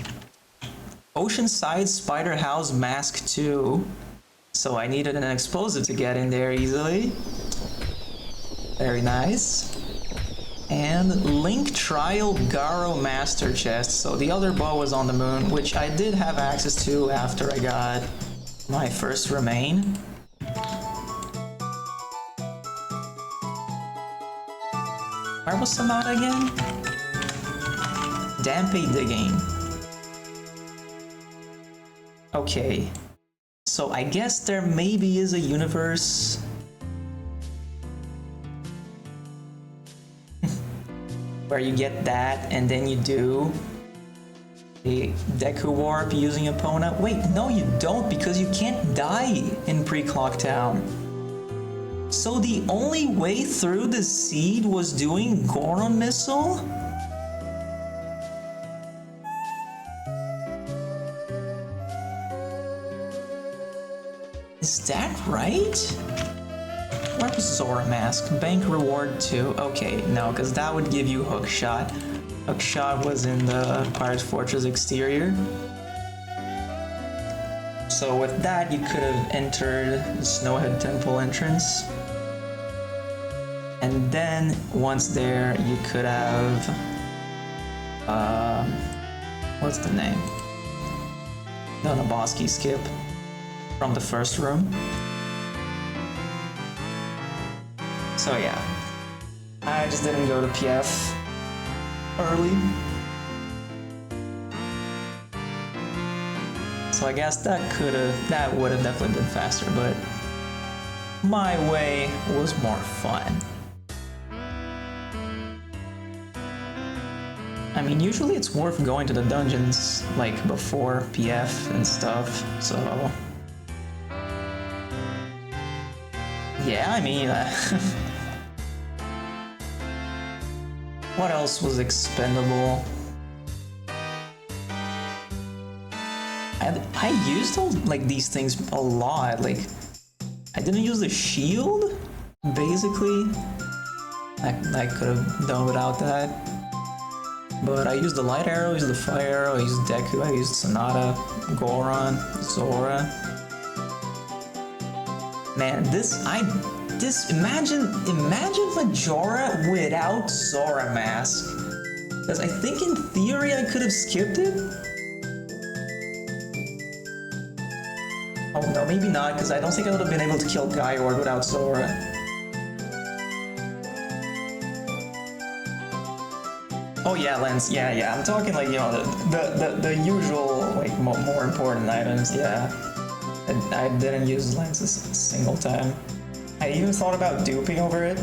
Oceanside Spider House Mask 2. So I needed an explosive to get in there easily. Very nice. And Link Trial Garo Master Chest. So the other bow was on the moon, which I did have access to after I got my first remain. Where was Sonata again? Dampe Digging. Okay. So I guess there maybe is a universe where you get that and then you do a Deku Warp using Epona. Wait, no you don't, because you can't die in Pre-Clock Town. So the only way through the seed was doing Goron Missile? Is that right? Where was Zora Mask? Bank Reward 2. Okay, no, because that would give you Hookshot. Hookshot was in the Pirate's Fortress exterior. So with that, you could have entered the Snowhead Temple entrance. And then, once there, you could have... what's the name? Done a boss key skip from the first room. So yeah, I just didn't go to PF early. So I guess that would have definitely been faster, but my way was more fun. I mean, usually it's worth going to the dungeons like before PF and stuff, so yeah, I mean, what else was expendable? I used like these things a lot. Like, I didn't use the shield. Basically, I could have done without that. But I used the light arrow, I used the fire arrow, I used Deku, I used Sonata, Goron, Zora. Man, imagine Majora without Zora Mask. Because I think in theory I could have skipped it. Oh no, maybe not, because I don't think I would have been able to kill Gaior without Zora. Oh yeah, Lens, yeah, I'm talking like, you know, the usual, like, more important items, yeah. I didn't use lenses a single time. I even thought about duping over it.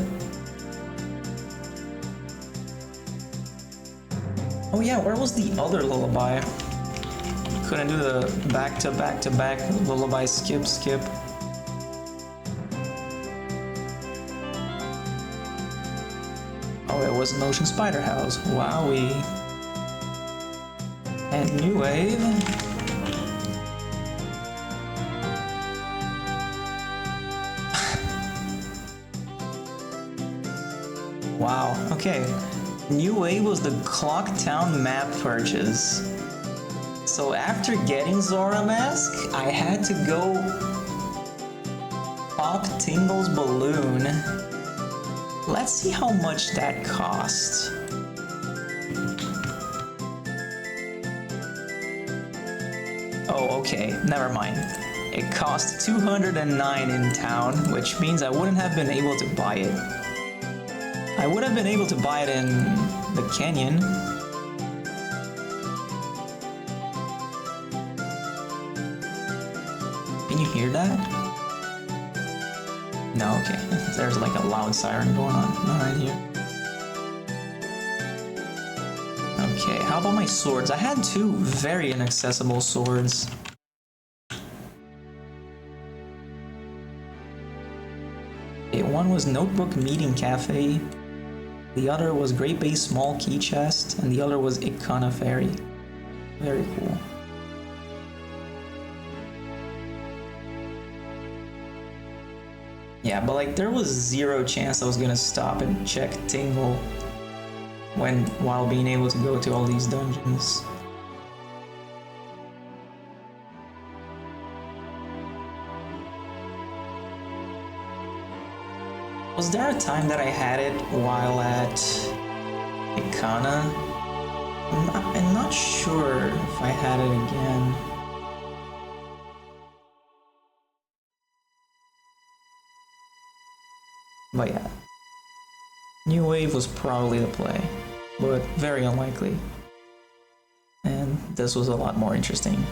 Oh yeah, where was the other lullaby? Couldn't do the back-to-back-to-back lullaby skip. Oh, it was an Ocean Spider House. Wowee. And New Wave. Wow, okay. New Wave was the Clock Town map purchase. So after getting Zora Mask, I had to go pop Tingle's balloon. Let's see how much that cost. Oh, okay, never mind. It cost 209 in town, which means I wouldn't have been able to buy it. I would have been able to buy it in the canyon. Can you hear that? No, okay. There's like a loud siren going on right here. Okay, how about my swords? I had two very inaccessible swords. Okay, one was Notebook Meeting Cafe. The other was Great Bay Small Key Chest, and the other was Ikana Fairy. Very cool. Yeah, but like there was zero chance I was gonna stop and check Tingle while being able to go to all these dungeons. Was there a time that I had it while at Ikana? I'm not sure if I had it again. But yeah, New Wave was probably the play, but very unlikely. And this was a lot more interesting.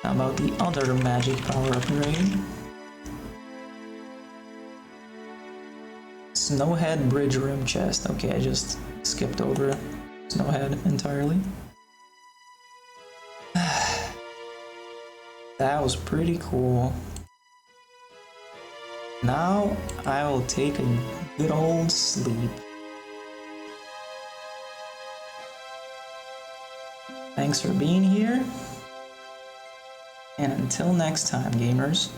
How about the other magic power upgrade? Snowhead Bridge Room Chest. Okay, I just skipped over Snowhead entirely. That was pretty cool. Now I will take a good old sleep. Thanks for being here. And until next time, gamers.